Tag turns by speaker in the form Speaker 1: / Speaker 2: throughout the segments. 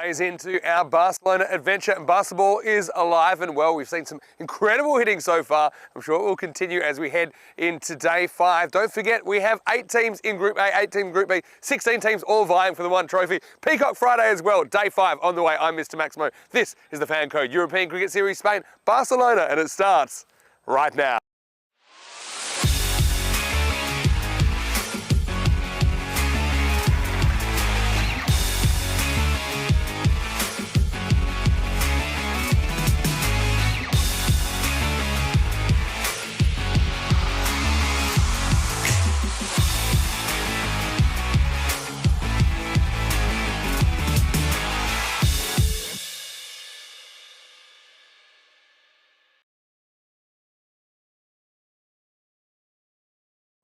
Speaker 1: Days into our Barcelona adventure, and basketball is alive and well. We've seen some incredible hitting so far. I'm sure it will continue as we head into day 5. Don't forget, we have 8 teams in Group A, 8 teams in Group B, 16 teams all vying for the one trophy. Peacock Friday as well, day 5 on the way. I'm Mr. Maximo. This is the FanCode European Cricket Series Spain, Barcelona, and it starts right now.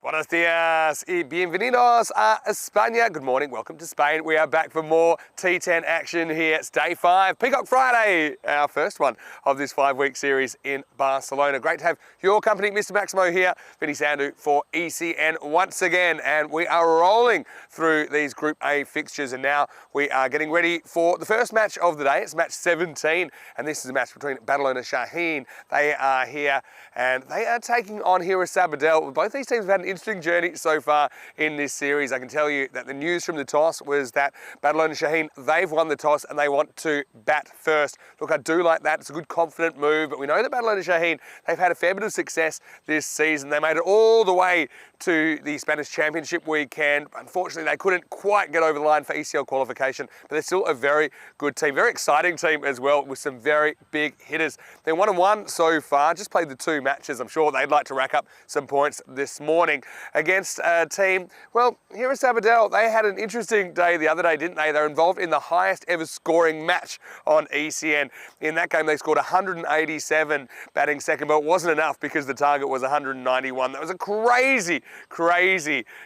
Speaker 1: Buenos dias y bienvenidos a España. Good morning, welcome to Spain. We are back for more T10 action here. It's day 5, Peacock Friday, our first one of this 5-week series in Barcelona. Great to have your company, Mr. Maximo here, Vinny Sandu for ECN once again. And we are rolling through these Group A fixtures, and now we are getting ready for the first match of the day. It's match 17, and this is a match between Barcelona Shaheen. They are here, and they are taking on Hira Sabadell. Both these teams have had an interesting journey so far in this series. I can tell you that the news from the toss was that Barcelona Shaheen, they've won the toss and they want to bat first. Look, I do like that. It's a good, confident move, but we know that Barcelona Shaheen, they've had a fair bit of success this season. They made it all the way to the Spanish Championship weekend. Unfortunately, they couldn't quite get over the line for ECL qualification, but they're still a very good team, very exciting team as well, with some very big hitters. They're 1-1 so far, just played the 2 matches. I'm sure they'd like to rack up some points this morning against a team, well, here at Sabadell, they had an interesting day the other day, didn't they? They're involved in the highest ever scoring match on ECN. In that game, they scored 187 batting second, but it wasn't enough because the target was 191. That was a crazy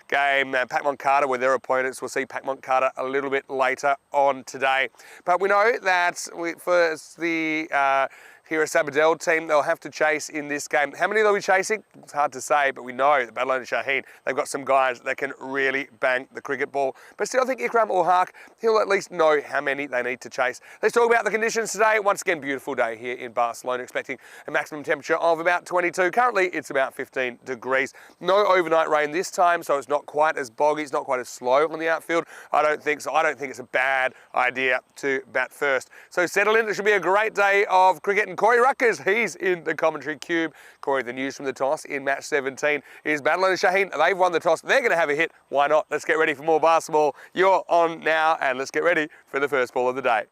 Speaker 1: game. Pac Moncada were their opponents. We'll see Pac Moncada a little bit later on today. But we know that for the Hira Sabadell team, they'll have to chase in this game. How many they'll be chasing? It's hard to say, but we know that Barcelona Shaheen, they've got some guys that can really bang the cricket ball. But still, I think Ikram Ulhaq, he'll at least know how many they need to chase. Let's talk about the conditions today. Once again, beautiful day here in Barcelona, expecting a maximum temperature of about 22. Currently, it's about 15 degrees. No overnight rain this time, so it's not quite as boggy, it's not quite as slow on the outfield. I don't think so. I don't think it's a bad idea to bat first. So settle in. It should be a great day of cricket. And Corey Ruckers, he's in the commentary cube. Corey, the news from the toss in match 17 is Barcelona Shaheen. They've won the toss. They're going to have a hit. Why not? Let's get ready for more basketball. You're on now, and let's get ready for the first ball of the day.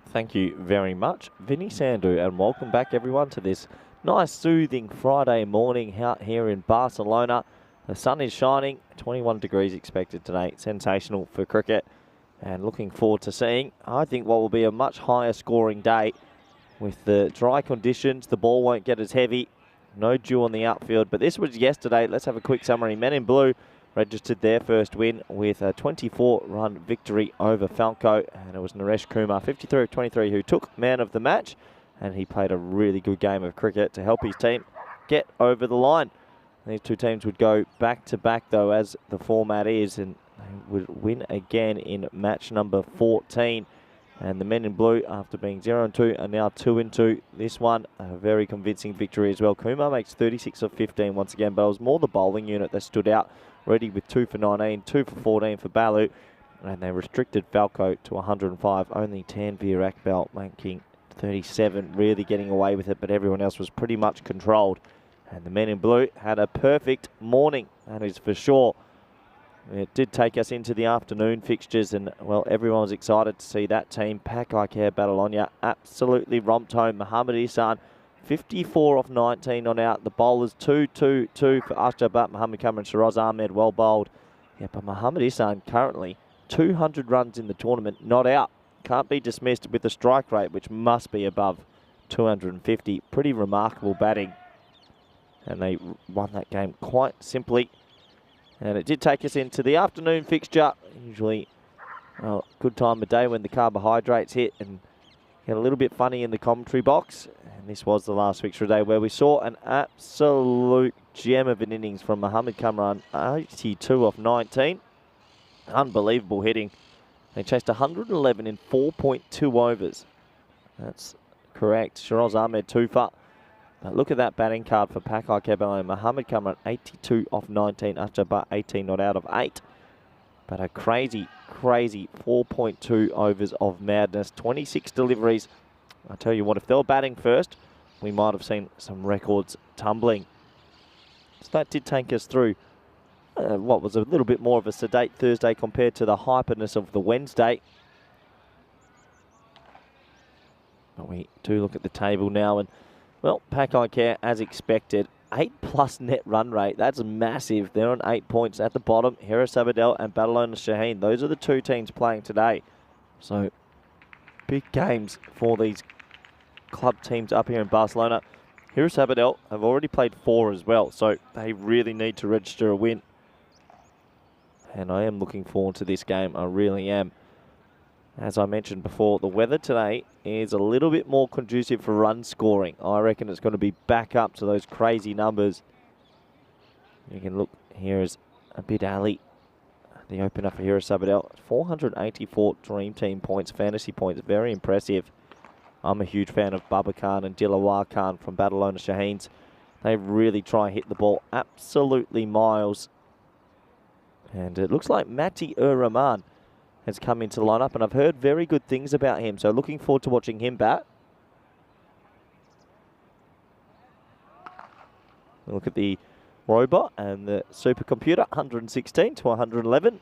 Speaker 2: Thank you very much, Vinny Sandu, and welcome back everyone to this nice soothing Friday morning out here in Barcelona. The sun is shining, 21 degrees expected today. Sensational for cricket, and looking forward to seeing, I think, what will be a much higher scoring day. With the dry conditions, the ball won't get as heavy. No dew on the outfield, but this was yesterday. Let's have a quick summary. Men in Blue registered their first win with a 24-run victory over FanCode, and it was Naresh Kumar, 53 of 23, who took man of the match, and he played a really good game of cricket to help his team get over the line. These two teams would go back-to-back, though, as the format is, and they would win again in match number 14. And the men in blue, after being 0-2, are now 2-2. This one, a very convincing victory as well. Kumar makes 36 of 15 once again, but it was more the bowling unit that stood out. Ready with 2 for 19, 2 for 14 for Balu. And they restricted FanCode to 105. Only Tanveer Akbal making 37, really getting away with it, but everyone else was pretty much controlled. And the men in blue had a perfect morning, that is for sure. It did take us into the afternoon fixtures, and, well, everyone was excited to see that team. Pac Barcelona absolutely romped home. Mohammad Ihsan, 54 off 19 on out. The bowlers 2-2-2 for Ashjabat, Mohammad Kamran, Shiraz Ahmed, well bowled. Yeah, but Mohammad Ihsan currently 200 runs in the tournament, not out. Can't be dismissed with a strike rate, which must be above 250. Pretty remarkable batting. And they won that game quite simply. And it did take us into the afternoon fixture. Usually a good time of day when the carbohydrates hit and get a little bit funny in the commentary box. And this was the last fixture of the day where we saw an absolute gem of an innings from Mohammad Kamran, 82 off 19. Unbelievable hitting. They chased 111 in 4.2 overs. That's correct. Shiraz Ahmed 2 for. But look at that batting card for Pakai Kebale. Mohammed Kamran 82 off 19. Ashjabat 18 not out of 8. But a crazy, crazy 4.2 overs of madness. 26 deliveries. I tell you what, if they were batting first, we might have seen some records tumbling. So that did take us through what was a little bit more of a sedate Thursday compared to the hyperness of the Wednesday. But we do look at the table now, and well, Pakai Care, as expected, 8+ net run rate. That's massive. They're on 8 points at the bottom. Harris Abadel and Barcelona Shaheen. Those are the two teams playing today. So big games for these club teams up here in Barcelona. Harris Abadel have already played 4 as well, so they really need to register a win. And I am looking forward to this game. I really am. As I mentioned before, the weather today is a little bit more conducive for run scoring. I reckon it's going to be back up to those crazy numbers. You can look here as Abid Ali, the opener for Harris Abadel. 484 Dream Team points, fantasy points, very impressive. I'm a huge fan of Baba Khan and Dilawar Khan from Barcelona Shaheens. They really try and hit the ball absolutely miles. And it looks like Mati Rahman has come into the lineup, and I've heard very good things about him. So looking forward to watching him bat. Look at the robot and the supercomputer, 116 to 111.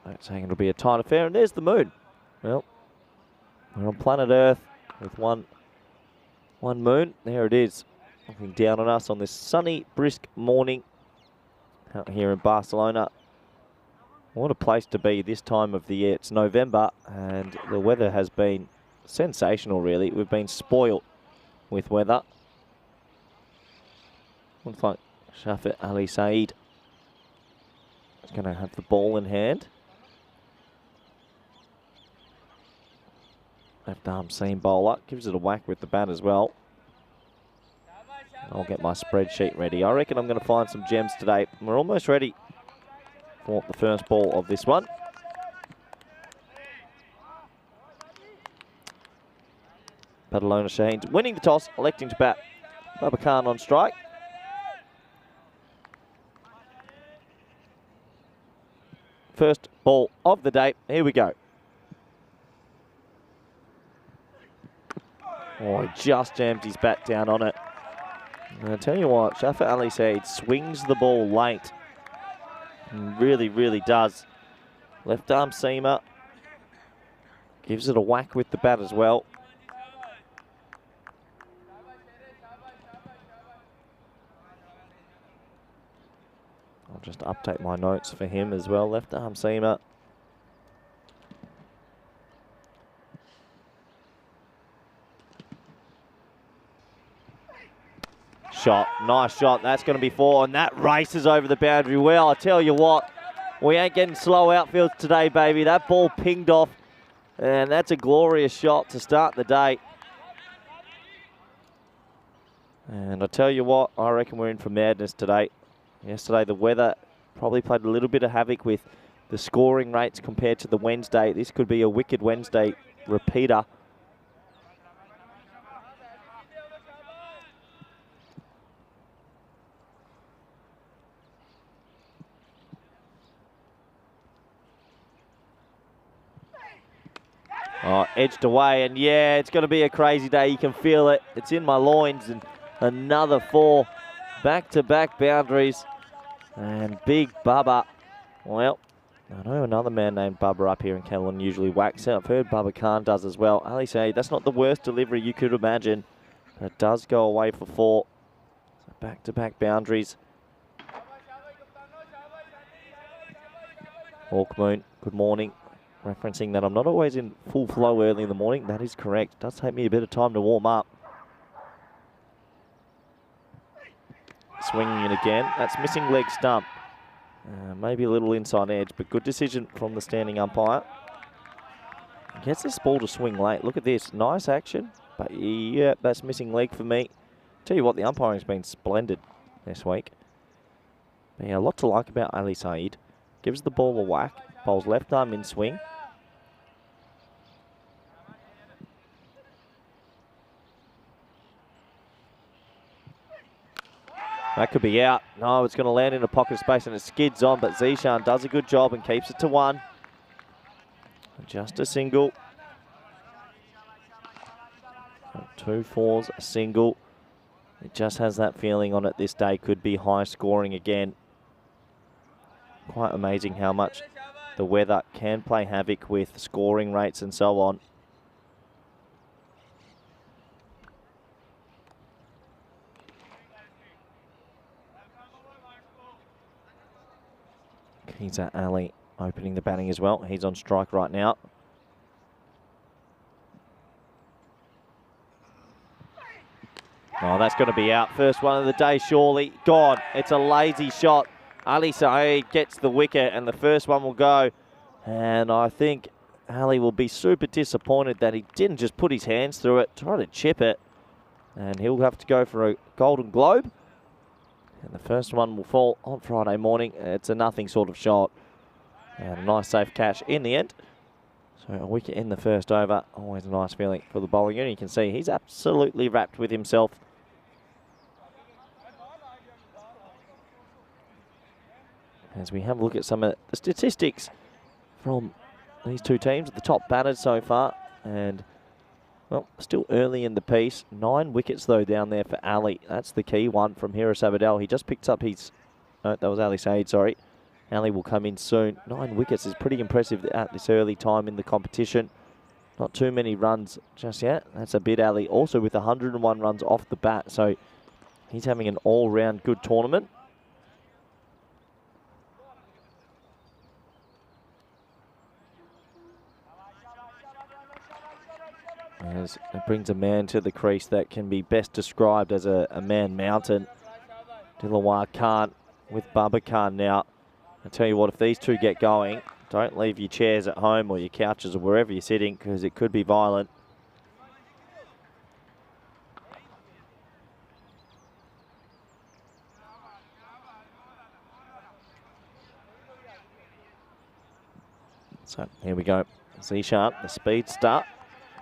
Speaker 2: I'm saying it'll be a tight affair, and there's the moon. Well, we're on planet Earth with one moon. There it is, looking down on us on this sunny, brisk morning out here in Barcelona. What a place to be this time of the year. It's November, and the weather has been sensational, really. We've been spoiled with weather. Looks like Shafet Ali Saeed is going to have the ball in hand. Left arm seam bowler. Gives it a whack with the bat as well. I'll get my spreadsheet ready. I reckon I'm going to find some gems today. We're almost ready for the first ball of this one. Barcelona Shaheens winning the toss, electing to bat. Baba Khan on strike. First ball of the day. Here we go. Oh, he just jammed his bat down on it. And I tell you what, Shafet Ali Saeed swings the ball late. He really, really does. Left arm seamer. Gives it a whack with the bat as well. I'll just update my notes for him as well. Left arm seamer. Shot, nice shot. That's going to be 4, and that races over the boundary well. I tell you what, we ain't getting slow outfields today, baby. That ball pinged off, and that's a glorious shot to start the day. And I tell you what, I reckon we're in for madness today. Yesterday, the weather probably played a little bit of havoc with the scoring rates compared to the Wednesday. This could be a wicked Wednesday repeater. Oh, edged away, and yeah, it's going to be a crazy day. You can feel it. It's in my loins, and another 4 back-to-back boundaries. And big Bubba. Well, I know another man named Bubba up here in Kennelon usually whacks it. I've heard Bubba Khan does as well. Ali Saeed, that's not the worst delivery you could imagine. But it does go away for 4. So back-to-back boundaries. Hawk Moon, good morning. Referencing that I'm not always in full flow early in the morning. That is correct. It does take me a bit of time to warm up. Swinging it again. That's missing leg stump. Maybe a little inside edge, but good decision from the standing umpire. Gets this ball to swing late. Look at this. Nice action. But yeah, that's missing leg for me. Tell you what, the umpiring's been splendid this week. But yeah, a lot to like about Ali Saeed. gives the ball a whack, bowls left arm in swing. That could be out. No, it's going to land in a pocket space and it skids on, but Zishan does a good job and keeps it to 1. Just a single. 2 fours, a single. It just has that feeling on it this day. Could be high scoring again. Quite amazing how much the weather can play havoc with scoring rates and so on. Keza Ali opening the batting as well. He's on strike right now. Oh, that's going to be out. First one of the day, surely. Gone. It's a lazy shot. Ali Saeed gets the wicket and the first one will go. And I think Ali will be super disappointed that he didn't just put his hands through it, try to chip it. And he'll have to go for a Golden Globe. And the first one will fall on Friday morning. It's a nothing sort of shot. And a nice safe catch in the end. So a wicket in the first over. Always a nice feeling for the bowling unit. You can see he's absolutely wrapped with himself. As we have a look at some of the statistics from these two teams, the top batters so far. And, well, still early in the piece. 9 wickets, though, down there for Ali. That's the key one from Hiris Abadal. He just picked up his... No, that was Ali Saeed, sorry. Ali will come in soon. 9 wickets is pretty impressive at this early time in the competition. Not too many runs just yet. That's a bit Ali. Also with 101 runs off the bat. So he's having an all-round good tournament. As it brings a man to the crease that can be best described as a man mountain. Dilawar Khan with Baba Khan now. I tell you what, if these two get going, don't leave your chairs at home or your couches or wherever you're sitting, because it could be violent. So here we go. Zishan, the speed start.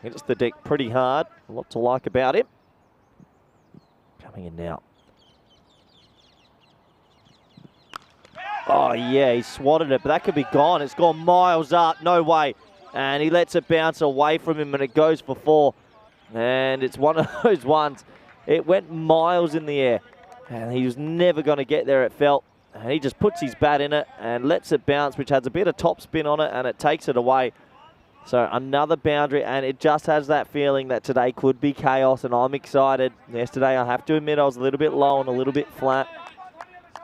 Speaker 2: Hits the deck pretty hard. A lot to like about him. Coming in now. Oh, yeah, he swatted it, but that could be gone. It's gone miles up. No way. And he lets it bounce away from him, and it goes for 4. And it's one of those ones. It went miles in the air, and he was never going to get there, it felt. And he just puts his bat in it and lets it bounce, which has a bit of top spin on it, and it takes it away. So another boundary, and it just has that feeling that today could be chaos, and I'm excited. Yesterday, I have to admit, I was a little bit low and a little bit flat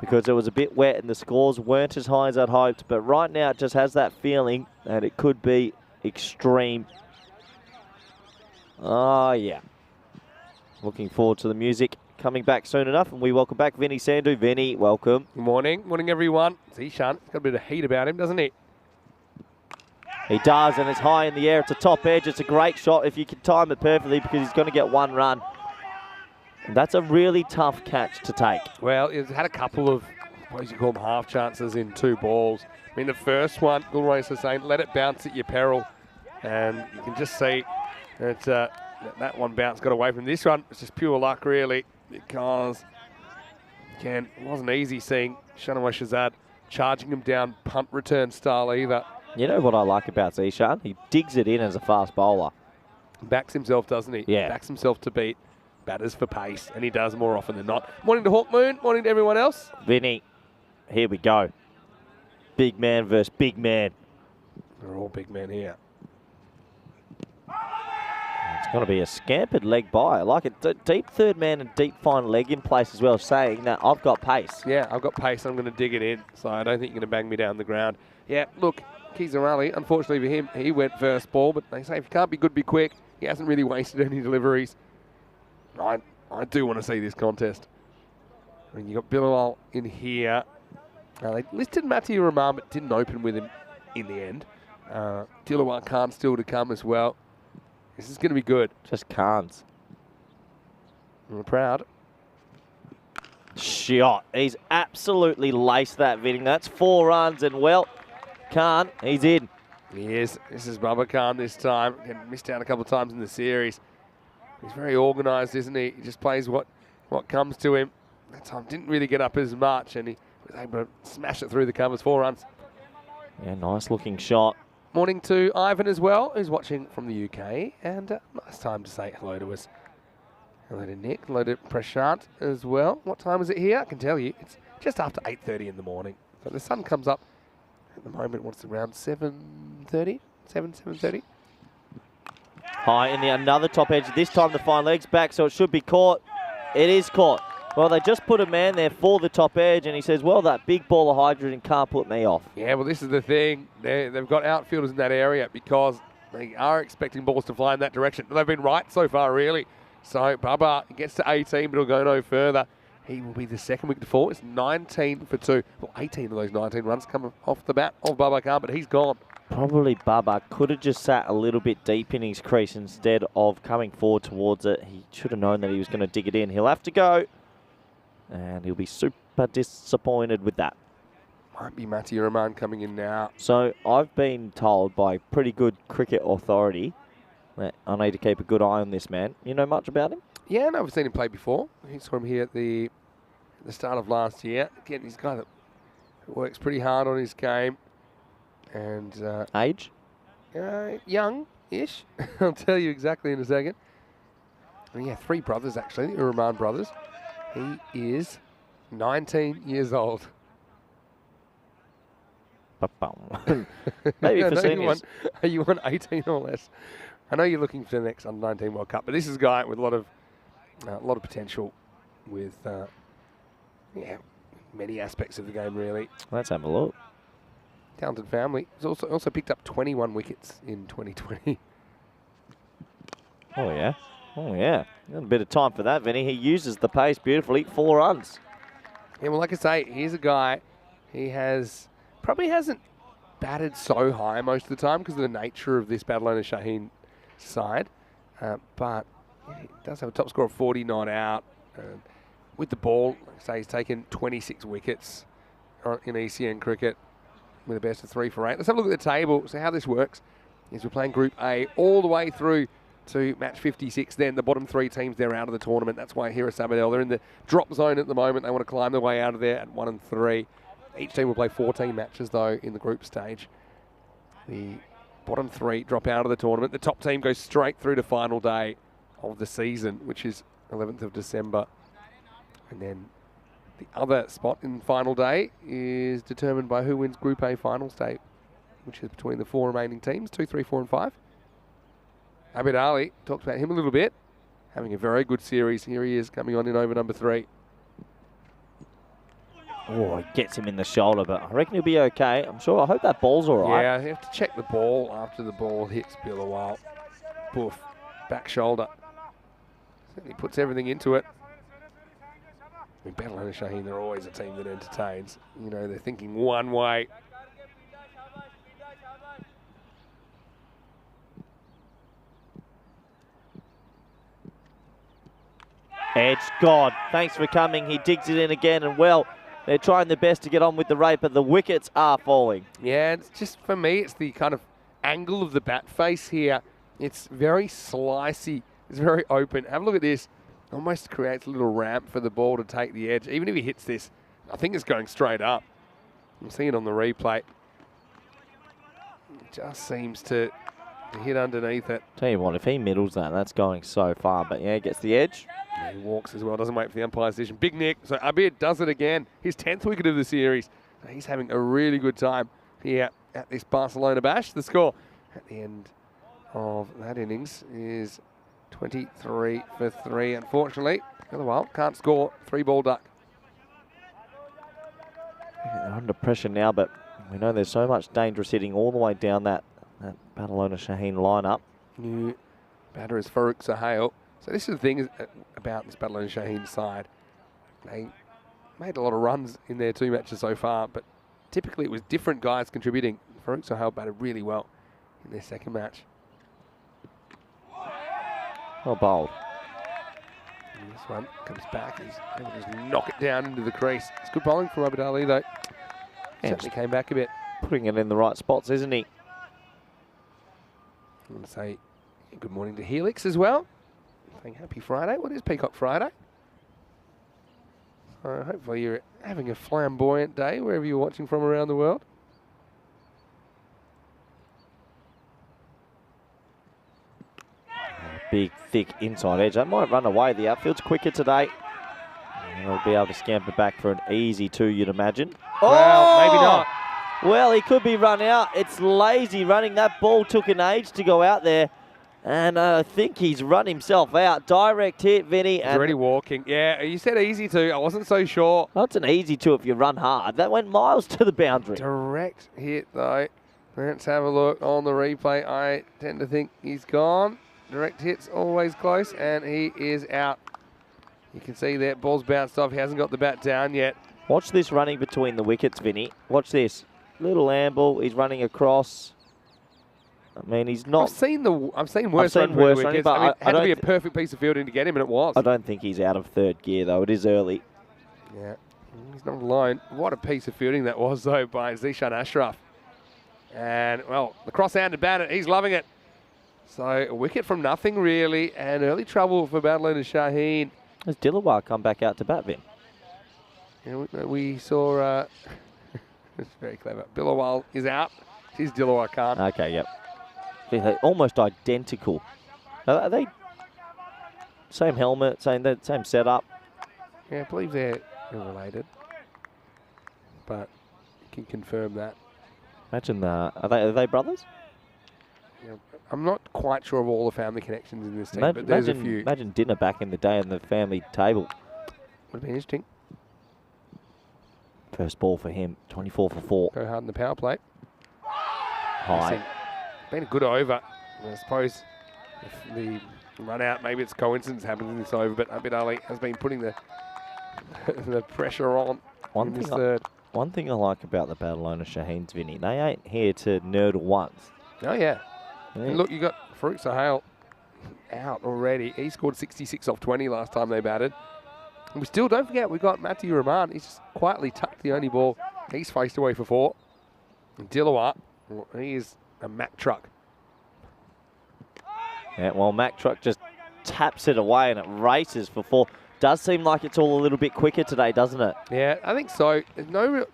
Speaker 2: because it was a bit wet and the scores weren't as high as I'd hoped. But right now, it just has that feeling that it could be extreme. Oh, yeah. Looking forward to the music coming back soon enough, and we welcome back Vinny Sandhu. Vinny, welcome.
Speaker 1: Good morning. Morning, everyone. Zishan, got a bit of heat about him, doesn't he?
Speaker 2: He does, and it's high in the air. It's a top edge. It's a great shot if you can time it perfectly, because he's going to get 1 run. And that's a really tough catch to take.
Speaker 1: Well, he's had a couple of, what do you call them, half chances in 2 balls. I mean, the first one, Gulrace is saying, let it bounce at your peril. And you can just see that that one bounce got away from this one. It's just pure luck, really, because again, it wasn't easy seeing Shanawaz Shahzad charging him down punt return style either.
Speaker 2: You know what I like about Zishan? He digs it in as a fast bowler.
Speaker 1: Backs himself, doesn't he?
Speaker 2: Yeah.
Speaker 1: Backs himself to beat batters for pace, and he does more often than not. Morning to Hawk Moon. Morning to everyone else.
Speaker 2: Vinny, here we go. Big man versus big man.
Speaker 1: We're all big men here.
Speaker 2: It's going to be a scampered leg by. I like it. Deep third man and deep fine leg in place as well, saying that I've got pace.
Speaker 1: Yeah, I've got pace. I'm going to dig it in, so I don't think you're going to bang me down the ground. Yeah, look, Keza Ali, unfortunately for him, he went first ball, but they say if you can't be good, be quick. He hasn't really wasted any deliveries. I do want to see this contest. I mean, you got Bilal in here. They listed Matthew Rahman, but didn't open with him in the end. Dilawar Khan still to come as well. This is going to be good.
Speaker 2: Just can't.
Speaker 1: I'm proud.
Speaker 2: shot. He's absolutely laced that, Vinny. That's 4 runs, and well, Khan, he's in.
Speaker 1: He is. This is Bubba Khan this time. Again, missed out a couple of times in the series. He's very organised, isn't he? He just plays what comes to him. That time didn't really get up as much, and he was able to smash it through the covers. 4 runs.
Speaker 2: Yeah, nice looking shot.
Speaker 1: Morning to Ivan as well, who's watching from the UK, and nice time to say hello to us. Hello to Nick, hello to Prashant as well. What time is it here? I can tell you, it's just after 8:30 in the morning. So the sun comes up at the moment, what's around 7:30? 7:30?
Speaker 2: High in the another top edge. This time the fine leg's back, so it should be caught. It is caught. Well, they just put a man there for the top edge, and he says, well, that big ball of hydrogen can't put me off.
Speaker 1: Yeah, well, this is the thing. They've got outfielders in that area because they are expecting balls to fly in that direction. They've been right so far, really. So Bubba gets to 18, but he'll go no further. He will be the second wicket to fall. It's 19 for 2. Well, 18 of those 19 runs come off the bat of Bubba Khan, but he's gone.
Speaker 2: Probably Bubba could have just sat a little bit deep in his crease instead of coming forward towards it. He should have known that he was going to dig it in. He'll have to go, and he'll be super disappointed with that.
Speaker 1: Might be Matty Rahman coming in now.
Speaker 2: So I've been told by pretty good cricket authority that I need to keep a good eye on this man. You know much about him?
Speaker 1: Yeah, no, I've seen him play before. He saw him here at the start of last year. Again, he's a guy that works pretty hard on his game. And
Speaker 2: Age?
Speaker 1: young-ish. I'll tell you exactly in a second. And yeah, 3 brothers, actually, the Rahman brothers. He is 19 years old.
Speaker 2: Maybe for seniors.
Speaker 1: You want 18 or less? I know you're looking for the next Under-19 World Cup, but this is a guy with a lot of potential with many aspects of the game, really.
Speaker 2: Let's have a look.
Speaker 1: Talented family. He's also picked up 21 wickets in 2020.
Speaker 2: Oh, yeah. Oh, yeah. A bit of time for that, Vinny. He uses the pace beautifully. 4 runs.
Speaker 1: Yeah, well, like I say, he's a guy. He probably hasn't batted so high most of the time because of the nature of this Barcelona Shaheen side. But he does have a top score of 40 not out. With the ball, like I say, he's taken 26 wickets in ECN cricket with a best of 3 for 8. Let's have a look at the table. So how this works is we're playing Group A all the way through to match 56. Then the bottom 3 teams, they're out of the tournament. That's why here at Sabadell, they're in the drop zone at the moment. They want to climb their way out of there at 1 and 3. Each team will play 14 matches, though, in the group stage. The bottom 3 drop out of the tournament. The top team goes straight through to final day of the season, which is 11th of December. And then the other spot in final day is determined by who wins Group A finals day, which is between the 4 remaining teams, 2, 3, 4 and 5. Abid Ali, talked about him a little bit. Having a very good series. Here he is coming on in over number 3.
Speaker 2: Oh, he gets him in the shoulder, but I reckon he'll be okay. I'm sure. I hope that ball's all right.
Speaker 1: Yeah, you have to check the ball after the ball hits Billawal. Poof, back shoulder. Certainly puts everything into it. I mean, Barcelona Shaheen, they're always a team that entertains. You know, they're thinking one way.
Speaker 2: Edge, God, thanks for coming. He digs it in again, and well, they're trying their best to get on with the rate, but the wickets are falling. Yeah,
Speaker 1: it's just, for me, it's the kind of angle of the bat face here. It's very slicey. It's very open. Have a look at this. Almost creates a little ramp for the ball to take the edge. Even if he hits this, I think it's going straight up. I'm seeing it on the replay. It just seems to hit underneath it.
Speaker 2: Tell you what, if he middles that, that's going so far. But yeah, gets the edge.
Speaker 1: Yeah, he walks as well, doesn't wait for the umpire's decision. Big Nick, so Abid does it again. His 10th wicket of the series. So he's having a really good time here at this Barcelona bash. The score at the end of that innings is 23 for 3. Unfortunately, Otherwise, can't score. 3-ball duck.
Speaker 2: They're under pressure now, but we know there's so much dangerous hitting all the way down that Barcelona Shaheen lineup.
Speaker 1: New batter is Farouk Sahel. So this is the thing about this Barcelona Shaheen side. They made a lot of runs in their 2 matches so far, but typically it was different guys contributing. Farouk Sahel batted really well in their 2nd match.
Speaker 2: Well bowled.
Speaker 1: This one comes back. He's able to just knock it down into the crease. It's good bowling from Abid Ali, though. Certainly came back a bit.
Speaker 2: Putting it in the right spots, isn't he?
Speaker 1: I want to say good morning to Helix as well. Saying happy Friday. What is Peacock Friday? Hopefully you're having a flamboyant day wherever you're watching from around the world.
Speaker 2: Big, thick inside edge. That might run away. The outfield's quicker today. And they'll be able to scamper back for an easy 2, you'd imagine.
Speaker 1: Well, maybe not.
Speaker 2: Well, he could be run out. It's lazy running. That ball took an age to go out there. And I think he's run himself out. Direct hit, Vinny.
Speaker 1: He's already walking. Yeah, you said easy to. I wasn't so sure.
Speaker 2: That's an easy 2 if you run hard. That went miles to the boundary.
Speaker 1: Direct hit, though. Let's have a look on the replay. I tend to think he's gone. Direct hit's always close, and he is out. You can see that ball's bounced off. He hasn't got the bat down yet.
Speaker 2: Watch this running between the wickets, Vinny. Watch this. Little amble. He's running across. I mean, he's not...
Speaker 1: I've seen worse running, but I mean, it had to be a perfect piece of fielding to get him, and it was.
Speaker 2: I don't think he's out of 3rd gear, though. It is early.
Speaker 1: Yeah, he's not alone. What a piece of fielding that was, though, by Zishan Ashraf. And, well, the cross-handed batter, he's loving it. So, a wicket from nothing, really, and early trouble for Barcelona Shaheen.
Speaker 2: Has Dilawar come back out to bat, Vin?
Speaker 1: Yeah, we saw... it's very clever. Billawal is out. Here's Dilawar Khan.
Speaker 2: Okay, yep. They're almost identical. Are they same helmet, same setup?
Speaker 1: Yeah, I believe they're related. But you can confirm that.
Speaker 2: Imagine that. Are they brothers?
Speaker 1: Yeah, I'm not quite sure of all the family connections in this team, but there's a few.
Speaker 2: Imagine dinner back in the day on the family table.
Speaker 1: Would be interesting.
Speaker 2: First ball for him, 24 for 4.
Speaker 1: Go hard in the power play.
Speaker 2: High.
Speaker 1: Been a good over. I suppose if the run out, maybe it's coincidence happens in this over, but Abid Ali has been putting the the pressure on in this third.
Speaker 2: One thing I like about the Barcelona Shaheens, Vinny, they ain't here to nerdle once.
Speaker 1: Oh, yeah. And look, you got Farouk Sahel out already. He scored 66 off 20 last time they batted. And we still, don't forget, we got Matthew Rahman. He's just quietly tucked the only ball he's faced away for 4. And Dilawar, he is a Mack truck.
Speaker 2: Yeah, well, Mack truck just taps it away and it races for 4. Does seem like it's all a little bit quicker today, doesn't it?
Speaker 1: Yeah, I think so. I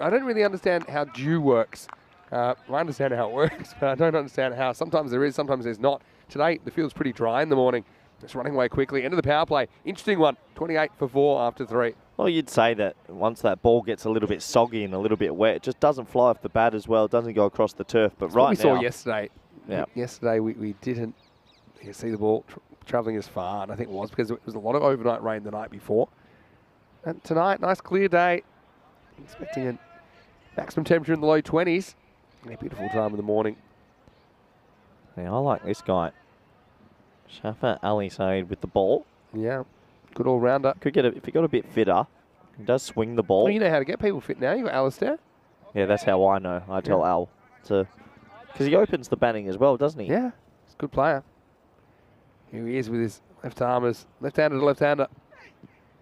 Speaker 1: don't really understand how dew works. I understand how it works, but I don't understand how. Sometimes there is, sometimes there's not. Today, the field's pretty dry in the morning. It's running away quickly. End of the power play. Interesting one. 28 for 4 after 3.
Speaker 2: Well, you'd say that once that ball gets a little bit soggy and a little bit wet, it just doesn't fly off the bat as well. It doesn't go across the turf. But
Speaker 1: that's
Speaker 2: right
Speaker 1: what we
Speaker 2: now...
Speaker 1: saw yesterday.
Speaker 2: Yeah.
Speaker 1: Yesterday, we didn't see the ball travelling as far, and I think it was because it was a lot of overnight rain the night before. And tonight, nice clear day. Expecting a maximum temperature in the low 20s. And a beautiful time in the morning.
Speaker 2: Yeah, I like this guy. Shafa Ali Said with the ball.
Speaker 1: Yeah, good all-rounder.
Speaker 2: Could get if he got a bit fitter. He does swing the ball.
Speaker 1: Well, you know how to get people fit now. You got Alistair.
Speaker 2: Yeah, that's how I know. I tell Al to, because he opens the batting as well, doesn't he?
Speaker 1: Yeah, he's a good player. Here he is with his left armers, left-hander to left-hander.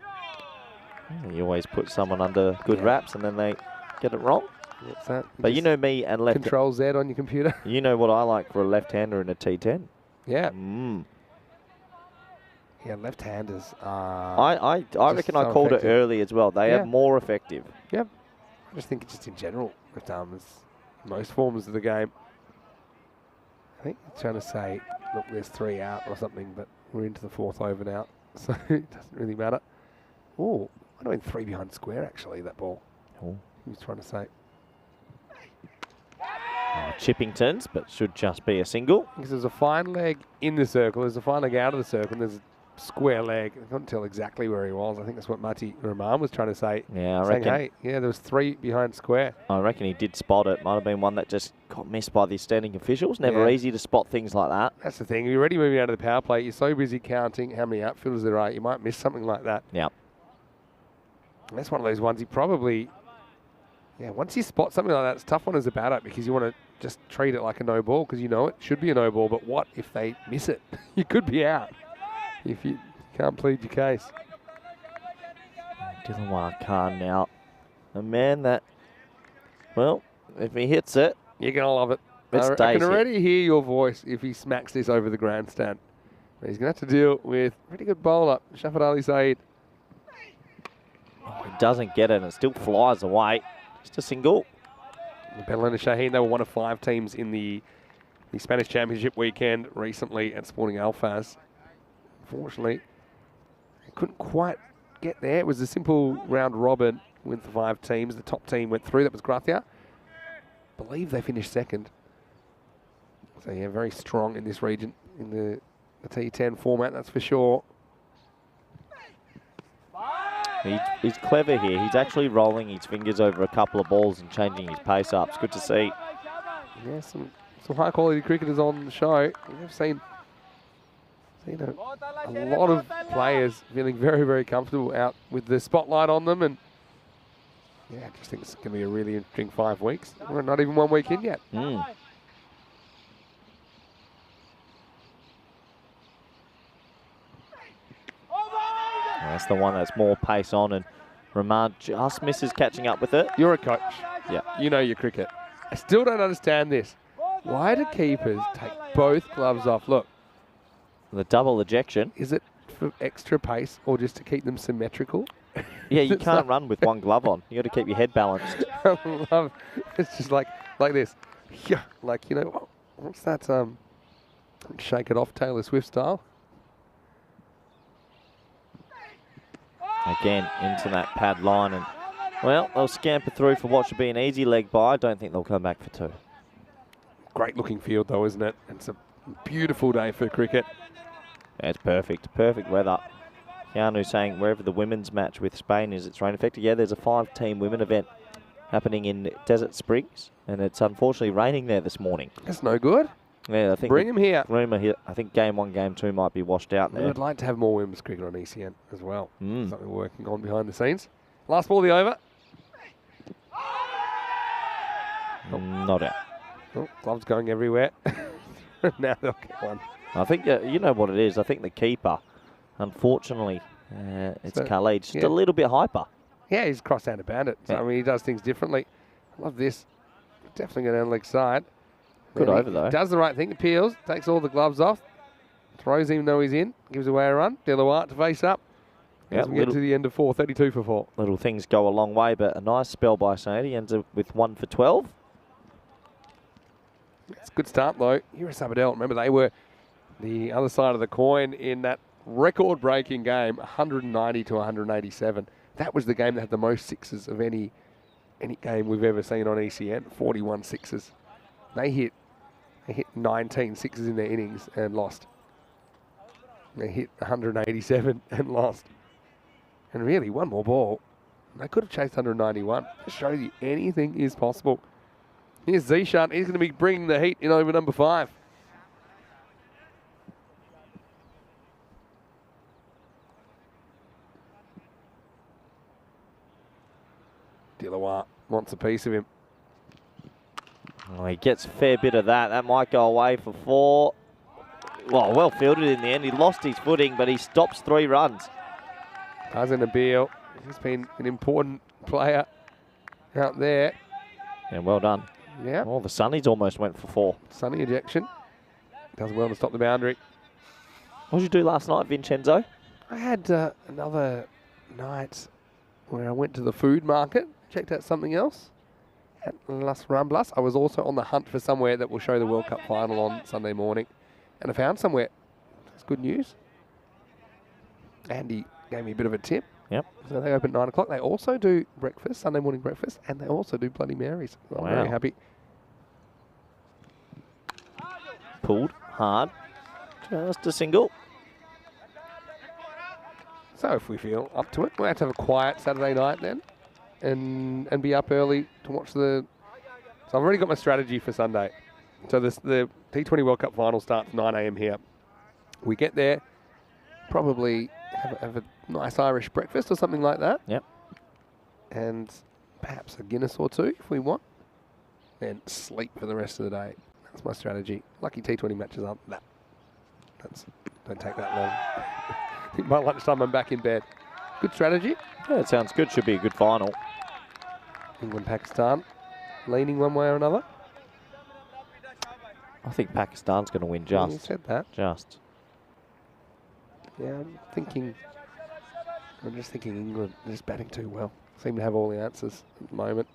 Speaker 2: Yeah, you always put someone under good wraps and then they get it wrong.
Speaker 1: What's that?
Speaker 2: But you know me and left.
Speaker 1: Control Z on your computer.
Speaker 2: You know what I like for a left-hander in a T10.
Speaker 1: Yeah. Yeah, left-handers are...
Speaker 2: I reckon I called it early as well. They are more effective.
Speaker 1: Yep. I just think just in general, left-armers, most forms of the game. I think they're trying to say, look, there's 3 out or something, but we're into the 4th over now, so it doesn't really matter. Oh, might have been 3 behind square, actually, that ball.
Speaker 2: Oh.
Speaker 1: He was trying to say.
Speaker 2: Chippingtons, but should just be a single.
Speaker 1: Because there's a fine leg in the circle, there's a fine leg out of the circle, and there's a square leg. I couldn't tell exactly where he was. I think that's what Mati Rahman was trying to say.
Speaker 2: Yeah, I
Speaker 1: saying,
Speaker 2: reckon.
Speaker 1: Hey, yeah, there was 3 behind square.
Speaker 2: I reckon he did spot it. Might have been one that just got missed by the standing officials. Never easy to spot things like that.
Speaker 1: That's the thing. You're already moving out of the power play. You're so busy counting how many outfielders there are. You might miss something like that.
Speaker 2: Yeah.
Speaker 1: And that's one of those ones you probably... Yeah, once you spot something like that, it's a tough one as a batter because you want to just treat it like a no ball because you know it should be a no ball. But what if they miss it? You could be out if you can't plead your case.
Speaker 2: Dylan Khan now. A man that, well, if he hits it,
Speaker 1: you're going to love it.
Speaker 2: It's
Speaker 1: I can already hear your voice if he smacks this over the grandstand. But he's going to have to deal with a pretty good bowler, Shafat Ali Saeed.
Speaker 2: Oh, he doesn't get it and it still flies away. Just a single.
Speaker 1: The Barcelona Shaheen, they were one of 5 teams in the Spanish Championship weekend recently at Sporting Alfaz. Unfortunately, they couldn't quite get there. It was a simple round robin with the 5 teams. The top team went through. That was Gracia. I believe they finished second. So yeah, very strong in this region in the T10 format, that's for sure.
Speaker 2: He's clever here. He's actually rolling his fingers over a couple of balls and changing his pace up. It's good to see.
Speaker 1: Yeah, some high quality cricketers on the show. We've seen a lot of players feeling very, very comfortable out with the spotlight on them. And yeah, I just think it's going to be a really interesting 5 weeks. We're not even 1 week in yet.
Speaker 2: That's the one that's more pace on, and Rahman just misses catching up with it.
Speaker 1: You're a coach.
Speaker 2: Yeah.
Speaker 1: You know your cricket. I still don't understand this. Why do keepers take both gloves off? Look.
Speaker 2: The double ejection.
Speaker 1: Is it for extra pace or just to keep them symmetrical?
Speaker 2: Yeah, you can't run with one glove on. You got to keep your head balanced.
Speaker 1: I love, it's just like this. Yeah, like, you know, what's that? Shake it off, Taylor Swift style.
Speaker 2: Again, into that pad line, and well, they'll scamper through for what should be an easy leg by. I don't think they'll come back for 2.
Speaker 1: Great looking field though, isn't it? It's a beautiful day for cricket.
Speaker 2: Yeah, it's perfect. Perfect weather. Keanu saying wherever the women's match with Spain is, it's rain affected. Yeah, there's a 5-team women event happening in Desert Springs, and it's unfortunately raining there this morning.
Speaker 1: That's no good.
Speaker 2: Yeah, I think
Speaker 1: bring them here.
Speaker 2: Rumour here. I think game 1, game 2 might be washed out there.
Speaker 1: I'd like to have more women's cricket on ECN as well. Something we're working on behind the scenes. Last ball of the over.
Speaker 2: Not out.
Speaker 1: Oh, gloves going everywhere. Now they'll get one.
Speaker 2: I think, you know what it is. I think the keeper, unfortunately, it's Khalid, just a little bit hyper.
Speaker 1: Yeah, he's cross-handed bandit. So, I mean, he does things differently. I love this. Definitely go down leg side.
Speaker 2: Good over, though.
Speaker 1: Does the right thing. Appeals. Takes all the gloves off. Throws even though he's in. Gives away a run. Delaware to face up. As we get to the end of 4, 32 for 4.
Speaker 2: Little things go a long way, but a nice spell by Sandy. Ends up with 1 for 12.
Speaker 1: It's a good start, though. Here is Sabadell. Remember, they were the other side of the coin in that record-breaking game, 190 to 187. That was the game that had the most sixes of any game we've ever seen on ECN. 41 sixes. They hit 19 sixes in their innings and lost. They hit 187 and lost. And really, one more ball, they could have chased 191. To show you anything is possible. Here's Zishan. He's going to be bringing the heat in over number 5. Delaware wants a piece of him.
Speaker 2: Oh, he gets a fair bit of that. That might go away for 4. Well fielded in the end. He lost his footing, but he stops 3 runs.
Speaker 1: Tarzan Nabil, he's been an important player out there.
Speaker 2: And well done.
Speaker 1: Yeah.
Speaker 2: Oh, the Sunnies almost went for 4.
Speaker 1: Sunny ejection. Does well to stop the boundary.
Speaker 2: What did you do last night, Vincenzo?
Speaker 1: I had another night where I went to the food market, checked out something else at Las Ramblas. I was also on the hunt for somewhere that will show the World Cup final on Sunday morning. And I found somewhere. That's good news. Andy gave me a bit of a tip.
Speaker 2: Yep.
Speaker 1: So they open at 9 o'clock. They also do breakfast, Sunday morning breakfast, and they also do Bloody Marys. I'm very happy.
Speaker 2: Pulled hard. Just a single.
Speaker 1: So if we feel up to it, we'll have to have a quiet Saturday night then and be up early to watch the... So I've already got my strategy for Sunday. So the T20 World Cup final starts 9 a.m. here. We get there, probably have a nice Irish breakfast or something like that.
Speaker 2: Yep. And
Speaker 1: perhaps a Guinness or 2 if we want. Then sleep for the rest of the day. That's my strategy. Lucky T20 matches aren't that. Don't take that long. By lunchtime I'm back in bed. Good strategy.
Speaker 2: Yeah, it sounds good. Should be a good final.
Speaker 1: England, Pakistan, leaning one way or another.
Speaker 2: I think Pakistan's going to win
Speaker 1: Yeah, you
Speaker 2: just.
Speaker 1: said that.
Speaker 2: Just.
Speaker 1: Yeah, I'm just thinking England. They're just batting too well. Seem to have all the answers at the moment.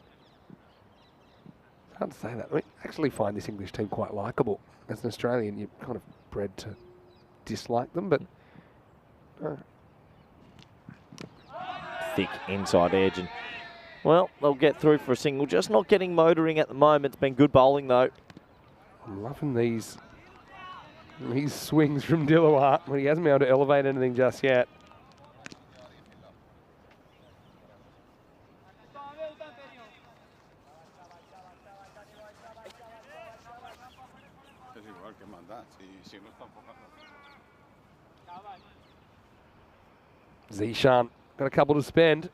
Speaker 1: It's hard to say that. I actually find this English team quite likeable. As an Australian, you're kind of bred to dislike them, but
Speaker 2: Thick inside edge. And, well, they'll get through for a single. Just not getting motoring at the moment. It's been good bowling, though.
Speaker 1: I'm loving these swings from Dilawar, but he hasn't been able to elevate anything just yet. Zishan got a couple to spend.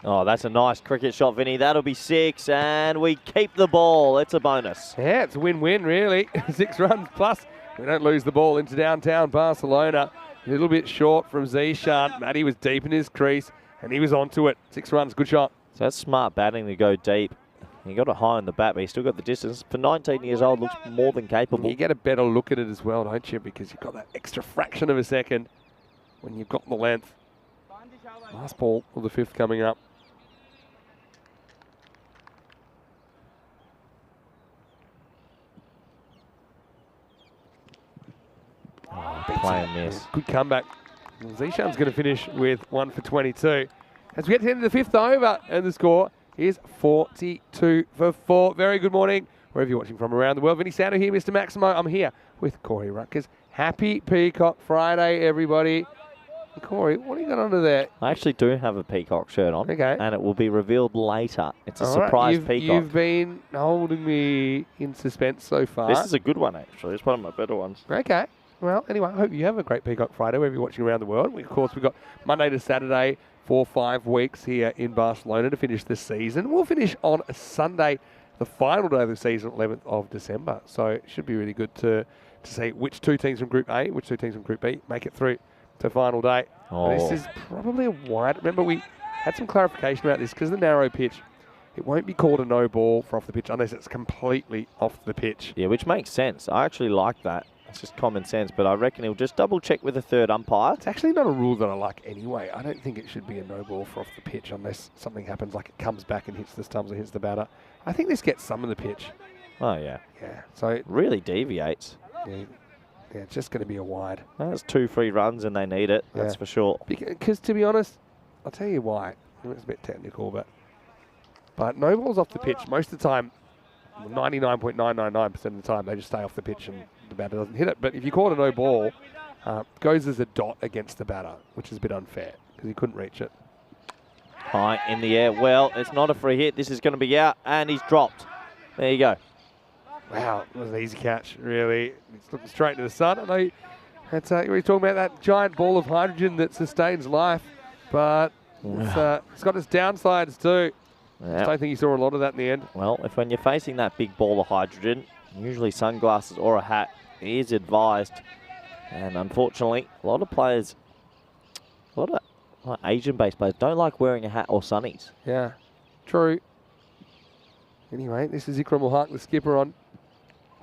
Speaker 2: Oh, that's a nice cricket shot, Vinny. That'll be 6, and we keep the ball. It's a bonus.
Speaker 1: Yeah, it's a win-win, really. 6 runs plus. We don't lose the ball into downtown Barcelona. A little bit short from Zishan. Matty was deep in his crease, and he was onto it. 6 runs, good shot.
Speaker 2: So that's smart batting to go deep. He got it high on the bat, but he still got the distance. For 19 years old, looks more than capable.
Speaker 1: You get a better look at it as well, don't you? Because you've got that extra fraction of a second when you've got the length. Last ball of the 5th coming up.
Speaker 2: Play and miss.
Speaker 1: Good comeback. Zishan's going to finish with 1 for 22. As we get to the end of the 5th over, and the score is 42 for 4. Very good morning, wherever you're watching from around the world. Vinny Sando here, Mr. Maximo. I'm here with Corey Ruckers. Happy Peacock Friday, everybody. And Corey, what do you got under there?
Speaker 2: I actually do have a peacock shirt on.
Speaker 1: Okay.
Speaker 2: And it will be revealed later. It's a
Speaker 1: All
Speaker 2: surprise
Speaker 1: right,
Speaker 2: peacock.
Speaker 1: You've been holding me in suspense so far.
Speaker 2: This is a good one, actually. It's one of my better ones.
Speaker 1: Okay. Well, anyway, I hope you have a great Peacock Friday wherever you're watching around the world. Of course, we've got Monday to Saturday for 5 weeks here in Barcelona to finish the season. We'll finish on a Sunday, the final day of the season, 11th of December. So it should be really good to see which 2 teams from Group A, which 2 teams from Group B make it through to final day.
Speaker 2: Oh.
Speaker 1: This is probably a wide. Remember, we had some clarification about this because the narrow pitch, it won't be called a no ball for off the pitch unless it's completely off the pitch.
Speaker 2: Yeah, which makes sense. I actually like that. It's just common sense, but I reckon he'll just double check with the 3rd umpire.
Speaker 1: It's actually not a rule that I like anyway. I don't think it should be a no ball for off the pitch unless something happens like it comes back and hits the stumps or hits the batter. I think this gets some of the pitch.
Speaker 2: Oh, yeah.
Speaker 1: Yeah, so
Speaker 2: It really deviates.
Speaker 1: yeah, it's just going to be a wide.
Speaker 2: That's 2 free runs and they need it, that's
Speaker 1: Yeah.
Speaker 2: for sure.
Speaker 1: Because to be honest, I'll tell you why. It's a bit technical, but no balls off the pitch. Most of the time, 99.999% of the time, they just stay off the pitch and the batter doesn't hit it. But if you call it a no ball, goes as a dot against the batter, which is a bit unfair because he couldn't reach it.
Speaker 2: High in the air. Well, it's not a free hit. This is going to be out, and he's dropped. There you go.
Speaker 1: Wow, it was an easy catch, really. It's looking straight to the sun. I know that's, we're talking about that giant ball of hydrogen that sustains life, but it's got its downsides too.
Speaker 2: Yeah.
Speaker 1: I don't think you saw a lot of that in the end.
Speaker 2: Well, when you're facing that big ball of hydrogen, usually sunglasses or a hat is advised. And unfortunately, a lot of players, a lot of like Asian-based players don't like wearing a hat or sunnies.
Speaker 1: Yeah, true. Anyway, this is Ikram Ul-Haq, the skipper, on.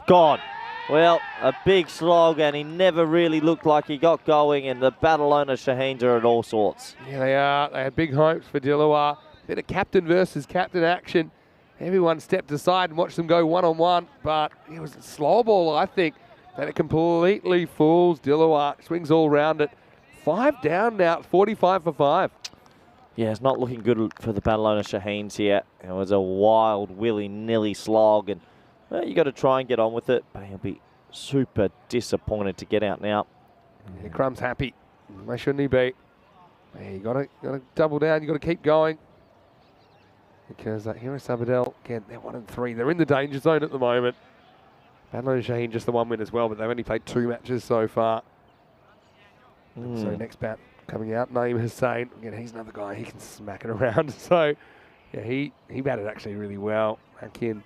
Speaker 2: God. Well, a big slog, and he never really looked like he got going, and the Barcelona Shaheens are at all sorts.
Speaker 1: Yeah, they are. They had big hopes for Dilawar. Bit of captain versus captain action. Everyone stepped aside and watched them go one-on-one, but it was a slow ball, I think, that it completely fools Dilawar. Swings all round it. 5 down now, 45 for 5.
Speaker 2: Yeah, it's not looking good for the Barcelona Shaheens here. It was a wild, willy-nilly slog, and well, you got to try and get on with it, but he'll be super disappointed to get out now.
Speaker 1: Yeah, Crumb's happy. Why shouldn't he be? Yeah, you got to double down. You got to keep going. Because here is Sabadell, again, they're 1 and 3. They're in the danger zone at the moment. Barcelona Shaheen just the 1 win as well, but they've only played 2 matches so far. So next bat coming out, Naeem Hussain. Again, he's another guy, he can smack it around. So, yeah, he batted actually really well back in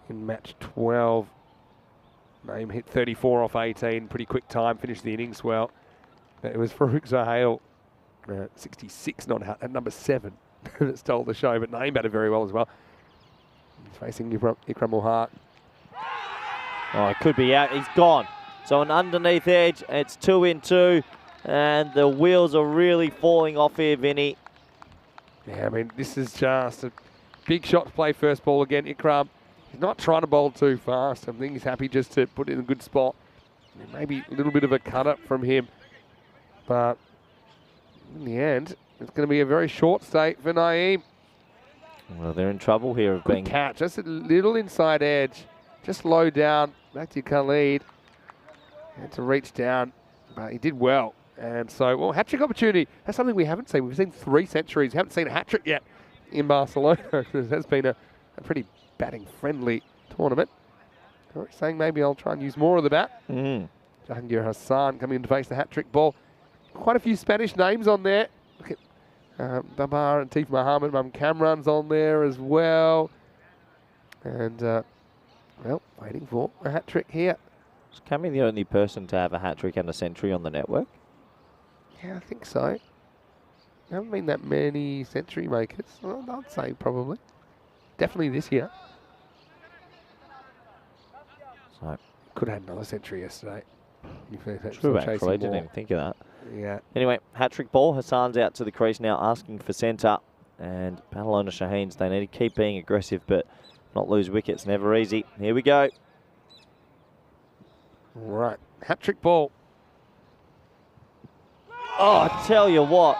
Speaker 1: match 12. Naeem hit 34 off 18, pretty quick time, finished the innings well. It was Farouk Zahale, 66 not out, at number 7, that stole the show, but Naeem batted very well as well. He's facing Ikram Haq.
Speaker 2: Oh, it could be out. He's gone. So an underneath edge. It's 2 in 2. And the wheels are really falling off here, Vinny.
Speaker 1: Yeah, I mean, this is just a big shot to play first ball again. Ikram, he's not trying to bowl too fast. I think he's happy just to put it in a good spot. Maybe a little bit of a cut-up from him. But in the end, it's going to be a very short stay for Naeem.
Speaker 2: Well, they're in trouble here of
Speaker 1: Good
Speaker 2: being...
Speaker 1: catch, just a little inside edge. Just low down, back to Khalid. Had to reach down, but he did well. And so, well, hat-trick opportunity. That's something we haven't seen. We've seen 3 centuries. We haven't seen a hat-trick yet in Barcelona. It has been a pretty batting-friendly tournament. Saying maybe I'll try and use more of the bat. Jahangir Hassan coming in to face the hat-trick ball. Quite a few Spanish names on there. Look at Babar and Tif Mohammed. Mum Kamran's on there as well. And, well, waiting for a hat-trick here.
Speaker 2: Is Cammy the only person to have a hat-trick and a century on the network?
Speaker 1: Yeah, I think so. There haven't been that many century makers. Well, I'd say probably. Definitely this year.
Speaker 2: So
Speaker 1: could have had another century yesterday.
Speaker 2: true, actually. I didn't even think of that.
Speaker 1: Yeah.
Speaker 2: Anyway, hat-trick ball. Hassan's out to the crease now, asking for centre. And Barcelona Shaheens, they need to keep being aggressive, but not lose wickets. Never easy. Here we go.
Speaker 1: Right. Hat-trick ball.
Speaker 2: Oh, I tell you what.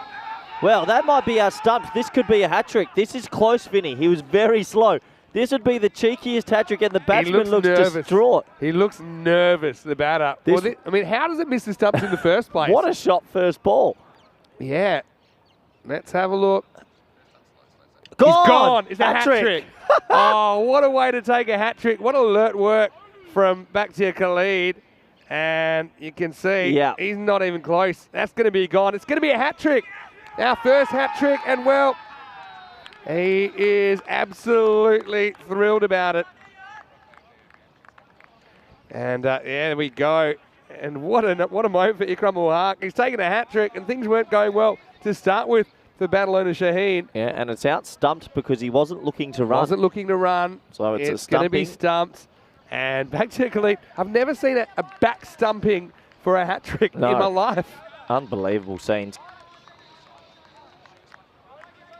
Speaker 2: Well, that might be our stumps. This could be a hat-trick. This is close, Vinny. He was very slow. This would be the cheekiest hat-trick, and the batsman looks distraught.
Speaker 1: He looks nervous, the batter. Well, I mean, how does it miss the stumps in the first place?
Speaker 2: What a shot first ball.
Speaker 1: Yeah. Let's have a look.
Speaker 2: Gone.
Speaker 1: He's gone. It's a hat-trick. Oh, what a way to take a hat-trick. What alert work from Bakhtiar Khalid. And you can see he's not even close. That's going to be gone. It's going to be a hat-trick. Our first hat-trick, and well, he is absolutely thrilled about it. And yeah, there we go. And what a moment for Ikram Haq. He's taken a hat-trick, and things weren't going well to start with for Barcelona Shaheen.
Speaker 2: Yeah, and it's out stumped because he wasn't looking to run.
Speaker 1: Wasn't looking to run.
Speaker 2: So
Speaker 1: it's going to be stumped. And back to Khalid. I've never seen a back stumping for a hat-trick in my life.
Speaker 2: Unbelievable scenes.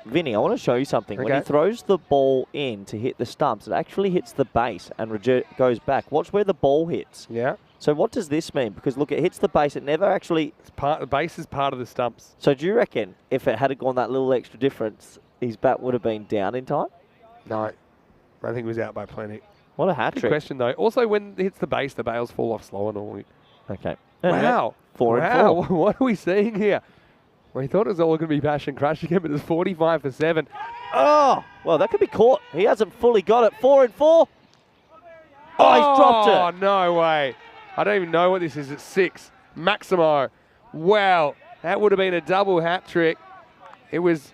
Speaker 2: Vinny, I want to show you something.
Speaker 1: Okay.
Speaker 2: When he throws the ball in to hit the stumps, it actually hits the base and goes back. Watch where the ball hits.
Speaker 1: Yeah.
Speaker 2: So what does this mean? Because look, it hits the base. It never actually...
Speaker 1: The base is part of the stumps.
Speaker 2: So do you reckon if it had gone that little extra difference, his bat would have been down in time?
Speaker 1: No. I think he was out by plenty.
Speaker 2: What a hat-trick.
Speaker 1: Good question, though. Also, when it hits the base, the bails fall off slower normally.
Speaker 2: Okay.
Speaker 1: Wow.
Speaker 2: 4 and 4.
Speaker 1: What are we seeing here? Well, he thought it was all going to be passion crush again, but it's 45 for 7.
Speaker 2: Oh, well, that could be caught. He hasn't fully got it. 4 and 4. Oh, he's dropped it.
Speaker 1: Oh, no way. I don't even know what this is. It's 6. Maximo. Wow. That would have been a double hat-trick. It was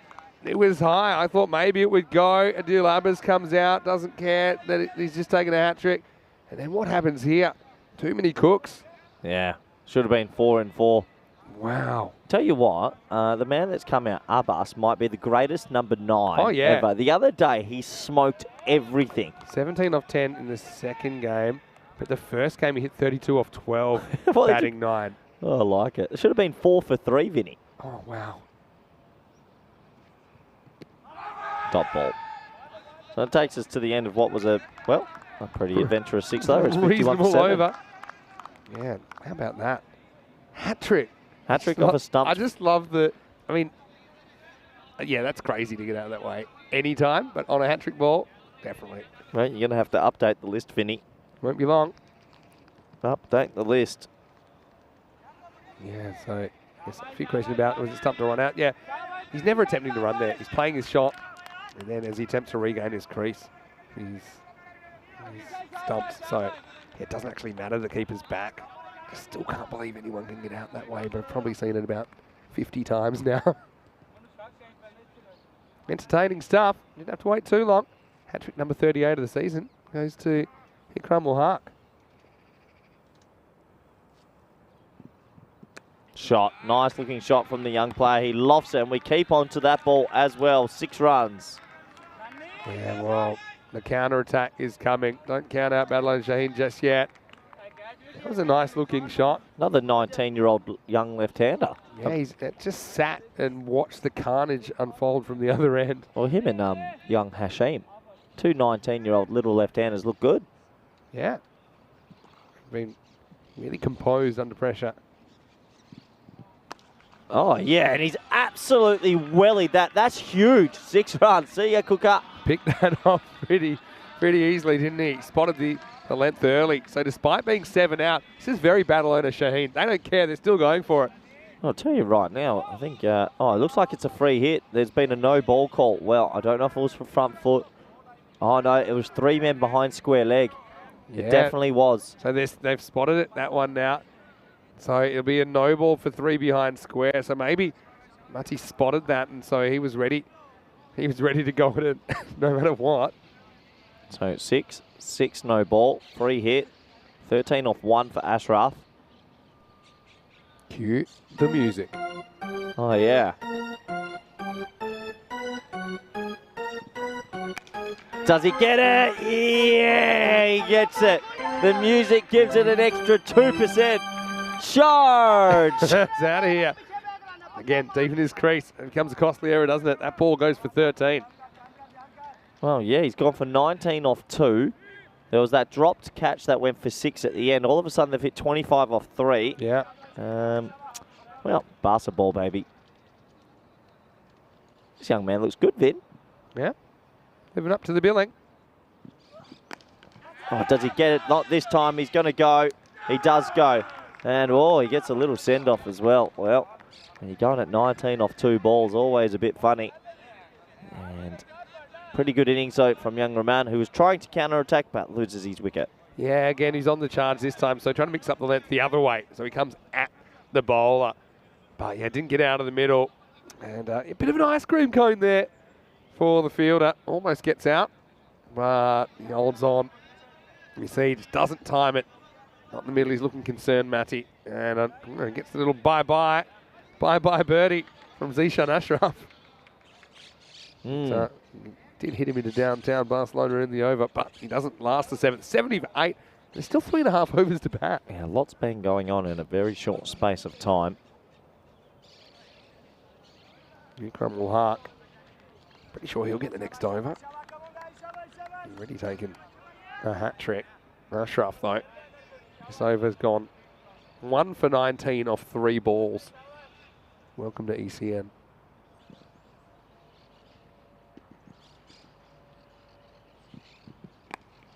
Speaker 1: high. I thought maybe it would go. Adil Abbas comes out, doesn't care that he's just taken a hat-trick. And then what happens here? Too many cooks.
Speaker 2: Yeah. Should have been 4 and 4.
Speaker 1: Wow.
Speaker 2: Tell you what, the man that's come out, Abbas, might be the greatest number 9
Speaker 1: yeah.
Speaker 2: ever. The other day, he smoked everything.
Speaker 1: 17 off 10 in the second game. But the first game, he hit 32 off 12,
Speaker 2: well,
Speaker 1: batting 9.
Speaker 2: Oh, I like it. It should have been 4 for 3, Vinny.
Speaker 1: Oh, wow.
Speaker 2: Top ball. So it takes us to the end of what was a pretty adventurous 6 over. It's 51 for 7.
Speaker 1: Over. Yeah, how about that? Hat-trick.
Speaker 2: Hat-trick off a stump.
Speaker 1: I just love yeah, that's crazy to get out that way anytime, but on a hat-trick ball, definitely.
Speaker 2: Right, you're going to have to update the list, Vinny.
Speaker 1: Won't be long.
Speaker 2: Update the list.
Speaker 1: Yeah, so yes, a few questions about, was it stumped to run out? Yeah, he's never attempting to run there. He's playing his shot, and then as he attempts to regain his crease, he's stumped. So yeah, it doesn't actually matter, the keeper's back. I still can't believe anyone can get out that way, but I've probably seen it about 50 times now. Entertaining stuff. Didn't have to wait too long. Hat-trick number 38 of the season goes to Ikram Haq.
Speaker 2: shot. Nice looking shot from the young player. He lofts it, and we keep on to that ball as well. 6 runs.
Speaker 1: Yeah, well, the counter-attack is coming. Don't count out Barcelona Shaheen just yet. That was a nice looking shot.
Speaker 2: Another 19-year-old young left-hander.
Speaker 1: Yeah, he's just sat and watched the carnage unfold from the other end.
Speaker 2: Well, him and young Hashim. 2 19-year-old little left-handers look good.
Speaker 1: Yeah. Been really composed under pressure.
Speaker 2: Oh, yeah, and he's absolutely wellied that. That's huge. 6 runs. See ya, Cooker.
Speaker 1: Picked that off pretty easily, didn't he? Spotted the length early. So despite being 7 out, this is very Barcelona Shaheen. They don't care. They're still going for it.
Speaker 2: I'll tell you right now, I think, it looks like it's a free hit. There's been a no ball call. Well, I don't know if it was for front foot. Oh, no, it was 3 men behind square leg.
Speaker 1: Yeah.
Speaker 2: It definitely was.
Speaker 1: So they've spotted it, that one now. So it'll be a no ball for 3 behind square. So maybe Mati spotted that, and so he was ready. He was ready to go at it no matter what.
Speaker 2: So 6 no ball, free hit, 13 off 1 for Ashraf.
Speaker 1: Cue the music.
Speaker 2: Oh, yeah. Does he get it? Yeah, he gets it. The music gives it an extra 2%. Charge!
Speaker 1: It's out of here. Again, deep in his crease. It becomes a costly error, doesn't it? That ball goes for 13.
Speaker 2: Well, yeah, he's gone for 19 off 2. There was that dropped catch that went for 6 at the end. All of a sudden, they've hit 25 off 3.
Speaker 1: Yeah.
Speaker 2: Well, Barca ball, baby. This young man looks good, Vin.
Speaker 1: Yeah. Living up to the billing.
Speaker 2: Oh, does he get it? Not this time. He's going to go. He does go. And, he gets a little send-off as well. Well, you're going at 19 off 2 balls. Always a bit funny. And pretty good innings, though, from young Rahman, who was trying to counter-attack, but loses his wicket.
Speaker 1: Yeah, again, he's on the charge this time, so trying to mix up the length the other way. So he comes at the bowler. But, yeah, didn't get out of the middle. And a bit of an ice cream cone there for the fielder. Almost gets out, but he holds on. You see, he just doesn't time it. Not in the middle, he's looking concerned, Matty. And gets the little bye-bye birdie from Zishan Ashraf. So, did hit him into downtown Barcelona in the over, but he doesn't last the 7th. 70 for 8. There's still 3.5 overs to bat.
Speaker 2: Yeah, lots been going on in a very short space of time.
Speaker 1: Newcomb will hark. Pretty sure he'll get the next over. He's already taken a hat trick. Ashraf, though. This over's gone 1 for 19 off 3 balls. Welcome to ECN.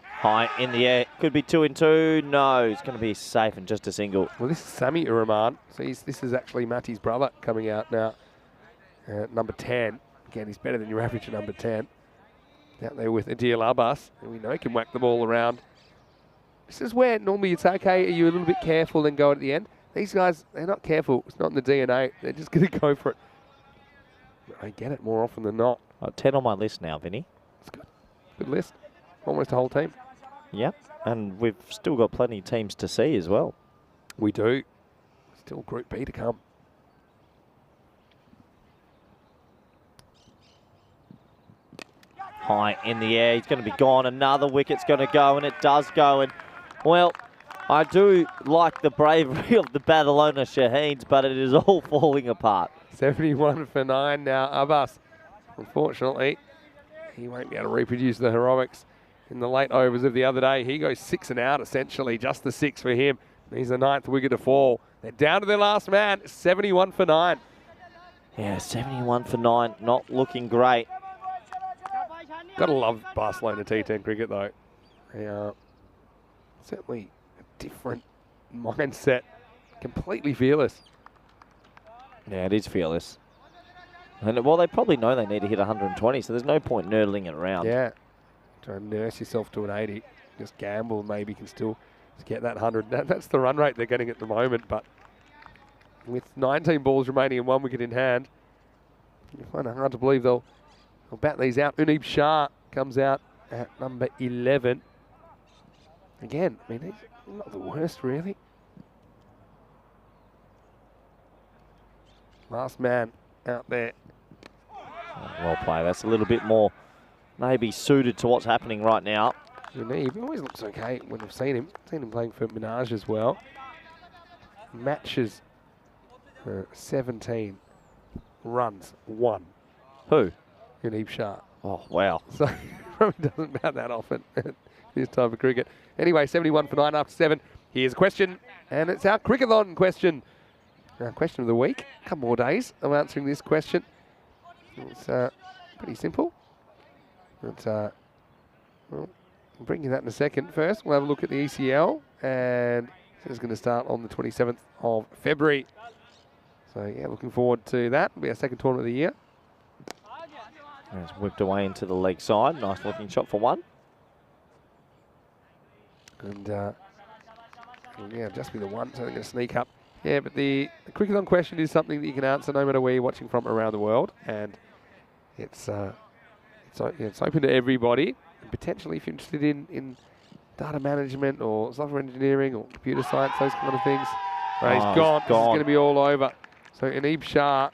Speaker 2: High in the air. Could be 2 and 2. No, it's going to be safe and just a single.
Speaker 1: Well, this is Sami Uraman. So this is actually Matty's brother coming out now. Number 10. Again, he's better than your average number 10. Out there with Adil Abbas. And we know he can whack the ball around. This is where normally it's okay. Are you a little bit careful and go at the end? These guys, they're not careful. It's not in the DNA. They're just going to go for it. I get it more often than not.
Speaker 2: 10 on my list now, Vinny.
Speaker 1: It's good. Good list. Almost a whole team.
Speaker 2: Yep. And we've still got plenty of teams to see as well.
Speaker 1: We do. Still Group B to come.
Speaker 2: High in the air. He's going to be gone. Another wicket's going to go, and it does go. And, well, I do like the bravery of the Barcelona Shaheens, but it is all falling apart.
Speaker 1: 71 for 9 now. Abbas, unfortunately, he won't be able to reproduce the heroics in the late overs of the other day. He goes 6 and out, essentially. Just the 6 for him. He's the 9th wicket to fall. They're down to their last man. 71 for 9.
Speaker 2: Yeah, 71 for 9. Not looking great.
Speaker 1: Gotta love Barcelona T10 cricket, though. They are certainly a different mindset. Completely fearless.
Speaker 2: Yeah, it is fearless. And, well, they probably know they need to hit 120, so there's no point nerdling it around.
Speaker 1: Yeah. Try and nurse yourself to an 80. Just gamble, maybe can still get that 100. That's the run rate they're getting at the moment, but with 19 balls remaining and 1 wicket in hand, you find it hard to believe they'll bat these out. Unib Shah comes out at number 11. Again, I mean, he's not the worst, really. Last man out there.
Speaker 2: Well played. That's a little bit more maybe suited to what's happening right now.
Speaker 1: He always looks okay when I've seen him. Seen him playing for Minaj as well. Matches 17 runs, 1.
Speaker 2: Who?
Speaker 1: Yanib Shah.
Speaker 2: Oh, wow.
Speaker 1: So probably doesn't bat that often this time of cricket. Anyway, 71 for 9 after 7. Here's a question, and it's our Crickathon question. Our question of the week. A couple more days of answering this question. It's pretty simple. But, well, I'll bring you that in a second. First, we'll have a look at the ECL, and this is going to start on the 27th of February. So, yeah, looking forward to that. It'll be our second tournament of the year.
Speaker 2: And it's whipped away into the leg side. Nice looking shot for 1.
Speaker 1: And, yeah, just be the 1, so they're going to sneak up. Yeah, but the Crickathon question is something that you can answer no matter where you're watching from around the world. And it's open to everybody. And potentially, if you're interested in data management or software engineering or computer science, those kind of things. Right, he's gone. This is going to be all over. So Yanib Shah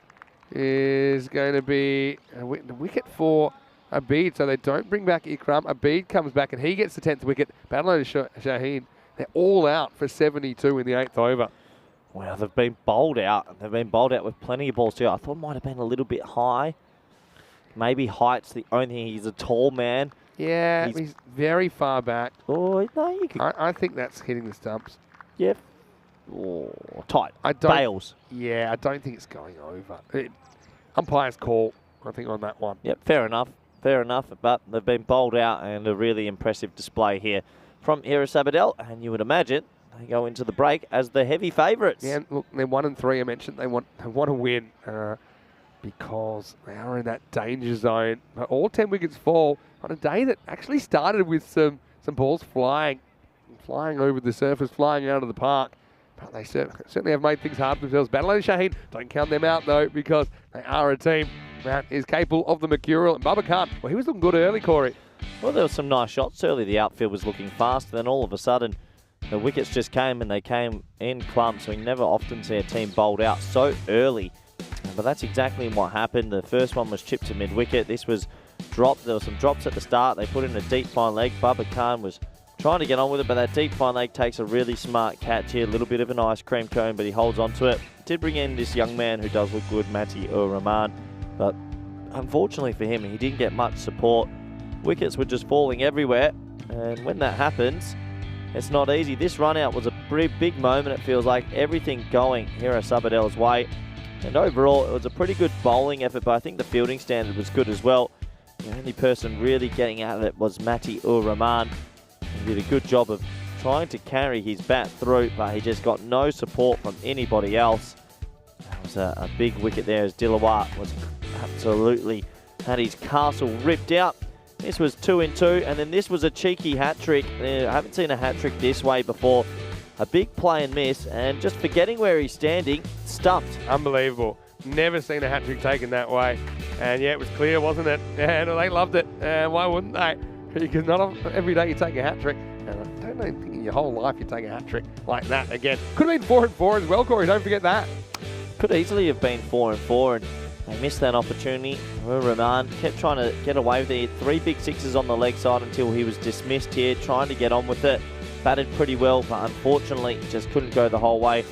Speaker 1: is going to be the wicket for Abid. So they don't bring back Ikram. Abid comes back and he gets the 10th wicket. Barcelona Shaheen, they're all out for 72 in the 8th over.
Speaker 2: Wow, they've been bowled out. They've been bowled out with plenty of balls too. I thought it might have been a little bit high. Maybe height's the only thing. He's a tall man.
Speaker 1: Yeah, he's very far back.
Speaker 2: Oh, no, you could.
Speaker 1: I think that's hitting the stumps.
Speaker 2: Yeah. Oh, tight.
Speaker 1: Bails. Yeah, I don't think it's going over. Umpire's call, I think, on that one.
Speaker 2: Yep, fair enough. Fair enough. But they've been bowled out, and a really impressive display here from Harris Abadel. And you would imagine they go into the break as the heavy favourites.
Speaker 1: Yeah, look, they're 1 and 3. I mentioned they want to win because they are in that danger zone. But all 10 wickets fall on a day that actually started with some balls flying over the surface, flying out of the park. But they certainly have made things hard for themselves. Barcelona Shaheen, don't count them out though, because they are a team that is capable of the mercurial. And Baba Khan, well, he was looking good early, Corey.
Speaker 2: Well, there were some nice shots early. The outfield was looking fast. Then all of a sudden, the wickets just came, and they came in clumps. We never often see a team bowled out so early. But that's exactly what happened. The first one was chipped to mid-wicket. This was dropped. There were some drops at the start. They put in a deep fine leg. Baba Khan was trying to get on with it, but that deep fine leg takes a really smart catch here. A little bit of an ice cream cone, but he holds on to it. Did bring in this young man who does look good, Mati-ur-Rahman. But unfortunately for him, he didn't get much support. Wickets were just falling everywhere. And when that happens, it's not easy. This run out was a pretty big moment. It feels like everything going here at Sabadel's way. And overall, it was a pretty good bowling effort, but I think the fielding standard was good as well. The only person really getting out of it was Mati-ur-Rahman. He did a good job of trying to carry his bat through, but he just got no support from anybody else. That was a big wicket there as Dilawar was absolutely had his castle ripped out. This was 2 in 2, and then this was a cheeky hat-trick. I haven't seen a hat-trick this way before. A big play and miss, and just forgetting where he's standing, stumped.
Speaker 1: Unbelievable. Never seen a hat-trick taken that way. And yeah, it was clear, wasn't it? And they loved it. Why wouldn't they? Because not every day you take a hat-trick. And I don't even think in your whole life you take a hat-trick like that again. Could have been 4 and 4 as well, Corey. Don't forget that.
Speaker 2: Could easily have been 4 and 4, and they missed that opportunity. Rahman kept trying to get away with it. 3 big sixes on the leg side until he was dismissed here, trying to get on with it. Batted pretty well, but unfortunately just couldn't go the whole way.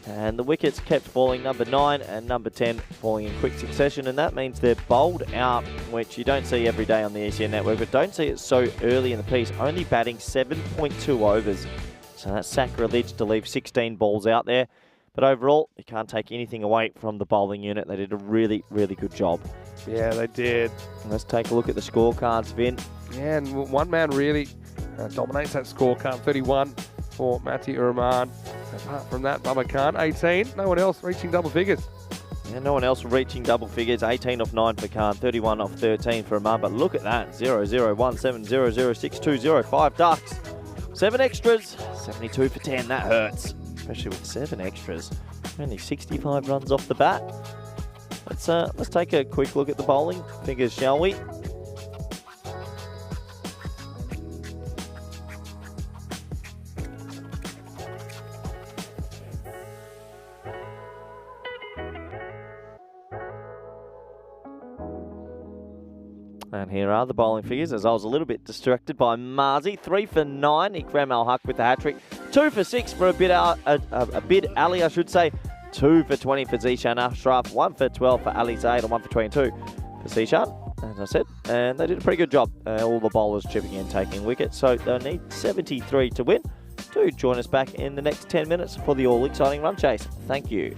Speaker 2: And the wickets kept falling, number 9 and number 10 falling in quick succession, and that means they're bowled out, which you don't see every day on the ECN network, but don't see it so early in the piece, only batting 7.2 overs. So that's sacrilege to leave 16 balls out there. But overall, you can't take anything away from the bowling unit. They did a really, really good job.
Speaker 1: Yeah, they did.
Speaker 2: Let's take a look at the scorecards, Vin.
Speaker 1: Yeah, and one man really dominates that scorecard, 31 for Mati-ur-Rahman. Apart from that, Baba Khan, 18. No one else reaching double figures.
Speaker 2: Yeah, no one else reaching double figures. 18 off 9 for Khan, 31 off 13 for Rahman. But look at that, 0-0-1-7-0-0-6-2-0-5 ducks. 7 extras, 72 for 10. That hurts, especially with 7 extras. Only 65 runs off the bat. Let's take a quick look at the bowling figures, shall we? And here are the bowling figures, as I was a little bit distracted by Marzi. 3 for 9, Ikram Al-Haq with the hat-trick. 2 for 6 for Abid Ali, I should say. 2 for 20 for Zishan Ashraf. 1 for 12 for Ali Zaid, and 1 for 22 for Zishan, as I said. And they did a pretty good job. All the bowlers chipping in, taking wickets. So they'll need 73 to win. Do join us back in the next 10 minutes for the all-exciting run chase. Thank you.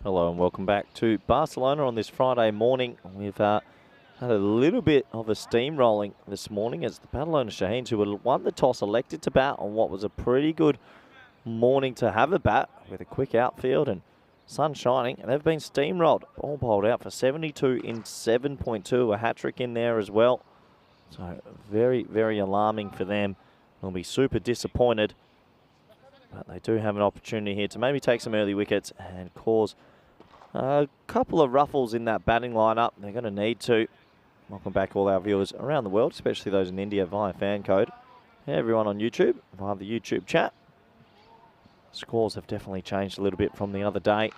Speaker 2: Hello and welcome back to Barcelona on this Friday morning. We've had a little bit of a steamrolling this morning as the Barcelona Shaheens, who won the toss, elected to bat on what was a pretty good morning to have a bat with a quick outfield and sun shining. And they've been steamrolled, all bowled out for 72 in 7.2, a hat-trick in there as well. So very, very alarming for them. They'll be super disappointed. But they do have an opportunity here to maybe take some early wickets and cause a couple of ruffles in that batting lineup. They're going to need to. Welcome back all our viewers around the world, especially those in India via FanCode. Hey, everyone on YouTube via the YouTube chat. Scores have definitely changed a little bit from the other day.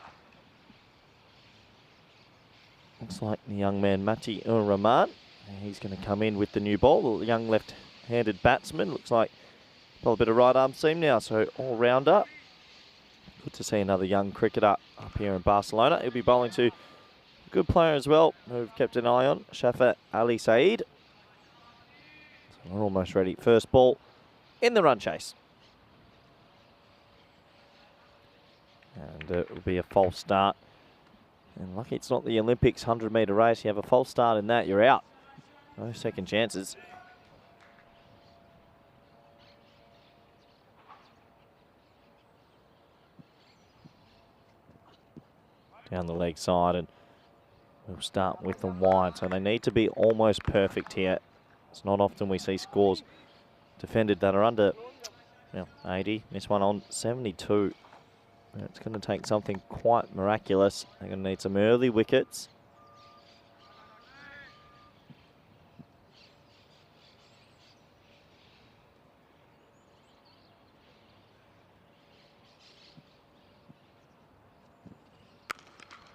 Speaker 2: Looks like the young man Mati-ur-Rahman. He's going to come in with the new ball. The young left-handed batsman. Looks like got a bit of right arm seam now, so all-rounder. Good to see another young cricketer up here in Barcelona. He'll be bowling to a good player as well, who we've kept an eye on, Shafa Ali Saeed. So we're almost ready. First ball in the run chase. And it will be a false start. And lucky it's not the Olympics 100-metre race. You have a false start in that, you're out. No second chances. Down the leg side, and we'll start with them wide. So they need to be almost perfect here. It's not often we see scores defended that are under 80. This one on 72. It's going to take something quite miraculous. They're going to need some early wickets.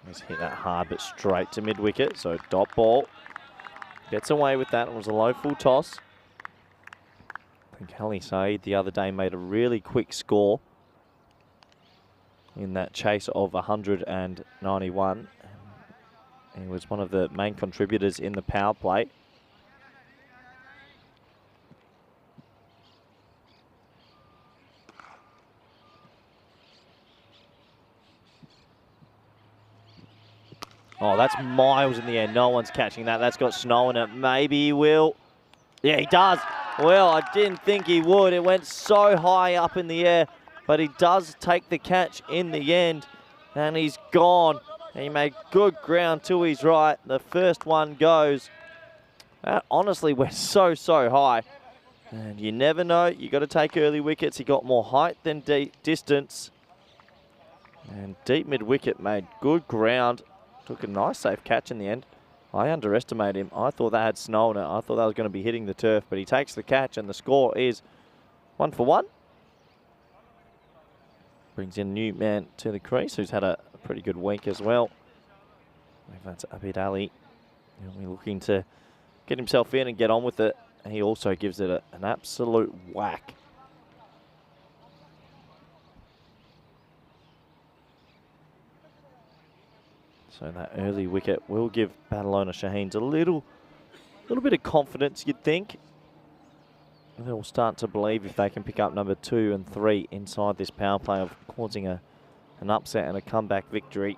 Speaker 2: He's hit that hard but straight to mid-wicket, so dot ball. Gets away with that. It was a low full toss. I think Ali Saeed the other day made a really quick score in that chase of 191. He was one of the main contributors in the power play. Oh, that's miles in the air. No one's catching that. That's got snow in it. Maybe he will. Yeah, he does. Well, I didn't think he would. It went so high up in the air, but he does take the catch in the end, and he's gone. He made good ground to his right. The first one goes. That honestly went so high. And you never know. You got to take early wickets. He got more height than distance. And deep mid-wicket made good ground. Took a nice safe catch in the end. I underestimated him. I thought that had snow in it. I thought that was going to be hitting the turf, but he takes the catch and the score is 1 for 1. Brings in a new man to the crease who's had a pretty good week as well. That's Abid Ali. He'll be looking to get himself in and get on with it. And he also gives it an absolute whack. So that early wicket will give Barcelona Shaheens a little bit of confidence, you'd think. And they'll start to believe if they can pick up number 2 and 3 inside this power play of causing an upset and a comeback victory.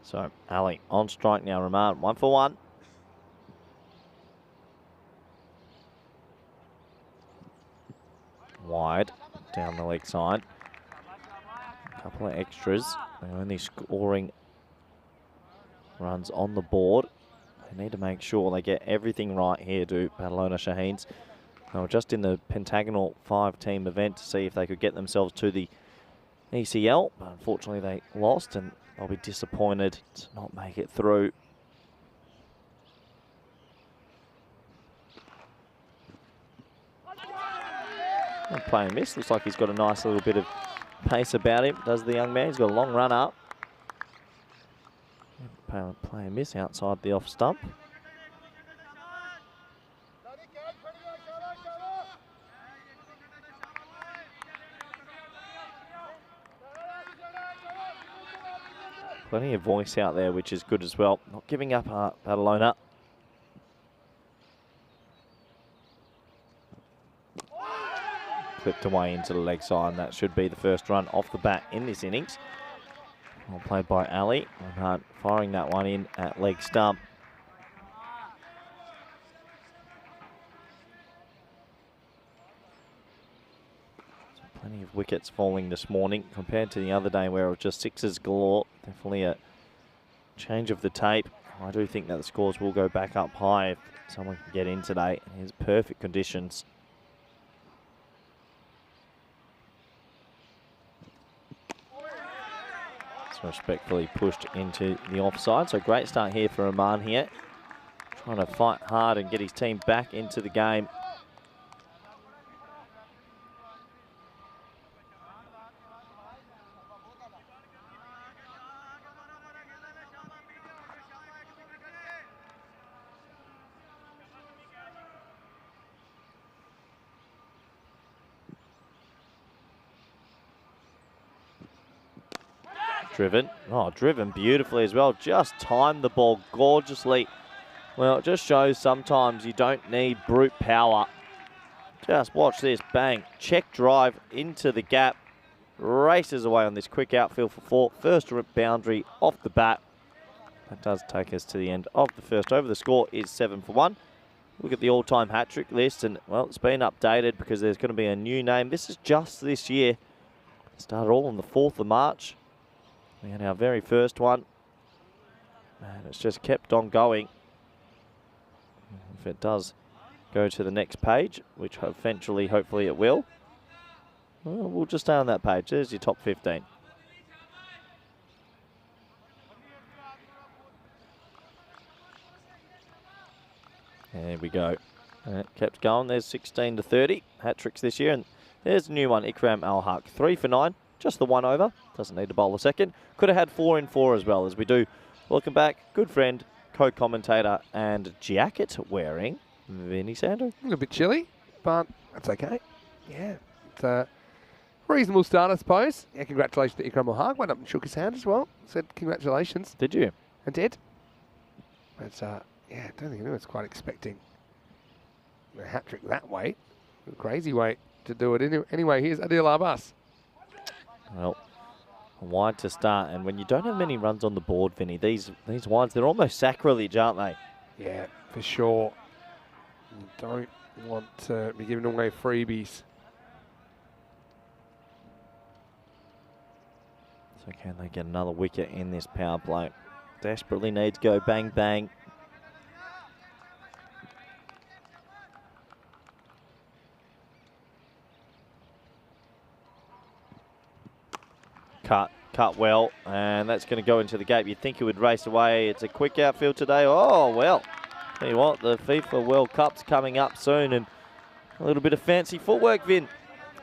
Speaker 2: So Ali on strike now, Rahman 1 for 1. Wide down the leg side. A couple of extras. They're only scoring runs on the board. They need to make sure they get everything right here, do Barcelona Shaheens. They were just in the pentagonal 5-team event to see if they could get themselves to the ECL, but unfortunately they lost and they'll be disappointed to not make it through. Play and miss. Looks like he's got a nice little bit of pace about him, does the young man. He's got a long run up. Play and miss outside the off stump. Plenty of voice out there, which is good as well. Not giving up Barcelona. Clipped away into the leg side, and that should be the first run off the bat in this innings. Well played by Ali. Hunt firing that one in at leg stump. So plenty of wickets falling this morning compared to the other day where it was just sixes galore. Definitely a change of the tape. I do think that the scores will go back up high if someone can get in today. Here's perfect conditions. Respectfully pushed into the offside. So great start here for Oman here. Trying to fight hard and get his team back into the game. Driven. Oh, driven beautifully as well. Just timed the ball gorgeously. Well, it just shows sometimes you don't need brute power. Just watch this. Bang. Check drive into the gap. Races away on this quick outfield for 4. First boundary off the bat. That does take us to the end of the first over. The score is 7 for 1. Look at the all-time hat-trick list, and, well, it's been updated because there's going to be a new name. This is just this year. It started all on the 4th of March. We had our very first one, and it's just kept on going. If it does go to the next page, which eventually, hopefully it will, well, we'll just stay on that page. There's your top 15. There we go. And it kept going. There's 16 to 30 hat-tricks this year, and there's a new one, Ikram Al-Haq. 3 for 9. Just the one over. Doesn't need to bowl a second. Could have had 4 in 4 as well, as we do. Welcome back. Good friend, co-commentator, and jacket-wearing Vinny Sander.
Speaker 1: A little bit chilly, but that's okay. Yeah, it's a reasonable start, I suppose. Yeah, congratulations to Ikram Al-Haq. Went up and shook his hand as well. Said congratulations.
Speaker 2: Did you?
Speaker 1: I did. But, yeah, I don't think anyone's quite expecting a hat-trick that way. A crazy way to do it. Anyway, here's Adil Abbas.
Speaker 2: Well, wide to start, and when you don't have many runs on the board, Vinny, these wides, they're almost sacrilege, aren't they?
Speaker 1: Yeah, for sure. You don't want to be giving away freebies.
Speaker 2: So can they get another wicket in this power play? Desperately needs to go bang, bang. Cut well, and that's going to go into the gap. You'd think it would race away. It's a quick outfield today. Oh, well, tell you what, the FIFA World Cup's coming up soon, and a little bit of fancy footwork, Vin.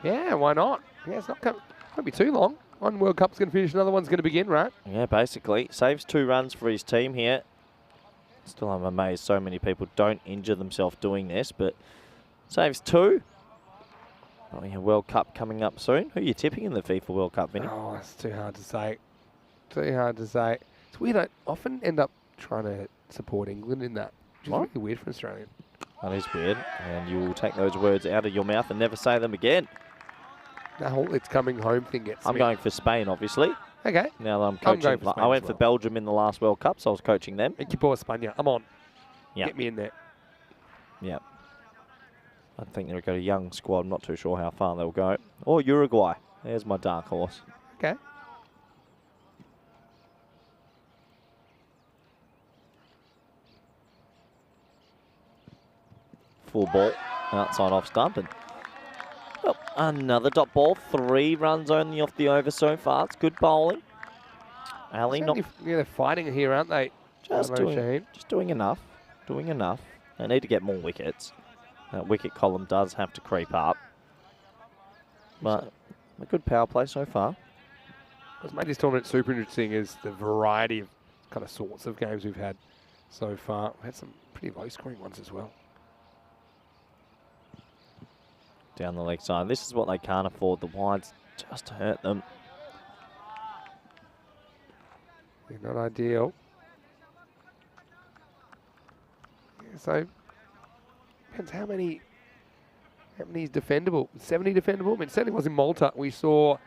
Speaker 1: Yeah, why not? Yeah, it's not won't be too long. One World Cup's going to finish, another one's going to begin, right?
Speaker 2: Yeah, basically. Saves 2 runs for his team here. Still, I'm amazed so many people don't injure themselves doing this, but saves 2. Oh, yeah, World Cup coming up soon. Who are you tipping in the FIFA World Cup, Vinny?
Speaker 1: Oh, that's too hard to say. Too hard to say. It's weird. I often end up trying to support England in that, which is really weird for an Australian.
Speaker 2: That is weird. And you will take those words out of your mouth and never say them again.
Speaker 1: The whole "it's coming home" thing gets
Speaker 2: I'm
Speaker 1: me.
Speaker 2: going for Spain, obviously.
Speaker 1: Okay.
Speaker 2: Now that I'm
Speaker 1: I'm
Speaker 2: coaching.
Speaker 1: going for Spain
Speaker 2: I went
Speaker 1: as
Speaker 2: for
Speaker 1: well.
Speaker 2: Belgium in the last World Cup, so I was coaching them.
Speaker 1: Equipo España. I'm on.
Speaker 2: Yeah.
Speaker 1: Get me in there.
Speaker 2: Yeah. I think they've got a young squad. I'm not too sure how far they'll go. Or Uruguay. There's my dark horse.
Speaker 1: Okay.
Speaker 2: Full ball. Outside off stump. And oh, another dot ball. 3 runs only off the over so far. It's good bowling. Ali not...
Speaker 1: Yeah, they're fighting here, aren't they?
Speaker 2: Just doing enough. Doing enough. They need to get more wickets. That wicket column does have to creep up. But a good power play so far.
Speaker 1: What's made this tournament super interesting is the variety of kind of sorts of games we've had so far. We've had some pretty low-scoring ones as well.
Speaker 2: Down the leg side. This is what they can't afford. The wides just hurt them.
Speaker 1: Yeah, not ideal. Yeah, so depends how many is defendable. 70 defendable. I mean, it certainly was in Malta. We saw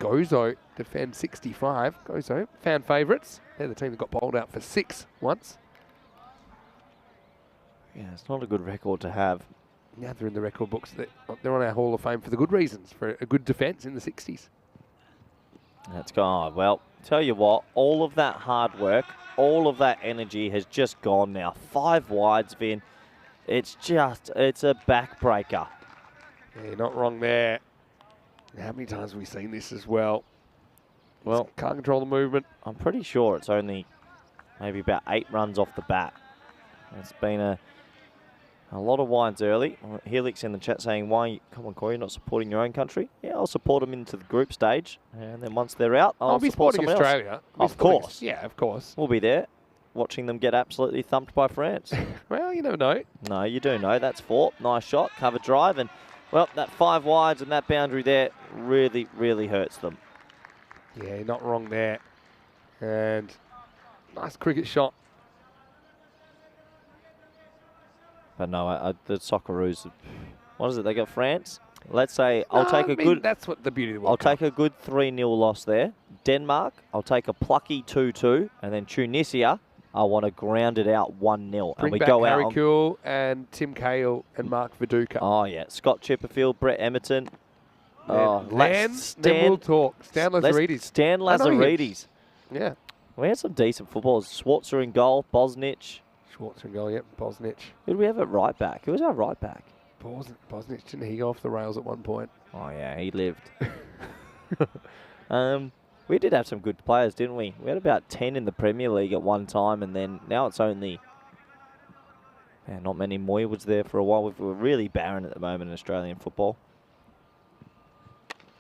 Speaker 1: Gozo defend 65. Gozo, fan favourites. They're the team that got bowled out for 6 once.
Speaker 2: Yeah, it's not a good record to have.
Speaker 1: Now they're in the record books. They're on our Hall of Fame for the good reasons, for a good defence in the 60s.
Speaker 2: That's gone. Well, tell you what, all of that hard work, all of that energy has just gone now. 5 wides, Vin. It's a backbreaker.
Speaker 1: Yeah, you're not wrong there. How many times have we seen this as well?
Speaker 2: Well,
Speaker 1: can't control the movement.
Speaker 2: I'm pretty sure it's only maybe about 8 runs off the bat. It's been a lot of wines early. Helix in the chat saying, come on, Corey, you're not supporting your own country? Yeah, I'll support them into the group stage. And then once they're out, I'll
Speaker 1: be
Speaker 2: support
Speaker 1: supporting
Speaker 2: someone
Speaker 1: Australia.
Speaker 2: Of course.
Speaker 1: Yeah, of course.
Speaker 2: We'll be there watching them get absolutely thumped by France.
Speaker 1: Well, you never know.
Speaker 2: No, you do know. That's 4. Nice shot, cover drive. And, well, that 5 wides and that boundary there really, really hurts them.
Speaker 1: Yeah, you're not wrong there. And nice cricket shot.
Speaker 2: But no, the Socceroos, what is it? They got France? Let's say I'll take a good.
Speaker 1: That's what the beauty of the World
Speaker 2: I'll
Speaker 1: Cup.
Speaker 2: take a good 3-0 loss there. Denmark, I'll take a plucky 2-2, and then Tunisia, I want to ground it out 1-0,
Speaker 1: Bring
Speaker 2: and we
Speaker 1: back
Speaker 2: go
Speaker 1: Harry
Speaker 2: out.
Speaker 1: Kuehl and Tim Cahill and Mark Viduka.
Speaker 2: Oh yeah, Scott Chipperfield, Brett Emerton.
Speaker 1: Then we'll talk. Stan Lazaridis.
Speaker 2: Stan Lazaridis.
Speaker 1: Yeah.
Speaker 2: We had some decent footballers. Schwarzer in goal, Bosnich.
Speaker 1: Schwarzer in goal, yep. Bosnich.
Speaker 2: Who did we have at right back? Who was our right back?
Speaker 1: Bosnich, didn't he go off the rails at one point?
Speaker 2: Oh yeah, he lived. We did have some good players, didn't we? We had about 10 in the Premier League at one time, and then now it's only... Yeah, not many. Moy was there for a while. We're really barren at the moment in Australian football.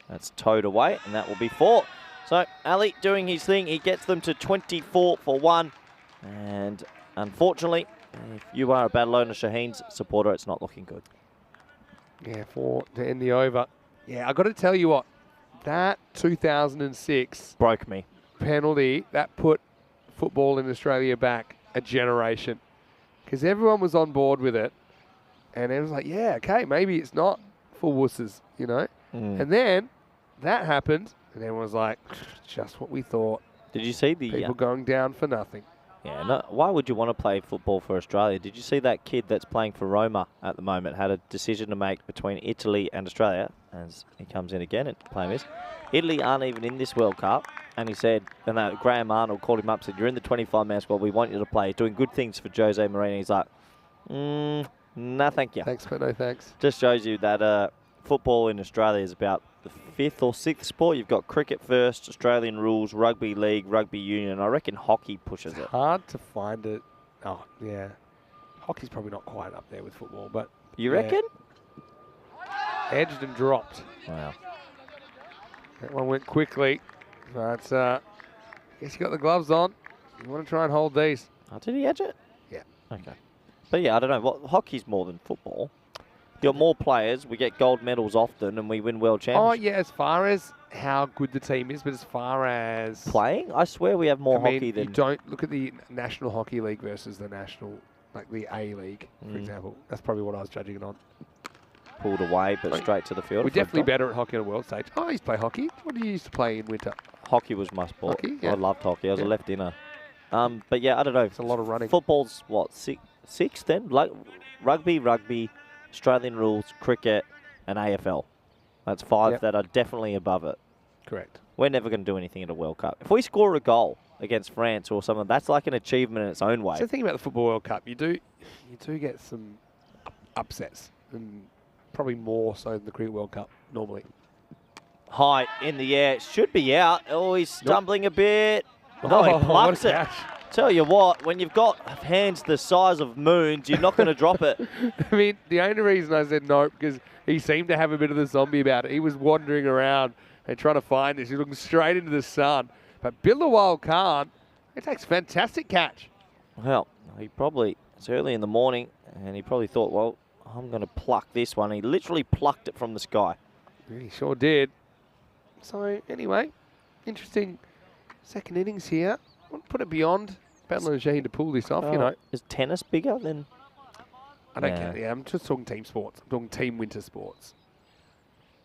Speaker 2: That's towed away, and that will be 4. So, Ali doing his thing. He gets them to 24 for 1. And unfortunately, if you are a Barcelona Shaheen's supporter, it's not looking good.
Speaker 1: Yeah, 4 to end the over. Yeah, I got to tell you what, that 2006
Speaker 2: broke me.
Speaker 1: Penalty, that put football in Australia back a generation. Because everyone was on board with it. And it was like, yeah, okay, maybe it's not for wusses, you know. And then that happened, and everyone was like, just what we thought.
Speaker 2: Did you see the...
Speaker 1: People going down for nothing.
Speaker 2: Yeah, no, why would you want to play football for Australia? Did you see that kid that's playing for Roma at the moment had a decision to make between Italy and Australia, as he comes in again and playing this. Italy aren't even in this World Cup, and he said, and Graham Arnold called him up and said, you're in the 25-man squad, we want you to play, doing good things for Jose Mourinho. He's like, no, thank you.
Speaker 1: Thanks, but no thanks.
Speaker 2: Just shows you that football in Australia is about the 5th or 6th sport. You've got cricket first, Australian rules, rugby league, rugby union. I reckon hockey pushes it.
Speaker 1: Hard to find it. Oh, yeah. Hockey's probably not quite up there with football, but...
Speaker 2: You reckon?
Speaker 1: Edged and dropped.
Speaker 2: Wow.
Speaker 1: That one went quickly, but I guess you got the gloves on. You want to try and hold these.
Speaker 2: Oh, did he edge it?
Speaker 1: Yeah.
Speaker 2: Okay. But yeah, I don't know. Hockey's more than football. Got more players, we get gold medals often, and we win world championships.
Speaker 1: Oh, yeah, as far as how good the team is, but as far as...
Speaker 2: Playing? I swear we have more hockey than...
Speaker 1: You don't look at the National Hockey League versus the National, like the A League, for example. That's probably what I was judging it on.
Speaker 2: Pulled away, but straight to the field.
Speaker 1: We're definitely better at hockey on a world stage. Oh, I used to play hockey. What did you used to play in winter?
Speaker 2: Hockey was my sport.
Speaker 1: Hockey? Yeah.
Speaker 2: I loved hockey. I was a left-inner. But yeah, I don't know.
Speaker 1: It's a lot of running.
Speaker 2: Football's, what, six then? Like rugby, Australian rules, cricket, and AFL. That's 5 that are definitely above it.
Speaker 1: Correct.
Speaker 2: We're never going to do anything at a World Cup. If we score a goal against France or something, that's like an achievement in its own way.
Speaker 1: So the thing about the Football World Cup, you do get some upsets, and probably more so than the Cricket World Cup normally.
Speaker 2: High in the air, should be out. Oh, he's stumbling a bit. No, he plucks it. Tell you what, when you've got hands the size of moons, you're not going to drop it.
Speaker 1: I mean, the only reason I said no, because he seemed to have a bit of the zombie about it. He was wandering around and trying to find this. He's looking straight into the sun. But Bilawal Khan, he takes a fantastic catch.
Speaker 2: Well, it's early in the morning, and he probably thought, well, I'm going to pluck this one. He literally plucked it from the sky.
Speaker 1: He sure did. So, anyway, interesting second innings here. wouldn't put it beyond Badland and Shaheen to pull this off, you know.
Speaker 2: Is tennis bigger than...
Speaker 1: I don't care. Yeah, I'm just talking team sports. I'm talking team winter sports.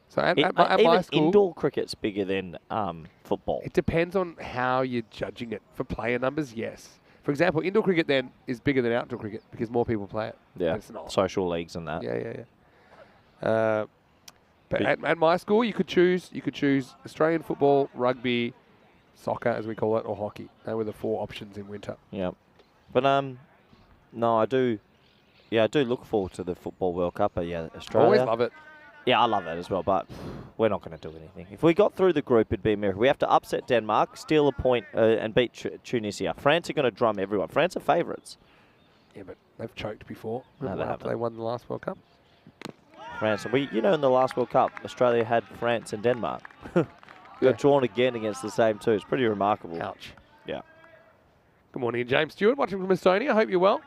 Speaker 1: So at
Speaker 2: even
Speaker 1: my school,
Speaker 2: indoor cricket's bigger than football.
Speaker 1: it depends on how you're judging it. For player numbers, yes. For example, indoor cricket then is bigger than outdoor cricket because more people play it.
Speaker 2: Yeah,
Speaker 1: But it's not.
Speaker 2: social leagues and that.
Speaker 1: Yeah. But at my school, you could choose Australian football, rugby, soccer, as we call it, or hockey. They were the 4 options in winter.
Speaker 2: Yeah. But, no, I do look forward to the Football World Cup. But, yeah, Australia.
Speaker 1: Always love it.
Speaker 2: Yeah, I love that as well, but we're not going to do anything. If we got through the group, it'd be a miracle. We have to upset Denmark, steal a point, and beat Tunisia. France are going to drum everyone. France are favourites.
Speaker 1: Yeah, but they've choked before.
Speaker 2: No, they haven't.
Speaker 1: They won the last World Cup.
Speaker 2: France. In the last World Cup, Australia had France and Denmark. We got drawn again against the same two. It's pretty remarkable.
Speaker 1: Ouch.
Speaker 2: Yeah.
Speaker 1: Good morning, James Stewart, watching from Estonia. I hope you're well.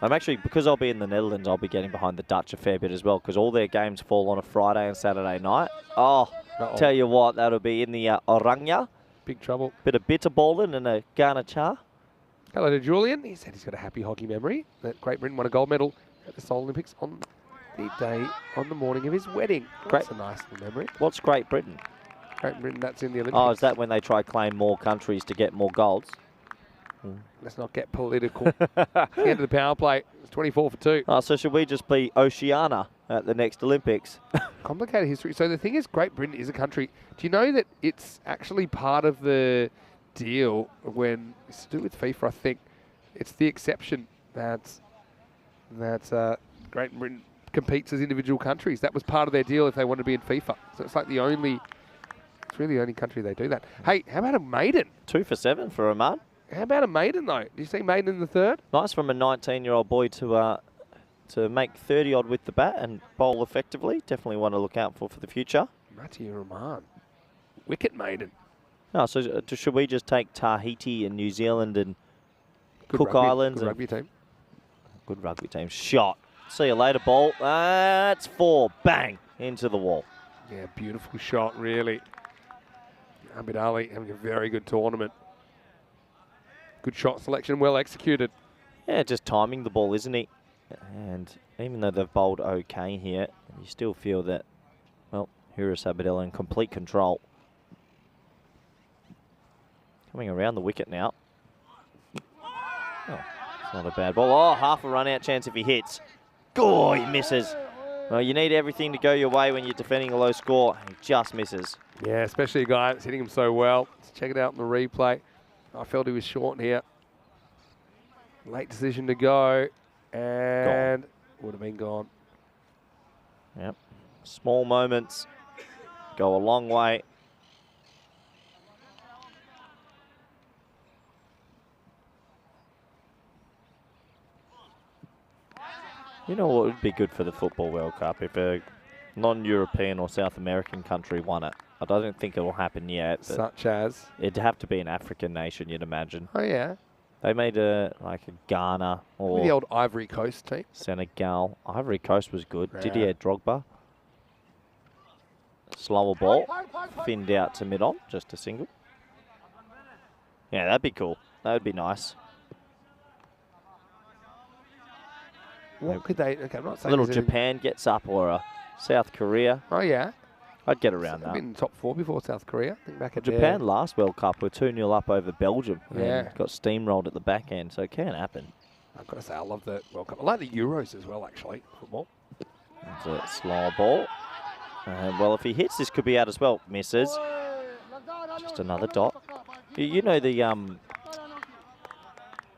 Speaker 2: I'm actually, because I'll be in the Netherlands, I'll be getting behind the Dutch a fair bit as well, because all their games fall on a Friday and Saturday night. Oh, tell you what, that'll be in the Oranje.
Speaker 1: Big trouble.
Speaker 2: Bit of bitterballing and a garnacha.
Speaker 1: Hello to Julian. He said he's got a happy hockey memory that Great Britain won a gold medal at the Seoul Olympics on the morning of his wedding.
Speaker 2: Great.
Speaker 1: That's a nice little memory.
Speaker 2: What's Great Britain?
Speaker 1: Great Britain, that's in the Olympics.
Speaker 2: Oh, is that when they try claim more countries to get more golds?
Speaker 1: Let's not get political. The end of the power play. It's 24 for 2.
Speaker 2: Oh, so should we just be Oceania at the next Olympics?
Speaker 1: Complicated history. So the thing is, Great Britain is a country. Do you know that it's actually part of the deal when it's to do with FIFA? I think it's the exception that Great Britain competes as individual countries. That was part of their deal if they want to be in FIFA. So it's like it's really the only country they do that. Hey, how about a maiden?
Speaker 2: 2 for 7 for Oman.
Speaker 1: How about a maiden, though? Do you see maiden in the third?
Speaker 2: Nice from a 19-year-old boy to make 30-odd with the bat and bowl effectively. Definitely one to look out for the future.
Speaker 1: Mati Rahman. Wicket maiden.
Speaker 2: No, so should we just take Tahiti and New Zealand and
Speaker 1: Good
Speaker 2: Cook
Speaker 1: rugby,
Speaker 2: Islands?
Speaker 1: Good rugby team.
Speaker 2: Good rugby team. Shot. See you later, ball. That's 4. Bang. Into the wall.
Speaker 1: Yeah, beautiful shot, really. Abid Ali having a very good tournament. Good shot selection, well executed.
Speaker 2: Yeah, just timing the ball, isn't he? And even though they've bowled okay here, you still feel that, well, Hiris Abidella in complete control. Coming around the wicket now. Oh, it's not a bad ball. Oh, half a run-out chance if he hits. Oh, he misses. Well, you need everything to go your way when you're defending a low score. He just misses.
Speaker 1: Yeah, especially a guy that's hitting him so well. Let's check it out in the replay. I felt he was short here. Late decision to go, and would have been gone.
Speaker 2: Yep. Small moments go a long way. You know what would be good for the Football World Cup? If a non-European or South American country won it. I don't think it will happen yet.
Speaker 1: Such as?
Speaker 2: It'd have to be an African nation, you'd imagine.
Speaker 1: Oh, yeah.
Speaker 2: They made a Ghana or
Speaker 1: Maybe the old Ivory Coast team.
Speaker 2: Senegal. Ivory Coast was good.
Speaker 1: Yeah.
Speaker 2: Didier Drogba. Slower ball. Finned out to mid-on. Just a single. Yeah, that'd be cool. That would be nice.
Speaker 1: What could they... Okay, I'm not
Speaker 2: A
Speaker 1: saying...
Speaker 2: little Japan gets up or a South Korea.
Speaker 1: Oh, yeah.
Speaker 2: I'd get around
Speaker 1: They've
Speaker 2: that.
Speaker 1: been in the top 4 before South Korea. I think back at
Speaker 2: Japan last World Cup were 2-0 up over Belgium.
Speaker 1: Yeah.
Speaker 2: And got steamrolled at the back end, so it can happen.
Speaker 1: I've got to say, I love the World Cup. I like the Euros as well, actually, football.
Speaker 2: It's a slow ball. Well, if he hits, this could be out as well. Misses. Just another dot. You know the...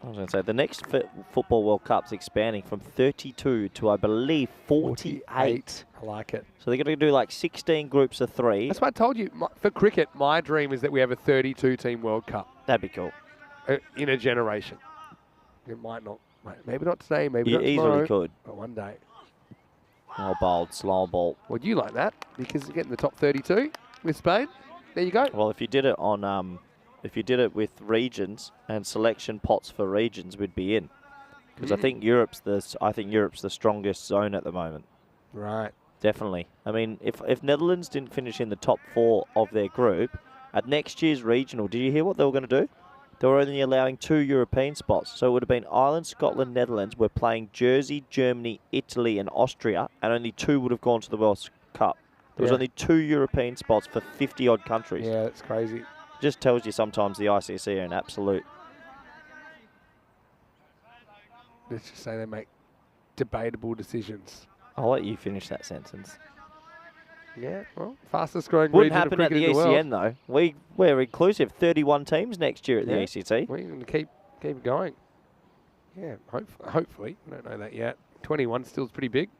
Speaker 2: I was going to say, the next Football World Cup's expanding from 32 to, I believe, 48.
Speaker 1: I like it.
Speaker 2: So they're going to do like 16 groups of 3.
Speaker 1: That's why I told you, for cricket, my dream is that we have a 32-team World Cup.
Speaker 2: That'd be cool.
Speaker 1: In a generation. It might not. Maybe not today, maybe not
Speaker 2: easily
Speaker 1: tomorrow.
Speaker 2: could.
Speaker 1: But one day.
Speaker 2: Well bowled, slow ball.
Speaker 1: Well, you like that because you're getting the top 32 with Spain. There you go.
Speaker 2: Well, if you did it on... If you did it with regions and selection pots for regions, we'd be in. Because I think Europe's the strongest zone at the moment.
Speaker 1: Right.
Speaker 2: Definitely. I mean, if Netherlands didn't finish in the top 4 of their group, at next year's regional, did you hear what they were going to do? they were only allowing 2 European spots. So it would have been Ireland, Scotland, Netherlands. We're playing Jersey, Germany, Italy and Austria, and only 2 would have gone to the World Cup. There was only 2 European spots for 50-odd countries.
Speaker 1: Yeah, that's crazy.
Speaker 2: Just tells you sometimes the ICC are an absolute.
Speaker 1: Let's just say they make debatable decisions.
Speaker 2: I'll let you finish that sentence.
Speaker 1: Yeah, well, fastest growing
Speaker 2: Wouldn't
Speaker 1: region of
Speaker 2: happen at
Speaker 1: cricket
Speaker 2: the
Speaker 1: in the world.
Speaker 2: ECN though. We're inclusive. 31 teams next year at the ACT.
Speaker 1: We're going to keep it going. Yeah, hopefully. We don't know that yet. 21 still is pretty big.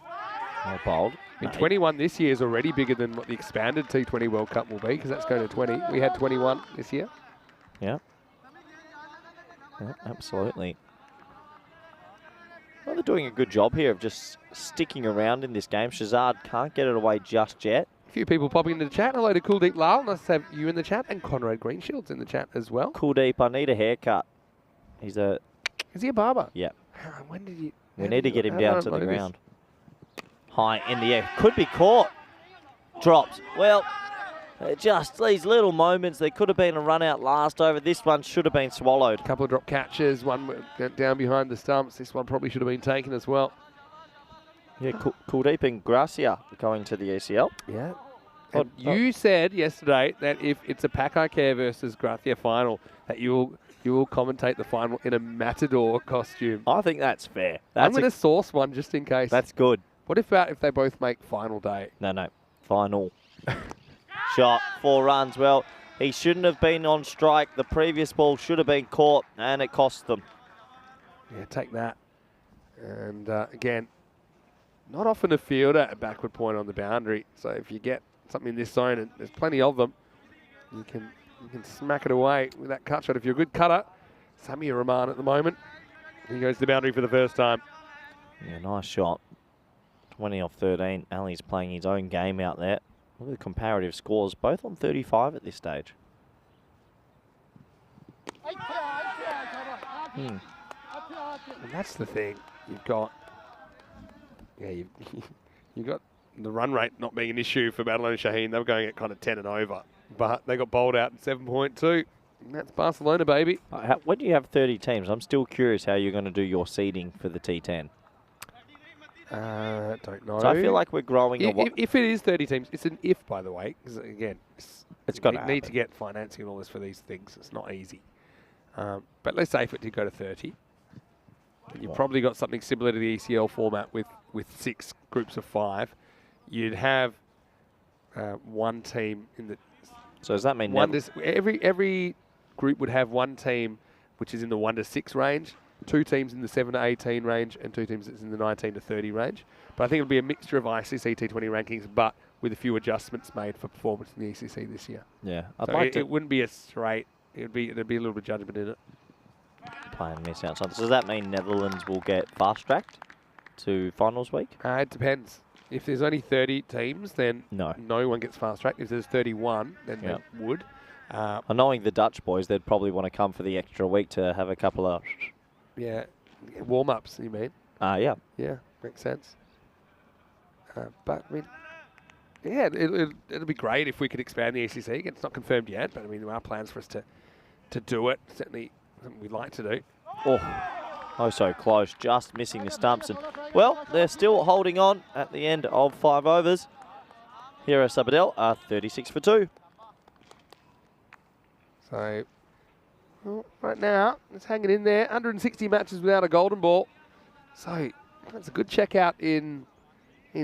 Speaker 2: Oh, bold.
Speaker 1: I mean, 21 this year is already bigger than what the expanded T20 World Cup will be, because that's going to 20. We had 21 this year.
Speaker 2: Yeah. Yeah, absolutely. Well, they're doing a good job here of just sticking around in this game. Shazad can't get it away just yet.
Speaker 1: A few people popping into the chat. Hello to Kuldeep Lal. Nice to have you in the chat. And Conrad Greenshield's in the chat as well.
Speaker 2: Kuldeep, I need a haircut. Is
Speaker 1: he a barber?
Speaker 2: Yeah.
Speaker 1: When did you...
Speaker 2: We need to get him down to the ground. High in the air. Could be caught. Drops. Well, just these little moments. There could have been a run out last over. This one should have been swallowed.
Speaker 1: A couple of drop catches. One went down behind the stumps. This one probably should have been taken as well.
Speaker 2: Yeah, Kuldeep and Gracia going to the ECL.
Speaker 1: Yeah. And you said yesterday that if it's a Pakai Care versus Gracia final, that you will commentate the final in a matador costume.
Speaker 2: I think that's fair.
Speaker 1: I'm going to source one just in case.
Speaker 2: That's good.
Speaker 1: What about if they both make final day?
Speaker 2: No. Final. Shot, 4 runs. Well, he shouldn't have been on strike. The previous ball should have been caught, and it cost them.
Speaker 1: Yeah, take that. And again, not often a fielder at backward point on the boundary. So if you get something in this zone, and there's plenty of them, you can smack it away with that cut shot. If you're a good cutter, Samir Rahman at the moment, he goes to the boundary for the first time.
Speaker 2: Yeah, nice shot. 20 off 13. Ali's playing his own game out there. Look at the comparative scores, both on 35 at this stage.
Speaker 1: And that's the thing. You've got, you've got the run rate not being an issue for Barcelona Shaheen. They were going at kind of 10 and over, but they got bowled out at 7.2. And that's Barcelona, baby.
Speaker 2: When you have 30 teams, I'm still curious how you're going to do your seeding for the T10.
Speaker 1: Don't know.
Speaker 2: So I feel like we're growing.
Speaker 1: If it is 30 teams, it's an if, by the way, because again,
Speaker 2: it's got to
Speaker 1: need to get financing and all this for these things. It's not easy. But let's say if it did go to 30, you've probably got something similar to the ECL format with 6 groups of 5. You'd have one team in the.
Speaker 2: So does that mean
Speaker 1: every group would have one team which is in the 1 to 6 range, 2 teams in the 7 to 18 range, and 2 teams that's in the 19 to 30 range. But I think it'll be a mixture of ICC T20 rankings, but with a few adjustments made for performance in the ECC this year.
Speaker 2: Yeah,
Speaker 1: it wouldn't be a straight. There'd be a little bit of judgment in it.
Speaker 2: Play and miss out. So does that mean Netherlands will get fast tracked to finals week?
Speaker 1: It depends. If there's only 30 teams, then no one gets fast tracked. If there's 31, then they would.
Speaker 2: Knowing the Dutch boys, they'd probably want to come for the extra week to have a couple of...
Speaker 1: Yeah, warm-ups, you mean?
Speaker 2: Yeah.
Speaker 1: Yeah, makes sense. But, I mean, yeah, it'll be great if we could expand the ECC. It's not confirmed yet, but, I mean, there are plans for us to do it. Certainly something we'd like to do.
Speaker 2: Oh, so close. Just missing the stumps. And, well, they're still holding on at the end of 5 overs. Here are Sabadell are 36 for 2.
Speaker 1: So, well, right now, it's hanging in there. 160 matches without a golden ball. So, that's a good checkout in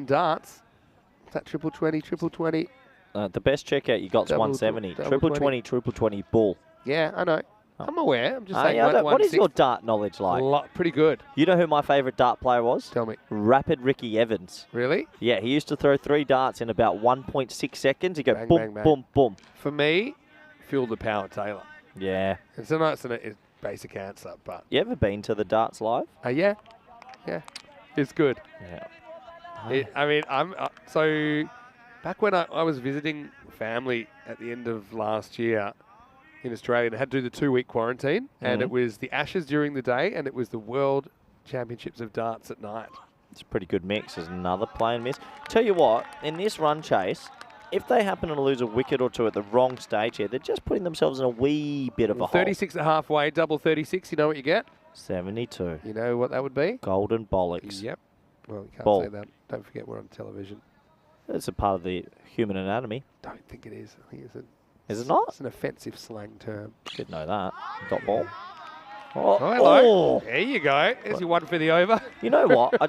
Speaker 1: darts. Is that triple 20, triple 20?
Speaker 2: The best checkout you got is 170. Triple 20, triple 20, bull.
Speaker 1: Yeah, I know. I'm aware. I'm just saying.
Speaker 2: What is your dart knowledge like?
Speaker 1: Pretty good.
Speaker 2: You know who my favourite dart player was?
Speaker 1: Tell me.
Speaker 2: Rapid Ricky Evans.
Speaker 1: Really?
Speaker 2: Yeah, he used to throw 3 darts in about 1.6 seconds. He'd go
Speaker 1: bang,
Speaker 2: boom,
Speaker 1: bang, bang.
Speaker 2: boom, boom.
Speaker 1: For me, Phil the Power Taylor.
Speaker 2: Yeah.
Speaker 1: It's a nice basic answer, but...
Speaker 2: You ever been to the darts live?
Speaker 1: Yeah. Yeah. It's good.
Speaker 2: Yeah.
Speaker 1: I mean, so back when I was visiting family at the end of last year in Australia, and I had to do the 2-week quarantine, and it was the Ashes during the day, and it was the World Championships of Darts at night.
Speaker 2: It's a pretty good mix. There's another play and miss. Tell you what, in this run chase, if they happen to lose a wicket or two at the wrong stage here, they're just putting themselves in a wee bit of a hole.
Speaker 1: 36 at halfway, double 36. You know what you get?
Speaker 2: 72.
Speaker 1: You know what that would be?
Speaker 2: Golden bollocks.
Speaker 1: Yep. Well, you can't
Speaker 2: Ball.
Speaker 1: say that. Don't forget we're on television.
Speaker 2: It's a part of the human anatomy.
Speaker 1: Don't think it is. I think
Speaker 2: Is it not?
Speaker 1: It's an offensive slang term.
Speaker 2: Didn't know that. Dot ball.
Speaker 1: Oh, hello.
Speaker 2: Oh.
Speaker 1: There you go. There's your one for the over.
Speaker 2: You know what? I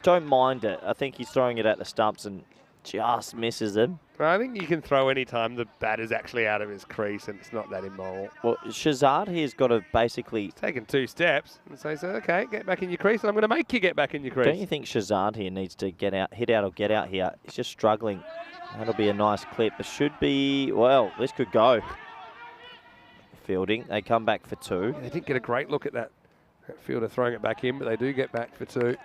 Speaker 2: don't mind it. I think he's throwing it at the stumps and just misses them.
Speaker 1: I think you can throw any time the batter's actually out of his crease and it's not that immoral.
Speaker 2: Well, Shazad here's got to basically...
Speaker 1: Taken 2 steps and say, so, okay, get back in your crease and I'm going to make you get back in your crease.
Speaker 2: Don't you think Shazad here needs to get out, hit out or get out here? He's just struggling. That'll be a nice clip. It should be... Well, this could go. Fielding. They come back for 2.
Speaker 1: Yeah, they didn't get a great look at that fielder throwing it back in, but they do get back for 2.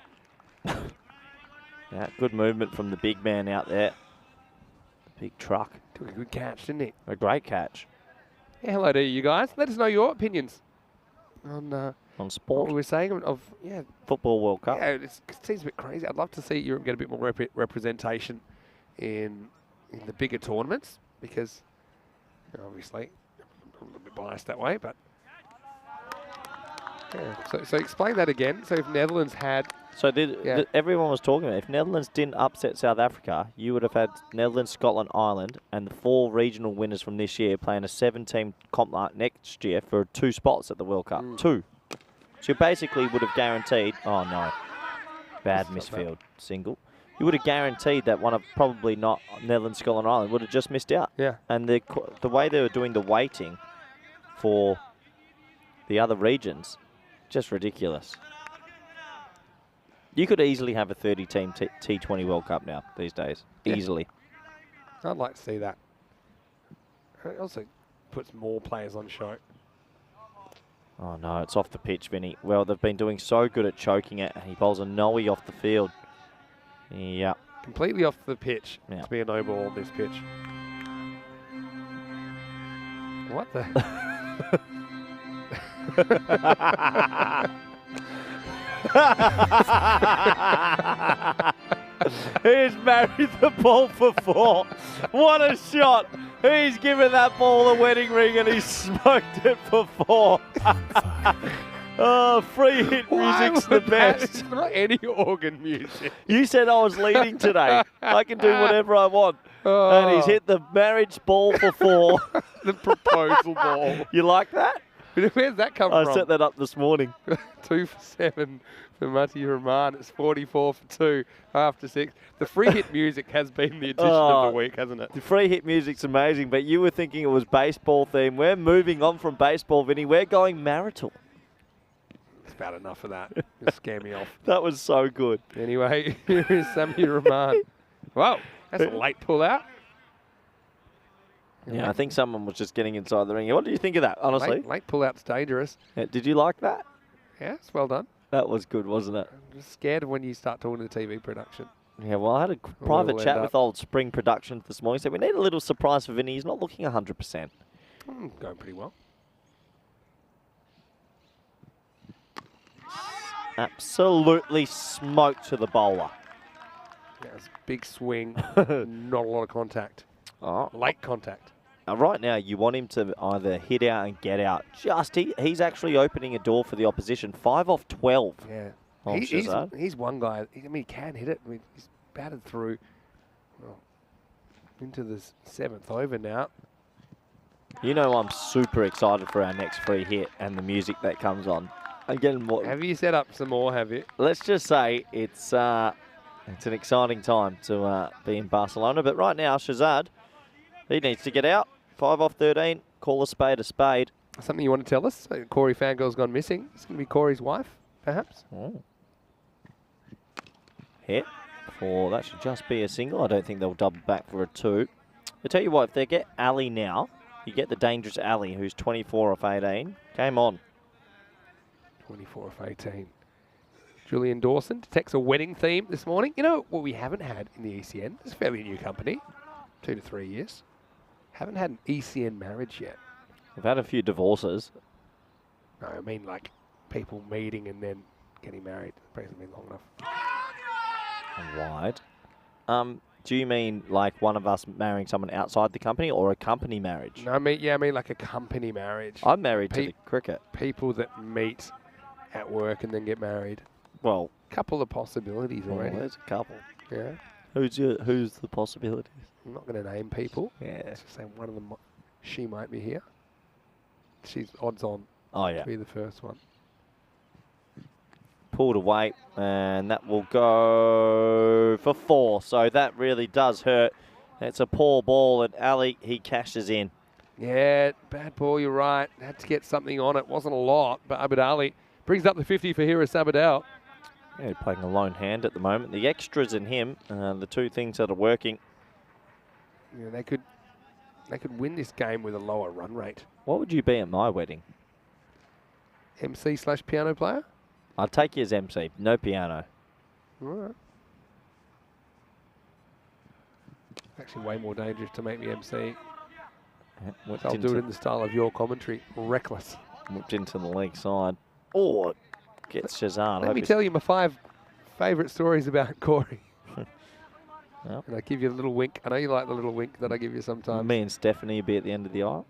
Speaker 2: Yeah, good movement from the big man out there. The big truck.
Speaker 1: Took a good catch, didn't he?
Speaker 2: A great catch.
Speaker 1: Yeah, hello to you guys. Let us know your opinions on
Speaker 2: sport.
Speaker 1: what we were saying of
Speaker 2: Football World Cup.
Speaker 1: Yeah, it seems a bit crazy. I'd love to see Europe get a bit more representation in the bigger tournaments because obviously I'm a little bit biased that way, but yeah. So explain that again. So if Netherlands had...
Speaker 2: So everyone was talking about if Netherlands didn't upset South Africa, you would have had Netherlands, Scotland, Ireland, and the 4 regional winners from this year playing a 7-team comp next year for 2 spots at the World Cup. 2. So you basically would have guaranteed... Oh, no. Bad misfield. Single. You would have guaranteed that one of probably not Netherlands, Scotland, Ireland would have just missed out.
Speaker 1: Yeah.
Speaker 2: And the way they were doing the weighting for the other regions, just ridiculous. You could easily have a 30-team T20 World Cup now these days. Yeah. Easily.
Speaker 1: I'd like to see that. It also puts more players on show.
Speaker 2: Oh, no, it's off the pitch, Vinny. Well, they've been doing so good at choking it, and he bowls a no-ey off the field. Yeah.
Speaker 1: Completely off the pitch
Speaker 2: Yeah.
Speaker 1: to be a no ball on this pitch. What the?
Speaker 2: He's married the ball for 4. What a shot. He's given that ball a wedding ring and he's smoked it for 4. Oh, free hit music's the best.
Speaker 1: It's not any organ music.
Speaker 2: You said I was leading today. I can do whatever I want.
Speaker 1: Oh.
Speaker 2: And he's hit the marriage ball for 4.
Speaker 1: The proposal ball.
Speaker 2: You like that?
Speaker 1: Where's that come from?
Speaker 2: I set that up this morning.
Speaker 1: 2 for 7 for Mati Rahman. It's 44 for 2 after 6. The free hit music has been the addition of the week, hasn't it?
Speaker 2: The free hit music's amazing, but you were thinking it was baseball theme. We're moving on from baseball, Vinny. We're going marital.
Speaker 1: It's about enough of that. Just scare me off.
Speaker 2: That was so good.
Speaker 1: Anyway, here is Sami Rahman. Wow, that's a late pull out.
Speaker 2: Yeah, I think someone was just getting inside the ring. What do you think of that, honestly?
Speaker 1: Late pull out's dangerous.
Speaker 2: Yeah, did you like that?
Speaker 1: Yeah, it's well done.
Speaker 2: That was good, wasn't it?
Speaker 1: I'm just scared of when you start talking to TV production.
Speaker 2: Yeah, well, I had a private chat with old Spring Productions this morning. Said we need a little surprise for Vinny. He's not looking 100%.
Speaker 1: Going pretty well.
Speaker 2: Absolutely smoked to the bowler.
Speaker 1: Yeah, it's a big swing, not a lot of contact.
Speaker 2: Oh.
Speaker 1: Late contact.
Speaker 2: Now, right now, you want him to either hit out and get out. He's actually opening a door for the opposition. 5 off 12.
Speaker 1: Yeah. He's one guy. I mean, he can hit it. I mean, he's batted through into the 7th over now.
Speaker 2: You know I'm super excited for our next free hit and the music that comes on. Again,
Speaker 1: have you set up some more, have you?
Speaker 2: Let's just say it's an exciting time to be in Barcelona. But right now, Shazad, he needs to get out. 5 off 13. Call a spade a spade.
Speaker 1: Something you want to tell us? Corey FanCode's gone missing. It's going to be Corey's wife, perhaps?
Speaker 2: Oh. Hit. That should just be a single. I don't think they'll double back for a 2. I'll tell you what, if they get Ali now, you get the dangerous Ali, who's 24 off 18. Game on.
Speaker 1: 24 off 18. Julian Dawson detects a wedding theme this morning. You know what we haven't had in the ECN? It's a fairly new company. 2 to 3 years. Haven't had an ECN marriage yet.
Speaker 2: We've had a few divorces.
Speaker 1: No, I mean like people meeting and then getting married. It hasn't been long enough.
Speaker 2: Wide. Do you mean like one of us marrying someone outside the company or a company marriage?
Speaker 1: No, I mean like a company marriage.
Speaker 2: I'm married to the cricket.
Speaker 1: People that meet at work and then get married.
Speaker 2: Well,
Speaker 1: Couple of possibilities already.
Speaker 2: there's a couple.
Speaker 1: Yeah.
Speaker 2: Who's the possibilities?
Speaker 1: I'm not going to name people.
Speaker 2: Yeah.
Speaker 1: Let's just say one of them, she might be here. She's odds on
Speaker 2: Oh, yeah.
Speaker 1: to be the first one.
Speaker 2: Pulled away, and that will go for 4. So that really does hurt. It's a poor ball, and Ali, he cashes in.
Speaker 1: Yeah, bad ball, you're right. Had to get something on it. Wasn't a lot, but Abid Ali brings up the 50 for Hira Sabadell.
Speaker 2: Yeah, playing a lone hand at the moment. The extras in him, the two things that are working.
Speaker 1: Yeah, they could win this game with a lower run rate.
Speaker 2: What would you be at my wedding?
Speaker 1: MC/piano player?
Speaker 2: I'd take you as MC, no piano.
Speaker 1: All right. Actually, way more dangerous to make me MC.
Speaker 2: Yeah,
Speaker 1: I'll do it in the style of your commentary. Reckless.
Speaker 2: Whipped into the leg side. Oh, it gets Shazad.
Speaker 1: Let me tell you my 5 favourite stories about Corey.
Speaker 2: Yep.
Speaker 1: And I give you a little wink. I know you like the little wink that I give you sometimes.
Speaker 2: Me and Stephanie will be at the end of the aisle.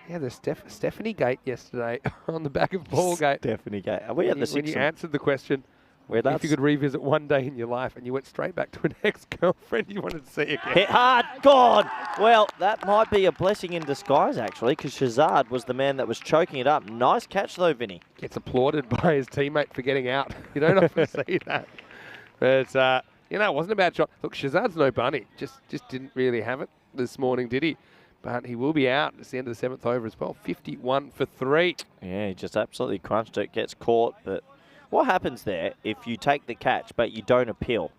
Speaker 1: Yeah, the Stephanie Gate yesterday on the back of Paul Gate.
Speaker 2: Stephanie Gate. Are we at the
Speaker 1: When you answered the question, if you could revisit one day in your life and you went straight back to an ex-girlfriend you wanted to see again.
Speaker 2: Hit hard, God! Well, that might be a blessing in disguise, actually, because Shazad was the man that was choking it up. Nice catch, though, Vinny.
Speaker 1: Gets applauded by his teammate for getting out. You don't often see that. But, you know, it wasn't a bad shot. Look, Shazad's no bunny. Just didn't really have it this morning, did he? But he will be out. It's the end of the 7th over as well. 51 for 3.
Speaker 2: Yeah, he just absolutely crunched it, gets caught. But what happens there if you take the catch but you don't appeal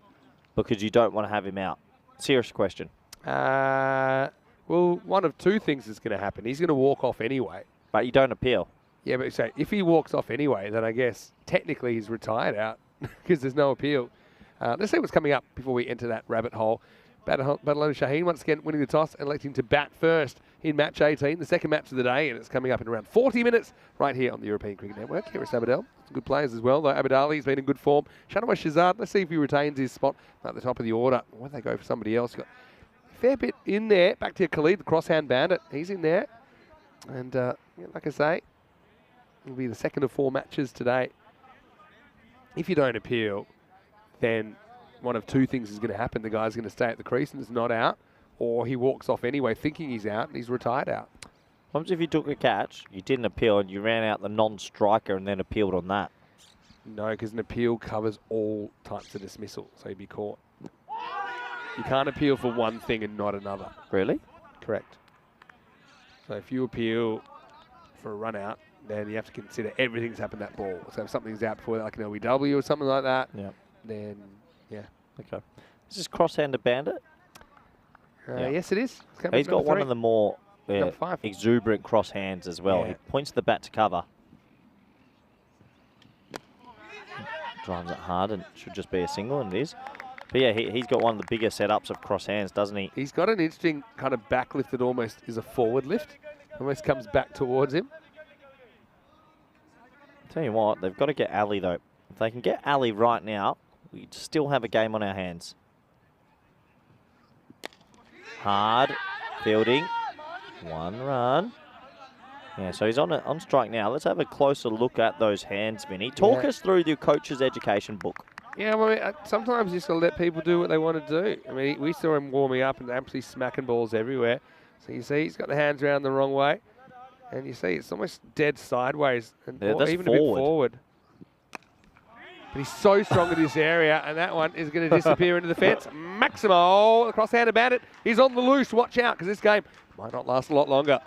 Speaker 2: because you don't want to have him out? Serious question.
Speaker 1: Well, one of two things is going to happen. He's going to walk off anyway.
Speaker 2: But you don't appeal.
Speaker 1: Yeah, but so if he walks off anyway, then I guess technically he's retired out because there's no appeal. Let's see what's coming up before we enter that rabbit hole. Barcelona Shaheen once again winning the toss and electing to bat first in match 18, the second match of the day, and it's coming up in around 40 minutes right here on the European Cricket Network. Here is Sabadell. Some good players as well, though. Abid Ali's been in good form. Shanawaz Shazad, let's see if he retains his spot at the top of the order. Why don't they go for somebody else? Got a fair bit in there. Back to Khalid, the crosshand bandit. He's in there. And like I say, it'll be the second of 4 matches today. If you don't appeal, then one of two things is going to happen. The guy's going to stay at the crease and is not out, or he walks off anyway thinking he's out and he's retired out.
Speaker 2: What if you took a catch, you didn't appeal, and you ran out the non-striker and then appealed on that?
Speaker 1: No, because an appeal covers all types of dismissal, so you'd be caught. You can't appeal for one thing and not another.
Speaker 2: Really?
Speaker 1: Correct. So if you appeal for a run out, then you have to consider everything's happened that ball. So if something's out before that, like an LBW or something like that, then yeah.
Speaker 2: Okay. Is this cross-handed bandit?
Speaker 1: Yes, it is.
Speaker 2: He's got one of the more
Speaker 1: Number 5.
Speaker 2: exuberant cross hands as well.
Speaker 1: Yeah.
Speaker 2: He points the bat to cover. Drives it hard and should just be a single, and it is. But yeah, he's got one of the bigger setups of cross hands, doesn't he?
Speaker 1: He's got an interesting kind of back lift that almost is a forward lift. Almost comes back towards him.
Speaker 2: Tell you what, they've got to get Ali though. If they can get Ali right now, we still have a game on our hands. Hard fielding. 1 run. Yeah, so he's on strike now. Let's have a closer look at those hands, Vinny. Talk us through your coach's education book.
Speaker 1: Yeah, well, sometimes you just got to let people do what they want to do. I mean, we saw him warming up and absolutely smacking balls everywhere. So you see he's got the hands around the wrong way. And you see it's almost dead sideways and
Speaker 2: Yeah, that's
Speaker 1: even a bit forward. But he's so strong in this area, and that one is going to disappear into the fence. Maximo, the cross-handed bandit, he's on the loose. Watch out, because this game might not last a lot longer.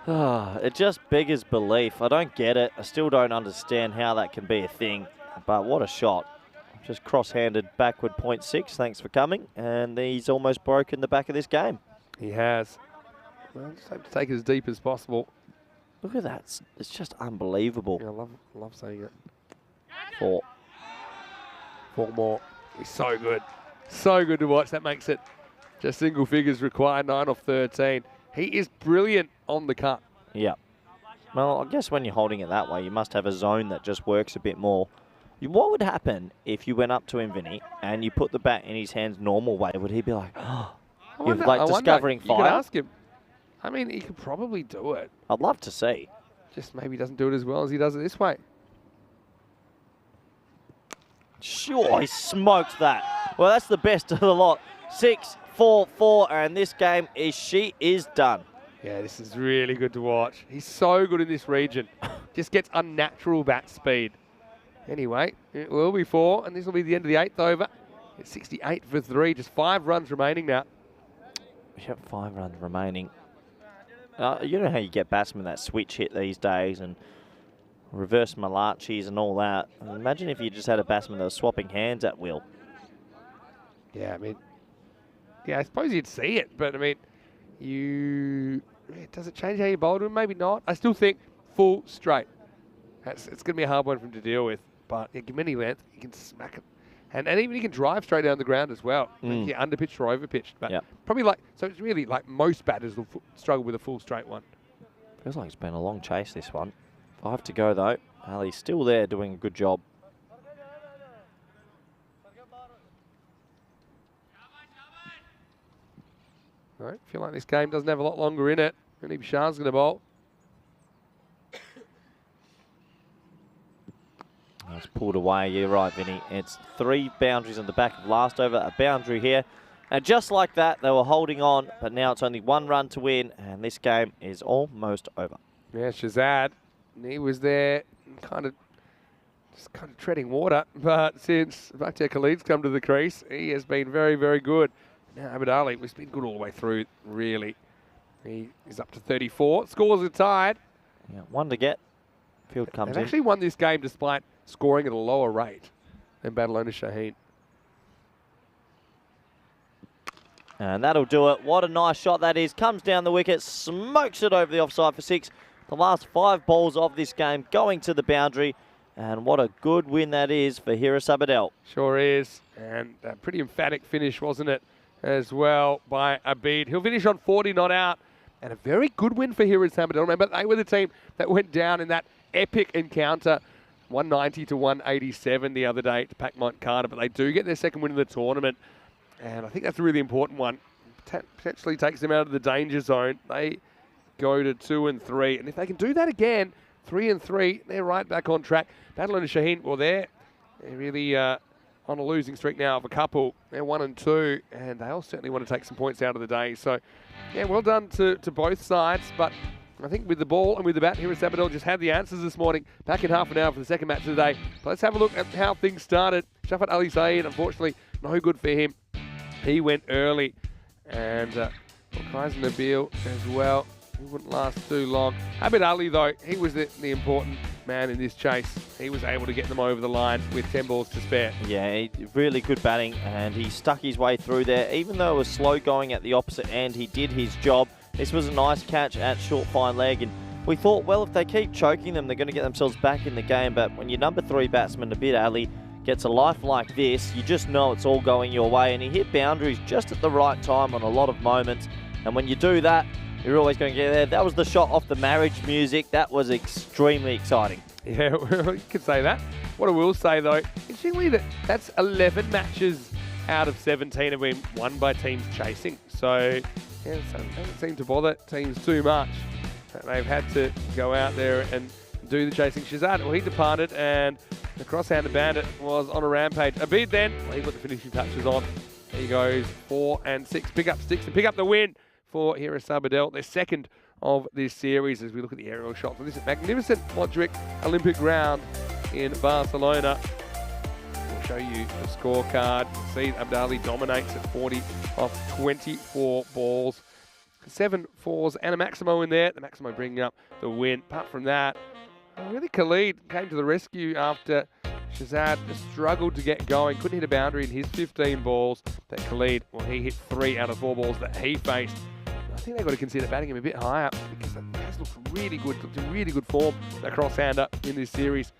Speaker 2: It just beggars belief. I don't get it. I still don't understand how that can be a thing. But what a shot. Just cross-handed backward 0.6. Thanks for coming. And he's almost broken the back of this game.
Speaker 1: He has. Well, just hope to take it as deep as possible.
Speaker 2: Look at that. It's just unbelievable.
Speaker 1: Yeah, I love seeing it.
Speaker 2: 4
Speaker 1: more. He's so good. So good to watch. That makes it just single figures required, 9 off 13. He is brilliant on the cut.
Speaker 2: Yeah. Well, I guess when you're holding it that way, you must have a zone that just works a bit more. What would happen if you went up to him, Vinny, and you put the bat in his hands normal way? Would he be like, oh, You're like discovering fire.
Speaker 1: You could ask him. I mean, he could probably do it.
Speaker 2: I'd love to see.
Speaker 1: Just maybe doesn't do it as well as he does it this way.
Speaker 2: Sure, he smoked that. Well, that's the best of the lot. 6-4-4, and this game she is done.
Speaker 1: Yeah, this is really good to watch. He's so good in this region. Just gets unnatural bat speed. Anyway, it will be 4, and this will be the end of the 8th over. It's 68 for 3, just 5 runs remaining now.
Speaker 2: Yep, 5 runs remaining. You know how you get batsmen that switch hit these days and reverse Malachis and all that. Imagine if you just had a batsman that was swapping hands at will.
Speaker 1: Yeah, I mean, I suppose you'd see it, but I mean, does it change how you bowl to him? Maybe not. I still think full straight. It's going to be a hard one for him to deal with, but give him any length, he can smack it. And even he can drive straight down the ground as well. Yeah, underpitched or overpitched. But probably so it's really like most batters will struggle with a full straight one.
Speaker 2: Feels like it's been a long chase, this one. 5 to go, though. Ali's still there doing a good job.
Speaker 1: All right, feel like this game doesn't have a lot longer in it. Really, Bashir's going to bowl.
Speaker 2: It's pulled away. You're right, Vinny. It's 3 boundaries on the back of last over, a boundary here. And just like that, they were holding on, but now it's only 1 run to win, and this game is almost over.
Speaker 1: Yeah, Shazad, he was there kind of treading water, but since Bakhtiar Khalid's come to the crease, he has been very, very good. Now Abid Ali has been good all the way through, really. He is up to 34. Scores are tied.
Speaker 2: Yeah, 1 to get. Field comes in.
Speaker 1: They've actually won this game despite scoring at a lower rate than Barcelona Shaheen.
Speaker 2: And that'll do it. What a nice shot that is. Comes down the wicket, smokes it over the offside for 6. The last 5 balls of this game going to the boundary. And what a good win that is for Hiris Abidal.
Speaker 1: Sure is. And a pretty emphatic finish, wasn't it, as well by Abid. He'll finish on 40 not out. And a very good win for Hiris Abidal. Remember, they were the team that went down in that epic encounter, 190 to 187 the other day to pack Mont Carter. But they do get their second win in the tournament. And I think that's a really important one. Potentially takes them out of the danger zone. They go to 2 and 3. And if they can do that again, 3 and 3, they're right back on track. Barcelona Shaheen, well, they're really on a losing streak now of a couple. They're 1 and 2, and they all certainly want to take some points out of the day. So, yeah, well done to both sides. But I think with the ball and with the bat, Hiris Abidal just had the answers this morning. Back in half an hour for the second match of the day. But let's have a look at how things started. Shafat Ali Saeed, unfortunately, no good for him. He went early. And Kaiser Nabil as well. He wouldn't last too long. Abid Ali, though, he was the important man in this chase. He was able to get them over the line with 10 balls to spare.
Speaker 2: Yeah, really good batting, and he stuck his way through there. Even though it was slow going at the opposite end, he did his job. This was a nice catch at short fine leg, and we thought, well, if they keep choking them, they're going to get themselves back in the game. But when your number 3 batsman, Abid Ali, gets a life like this, you just know it's all going your way. And he hit boundaries just at the right time on a lot of moments. And when you do that, you're always going to get there. That was the shot off the marriage music. That was extremely exciting.
Speaker 1: Yeah, you could say that. What I will say, though, interestingly, that's 11 matches out of 17 have been won by teams chasing. So, yeah, so it doesn't seem to bother teams too much. They've had to go out there and do the chasing. Shazad, well, he departed, and the cross-handed bandit was on a rampage. Abid then, well, he got the finishing touches on. There he goes, 4 and 6. Pick up sticks and pick up the win for Hiris Abidal, their second of this series as we look at the aerial shots. This is magnificent Modric Olympic ground in Barcelona. We'll show you the scorecard. See Abid Ali dominates at 40 off 24 balls. 7 fours and a Maximo in there. The Maximo bringing up the win. Apart from that, really Khalid came to the rescue after Shazad struggled to get going. Couldn't hit a boundary in his 15 balls. That Khalid, well, he hit 3 out of 4 balls that he faced. I think they've got to consider batting him a bit higher because that has looked really good. Looked in really good form, that cross-hander in this series.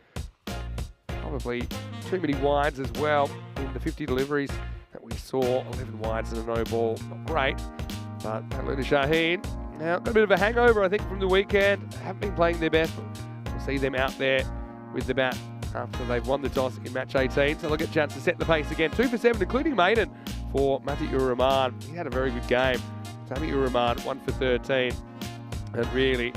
Speaker 1: Probably too many wides as well in the 50 deliveries that we saw. 11 wides and a no ball. Not great, but Barcelona Shaheen now got a bit of a hangover, I think, from the weekend. They haven't been playing their best. We'll see them out there with the bat after they've won the toss in match 18. So they'll get a chance to set the pace again. 2 for 7, including maiden for Matthew Rahman. He had a very good game. Matthew Rahman, 1 for 13. And really,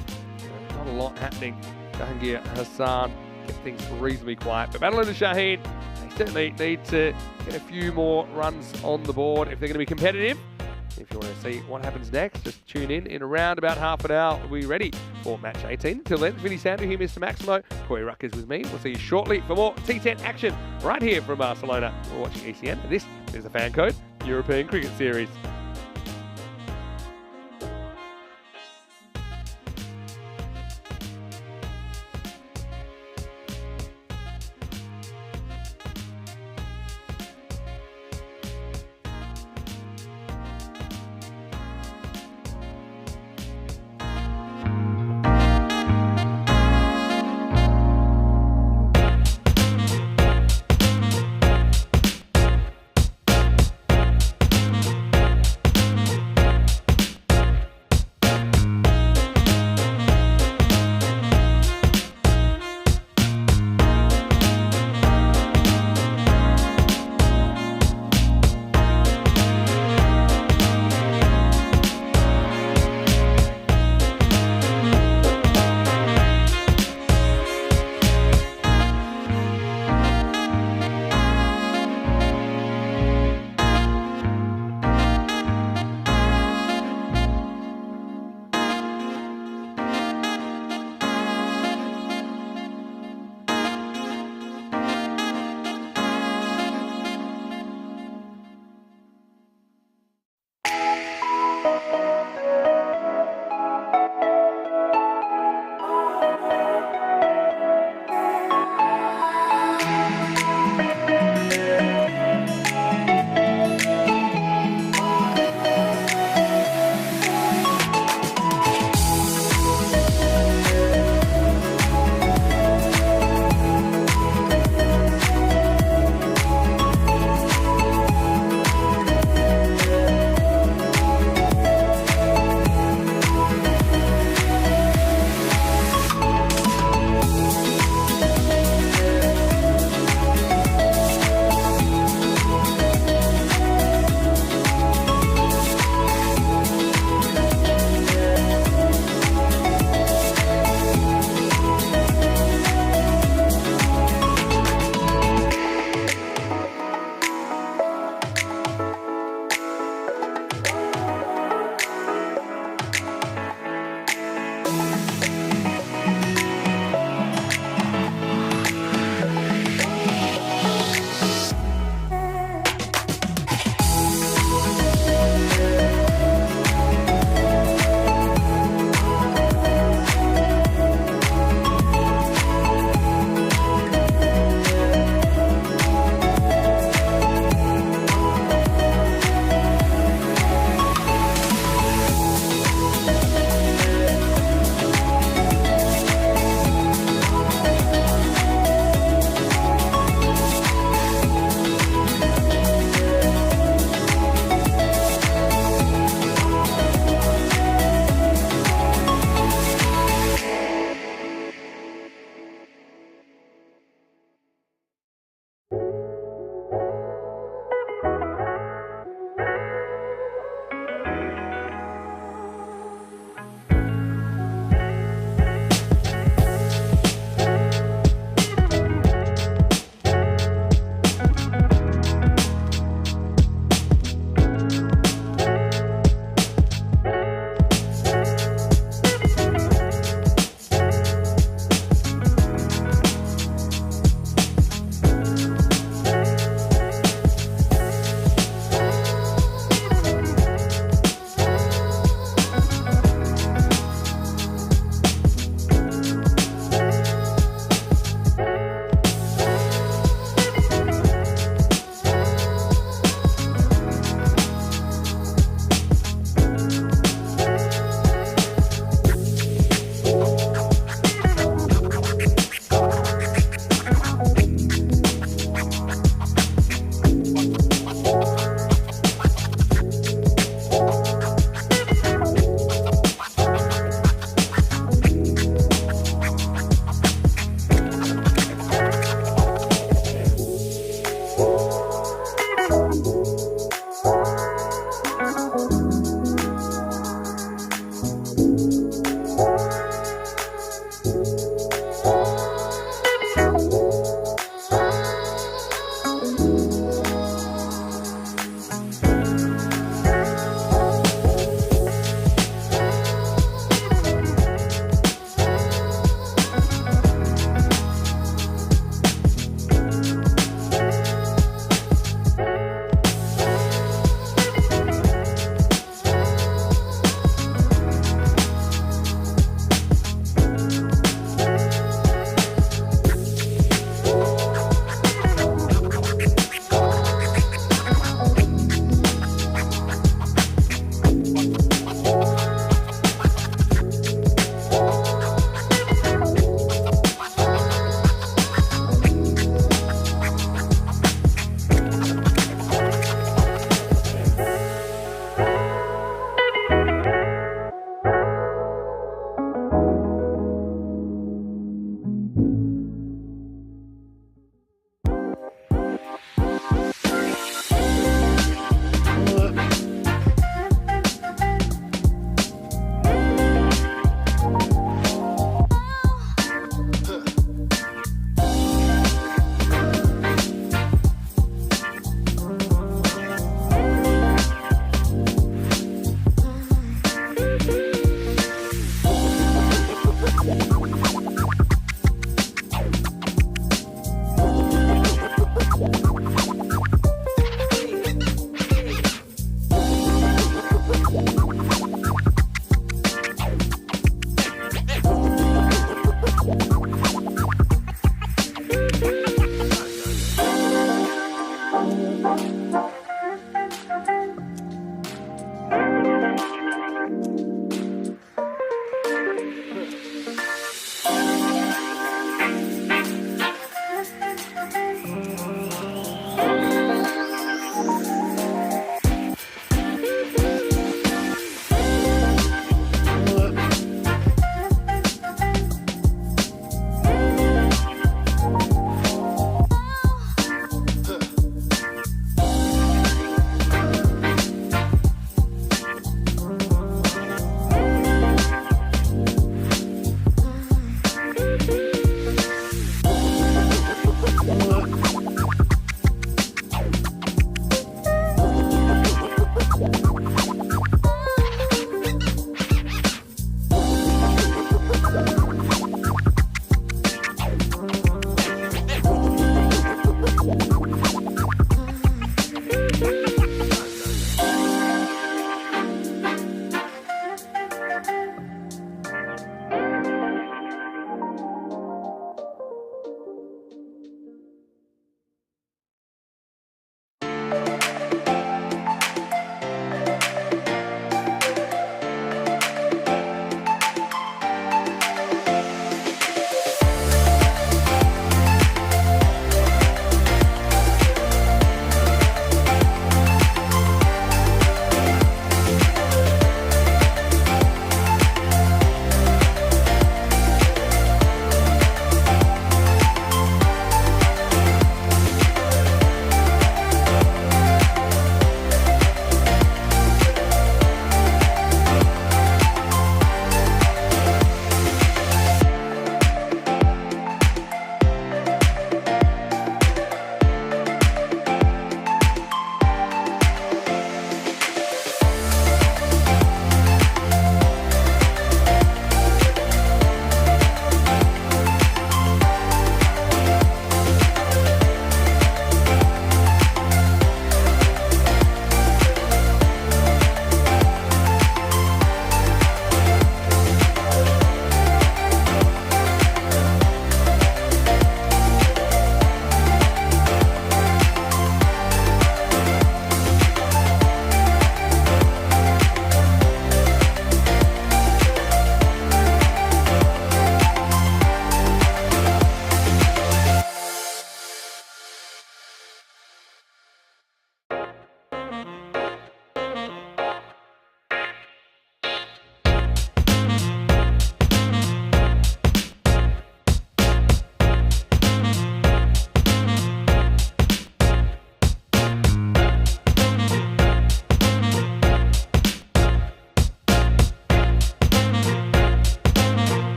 Speaker 1: not a lot happening. Jahangir Hassan kept things reasonably quiet. But Madeline and Shaheen, they certainly need to get a few more runs on the board if they're going to be competitive. If you want to see what happens next, just tune in around about half an hour. We'll be ready for match 18. Until then, Vinny Sandu here, Mr. Maximo. Corey Ruckers with me. We'll see you shortly for more T10 action right here from Barcelona. We're watching ECN, and this is the FanCode European Cricket Series.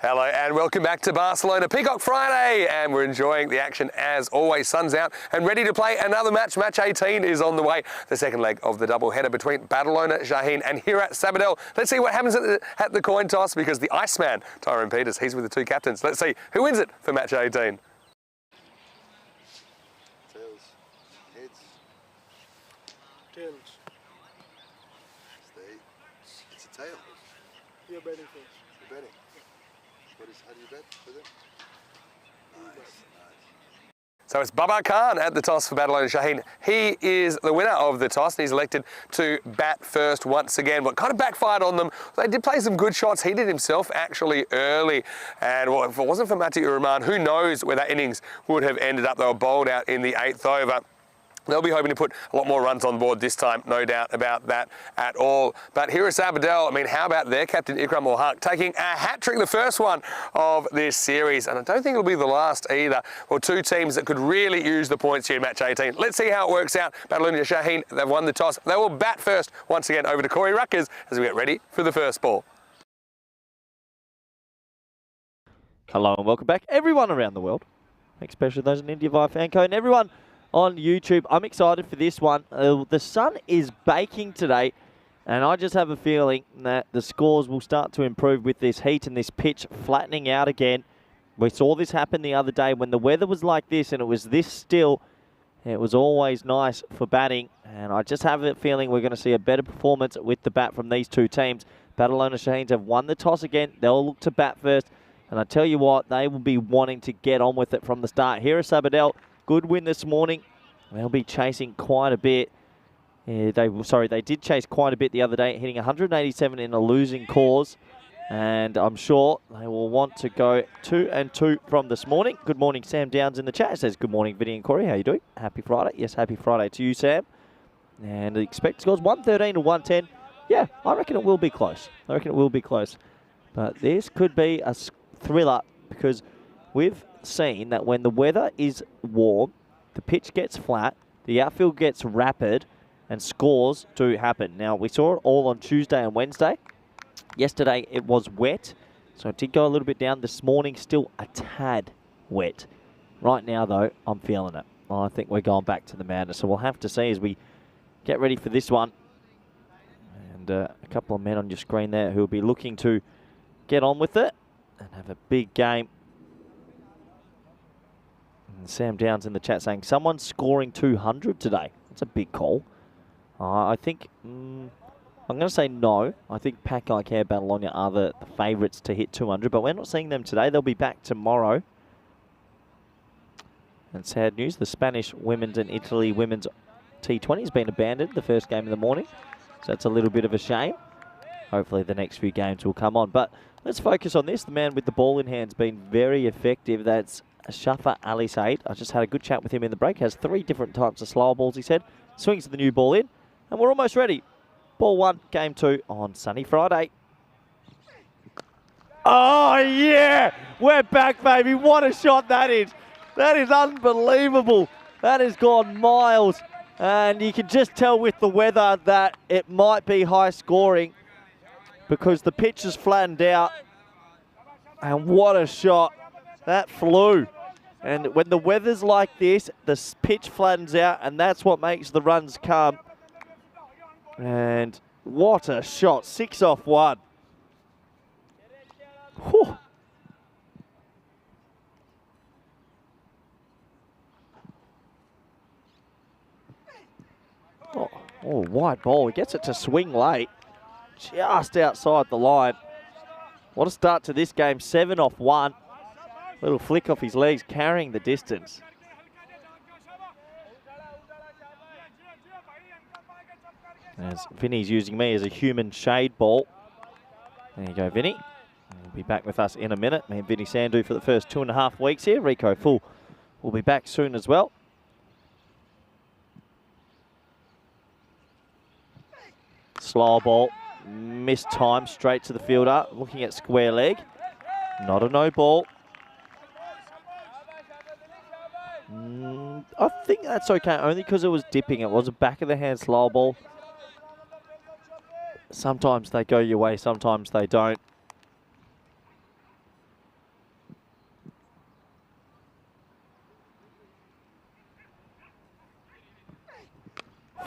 Speaker 1: Hello and welcome back to Barcelona Peacock Friday, and we're enjoying the action as always. Sun's out and ready to play another match. Match 18 is on the way. The second leg of the double header between Barcelona Shaheen and Hirat Sabadell. Let's see what happens at the coin toss, because the Iceman, Tyrone Peters, he's with the two captains. Let's see who wins it for match 18.
Speaker 3: Tails. Heads.
Speaker 4: Tails.
Speaker 3: Stay. It's a tail.
Speaker 4: You're betting first.
Speaker 3: You're betting. How do you bet with it? Nice.
Speaker 1: So it's Baba Khan at the toss for Barcelona Shaheen. He is the winner of the toss, and he's elected to bat first once again. What kind of backfired on them? They did play some good shots. He did himself actually early. And well, if it wasn't for Mati Rahman, who knows where that innings would have ended up. They were bowled out in the 8th over. They'll be hoping to put a lot more runs on board this time, no doubt about that at all. But Hirat Sabadell, I mean, how about their captain Ikram Ulhaq taking a hat-trick, the first one of this series, and I don't think it'll be the last either. Well, two teams that could really use the points here in match 18. Let's see how it works out. Barcelona Shaheen, they've won the toss. They will bat first once again over to Corey Ruckers as we get ready for the first ball.
Speaker 2: Hello and welcome back, everyone around the world, especially those in India via FanCode, and everyone on YouTube. I'm excited for this one. The sun is baking today, and I just have a feeling that the scores will start to improve with this heat and this pitch flattening out again. We saw this happen the other day when the weather was like this and it was this still. It was always nice for batting, and I just have a feeling we're going to see a better performance with the bat from these two teams. Barcelona Shaheens have won the toss again. They'll look to bat first, and I tell you what, they will be wanting to get on with it from the start. Hirat Sabadell, good win this morning. They'll be chasing quite a bit. They did chase quite a bit the other day, hitting 187 in a losing cause. And I'm sure they will want to go 2-2 from this morning. Good morning, Sam Downs in the chat. It says, good morning, Vinny and Corey. How you doing? Happy Friday. Yes, happy Friday to you, Sam. And the expected scores 113 to 110. Yeah, I reckon it will be close. But this could be a thriller, because we've seen that when the weather is warm, the pitch gets flat, the outfield gets rapid, and scores do happen. Now, we saw it all on Tuesday and Wednesday. Yesterday, it was wet, so it did go a little bit down. This morning, still a tad wet. Right now, though, I'm feeling it. I think we're going back to the madness, so we'll have to see as we get ready for this one. And a couple of men on your screen there who will be looking to get on with it and have a big game. And Sam Downs in the chat saying, someone's scoring 200 today. That's a big call. I think, I'm going to say no. I think Pakai Care Barcelona are the favourites to hit 200, but we're not seeing them today. They'll be back tomorrow. And sad news, the Spanish women's and Italy women's T20 has been abandoned, the first game of the morning. So that's a little bit of a shame. Hopefully the next few games will come on. But let's focus on this. The man with the ball in hand has been very effective. That's Shafa Ali Said. I just had a good chat with him in the break. Has 3 different types of slower balls, he said. Swings the new ball in, and we're almost ready. Ball 1, game 2 on sunny Friday. Oh, yeah! We're back, baby. What a shot that is. That is unbelievable. That has gone miles. And you can just tell with the weather that it might be high scoring, because the pitch is flattened out. And what a shot. That flew. And when the weather's like this, the pitch flattens out, and that's what makes the runs come. And what a shot. 6 off 1. Whew. Oh, wide ball. He gets it to swing late. Just outside the line. What a start to this game. 7 off 1. Little flick off his legs, carrying the distance. As Vinny's using me as a human shade ball. There you go, Vinny. He'll be back with us in a minute. Me and Vinny Sandhu for the first 2.5 weeks here. Rico Full will be back soon as well. Slow ball. Missed time, straight to the fielder. Looking at square leg. Not a no ball. I think that's okay, only because it was dipping. It was a back of the hand slow ball. Sometimes they go your way, sometimes they don't.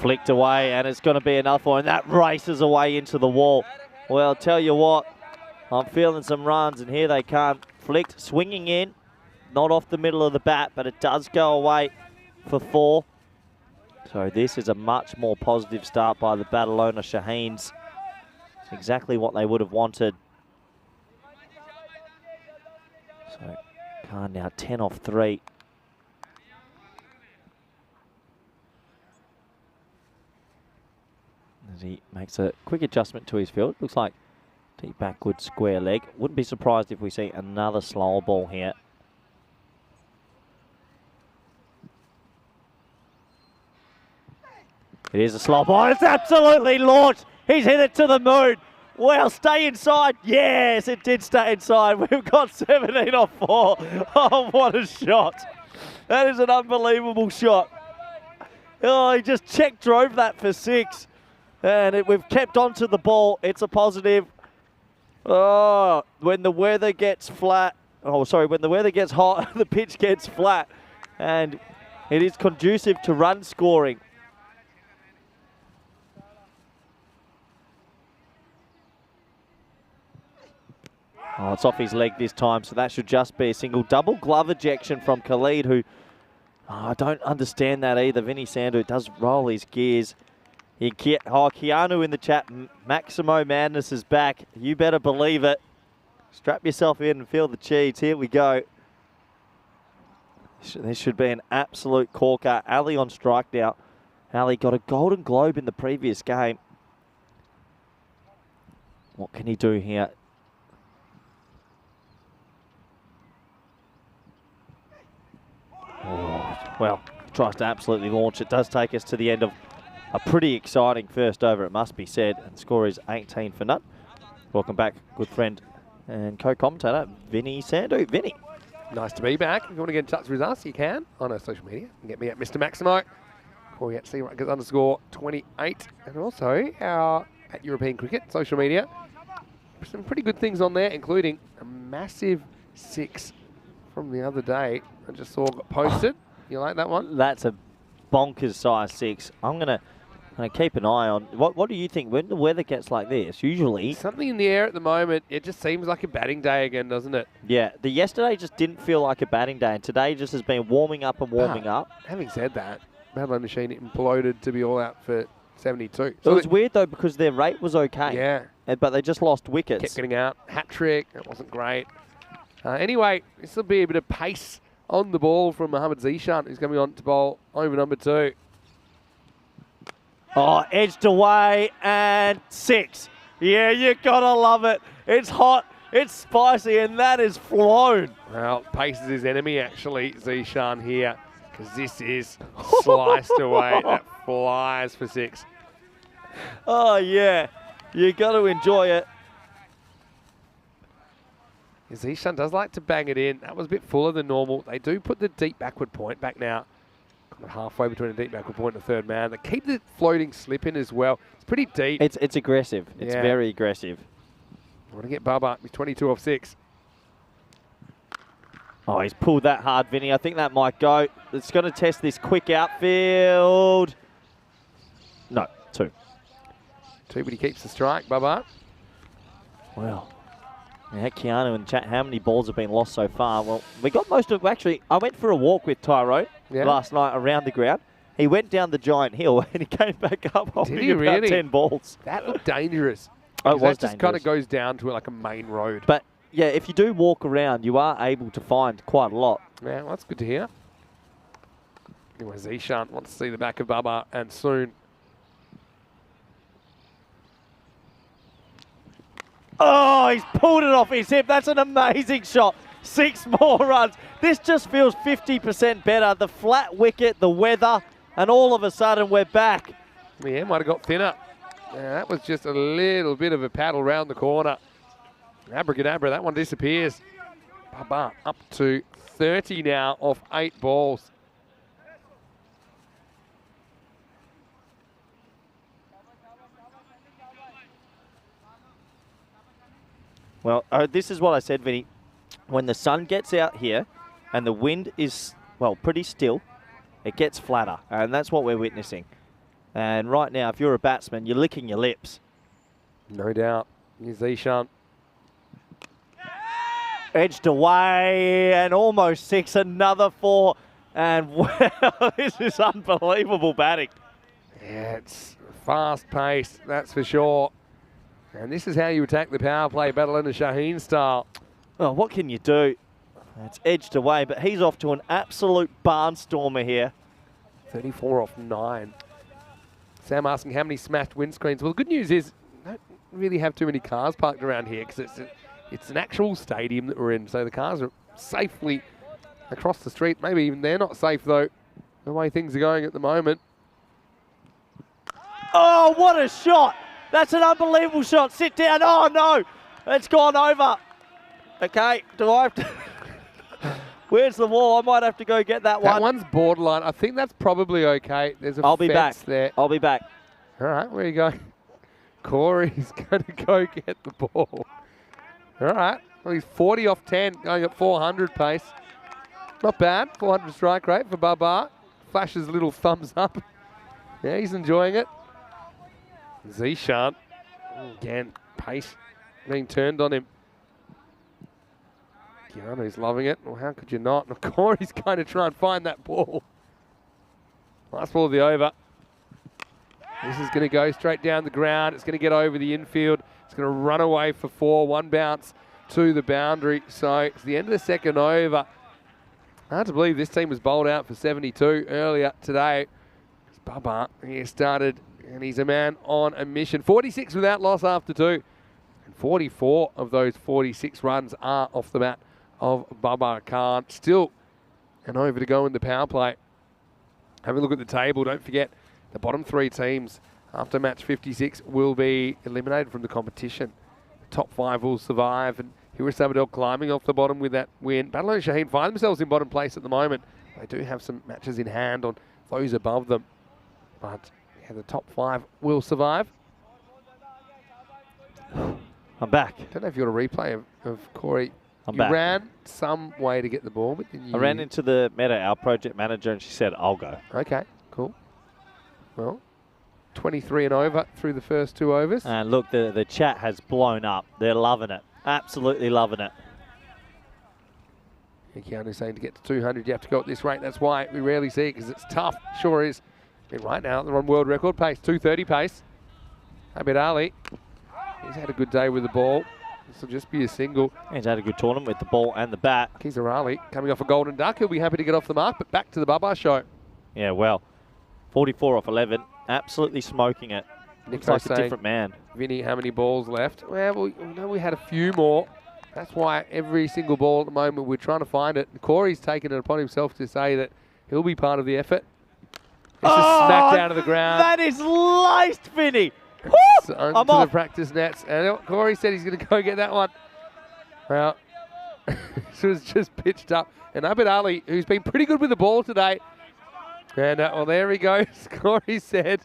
Speaker 2: Flicked away, and it's going to be another one, and that races away into the wall. Well, I'll tell you what, I'm feeling some runs, and here they come. Flicked, swinging in, not off the middle of the bat, but it does go away for 4. So this is a much more positive start by the Barcelona Shaheens. It's exactly what they would have wanted. So Khan now 10 off 3. As he makes a quick adjustment to his field. Looks like deep backward square leg. Wouldn't be surprised if we see another slower ball here. It is a slow ball. It's absolutely launched. He's hit it to the moon. Well, stay inside. Yes, it did stay inside. We've got 17 off 4. Oh, what a shot. That is an unbelievable shot. Oh, he just drove that for 6. And we've kept onto the ball. It's a positive. Oh, when the weather gets flat. Oh, sorry, when the weather gets hot, the pitch gets flat. And it is conducive to run scoring. Oh, it's off his leg this time, so that should just be a single. Double glove ejection from Khalid, who I don't understand that either. Vinny Sandu does roll his gears. Keanu in the chat, Maximo Madness is back. You better believe it. Strap yourself in and feel the cheese. Here we go. This should be an absolute corker. Ali on strike now. Ali got a Golden Globe in the previous game. What can he do here? Oh, well, tries to absolutely launch. It does take us to the end of a pretty exciting first over, it must be said. And the score is 18 for none. Welcome back, good friend and co-commentator, Vinny Sandu. Vinny.
Speaker 1: Nice to be back. If you want to get in touch with us, you can on our social media. You can get me at Mr. Maximo, or at _28. And also our at European Cricket social media. Some pretty good things on there, including a massive 6 from the other day. I just saw got posted. You like that one?
Speaker 2: That's a bonkers size 6. I'm gonna keep an eye on. What do you think when the weather gets like this? Usually
Speaker 1: something in the air at the moment. It just seems like a batting day again, doesn't it?
Speaker 2: Yeah. The yesterday just didn't feel like a batting day, and today just has been warming up and warming up.
Speaker 1: Having said that, Madeline Machine imploded to be all out for 72.
Speaker 2: So it was weird though because their rate was okay.
Speaker 1: Yeah.
Speaker 2: But they just lost wickets.
Speaker 1: Kept getting out. Hat trick. It wasn't great. Anyway, this will be a bit of pace on the ball from Mohammad Zishan, who's going to be on to bowl over number 2.
Speaker 2: Oh, edged away and 6. Yeah, you gotta love it. It's hot, it's spicy, and that is flown.
Speaker 1: Well, pace is his enemy, actually, Zishan here, because this is sliced away. That flies for 6.
Speaker 2: Oh, yeah. You got to enjoy it.
Speaker 1: Zishan does like to bang it in. That was a bit fuller than normal. They do put the deep backward point back now. Halfway between a deep backward point and a third man. They keep the floating slip in as well. It's pretty deep.
Speaker 2: It's aggressive. It's very aggressive.
Speaker 1: I want to get Bubba. He's 22 off 6.
Speaker 2: Oh, he's pulled that hard, Vinny. I think that might go. It's going to test this quick outfield. No, 2.
Speaker 1: 2, but he keeps the strike, Bubba.
Speaker 2: Well, yeah, Keanu in the chat, how many balls have been lost so far? Well, we got most of them. Actually, I went for a walk with Tyrone last night around the ground. He went down the giant hill and he came back up holding about 10 balls.
Speaker 1: That looked dangerous.
Speaker 2: Oh, it was
Speaker 1: that just kind of goes down to like a main road.
Speaker 2: But yeah, if you do walk around, you are able to find quite a lot.
Speaker 1: Yeah, well, that's good to hear. Anyway, Zishan wants to see the back of Bubba, and soon.
Speaker 2: Oh, he's pulled it off his hip. That's an amazing shot. 6 more runs. This just feels 50% better. The flat wicket, the weather, and all of a sudden we're back.
Speaker 1: Yeah, might have got thinner. Yeah, that was just a little bit of a paddle round the corner. Abracadabra, that one disappears. Baba up to 30 now off 8 balls.
Speaker 2: Well, this is what I said, Vinny. When the sun gets out here and the wind is, well, pretty still, it gets flatter. And that's what we're witnessing. And right now, if you're a batsman, you're licking your lips.
Speaker 1: No doubt. Here's Zishan.
Speaker 2: Edged away and almost 6, another 4. And wow, this is unbelievable batting.
Speaker 1: Yeah, it's fast-paced, that's for sure. And this is how you attack the power play, Barcelona Shaheen style.
Speaker 2: Oh, what can you do? It's edged away, but he's off to an absolute barnstormer here.
Speaker 1: 34 off 9. Sam asking how many smashed windscreens. Well, the good news is we don't really have too many cars parked around here because it's an actual stadium that we're in. So the cars are safely across the street. Maybe even they're not safe, though, the way things are going at the moment.
Speaker 2: Oh, what a shot. That's an unbelievable shot. Sit down. Oh, no. It's gone over. Okay, do I have to... Where's the wall? I might have to go get that one.
Speaker 1: That one's borderline. I think that's probably okay. There's a
Speaker 2: I'll be back.
Speaker 1: fence there.
Speaker 2: I'll be back.
Speaker 1: All right, where you go? Corey's going to go get the ball. All right. Well, he's 40 off 10, going at 400 pace. Not bad. 400 strike rate for Babar. Flashes a little thumbs up. Yeah, he's enjoying it. Zishan. Again, pace being turned on him. Keanu's loving it. Well, how could you not? Corey's going to try and find that ball. Last ball of the over. This is going to go straight down the ground. It's going to get over the infield. It's going to run away for 4. One bounce to the boundary. So it's the end of the second over. Hard to believe this team was bowled out for 72 earlier today. Bubba, he started, and he's a man on a mission. 46 without loss after 2. And 44 of those 46 runs are off the bat of Bubba Khan. Still an over to go in the power play. Have a look at the table. Don't forget the bottom 3 teams after match 56 will be eliminated from the competition. The top 5 will survive, and here is Sabadell climbing off the bottom with that win. Barcelona Shaheen find themselves in bottom place at the moment. They do have some matches in hand on those above them, but yeah, the top 5 will survive.
Speaker 2: I'm back.
Speaker 1: Don't know if you got a replay of Corey.
Speaker 2: I'm
Speaker 1: you
Speaker 2: back.
Speaker 1: ran some way to get the ball, but then you...
Speaker 2: I ran into the Meta, our project manager, and she said, I'll go.
Speaker 1: Okay, cool. Well, 23 and over through the first 2 overs.
Speaker 2: And look, the chat has blown up. They're loving it. Absolutely loving it.
Speaker 1: Keanu's saying to get to 200, you have to go at this rate. That's why we rarely see it, because it's tough. Sure is. But right now, they're on world record pace, 230 pace. Abid Ali, he's had a good day with the ball. This will just be a single.
Speaker 2: He's had a good tournament with the ball and the bat.
Speaker 1: Kizar Ali coming off a golden duck. He'll be happy to get off the mark, but back to the Bubba show.
Speaker 2: Yeah, well, 44 off 11. Absolutely smoking it. Looks like a different man.
Speaker 1: Vinny, how many balls left? Well, we know we had a few more. That's why every single ball at the moment, we're trying to find it. Corey's taken it upon himself to say that he'll be part of the effort. It's just smacked down to the ground.
Speaker 2: That is laced, Vinny.
Speaker 1: So
Speaker 2: I'm
Speaker 1: onto
Speaker 2: off.
Speaker 1: the practice nets. And Corey said he's going to go get that one. Well, this was just pitched up. And Abid Ali, who's been pretty good with the ball today. And, well, there he goes. Corey said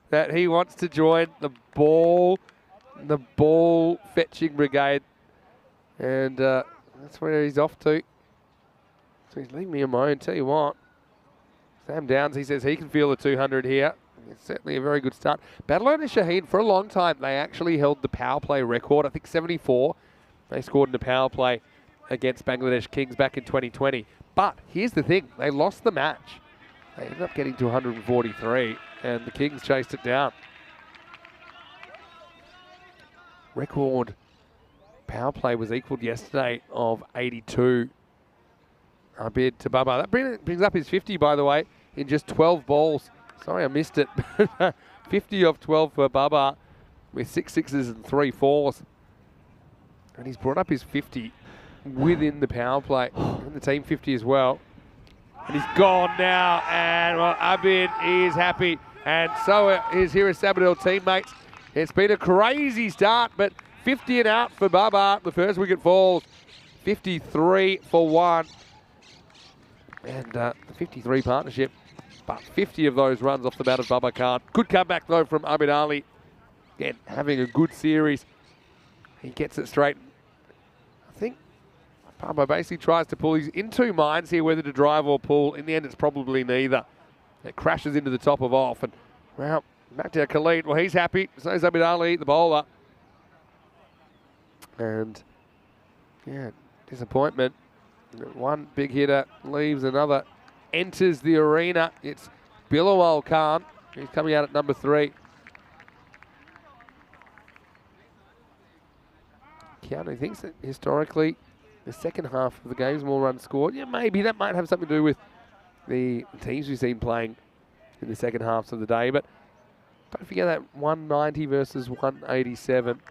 Speaker 1: that he wants to join the ball fetching brigade. And that's where he's off to. So he's leaving me alone. Tell you what, Sam Downs, he says he can feel the 200 here. It's certainly a very good start. Barcelona Shaheen, for a long time, they actually held the power play record. I think 74. They scored in the power play against Bangladesh Kings back in 2020. But here's the thing. They lost the match. They ended up getting to 143, and the Kings chased it down. Record power play was equalled yesterday of 82. Abid to Bubba. That brings up his 50, by the way, in just 12 balls. Sorry, I missed it. 50 of 12 for Bubba with 6 sixes and 3 fours. And he's brought up his 50 within the power play. And the team 50 as well. And he's gone now. And, well, Abid is happy. And so is here Sabadell teammates. It's been a crazy start, but 50 and out for Bubba. The first wicket falls. 53 for 1. And the 53 partnership. But 50 of those runs off the bat of Bubba Khan. Good comeback, though, from Abid Ali. Again, having a good series. He gets it straight. I think Bubba basically tries to pull. He's in 2 minds here whether to drive or pull. In the end, it's probably neither. It crashes into the top of off. And, well, Back to Khalid. Well, he's happy. So is Abid Ali, the bowler. And, yeah, disappointment. One big hitter leaves another. Enters the arena. It's Bilawal Khan. He's coming out at number 3. Keanu thinks that historically the second half of the game's more runs scored. Yeah, maybe that might have something to do with the teams we've seen playing in the second halves of the day. But don't forget that 190 versus 187.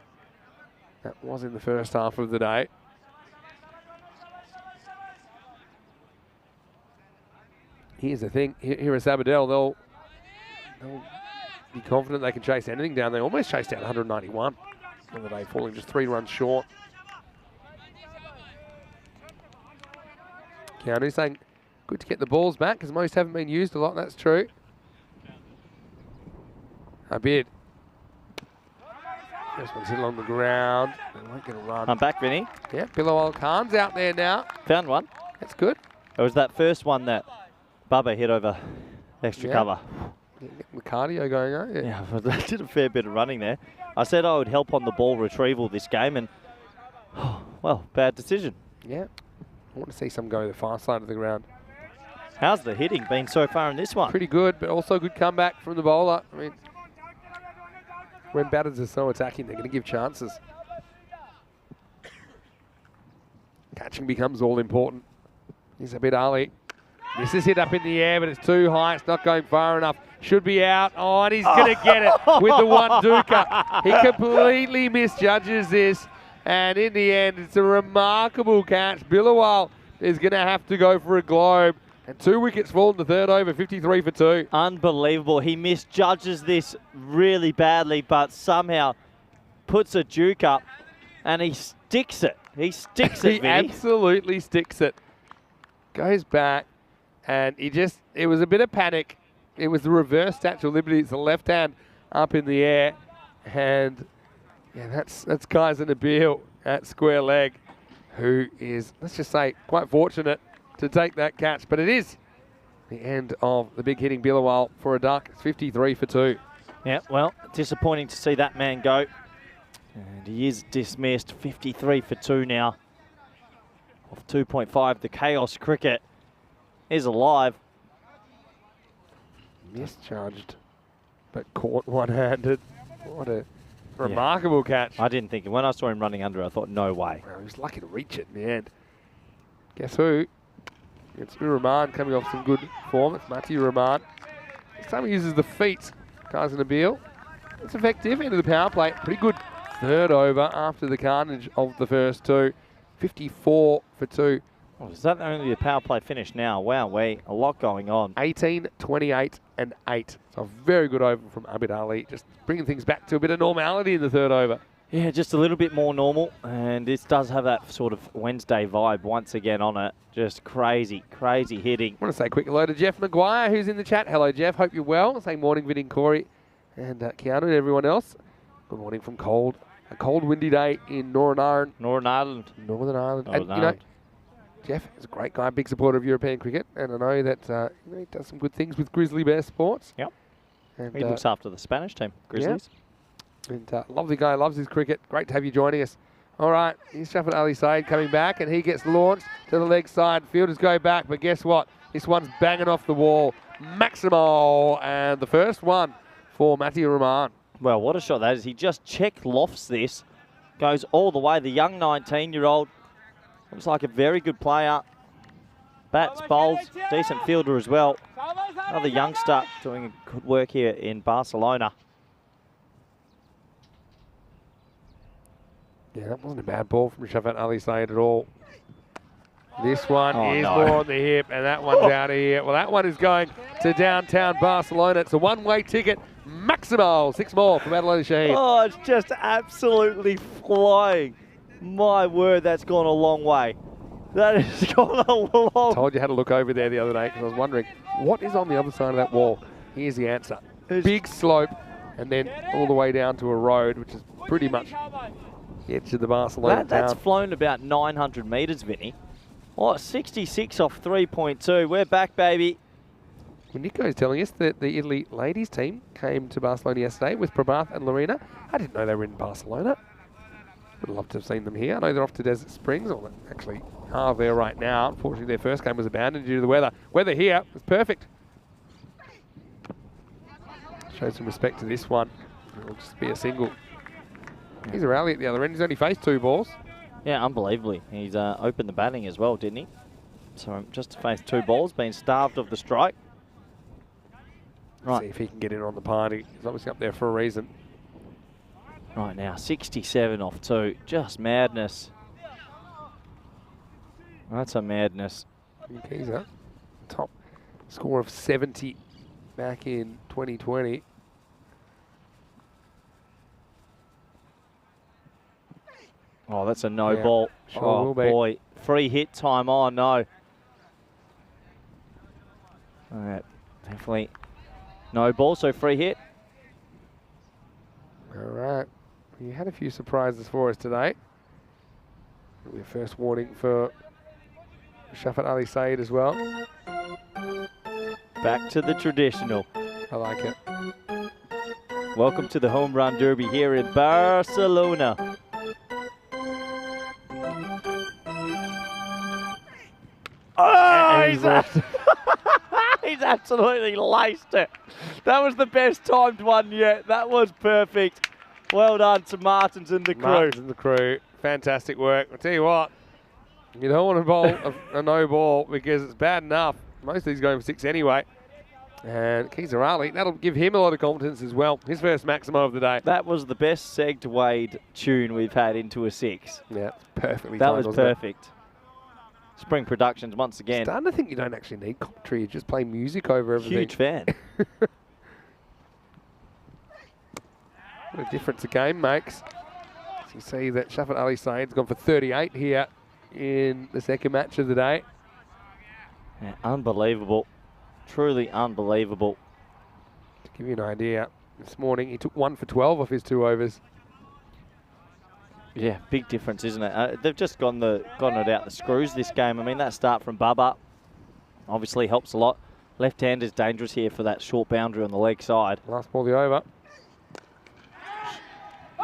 Speaker 1: That was in the first half of the day. Here's the thing. Here at Sabadell, they'll be confident they can chase anything down. They almost chased down 191 on the day, falling just 3 runs short. Keanu saying, good to get the balls back because most haven't been used a lot. That's true. Abid. First one's hit along the ground. They won't get a run.
Speaker 2: I'm back, Vinny.
Speaker 1: Yeah, Bilawal Khan's out there now.
Speaker 2: Found one.
Speaker 1: That's good.
Speaker 2: It was that first one that Bubba hit over extra cover.
Speaker 1: Yeah, getting the cardio going, aren't you?
Speaker 2: Yeah, I did a fair bit of running there. I said I would help on the ball retrieval this game, and, well, bad decision.
Speaker 1: Yeah. I want to see some go the far side of the ground.
Speaker 2: How's the hitting been so far in this one?
Speaker 1: Pretty good, but also good comeback from the bowler. I mean, when batters are so attacking, they're going to give chances. Catching becomes all important. Here's Abid Ali. This is hit up in the air, but it's too high. It's not going far enough. Should be out. Oh, and he's going to get it with the one dooker. He completely misjudges this. And in the end, it's a remarkable catch. Bilawal is going to have to go for a globe. And 2 wickets fall in the third over, 53 for 2.
Speaker 2: Unbelievable. He misjudges this really badly, but somehow puts a duke up and he sticks it. He sticks it,
Speaker 1: He
Speaker 2: Vinny.
Speaker 1: absolutely sticks it. Goes back, and it was a bit of panic. It was the reverse Statue of Liberty. It's the left hand up in the air. And yeah, that's Kaiser Nabil at square leg, who is, let's just say, quite fortunate to take that catch. But it is the end of the big hitting Bilawal for a duck. It's 53 for 2.
Speaker 2: Yeah, well, disappointing to see that man go. And he is dismissed, 53 for 2 now. Off 2.5, the Chaos Cricket is alive.
Speaker 1: Mischarged, but caught one-handed. What a remarkable catch.
Speaker 2: I didn't think, when I saw him running under, I thought, no way.
Speaker 1: Well, he was lucky to reach it in the end. Guess who? It's Uraman coming off some good form. It's Mati Uraman. This time he uses the feet. Kaiser Nabil. It's effective into the power play. Pretty good third over after the carnage of the first 2. 54 for 2.
Speaker 2: Oh, is that only the power play finish now? Wow, a lot going on.
Speaker 1: 18, 28 and 8. So a very good over from Abid Ali. Just bringing things back to a bit of normality in the third over.
Speaker 2: Yeah, just a little bit more normal. And this does have that sort of Wednesday vibe once again on it. Just crazy, crazy hitting.
Speaker 1: I want to say a quick hello to Jeff Maguire, who's in the chat. Hello, Jeff. Hope you're well. Saying morning, Vin and Corey and Keanu and everyone else. Good morning from a cold, windy day in Northern Ireland.
Speaker 2: Northern Ireland.
Speaker 1: And, you know, Jeff is a great guy, big supporter of European cricket, and I know that he does some good things with Grizzly Bear Sports.
Speaker 2: Yep.
Speaker 1: And,
Speaker 2: He looks after the Spanish team, Grizzlies.
Speaker 1: Yeah. And lovely guy, loves his cricket. Great to have you joining us. All right, here's Shafat Ali Said coming back, and he gets launched to the leg side. Fielders go back, but guess what? This one's banging off the wall. Maximal, and the first one for Matty Rahman.
Speaker 2: Well, what a shot that is. He just check lofts this, goes all the way. The young 19-year-old looks like a very good player. Bats, bowls, decent fielder as well. Another youngster doing good work here in Barcelona.
Speaker 1: Yeah, that wasn't a bad ball from Shafat Ali Said at all. This one is more on the hip, and that one's out of here. Well, that one is going to downtown Barcelona. It's a one-way ticket. Maximal. 6 more from Adelaide Shaheen.
Speaker 2: Oh, it's just absolutely flying. My word, that's gone a long way. That has gone a long.
Speaker 1: Told you had to look over there the other day because I was wondering what is on the other side of that wall. Here's the answer. Big slope, and then all the way down to a road, which is pretty much the edge of the Barcelona town.
Speaker 2: That's flown about 900 metres, Vinny. Oh, 66 off 3.2. We're back, baby.
Speaker 1: Well, Nico's telling us that the Italy ladies team came to Barcelona yesterday with Prabhat and Lorena. I didn't know they were in Barcelona. Would love to have seen them here. I know they're off to Desert Springs, or actually are there right now. Unfortunately, their first game was abandoned due to the weather. Weather here was perfect. Show some respect to this one. It'll just be a single. He's a rally at the other end. He's only faced 2 balls.
Speaker 2: Yeah, unbelievably. He's opened the batting as well, didn't he? So just to face 2 balls, being starved of the strike. Right.
Speaker 1: See if he can get in on the party. He's obviously up there for a reason.
Speaker 2: Right now, 67 off 2. Just madness. That's a madness.
Speaker 1: He's up. Top score of 70 back in 2020.
Speaker 2: Oh, that's a no
Speaker 1: Yeah,
Speaker 2: ball.
Speaker 1: sure
Speaker 2: Oh,
Speaker 1: will be.
Speaker 2: boy. Free hit time. Oh, no. All right. Definitely no ball, so free hit.
Speaker 1: All right. You had a few surprises for us today. Your first warning for Shafat Ali Saeed as well.
Speaker 2: Back to the traditional.
Speaker 1: I like it.
Speaker 2: Welcome to the home run derby here in Barcelona. Oh, he's absolutely laced it. That was the best timed one yet. That was perfect. Well done to Martins and the crew.
Speaker 1: Martins and the crew. Fantastic work. I'll tell you what, you don't want to bowl a no ball because it's bad enough. Most of these going for 6 anyway. And Keezer Ali, that'll give him a lot of confidence as well. His first maximo of the day.
Speaker 2: That was the best segued tune we've had into a 6.
Speaker 1: Yeah, it's perfectly
Speaker 2: That
Speaker 1: timed,
Speaker 2: was
Speaker 1: wasn't it?
Speaker 2: perfect. Spring Productions once again.
Speaker 1: Starting to think you don't actually need commentary. You just play music over everything.
Speaker 2: Huge fan.
Speaker 1: What a difference a game makes. So you see that Shafat Ali Saeed's gone for 38 here in the second match of the day.
Speaker 2: Yeah, unbelievable. Truly unbelievable.
Speaker 1: To give you an idea, this morning he took 1 for 12 off his 2 overs.
Speaker 2: Yeah, big difference, isn't it? They've just gotten it out the screws this game. I mean, that start from Bubba obviously helps a lot. Left hand is dangerous here for that short boundary on the leg side.
Speaker 1: Last ball the over.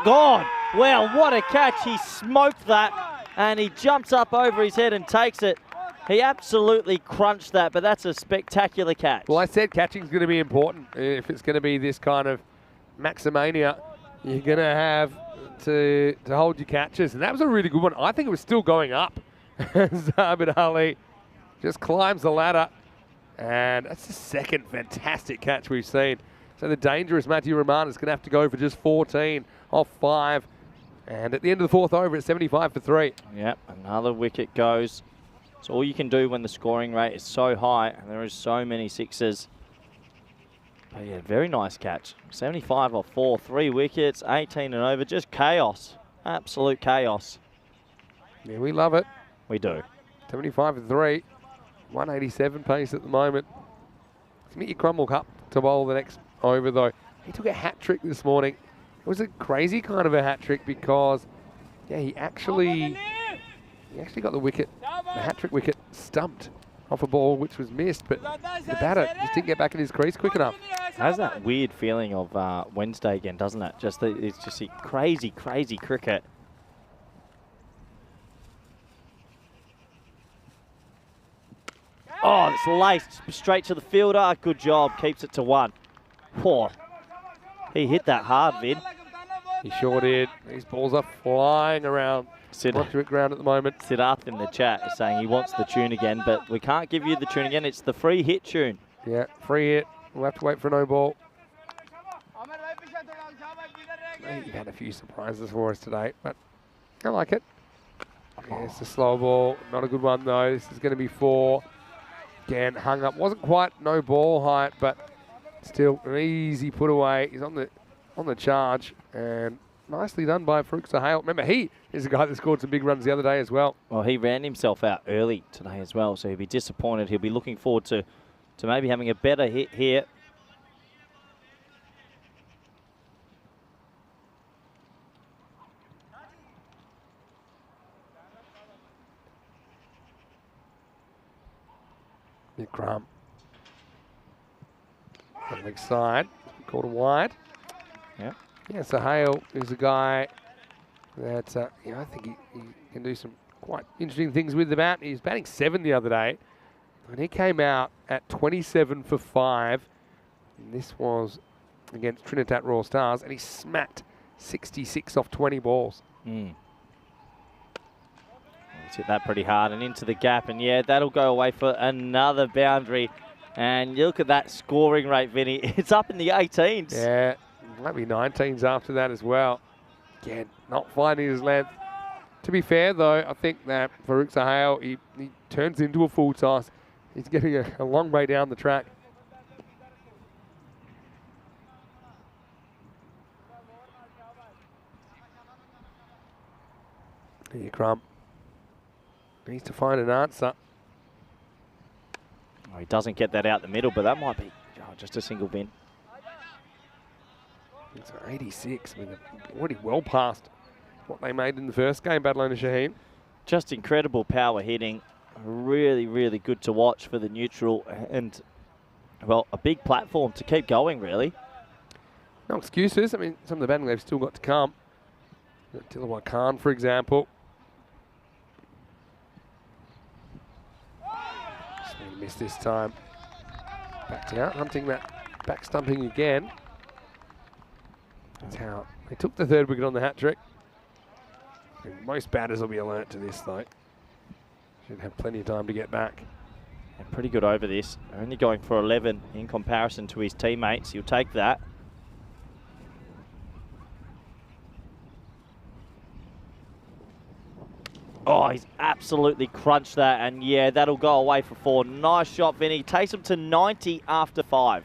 Speaker 2: Gone! Well, what a catch. He smoked that and he jumps up over his head and takes it. He absolutely crunched that, but that's a spectacular catch.
Speaker 1: Well, I said catching's going to be important. If it's going to be this kind of maximania, you're going to have to hold your catches. And that was a really good one. I think it was still going up. Zabid Ali just climbs the ladder. And that's the second fantastic catch we've seen. So the dangerous Matthew Rahman is going to have to go for just 14 off 5. And at the end of the 4th over, it's 75 for 3.
Speaker 2: Yep, another wicket goes. It's all you can do when the scoring rate is so high and there is so many 6s. But yeah, very nice catch. 75 off 4, 3 wickets, 18 and over, just chaos. Absolute chaos.
Speaker 1: Yeah, we love it.
Speaker 2: We do.
Speaker 1: 75 for 3. 187 pace at the moment. Smitty Crumble Cup to bowl the next over though. He took a hat trick this morning. It was a crazy kind of a hat trick because, yeah, he actually got the wicket, the hat trick wicket, stumped off a ball which was missed, but the batter just didn't get back in his crease quick enough.
Speaker 2: Has that weird feeling of Wednesday again, doesn't it? It's just a crazy, crazy cricket. Oh, it's laced straight to the fielder. Good job. Keeps it to 1. Poor. He hit that hard, Vid.
Speaker 1: He sure did. These balls are flying around Montjuic ground at the moment.
Speaker 2: Siddharth in the chat is saying he wants the tune again, but we can't give you the tune again. It's the free hit tune.
Speaker 1: Yeah, free hit. We'll have to wait for a no ball. You've had a few surprises for us today, but I like it. Yeah, it's a slow ball. Not a good one, though. This is going to be 4. Again, hung up. Wasn't quite no ball height, but still an easy put away. He's on the charge, and nicely done by Farouk Sahel. Remember, he is a guy that scored some big runs the other day as well.
Speaker 2: Well, he ran himself out early today as well, so he'll be disappointed. He'll be looking forward to maybe having a better hit here.
Speaker 1: Big crumb. Leg side, called a wide.
Speaker 2: Yeah.
Speaker 1: Yeah, so Hale is a guy that, I think he can do some quite interesting things with the bat. He was batting 7 the other day, and he came out at 27 for 5. And this was against Trinidad Royal Stars, and he smacked 66 off 20 balls.
Speaker 2: He's hit that pretty hard and into the gap, and yeah, that'll go away for another boundary. And you look at that scoring rate, Vinny. It's up in the 18s.
Speaker 1: Yeah, might be 19s after that as well. Again, not finding his length. To be fair, though, I think that Farouk Sahel, he turns into a full toss. He's getting a long way down the track. Here, Crump. Needs to find an answer.
Speaker 2: Oh, he doesn't get that out the middle, but that might be just a single bin.
Speaker 1: It's 86. I mean, they're already well past what they made in the first game, Barcelona Shaheen.
Speaker 2: Just incredible power hitting. Really, really good to watch for the neutral. And, well, a big platform to keep going, really.
Speaker 1: No excuses. I mean, some of the batting they've still got to come. Dilawar Khan, for example. Missed this time. Backed out, hunting that back stumping again. That's how they took the 3rd wicket on the hat trick. And most batters will be alert to this, though. Should have plenty of time to get back.
Speaker 2: Yeah, pretty good over this. Only going for 11 in comparison to his teammates. He'll take that. Oh, he's absolutely crunched that, and yeah, that'll go away for 4. Nice shot, Vinny. Takes him to 90 after 5.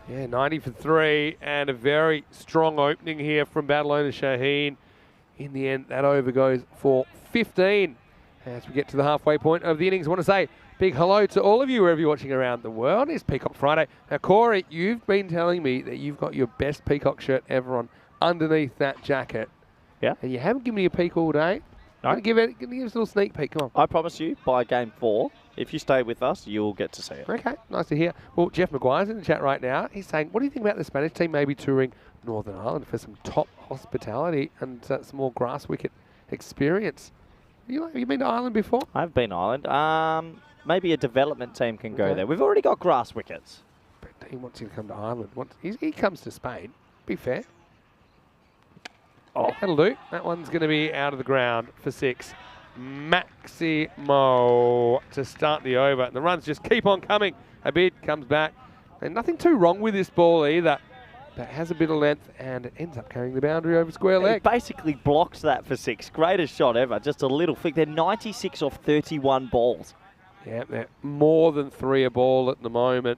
Speaker 1: Yeah, 90 for 3, and a very strong opening here from Barcelona Shaheen. In the end, that over goes for 15. As we get to the halfway point of the innings, I want to say big hello to all of you wherever you're watching around the world. It's Peacock Friday. Now, Corey, you've been telling me that you've got your best Peacock shirt ever on underneath that jacket.
Speaker 2: Yeah.
Speaker 1: And you haven't given me a peek all day.
Speaker 2: No.
Speaker 1: Give us a little sneak peek, come on.
Speaker 2: I promise you, by game 4, if you stay with us, you'll get to see it.
Speaker 1: Okay, nice to hear. Well, Jeff Maguire's in the chat right now. He's saying, what do you think about the Spanish team maybe touring Northern Ireland for some top hospitality and some more grass wicket experience? Have you been to Ireland before?
Speaker 2: I've been to Ireland. Maybe a development team can go there. We've already got grass wickets.
Speaker 1: But he wants you to come to Ireland. He comes to Spain. Be fair. Oh, that'll do. That one's going to be out of the ground for 6. Maximo to start the over. And the runs just keep on coming. Abid comes back. And nothing too wrong with this ball either. But has a bit of length and it ends up carrying the boundary over square leg.
Speaker 2: He basically blocks that for 6. Greatest shot ever. Just a little flick. They're 96 off 31 balls.
Speaker 1: Yeah, they're more than 3 a ball at the moment.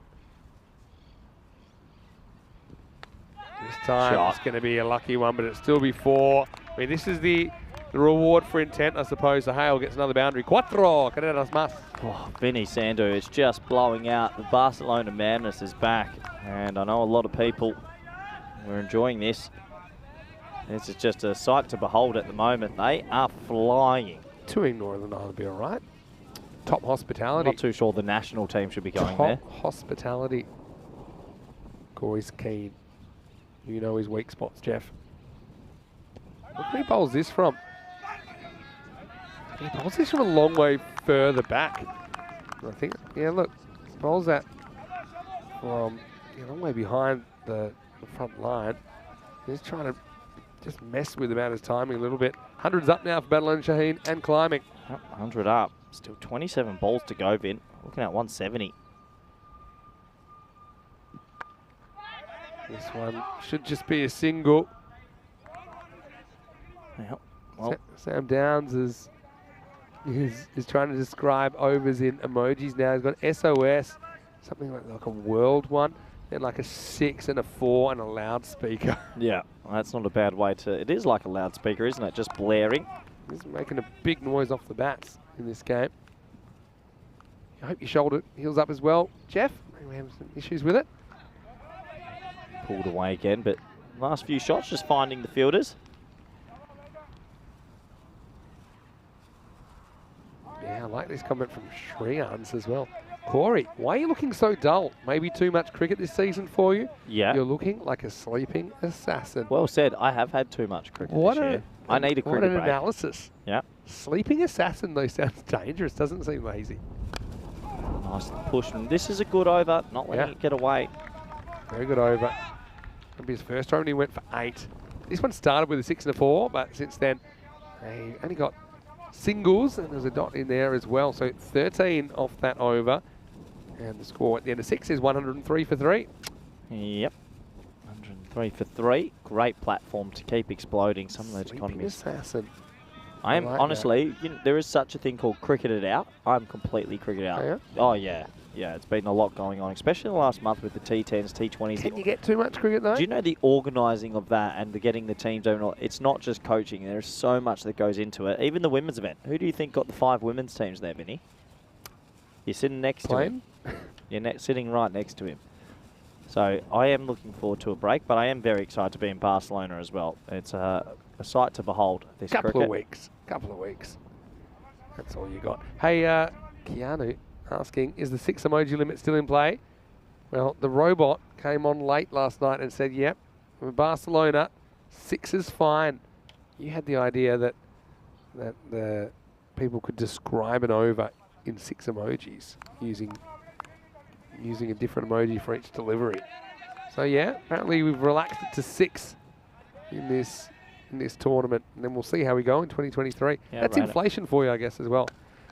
Speaker 1: This time it's going to be a lucky one, but it'll still be 4. I mean, this is the reward for intent, I suppose. The Hale gets another boundary. Cuatro, carreras más.
Speaker 2: Oh, Vinny Sandu is just blowing out. The Barcelona madness is back. And I know a lot of people are enjoying this. This is just a sight to behold at the moment. They are flying.
Speaker 1: Touring Northern Ireland will be all right. Top hospitality.
Speaker 2: Not too sure the national team should be going
Speaker 1: Top
Speaker 2: there.
Speaker 1: hospitality. Corey's keen. You know his weak spots, Jeff. Look where he bowls this from. He bowls this from a long way further back. I think, yeah, look, he bowls that from a long way behind the front line. He's trying to just mess with about his timing a little bit. 100's up now for Barcelona Shaheen and climbing.
Speaker 2: 100 up. Still 27 balls to go, Vin. Looking at 170.
Speaker 1: This one should just be a single.
Speaker 2: Yep. Well,
Speaker 1: Sam Downs is trying to describe overs in emojis now. He's got SOS, something like a world one, then like a 6 and a 4 and a loudspeaker.
Speaker 2: yeah, well, that's not a bad way to... It is like a loudspeaker, isn't it? Just blaring.
Speaker 1: He's making a big noise off the bats in this game. I hope your shoulder heals up as well. Jeff, maybe we have some issues with it.
Speaker 2: Pulled away again, but last few shots just finding the fielders.
Speaker 1: Yeah, I like this comment from Shreyans as well. Corey, why are you looking so dull? Maybe too much cricket this season for you?
Speaker 2: Yeah.
Speaker 1: You're looking like a sleeping assassin.
Speaker 2: Well said. I have had too much cricket this year. I need a cricket
Speaker 1: What an
Speaker 2: break.
Speaker 1: analysis.
Speaker 2: Yeah.
Speaker 1: Sleeping assassin, though, sounds dangerous. Doesn't seem lazy.
Speaker 2: Nice push. And this is a good over. Not letting it get away.
Speaker 1: Very good over. It'll be his first over, and he went for 8. This one started with a 6 and a 4, but since then, they only got singles, and there's a dot in there as well. So 13 off that over. And the score at the end of 6 is 103 for 3.
Speaker 2: Yep. 103 for 3. Great platform to keep exploding some of those
Speaker 1: Sleeping
Speaker 2: economies.
Speaker 1: assassin.
Speaker 2: I am
Speaker 1: like
Speaker 2: honestly, there is such a thing called cricketed out. I'm completely cricketed out.
Speaker 1: Oh, yeah?
Speaker 2: Oh yeah. Yeah, it's been a lot going on, especially in the last month with the T10s, T20s.
Speaker 1: Can you get too much cricket, though?
Speaker 2: Do you know the organising of that and the getting the teams over? It's not just coaching. There's so much that goes into it. Even the women's event. Who do you think got the 5 women's teams there, Vinny? You're sitting next to him. You're sitting right next to him. So I am looking forward to a break, but I am very excited to be in Barcelona as well. It's a sight to behold, this
Speaker 1: Couple
Speaker 2: cricket.
Speaker 1: of weeks. That's all you got. Hey, Keanu asking, is the 6 emoji limit still in play? Well, the robot came on late last night and said, yep, in Barcelona, 6 is fine. You had the idea that the people could describe an over in 6 emojis using a different emoji for each delivery. So yeah, apparently we've relaxed it to 6 in this tournament, and then we'll see how we go in 2023.
Speaker 2: Yeah,
Speaker 1: that's
Speaker 2: right.
Speaker 1: inflation for you, I guess, as well.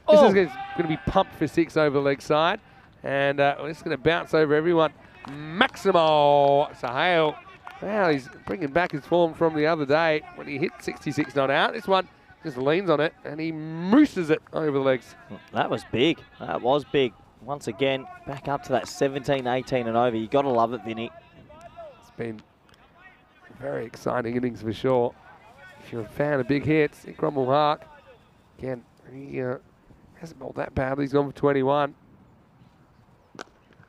Speaker 1: This is going to be pumped for 6 over the leg side, and it's going to bounce over everyone. Maximo Sahel. Wow, he's bringing back his form from the other day when he hit 66 not out. This one just leans on it, and he mooses it over the legs.
Speaker 2: That was big. That was big. Once again, back up to that 17, 18 and over. You got to love it, Vinny.
Speaker 1: It's been a very exciting innings for sure. If you're a fan of big hits, Cromwell Hark, again, he hasn't bowled that badly. He's gone for 21.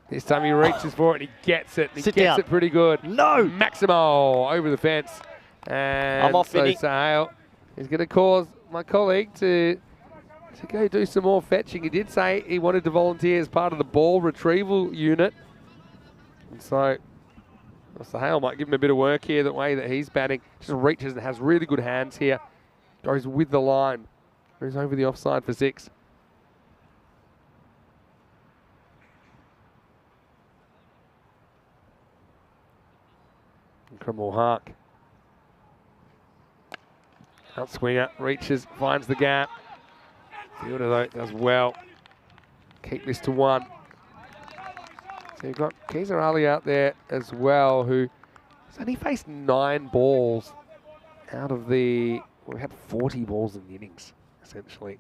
Speaker 1: This time he reaches for it and he gets it. And he gets it pretty good.
Speaker 2: No!
Speaker 1: Maximo over the fence. And
Speaker 2: I'm off,
Speaker 1: so
Speaker 2: Vinny.
Speaker 1: Sahel is going to cause my colleague to go do some more fetching. He did say he wanted to volunteer as part of the ball retrieval unit. And so Sahel might give him a bit of work here, the way that he's batting. Just reaches and has really good hands here. Goes with the line. Goes over the offside for 6. Cromwell Hark. Outswinger, reaches, finds the gap. Fielder though does well. Keep this to 1. So you've got Keezer Ali out there as well, who has only faced 9 balls out of the... We had 40 balls in the innings, essentially.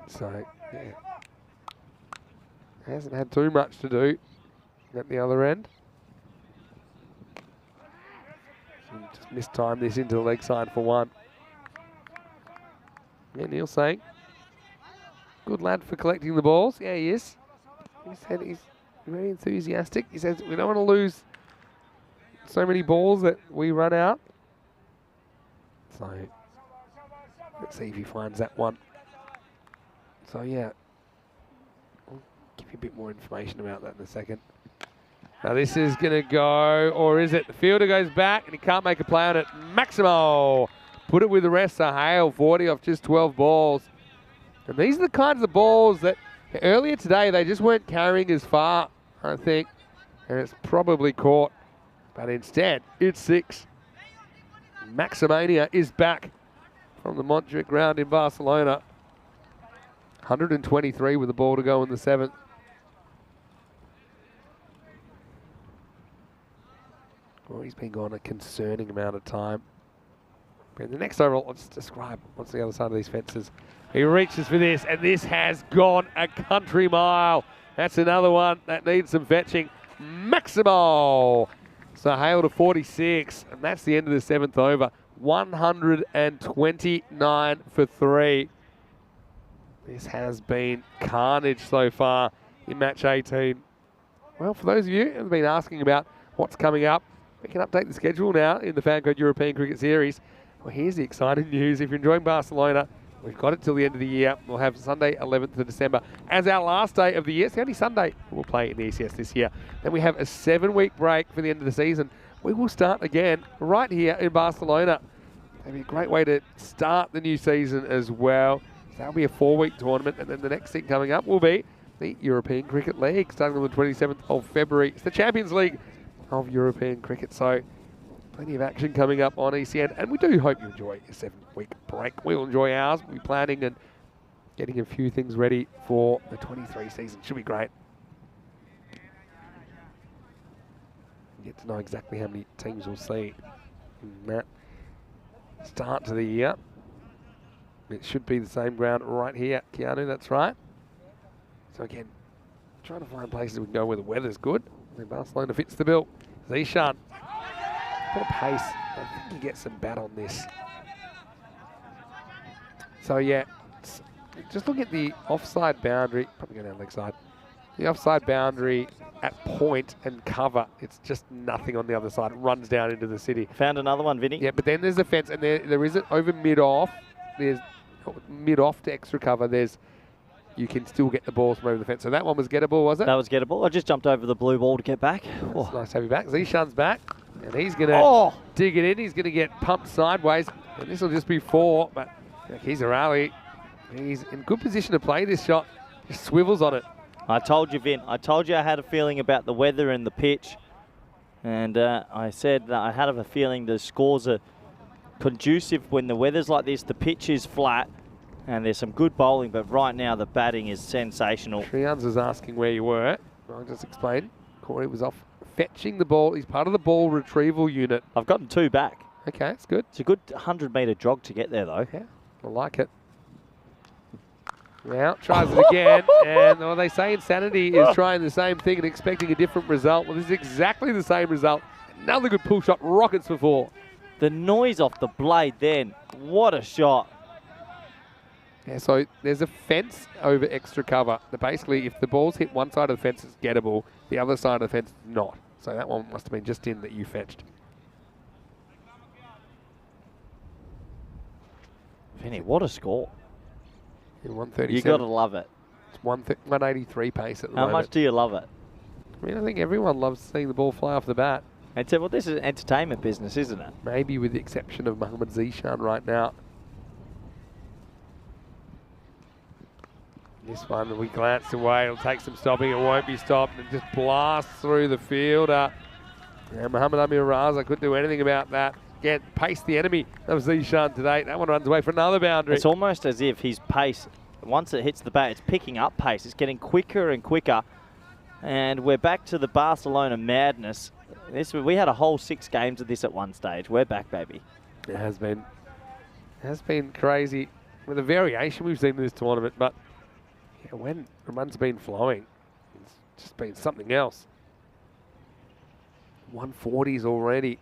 Speaker 1: So, yeah. Hasn't had too much to do at the other end. So just mistime this into the leg side for 1. Yeah, Neil saying, good lad for collecting the balls. Yeah, he is. He said he's very enthusiastic. He says, we don't want to lose so many balls that we run out. So, let's see if he finds that one. So, yeah, I'll give you a bit more information about that in a second. Now, this is going to go, or is it? The fielder goes back, and he can't make a play on it. Maximo put it with the rest. Sahel, 40 off just 12 balls. And these are the kinds of balls that earlier today, they just weren't carrying as far, I think. And it's probably caught. But instead, it's 6. Maximania is back from the Montjuic ground in Barcelona. 123 with the ball to go in the 7th. Well, he's been gone a concerning amount of time. But the next over, let's describe what's the other side of these fences. He reaches for this, and this has gone a country mile. That's another one that needs some fetching. Maximo Sahel to 46, and that's the end of the 7th over. 129 for 3. This has been carnage so far in match 18. Well, for those of you who have been asking about what's coming up, we can update the schedule now in the FanCode European Cricket Series. Well, here's the exciting news. If you're enjoying Barcelona, we've got it till the end of the year. We'll have Sunday, 11th of December, as our last day of the year. It's the only Sunday we'll play in the ECS this year. Then we have a 7-week break for the end of the season. We will start again right here in Barcelona. That'll be a great way to start the new season as well. So that'll be a 4-week tournament, and then the next thing coming up will be the European Cricket League, starting on the 27th of February. It's the Champions League of European cricket, so plenty of action coming up on ECN, and we do hope you enjoy your 7-week break. We'll enjoy ours. We'll be planning and getting a few things ready for the 23 season. Should be great. Get to know exactly how many teams we'll see in that start to the year. It should be the same ground right here, Keanu, that's right. So again, trying to find places we can go where the weather's good. And Barcelona fits the bill. Zishan, bit of pace. I think he gets some bat on this. So yeah, just look at the offside boundary. Probably go down leg side. The offside boundary at point and cover. It's just nothing on the other side. It runs down into the city.
Speaker 2: Found another one, Vinny.
Speaker 1: Yeah, but then there's a fence, and there is it over mid-off. There's mid-off to extra cover. You can still get the balls from over the fence. So that one was gettable, was it?
Speaker 2: That was gettable. I just jumped over the blue ball to get back.
Speaker 1: It's nice to have you back. Zishan's back, and he's going to dig it in. He's going to get pumped sideways, and this will just be 4, but he's a rally. He's in good position to play this shot. Just swivels on it.
Speaker 2: I told you, Vin. I told you I had a feeling about the weather and the pitch. And I said that I had a feeling the scores are conducive when the weather's like this. The pitch is flat and there's some good bowling, but right now the batting is sensational.
Speaker 1: Trians was asking where you were. I'll just explain. Corey was off fetching the ball. He's part of the ball retrieval unit.
Speaker 2: I've gotten 2 back.
Speaker 1: Okay, that's good.
Speaker 2: It's a good 100-metre jog to get there, though.
Speaker 1: Yeah, I like it. Now, tries it again, and well, they say insanity is trying the same thing and expecting a different result. Well, this is exactly the same result. Another good pull shot, rockets for 4.
Speaker 2: The noise off the blade then, what a shot.
Speaker 1: Yeah, so there's a fence over extra cover. That basically, if the ball's hit one side of the fence, it's gettable. The other side of the fence is not. So that one must have been just in that you fetched.
Speaker 2: Vinny, what a score.
Speaker 1: 137.
Speaker 2: You got to love it.
Speaker 1: It's 183 pace at the moment.
Speaker 2: How much do you love it?
Speaker 1: I mean, I think everyone loves seeing the ball fly off the bat.
Speaker 2: And so, well, this is entertainment business, isn't it?
Speaker 1: Maybe with the exception of Mohammad Zishan right now. This one, we glance away. It'll take some stopping. It won't be stopped. And just blasts through the fielder. Yeah, Mohammad Amir Raza couldn't do anything about that. Again, pace the enemy of Zishan today. That one runs away for another boundary.
Speaker 2: It's almost as if his pace, once it hits the bat, it's picking up pace. It's getting quicker and quicker. And we're back to the Barcelona madness. We had a whole 6 games of this at one stage. We're back, baby.
Speaker 1: It has been. It has been crazy with the variation we've seen in this tournament. But yeah, when the runs been flowing, it's just been something else. 140s already.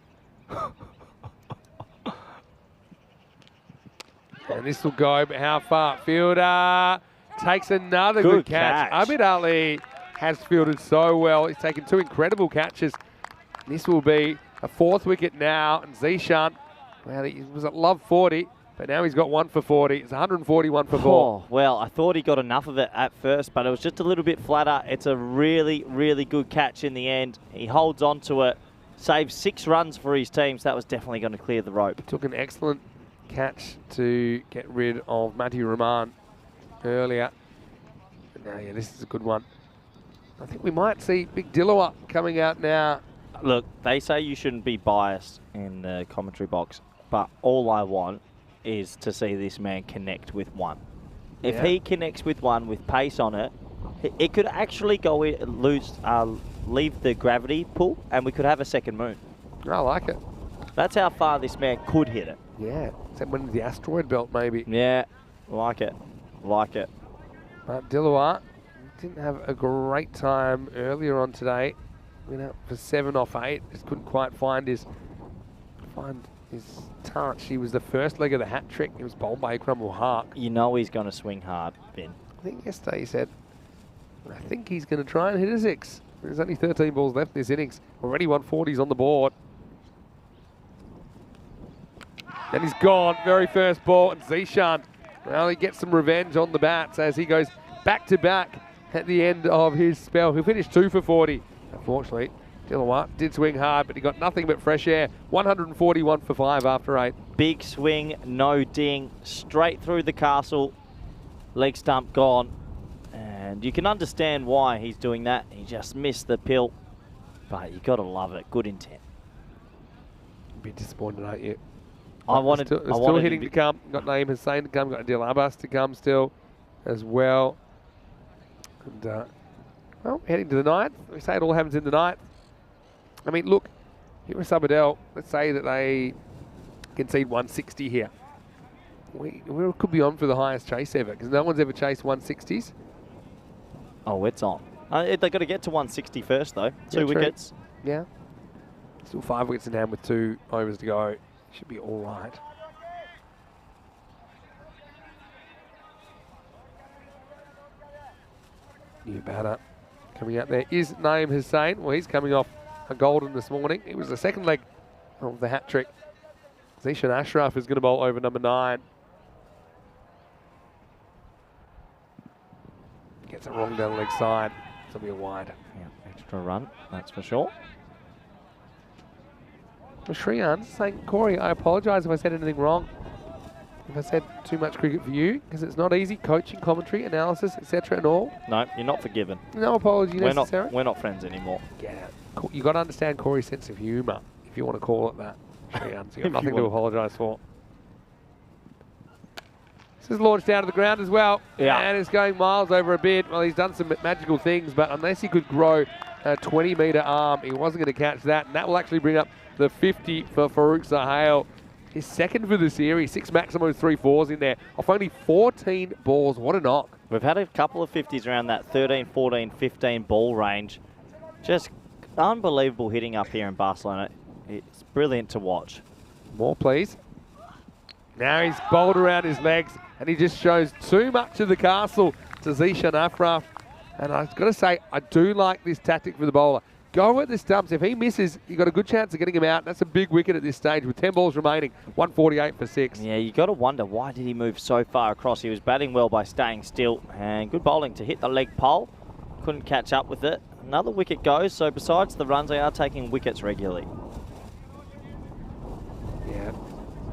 Speaker 1: And this will go, but how far? Fielder takes another good catch. Abid Ali has fielded so well. He's taken 2 incredible catches. This will be a 4th wicket now. And Zishan, well, he was at love 40, but now he's got 1 for 40. It's 141 for 4.
Speaker 2: Oh, well, I thought he got enough of it at first, but it was just a little bit flatter. It's a really, really good catch in the end. He holds on to it, saves 6 runs for his team, so that was definitely going to clear the rope.
Speaker 1: Took an excellent catch to get rid of Matthew Rahman earlier. Now, yeah, this is a good one. I think we might see Big Dillowa coming out now.
Speaker 2: Look, they say you shouldn't be biased in the commentary box, but all I want is to see this man connect with one. If he connects with one with pace on it, it could actually go leave the gravity pull, and we could have a second moon.
Speaker 1: I like it.
Speaker 2: That's how far this man could hit it.
Speaker 1: Yeah, except when the asteroid belt maybe.
Speaker 2: Yeah, like it, like it.
Speaker 1: But Dillowa didn't have a great time earlier on today. Went out for 7 off 8. Just couldn't quite find his touch. He was the first leg of the hat trick. It was bowled by Ikram ul Haq.
Speaker 2: You know he's going to swing hard, Vin.
Speaker 1: I think yesterday he said, I think he's going to try and hit a 6. There's only 13 balls left in this innings. Already 140s on the board. And he's gone. Very first ball. And Zishan, well, he gets some revenge on the bats as he goes back-to-back at the end of his spell. He'll finish 2 for 40. Unfortunately, Dilawat did swing hard, but he got nothing but fresh air. 141 for 5 after 8.
Speaker 2: Big swing, no ding, straight through the castle. Leg stump gone. And you can understand why he's doing that. He just missed the pill. But you got to love it. Good intent.
Speaker 1: A bit disappointed, aren't you?
Speaker 2: I wanted
Speaker 1: still hitting to come. Got Naeem Hussain to come. Got Adil Abbas to come still as well. And, well, heading to the 9th. We say it all happens in the 9th. I mean, look, here at Sabadell, let's say that they concede 160 here. We could be on for the highest chase ever because no one's ever chased 160s.
Speaker 2: Oh, it's on. They've got to get to 160 first, though. Two
Speaker 1: true.
Speaker 2: wickets.
Speaker 1: Yeah. Still 5 wickets in hand with 2 overs to go. Should be all right. New batter coming out there is Naeem Hussain. Well, he's coming off a golden this morning. It was the second leg of the hat trick. Zishan Ashraf is going to bowl over number 9. Gets it wrong down the leg side. This will be a wide.
Speaker 2: Yeah, extra run, that's for sure.
Speaker 1: Well, Shriyan saying, Corey, I apologise if I said anything wrong. If I said too much cricket for you, because it's not easy, coaching, commentary, analysis, etc. and all.
Speaker 2: No, you're not forgiven.
Speaker 1: No apology necessary.
Speaker 2: We're not friends anymore.
Speaker 1: Get out. You got to understand Corey's sense of humour, if you want to call it that. Shriyan, so you've got nothing to apologise for. This is launched out of the ground as well.
Speaker 2: Yeah.
Speaker 1: And it's going miles over a bit. Well, he's done some magical things, but unless he could grow a 20-metre arm, he wasn't going to catch that. And that will actually bring up the 50 for Farouk Sahel. His second for the series, 6 maximum, 3 fours in there, off only 14 balls. What a knock.
Speaker 2: We've had a couple of 50s around that 13, 14, 15 ball range. Just unbelievable hitting up here in Barcelona. It's brilliant to watch.
Speaker 1: More, please. Now he's bowled around his legs, and he just shows too much of the castle to Zishan Ashraf. And I've got to say, I do like this tactic for the bowler. Go at the stumps. If he misses, you've got a good chance of getting him out. That's a big wicket at this stage with 10 balls remaining. 148 for 6.
Speaker 2: Yeah, you got to wonder, why did he move so far across? He was batting well by staying still. And good bowling to hit the leg pole. Couldn't catch up with it. Another wicket goes. So besides the runs, they are taking wickets regularly.
Speaker 1: Yeah.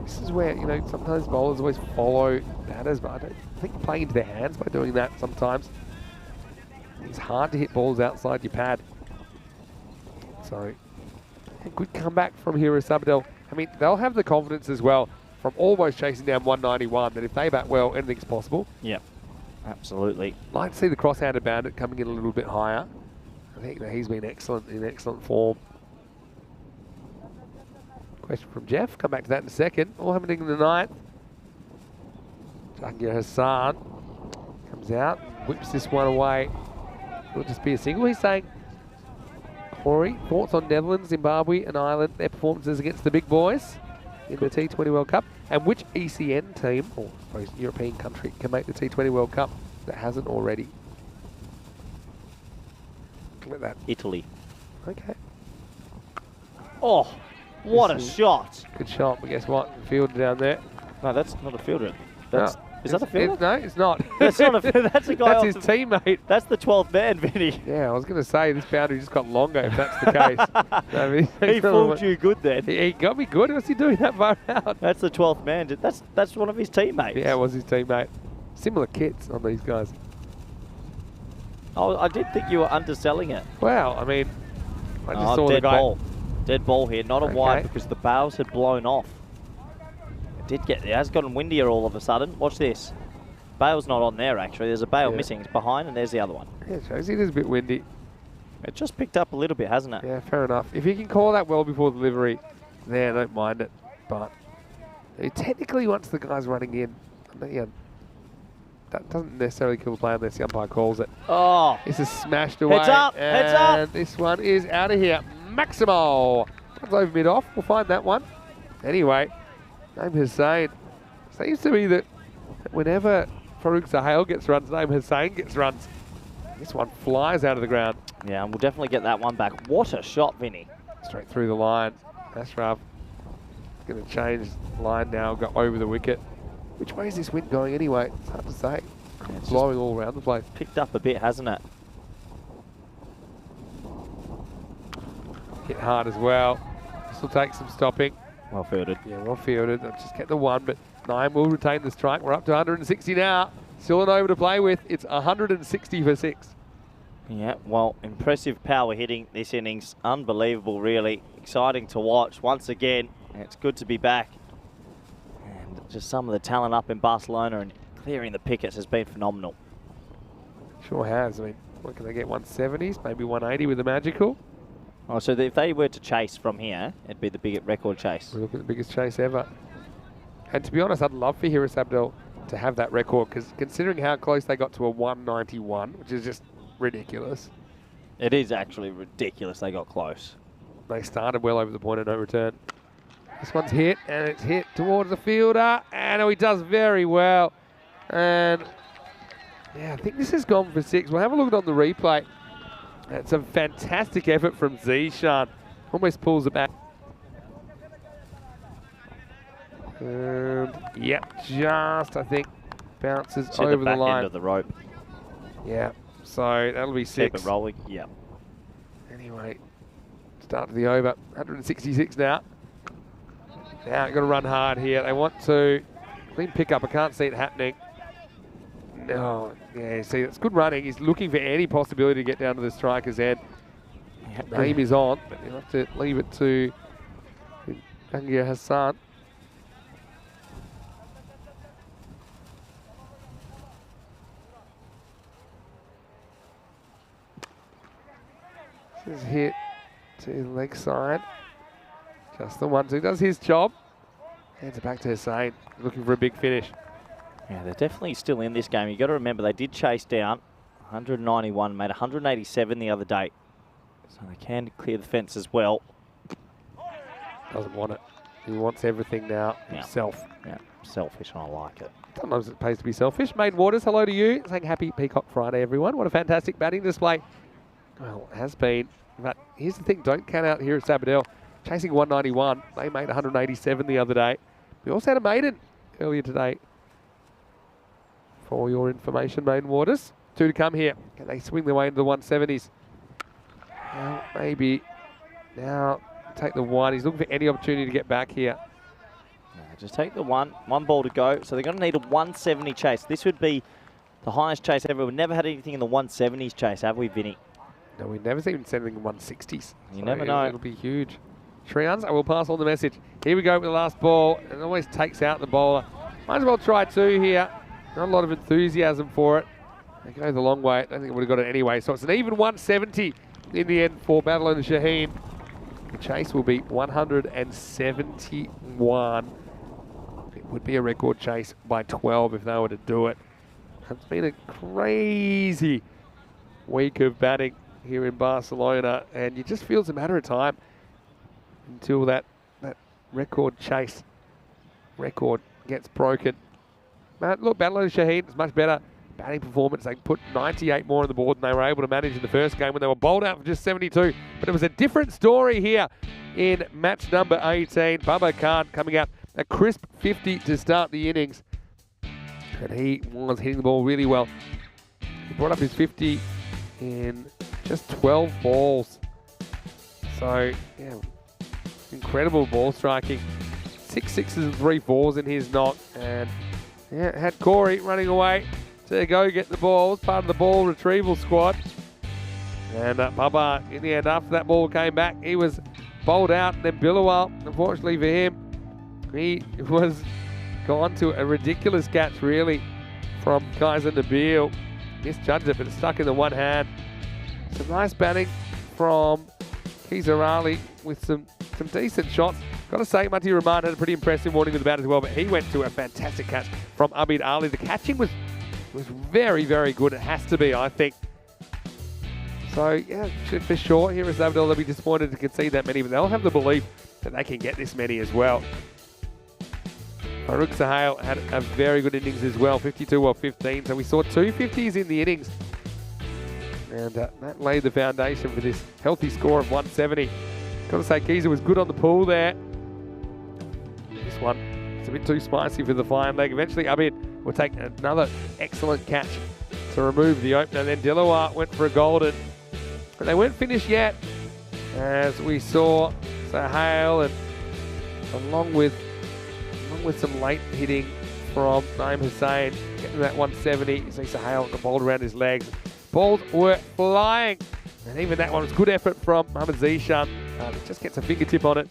Speaker 1: This is where, you know, sometimes bowlers always follow batters, but I don't think playing into their hands by doing that sometimes. It's hard to hit balls outside your pad. So, a good comeback from here at Sabadell. I mean, they'll have the confidence as well from almost chasing down 191 that if they bat well, anything's possible.
Speaker 2: Yep, absolutely.
Speaker 1: Like to see the cross-handed bandit coming in a little bit higher. I think that he's been excellent, in excellent form. Question from Jeff. Come back to that in a second. All happening in the 9th. Jahangir Hassan comes out, whips this one away. It'll just be a single. He's saying, Corey, thoughts on Netherlands, Zimbabwe and Ireland, their performances against the big boys in the T20 World Cup, and which ECN team, or I suppose European country, can make the T20 World Cup that hasn't already? Look at that.
Speaker 2: Italy.
Speaker 1: Okay.
Speaker 2: Oh, what a shot.
Speaker 1: Good shot, but guess what? Fielder down there.
Speaker 2: No, that's not a fielder. That's, is that a fielder?
Speaker 1: No, it's not.
Speaker 2: That's not a fielder. That's a guy.
Speaker 1: That's his teammate.
Speaker 2: That's the 12th man, Vinny.
Speaker 1: Yeah, I was going to say this boundary just got longer if that's the case. I mean,
Speaker 2: He fooled you good then.
Speaker 1: He got me good. What's he doing that far out?
Speaker 2: That's the 12th man. That's one of his teammates.
Speaker 1: Yeah, it was his teammate. Similar kits on these guys.
Speaker 2: Oh, I did think you were underselling it.
Speaker 1: Wow, I mean, I just saw the
Speaker 2: dead
Speaker 1: guy.
Speaker 2: ball. Dead ball here, not a wide because the bails had blown off. It has gotten windier all of a sudden. Watch this. Bail's not on there actually. There's a bail missing. It's behind and there's the other one.
Speaker 1: Yeah, it shows it is a bit windy.
Speaker 2: It just picked up a little bit, hasn't it?
Speaker 1: Yeah, fair enough. If you can call that well before delivery, then I don't mind it. But technically, once the guy's running in, yeah, that doesn't necessarily kill the play unless the umpire calls it.
Speaker 2: Oh.
Speaker 1: This is smashed away.
Speaker 2: Heads up, heads up.
Speaker 1: And this one is out of here. Maximo. Comes over mid-off. We'll find that one. Anyway, Naeem Hussain. Seems to be that whenever Farouk Sahel gets runs, Naeem Hussain gets runs. This one flies out of the ground.
Speaker 2: Yeah, and we'll definitely get that one back. What a shot, Vinny.
Speaker 1: Straight through the line. Ashraf going to change line now, go over the wicket. Which way is this wind going anyway? It's hard to say. It's blowing all around the place.
Speaker 2: Picked up a bit, hasn't it?
Speaker 1: Hit hard as well. This will take some stopping.
Speaker 2: Well fielded.
Speaker 1: Yeah, well fielded. They'll just get the one, but 9 will retain the strike. We're up to 160 now. Still an over to play with. It's 160 for 6.
Speaker 2: Yeah, well, impressive power hitting this innings. Unbelievable, really. Exciting to watch once again. It's good to be back. And just some of the talent up in Barcelona and clearing the pickets has been phenomenal.
Speaker 1: Sure has. I mean, what can they get? 170s, maybe 180 with the magical.
Speaker 2: Oh, so if they were to chase from here, it'd be the big record chase.
Speaker 1: We look at the biggest chase ever. And to be honest, I'd love for Hiris Abdel to have that record, because considering how close they got to a 191, which is just ridiculous.
Speaker 2: It is actually ridiculous they got close.
Speaker 1: They started well over the point of no return. This one's hit, and it's hit towards the fielder, and he does very well. And yeah, I think this has gone for 6. We'll have a look on the replay. It's a fantastic effort from Zishan. Almost pulls it back. And yeah, just I think bounces
Speaker 2: It's
Speaker 1: over
Speaker 2: hit the back
Speaker 1: line.
Speaker 2: end of the rope.
Speaker 1: Yeah, so that'll be 6.
Speaker 2: Keep it rolling. Yeah.
Speaker 1: Anyway, start to the over. 166 now. Now got to run hard here. They want to clean pick up. I can't see it happening. No, yeah, see, it's good running. He's looking for any possibility to get down to the striker's end. Name is on, but you'll have to leave it to Gangia Hassan. This is hit to the leg side. Just the 1-2 does his job. Hands it back to Hussain, looking for a big finish.
Speaker 2: Yeah, they're definitely still in this game. You've got to remember they did chase down 191, made 187 the other day. So they can clear the fence as well.
Speaker 1: Doesn't want it. He wants everything now himself.
Speaker 2: Yeah, selfish, and I like it.
Speaker 1: Sometimes it pays to be selfish. Maiden Waters, hello to you. Saying happy Peacock Friday, everyone. What a fantastic batting display. Well, it has been. But here's the thing, don't count out here at Sabadell. Chasing 191. They made 187 the other day. We also had a maiden earlier today. For your information, Maiden Waters. 2 to come here. Can they swing their way into the 170s? Well, maybe. Now, take the 1. He's looking for any opportunity to get back here.
Speaker 2: Just take the 1 ball to go. So they're going to need a 170 chase. This would be the highest chase ever. We've never had anything in the 170s chase, have we, Vinny?
Speaker 1: No, we've never seen anything in 160s.
Speaker 2: You never know.
Speaker 1: It'll be huge. Shreyans, I will pass on the message. Here we go with the last ball. It always takes out the bowler. Might as well try 2 here. Not a lot of enthusiasm for it. They go the long way. I don't think it would have got it anyway. So it's an even 170 in the end for Badal and Shaheen. The chase will be 171. It would be a record chase by 12 if they were to do it. It's been a crazy week of batting here in Barcelona, and it just feels a matter of time until that record chase record gets broken. But look, Badal and Shaheen is much better batting performance. They put 98 more on the board than they were able to manage in the first game when they were bowled out for just 72. But it was a different story here in match number 18. Baba Khan coming out a crisp 50 to start the innings. And he was hitting the ball really well. He brought up his 50 in just 12 balls. So, yeah, incredible ball striking. 6 sixes and 3 fours in his knock. And yeah, had Corey running away to go get the ball. It was part of the ball retrieval squad. And Bubba, in the end, after that ball came back, he was bowled out. And then Billowell, unfortunately for him, he was gone to a ridiculous catch, really, from Kaiser Nabil. Misjudged it, but it's stuck in the one hand. Some nice batting from Keezer Ali with some decent shots. Got to say, Mati Rahman had a pretty impressive morning with the bat as well, but he went to a fantastic catch from Abid Ali. The catching was very, very good. It has to be, I think. So, yeah, for sure, here is Abdul. They'll be disappointed to concede that many, but they'll have the belief that they can get this many as well. Farouk Sahel had a very good innings as well, 52 or 15. So we saw 2 50s in the innings. And that laid the foundation for this healthy score of 170. Got to say, Keezer was good on the pool there. this one. It's a bit too spicy for the fine leg. Eventually, Abid will take another excellent catch to remove the opener. Then Dilawar went for a golden. But they weren't finished yet, as we saw Sahale, and along with some late hitting from Naeem Hussain, getting that 170. You see Sahale got the ball around his legs. Balls were flying. And even that one was good effort from Mohamed Zishan. Just gets a fingertip on it.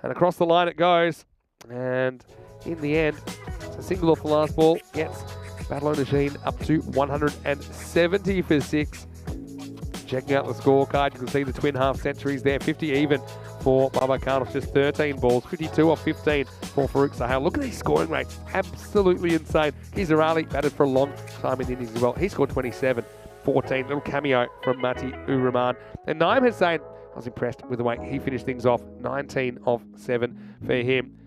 Speaker 1: And across the line it goes. And in the end, it's a single off the last ball. Gets Barcelona Sheen up to 170 for 6. Checking out the scorecard, you can see the twin half centuries there. 50 even for Baba Khan off just 13 balls. 52 off 15 for Farouk Sahel. Look at these scoring rates. Absolutely insane. Kizarali batted for a long time in innings as well. He scored 27. 14, little cameo from Mati Uraman. And Naeem Hussain, I was impressed with the way he finished things off. 19 of 7 for him.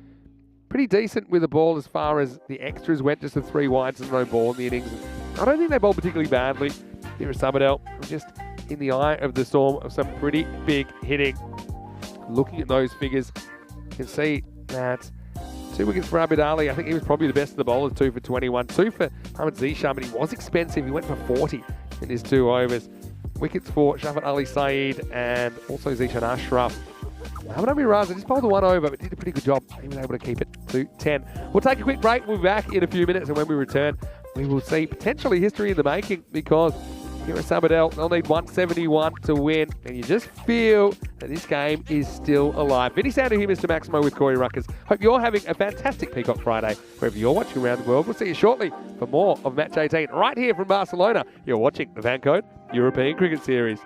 Speaker 1: Pretty decent with the ball as far as the extras went, just the 3 wides and no ball in the innings. I don't think they bowled particularly badly. Here is Sabadell, just in the eye of the storm of some pretty big hitting. Looking at those figures, you can see that 2 wickets for Abid Ali. I think he was probably the best of the bowlers, 2 for 21. 2 for Mohamed Zishan, but he was expensive. He went for 40 in his 2 overs. Wickets for Shafat Ali Saeed and also Zishan Ashraf. Mohamed Amir Raza just bowled the 1 over, but did a pretty good job. He was able to keep it to 10. We'll take a quick break. We'll be back in a few minutes, and when we return, we will see potentially history in the making, because here at Sabadell, they'll need 171 to win, and you just feel that this game is still alive. Vinny Sandhu here, Mr. Maximo with Corey Ruckers. Hope you're having a fantastic Peacock Friday, wherever you're watching around the world. We'll see you shortly for more of Match 18, right here from Barcelona. You're watching the FanCode European Cricket Series.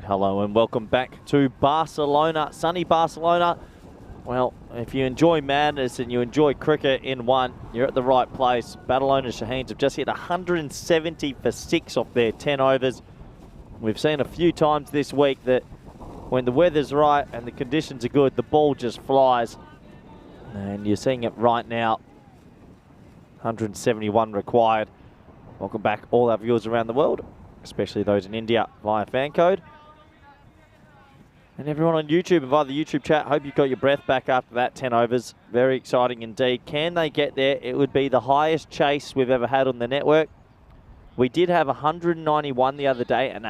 Speaker 2: Hello and welcome back to Barcelona, sunny Barcelona. Well, if you enjoy madness and you enjoy cricket in one, you're at the right place. Badalona Shaheens have just hit 170 for 6 off their 10 overs. We've seen a few times this week that when the weather's right and the conditions are good, the ball just flies. And you're seeing it right now. 171 required. Welcome back all our viewers around the world, especially those in India via FanCode. And everyone on YouTube and via the YouTube chat, hope you've got your breath back after that 10 overs. Very exciting indeed. Can they get there? It would be the highest chase we've ever had on the network. We did have 191 the other day, and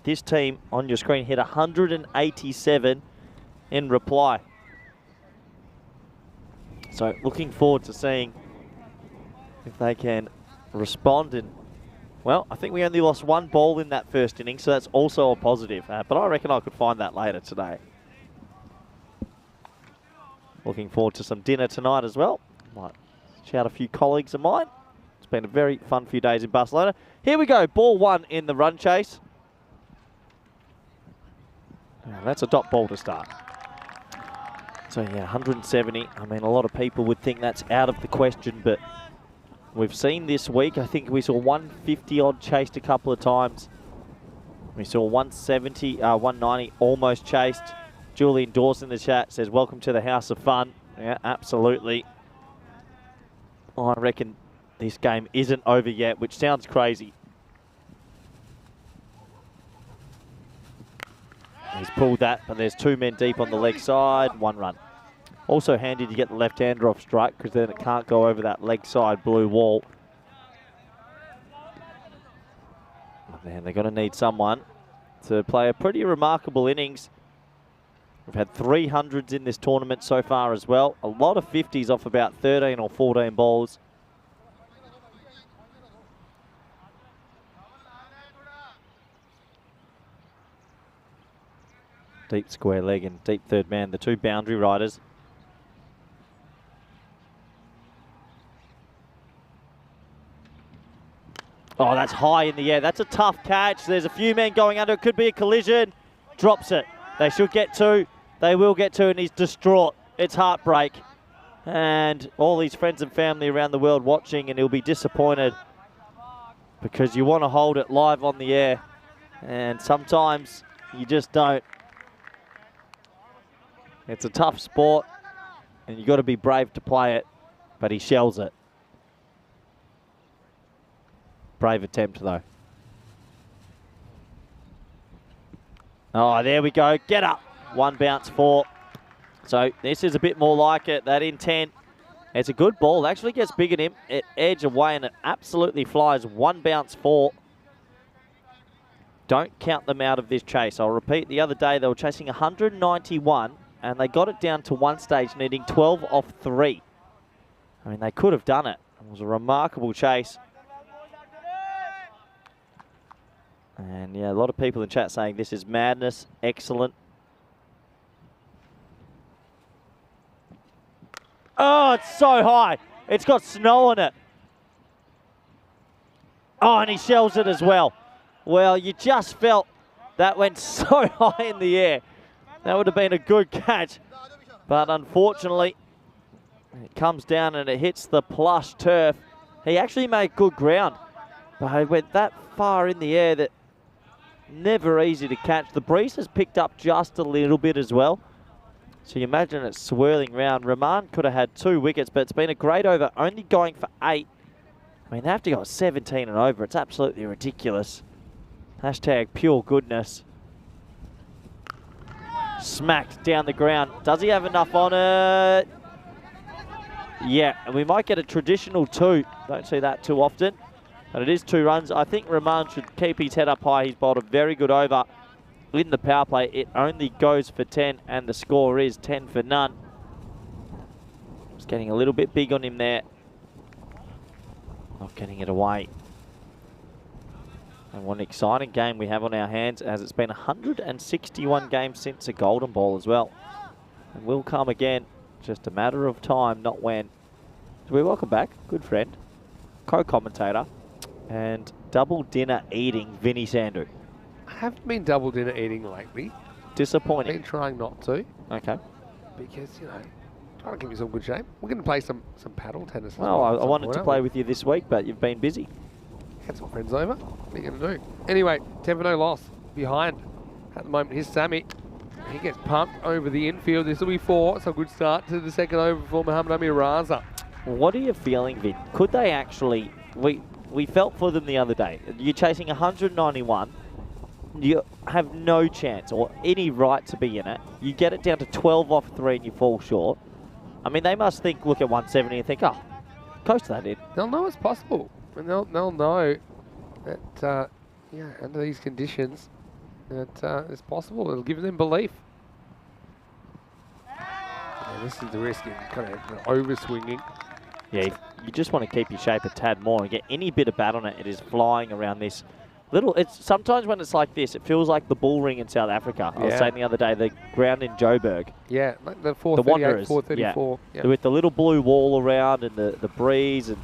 Speaker 2: this team on your screen hit 187 in reply. So looking forward to seeing if they can respond. And well, I think we only lost 1 ball in that first inning, so that's also a positive. But I reckon I could find that later today. Looking forward to some dinner tonight as well. Might shout a few colleagues of mine. It's been a very fun few days in Barcelona. Here we go, ball 1 in the run chase. That's a dot ball to start. So yeah, 170. I mean, a lot of people would think that's out of the question, but we've seen this week, I think we saw 150 odd chased a couple of times. We saw 190 almost chased. Julian Dawson in the chat says, welcome to the house of fun. Yeah, absolutely. I reckon this game isn't over yet, which sounds crazy. He's pulled that, but there's 2 men deep on the leg side, 1 run. Also handy to get the left-hander off strike, because then it can't go over that leg side blue wall. Man, they're going to need someone to play a pretty remarkable innings. We've had 300s in this tournament so far as well. A lot of 50s off about 13 or 14 balls. Deep square leg and deep third man, the 2 boundary riders. Oh, that's high in the air. That's a tough catch. There's a few men going under. It could be a collision. Drops it. They should get 2. They will get 2, and he's distraught. It's heartbreak. And all his friends and family around the world watching, and he'll be disappointed because you want to hold it live on the air, and sometimes you just don't. It's a tough sport, and you've got to be brave to play it, but he shells it. Brave attempt, though. Oh, there we go. Get up. 1 bounce 4. So this is a bit more like it. That intent. It's a good ball. It actually gets big at him. It edge away, and it absolutely flies. 1 bounce 4. Don't count them out of this chase. I'll repeat, the other day they were chasing 191, and they got it down to one stage, needing 12 off 3. I mean, they could have done it. It was a remarkable chase. And yeah, a lot of people in chat saying this is madness. Excellent. Oh, it's so high. It's got snow on it. Oh, and he shells it as well. Well, you just felt that went so high in the air. That would have been a good catch. But unfortunately, it comes down and it hits the plush turf. He actually made good ground, but it went that far in the air that never easy to catch. The breeze has picked up just a little bit as well. So you imagine it swirling round. Rahman could have had 2 wickets, but it's been a great over, only going for 8. I mean, they have to go 17 and over. It's absolutely ridiculous. Hashtag pure goodness. Smacked down the ground. Does he have enough on it? Yeah, and we might get a traditional 2. Don't see that too often. But it is 2 runs. I think Rahman should keep his head up high. He's bowled a very good over in the power play. It only goes for 10, and the score is 10 for none. Just getting a little bit big on him there. Not getting it away. And what an exciting game we have on our hands, as it's been 161 games since a golden ball as well. And will come again. Just a matter of time, not when. So we welcome back, good friend, co-commentator, and double dinner eating Vinny Sandhu.
Speaker 1: I haven't been double dinner eating lately.
Speaker 2: Disappointing.
Speaker 1: Been trying not to
Speaker 2: Okay.
Speaker 1: because, you know, trying to keep myself in good shape. We're going to play some paddle tennis.
Speaker 2: Well, I wanted to play with you this week, but you've been busy.
Speaker 1: Had some friends over. What are you going to do? Anyway, 10-0 loss behind at the moment. Here's Sammy. He gets pumped over the infield. This will be 4. So a good start to the second over for Muhammad Amir Raza.
Speaker 2: What are you feeling, Vin? Could they actually... We felt for them the other day. You're chasing 191. You have no chance or any right to be in it. You get it down to 12 off 3 and you fall short. I mean, they must think, look at 170 and think, oh, coast that in.
Speaker 1: They'll know it's possible. And they'll know that, yeah, under these conditions, that it's possible. It'll give them belief. And this is the risk in kind of over-swinging.
Speaker 2: Yeah, you just want to keep your shape a tad more and get any bit of bat on it. It is flying around this little... It's sometimes when it's like this, it feels like the bull ring in South Africa. I was saying the other day, the ground in Joburg.
Speaker 1: Yeah, like the 438,
Speaker 2: the Wanderers,
Speaker 1: 434.
Speaker 2: Yeah.
Speaker 1: Yeah.
Speaker 2: With the little blue wall around and the breeze. And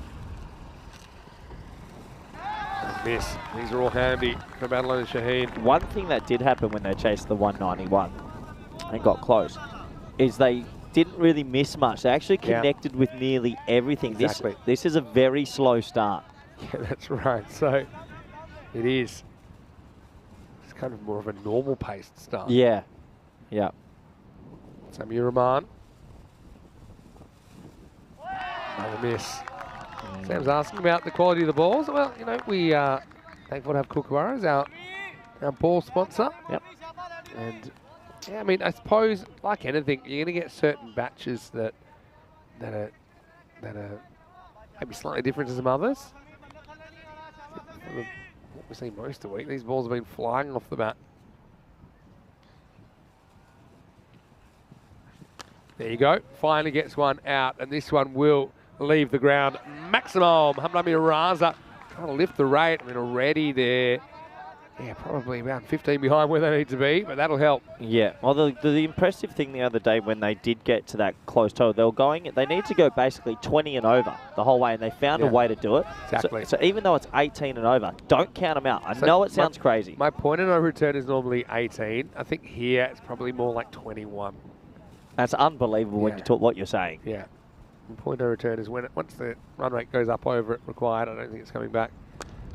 Speaker 1: Miss. These are all handy for Barcelona Shaheen.
Speaker 2: one thing that did happen when they chased the 191 and got close is they didn't really miss much. They actually connected with nearly everything.
Speaker 1: Exactly.
Speaker 2: This is a very slow start.
Speaker 1: Yeah, that's right. So it is. It's kind of more of a normal paced start.
Speaker 2: Yeah. Yeah.
Speaker 1: Samir Rahman. Another miss. Sam's asking about the quality of the balls. Well, you know, we are thankful to have Kookaburra as our ball sponsor.
Speaker 2: Yep.
Speaker 1: And yeah, I mean, I suppose like anything, you're going to get certain batches that are maybe slightly different to some others. What we've seen most of the week, these balls have been flying off the bat. There you go. Finally gets one out, and this one will leave the ground. Maximal Muhammad Amir Raza trying to lift the rate. I mean, already they're probably around 15 behind where they need to be, but that'll help.
Speaker 2: Yeah. Well, the impressive thing the other day when they did get to that close total, they need to go basically 20 and over the whole way, and they found a way to do it.
Speaker 1: Exactly.
Speaker 2: So even though it's 18 and over, don't count them out. I know it sounds crazy.
Speaker 1: My point of no return is normally 18. I think here it's probably more like 21.
Speaker 2: That's unbelievable when you talk what you're saying.
Speaker 1: Yeah. And point of return is when once the run rate goes up over it required. I don't think it's coming back.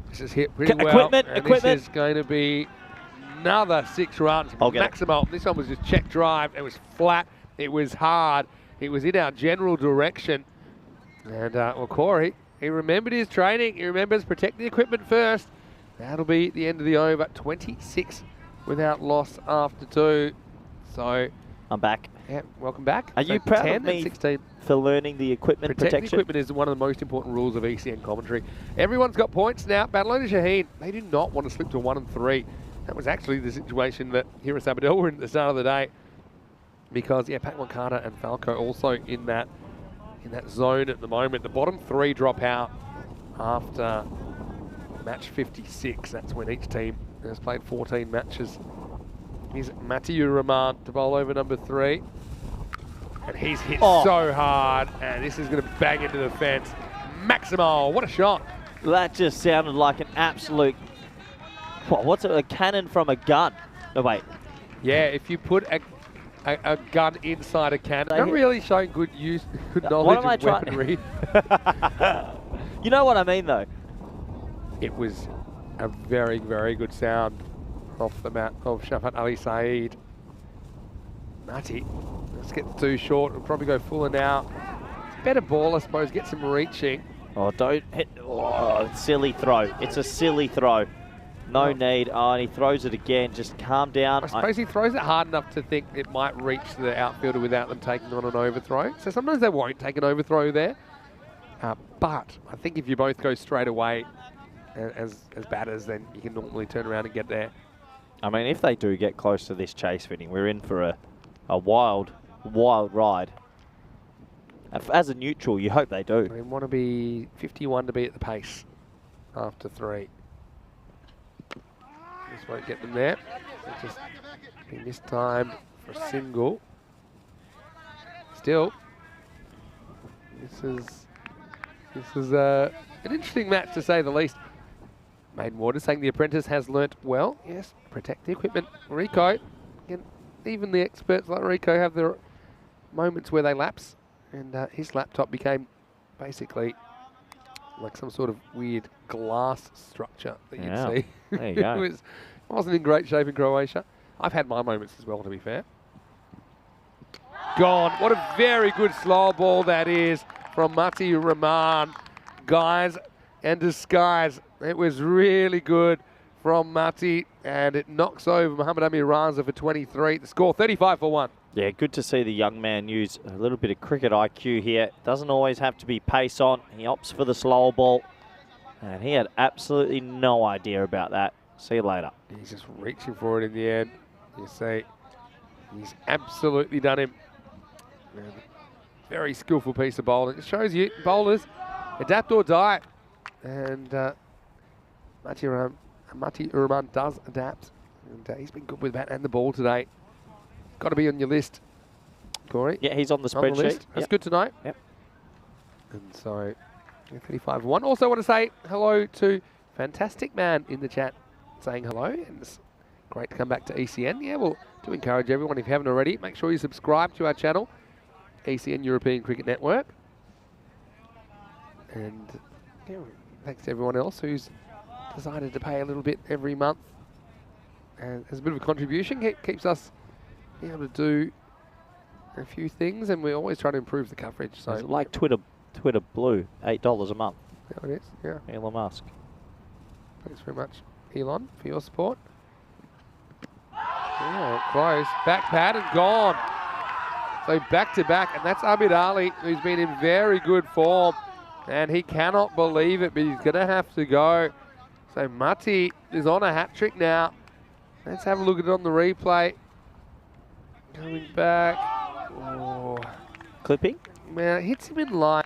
Speaker 1: This is hit pretty well.
Speaker 2: Equipment.
Speaker 1: This is going to be another 6 runs. Maximal. This one was just check drive. It was flat. It was hard. It was in our general direction. And well, Corey, he remembered his training. He remembers protect the equipment first. That'll be the end of the over. 26 without loss after 2. So
Speaker 2: I'm back.
Speaker 1: yeah, welcome back.
Speaker 2: Are you proud of me
Speaker 1: 16.
Speaker 2: for learning the equipment
Speaker 1: Protect the
Speaker 2: protection?
Speaker 1: equipment is one of the most important rules of ECN commentary. Everyone's got points now. Barcelona Shaheen, they do not want to slip to 1 and 3. That was actually the situation that here at Sabadell were in at the start of the day. Because, yeah, Pat Carter and Falco also in that zone at the moment. The bottom 3 drop out after match 56. That's when each team has played 14 matches. Here's Mathieu Rahman to bowl over number 3. And he's hit so hard, and this is going to bang into the fence. Maximal, what a shot.
Speaker 2: That just sounded like an absolute, what's it, a cannon from a gun. No, wait.
Speaker 1: Yeah, if you put a gun inside a cannon, not really showing good knowledge of weaponry.
Speaker 2: You know what I mean, though?
Speaker 1: It was a very, very good sound off the mat of Shafat Ali Saeed. Matty, let's get too short. We'll probably go fuller now. It's a better ball, I suppose. Get some reaching.
Speaker 2: Oh, don't hit. Oh, silly throw. It's a silly throw. No need. Oh, and he throws it again. Just calm down.
Speaker 1: I suppose he throws it hard enough to think it might reach the outfielder without them taking on an overthrow. So sometimes they won't take an overthrow there. But I think if you both go straight away as batters, then you can normally turn around and get there.
Speaker 2: I mean, if they do get close to this chase fitting, we're in for a wild, wild ride. As a neutral, you hope they do.
Speaker 1: They want to be 51 to be at the pace after 3. Just won't get them there. They'll just be mistimed for a single. Still, this is an interesting match to say the least.
Speaker 5: Maiden Water saying the apprentice has learnt well. Yes, protect the equipment. Rico, again, even the experts like Rico have their moments where they lapse, and his laptop became basically like some sort of weird glass structure that you'd see.
Speaker 2: There you go.
Speaker 5: It wasn't in great shape in Croatia. I've had my moments as well, to be fair. Gone. What a very good slow ball that is from Mati Rahman. Guys and disguise. It was really good from Mati, and it knocks over Mohamed Amir Raza for 23. The score 35 for 1.
Speaker 2: Yeah, good to see the young man use a little bit of cricket IQ here. Doesn't always have to be pace on. He opts for the slower ball, and he had absolutely no idea about that. See you later.
Speaker 5: He's just reaching for it in the end. You see, he's absolutely done him. And very skillful piece of bowling. It shows you bowlers adapt or die, and Mati Rahman does adapt, and he's been good with the bat and the ball today. Got to be on your list, Corey.
Speaker 2: Yeah, he's on the
Speaker 5: On the
Speaker 2: spreadsheet.
Speaker 5: list. That's good to know.
Speaker 2: Yep.
Speaker 5: And so, 35-1. Also want to say hello to Fantastic Man in the chat, saying hello. And it's great to come back to ECN. Yeah, well, do encourage everyone, if you haven't already, make sure you subscribe to our channel, ECN European Cricket Network. And yeah, thanks to everyone else who's decided to pay a little bit every month. And as a bit of a contribution, keeps us being able to do a few things, and we always try to improve the coverage. So
Speaker 2: Is it like Twitter Blue, $8 a month.
Speaker 5: there it is, yeah.
Speaker 2: Elon Musk.
Speaker 5: Thanks very much, Elon, for your support. Oh, close. Back pad and gone. So back to back, and that's Abid Ali, who's been in very good form, and he cannot believe it, but he's going to have to go. So Mati is on a hat trick now. Let's have a look at it on the replay. Coming back. Oh.
Speaker 2: Clipping?
Speaker 5: Man, it hits him in line.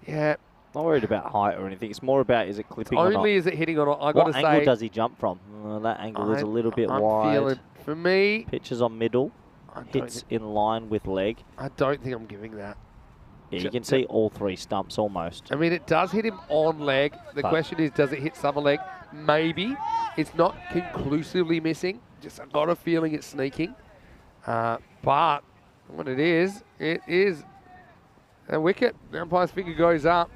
Speaker 5: Yeah.
Speaker 2: Not worried about height or anything. It's more about, is it clipping or not?
Speaker 5: Only is it hitting or not. I got to
Speaker 2: What
Speaker 5: say.
Speaker 2: angle does he jump from? That angle is a little bit wide.
Speaker 5: Feeling, for me,
Speaker 2: Pitches on middle. Hits in line with leg.
Speaker 5: I don't think I'm giving that.
Speaker 2: Yeah, you can see all three stumps almost.
Speaker 5: I mean, it does hit him on leg. The question is, does it hit summer leg? Maybe. It's not conclusively missing. Just I've got a feeling it's sneaking. But what it is a wicket. The umpire's finger goes up.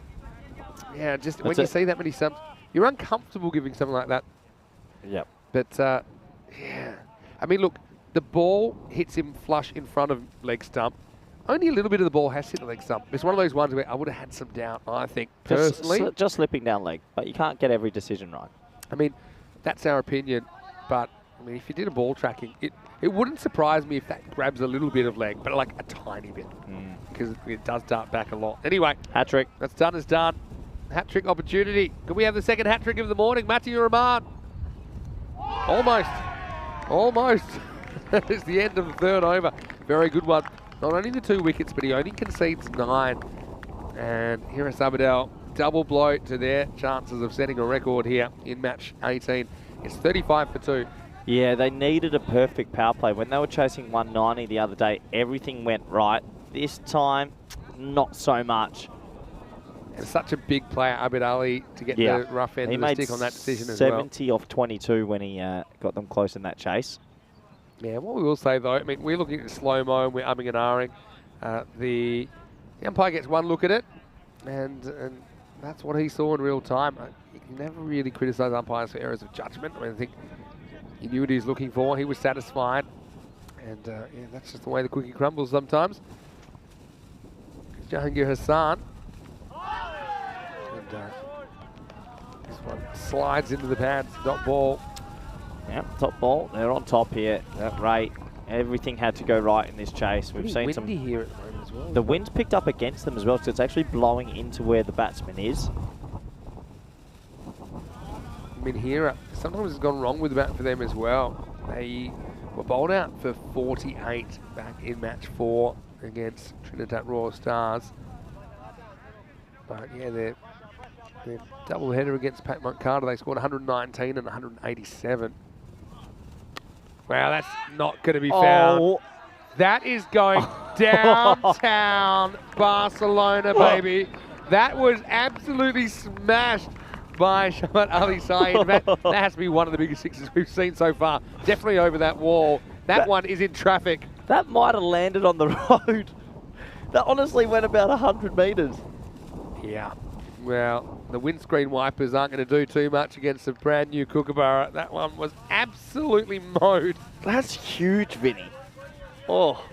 Speaker 5: Yeah, just when you see that many stumps, you're uncomfortable giving something like that.
Speaker 2: Yep.
Speaker 5: But, yeah. I mean, look, the ball hits him flush in front of leg stump. Only a little bit of the ball has hit the leg stump. It's one of those ones where I would have had some doubt, I think, personally.
Speaker 2: Just slipping down leg, but you can't get every decision right.
Speaker 5: I mean, that's our opinion, but I mean, if you did a ball tracking, it wouldn't surprise me if that grabs a little bit of leg, but like a tiny bit, because it does dart back a lot. Anyway,
Speaker 2: hat trick.
Speaker 5: That's done is done. Hat trick opportunity. Could we have the second hat trick of the morning? Mati Rahman. Almost. Almost. It's the end of the third over. Very good one. Not only the 2 wickets, but he only concedes 9. And here is Abidal. Double blow to their chances of setting a record here in match 18. It's 35 for 2.
Speaker 2: Yeah, they needed a perfect power play. When they were chasing 190 the other day, everything went right. This time, not so much.
Speaker 5: And such a big player, Abid Ali, to get the rough end of the stick on that decision as well.
Speaker 2: He made 70 off 22 when he got them close in that chase.
Speaker 5: Yeah, what we will say though, I mean, we're looking at slow-mo and we're umming and ahhing. The umpire gets one look at it, and that's what he saw in real time. You can never really criticise umpires for errors of judgment. I mean, I think he knew what he was looking for. He was satisfied. And yeah, that's just the way the cookie crumbles sometimes. Jahangir Hassan. And this one slides into the pads, dot ball.
Speaker 2: Yep, top ball. They're on top here. That rate. Everything had to go right in this chase. We've seen some
Speaker 5: windy here at the moment as well.
Speaker 2: The wind's picked up against them as well, so it's actually blowing into where the batsman is.
Speaker 5: Minhira, sometimes it's gone wrong with the bat for them as well. They were bowled out for 48 back in match 4 against Trinidad Royal Stars. But yeah, their double header against Pat Moncada, they scored 119 and 187. Wow, that's not going to be found.
Speaker 2: Oh.
Speaker 5: That is going downtown Barcelona, baby. That was absolutely smashed by Shamat Ali Saeed. That has to be one of the biggest sixes we've seen so far. Definitely over that wall. That one is in traffic.
Speaker 2: That might have landed on the road. That honestly went about 100 metres.
Speaker 5: Yeah. Well, the windscreen wipers aren't going to do too much against a brand new Kookaburra. That one was absolutely mowed.
Speaker 2: That's huge, Vinny. Oh.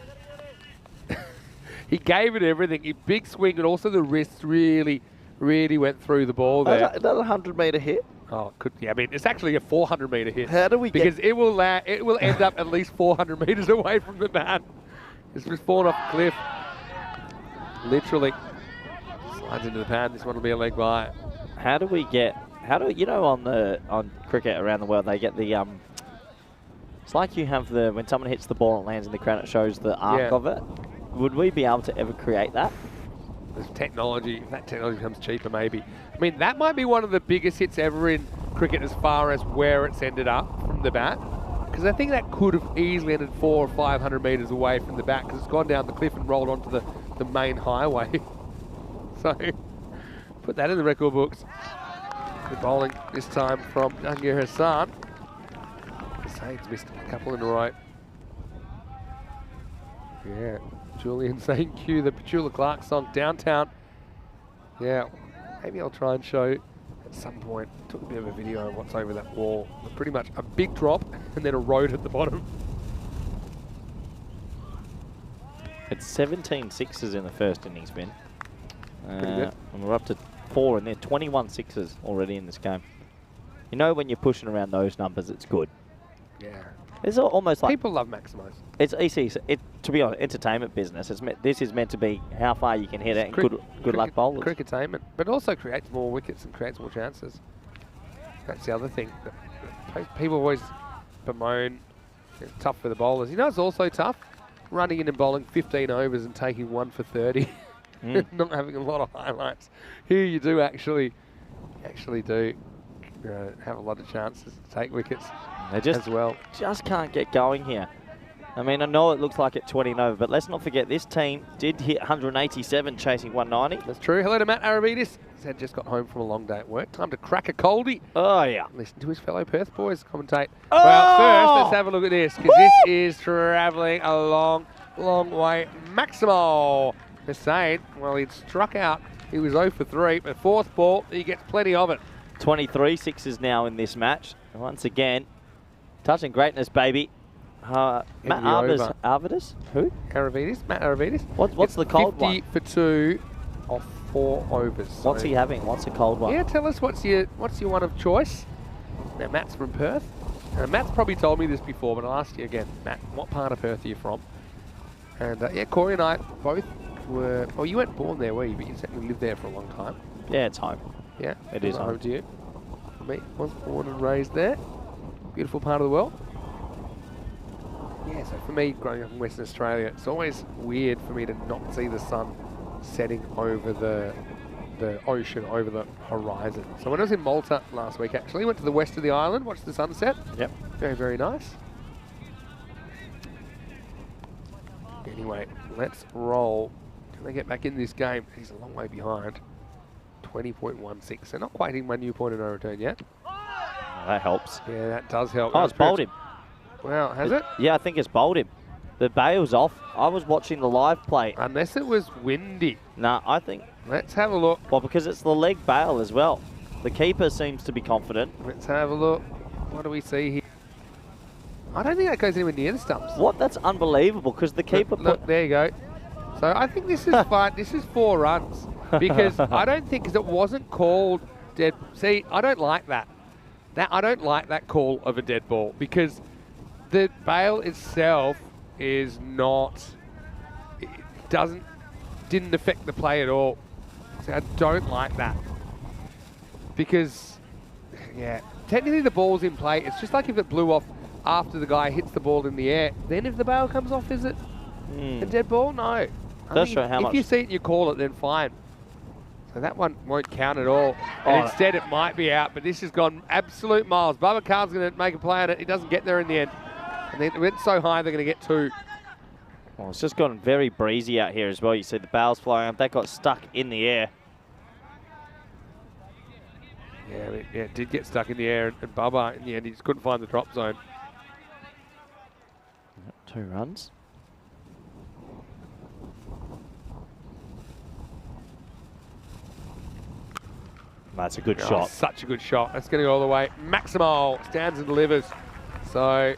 Speaker 5: He gave it everything. A big swing, and also the wrist really went through the ball there.
Speaker 2: Is that a 100-metre hit?
Speaker 5: Oh, it could, yeah, I mean, it's actually a 400-metre hit.
Speaker 2: How do we get...
Speaker 5: Because it will end up at least 400 metres away from the bat. It's just fallen off the cliff. Literally. Slides into the pad. This one will be a leg by.
Speaker 2: How do you know on cricket around the world they get the it's like you have when someone hits the ball and lands in the crown, it shows the arc of it. Would we be able to ever create that?
Speaker 5: There's technology. If that technology becomes cheaper, maybe. I mean, that might be one of the biggest hits ever in cricket as far as where it's ended up from the bat. Because I think that could have easily ended 400 or 500 metres away from the bat, because it's gone down the cliff and rolled onto the main highway. So, put that in the record books. Good bowling this time from Jahangir Hassan. Saints missed a couple in a row. Yeah, Julian saying cue the Petula Clark song, Downtown. Yeah, maybe I'll try and show at some point. Took a bit of a video of what's over that wall. Pretty much a big drop and then a road at the bottom.
Speaker 2: It's 17 sixes in the first innings, Ben.
Speaker 5: Pretty good.
Speaker 2: And we're up to 4 and there 21 sixes already in this game. You know when you're pushing around those numbers, it's good.
Speaker 5: Yeah.
Speaker 2: It's almost like...
Speaker 5: People love maximise.
Speaker 2: It's easy. To be honest, entertainment business. This is meant to be how far you can hit it and good luck bowlers.
Speaker 5: Cricketainment, but also creates more wickets and creates more chances. That's the other thing. People always bemoan it's tough for the bowlers. You know it's also tough? Running in and bowling 15 overs and taking 1 for 30. Not having a lot of highlights. Here you do actually do have a lot of chances to take wickets.
Speaker 2: They just can't get going here. I mean, I know it looks like it's 20 and over, but let's not forget this team did hit 187 chasing 190.
Speaker 5: That's true. Hello to Matt Aravidis. He said just got home from a long day at work. Time to crack a coldie.
Speaker 2: Oh, yeah.
Speaker 5: Listen to his fellow Perth boys commentate.
Speaker 2: Oh!
Speaker 5: Well, first, let's have a look at this, because this is travelling a long, long way. Maximo Hussain, well, he'd struck out. He was 0 for 3, but fourth ball, he gets plenty of it.
Speaker 2: 23 sixes now in this match. Once again, touching greatness, baby. Matt Aravidis? Who?
Speaker 5: Aravidis, Matt Aravidis.
Speaker 2: What's the cold
Speaker 5: 50
Speaker 2: one?
Speaker 5: 50 for 2 off 4 overs.
Speaker 2: What's he having? What's the cold one?
Speaker 5: Yeah, tell us what's your one of choice. Now, Matt's from Perth. Matt's probably told me this before, but I'll ask you again. Matt, what part of Perth are you from? And yeah, Corey and I both were... Oh, you weren't born there, were you? But you certainly lived there for a long time.
Speaker 2: Yeah, it's home.
Speaker 5: Yeah,
Speaker 2: it is
Speaker 5: home to you. For me, was born and raised there. Beautiful part of the world. Yeah, so for me, growing up in Western Australia, it's always weird for me to not see the sun setting over the ocean, over the horizon. So when I was in Malta last week, actually, went to the west of the island, watched the sunset.
Speaker 2: Yep.
Speaker 5: Very, very nice. Anyway, let's roll. Can they get back in this game? He's a long way behind. 20.16. So not quite hitting my new point of no return yet.
Speaker 2: That helps.
Speaker 5: Yeah, that does help.
Speaker 2: Oh, it's bowled him.
Speaker 5: Wow, has it?
Speaker 2: Yeah, I think it's bowled him. The bail's off. I was watching the live play.
Speaker 5: Unless it was windy.
Speaker 2: Nah, I think...
Speaker 5: Let's have a look.
Speaker 2: Well, because it's the leg bail as well. The keeper seems to be confident.
Speaker 5: Let's have a look. What do we see here? I don't think that goes anywhere near the stumps.
Speaker 2: What? That's unbelievable, because the keeper...
Speaker 5: Look, there you go. So I think this is fine. This is 4 runs. Because I don't think, because it wasn't called dead... See, I don't like that. I don't like that call of a dead ball, because the bail itself is not... It didn't affect the play at all. So I don't like that. Because, yeah, technically the ball's in play. It's just like if it blew off after the guy hits the ball in the air. Then if the bail comes off, is it a dead ball? No.
Speaker 2: Does show how much.
Speaker 5: If you see it and you call it, then fine. So that one won't count at all. And instead it might be out, but this has gone absolute miles. Bubba Khan's going to make a play on it. He doesn't get there in the end. And they went so high, they're going to get 2.
Speaker 2: Well, it's just gotten very breezy out here as well. You see the bails flying up. That got stuck in the air.
Speaker 5: Yeah, it did get stuck in the air, and Bubba, in the end, he just couldn't find the drop zone.
Speaker 2: 2 runs. That's a good shot.
Speaker 5: Such a good shot. That's going to go all the way. Maximo stands and delivers. So,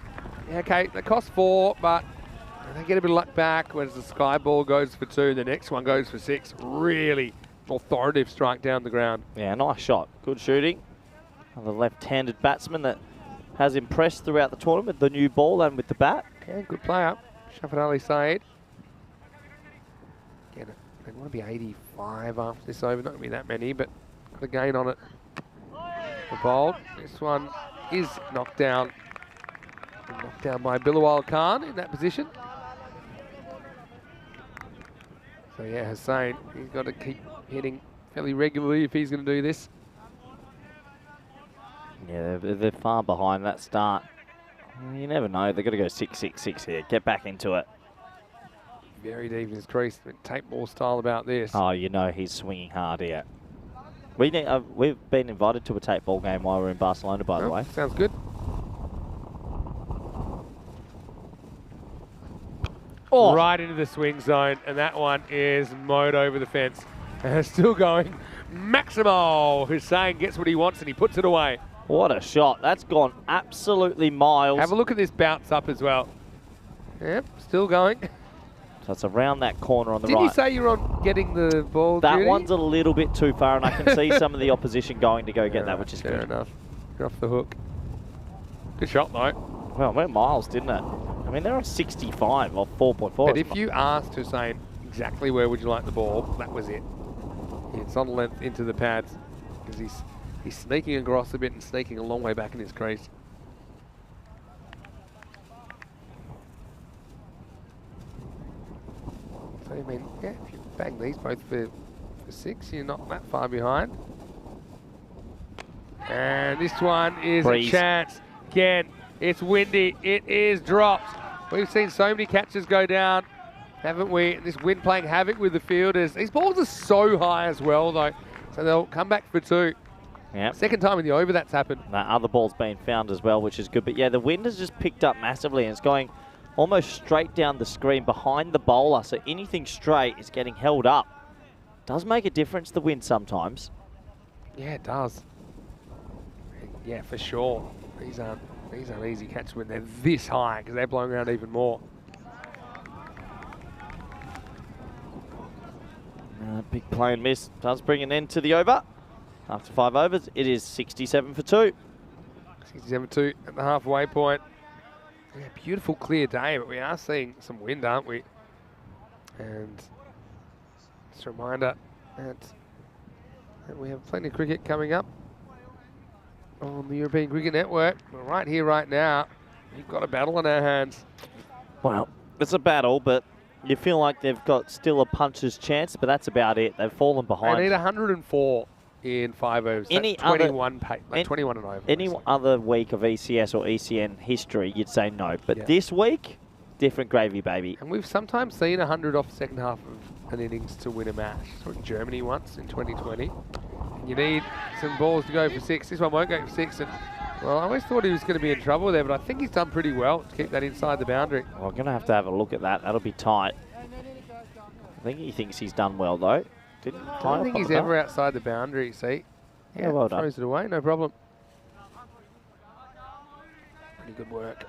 Speaker 5: yeah, okay, they cost 4, but they get a bit of luck back. Whereas the sky ball goes for 2, the next one goes for 6. Really authoritative strike down the ground.
Speaker 2: Yeah, nice shot. Good shooting. The left-handed batsman that has impressed throughout the tournament, the new ball and with the bat.
Speaker 5: Yeah, good player. Shafat Ali Saeed. Again, they want to be 85 after this over. Not going to be that many, but got a gain on it. The bowled. This one is knocked down. Knocked down by Bilawal Khan in that position. So yeah, Hussain, he's got to keep hitting fairly regularly if he's going to do this.
Speaker 2: Yeah, they're far behind that start. You never know. They've got to go 6-6-6 here. Get back into it.
Speaker 5: Very deep in his crease. Tape ball style about this.
Speaker 2: Oh, you know he's swinging hard here. We've been invited to a tape ball game while we're in Barcelona, by the way.
Speaker 5: Sounds good.
Speaker 2: Oh.
Speaker 5: Right into the swing zone, and that one is mowed over the fence. And still going. Maximo Hussain gets what he wants and he puts it away.
Speaker 2: What a shot. That's gone absolutely miles.
Speaker 5: Have a look at this bounce up as well. Yep, still going.
Speaker 2: So it's around that corner on the
Speaker 5: Did
Speaker 2: right.
Speaker 5: you say you're on getting the ball,
Speaker 2: That
Speaker 5: Judy?
Speaker 2: one's a little bit too far, and I can see some of the opposition going to go get that, which is
Speaker 5: fair
Speaker 2: good.
Speaker 5: enough. Get off the hook. Good shot, though.
Speaker 2: Well, it went miles, didn't it? I mean, they're on 65 off 4.4.
Speaker 5: But if you asked Hussain exactly where would you like the ball, that was it. It's on length into the pads because he's sneaking across a bit and sneaking a long way back in his crease. So, I mean, yeah, if you bang these both for 6, you're not that far behind. And this one is
Speaker 2: Breeze.
Speaker 5: a chance. Again, it's windy. It is dropped. We've seen so many catches go down, haven't we? This wind playing havoc with the fielders. These balls are so high as well, though. So they'll come back for 2.
Speaker 2: Yep.
Speaker 5: Second time in the over that's happened.
Speaker 2: That other ball's been found as well, which is good. But yeah, the wind has just picked up massively, and it's going almost straight down the screen behind the bowler. So anything straight is getting held up. Does make a difference, the wind sometimes.
Speaker 5: Yeah, it does. Yeah, for sure. These aren't easy catches when they're this high because they're blowing around even more.
Speaker 2: Big play and miss does bring an end to the over. After 5 overs, it is 67 for 2.
Speaker 5: 67-2 at the halfway point. Yeah, beautiful clear day, but we are seeing some wind, aren't we? And just a reminder that we have plenty of cricket coming up on the European Cricket Network. We're right here, right now. We've got a battle on our hands.
Speaker 2: Well, it's a battle, but you feel like they've got still a puncher's chance, but that's about it. They've fallen behind.
Speaker 5: They need 104 in 5 overs.
Speaker 2: Any
Speaker 5: That's 21 21 and over.
Speaker 2: Any other week of ECS or ECN history, you'd say no. But
Speaker 5: Yeah.
Speaker 2: this week, different gravy, baby.
Speaker 5: And we've sometimes seen 100 off the second half of an innings to win a match. Saw it in Germany once in 2020. You need some balls to go for 6. This one won't go for 6. And, well, I always thought he was going to be in trouble there, but I think he's done pretty well to keep that inside the boundary.
Speaker 2: Well, I'm going to have a look at that. That'll be tight. I think he thinks he's done well, though. Didn't
Speaker 5: I don't think he's ever outside the boundary, see?
Speaker 2: Yeah, well done.
Speaker 5: Throws it away, no problem. Pretty good work.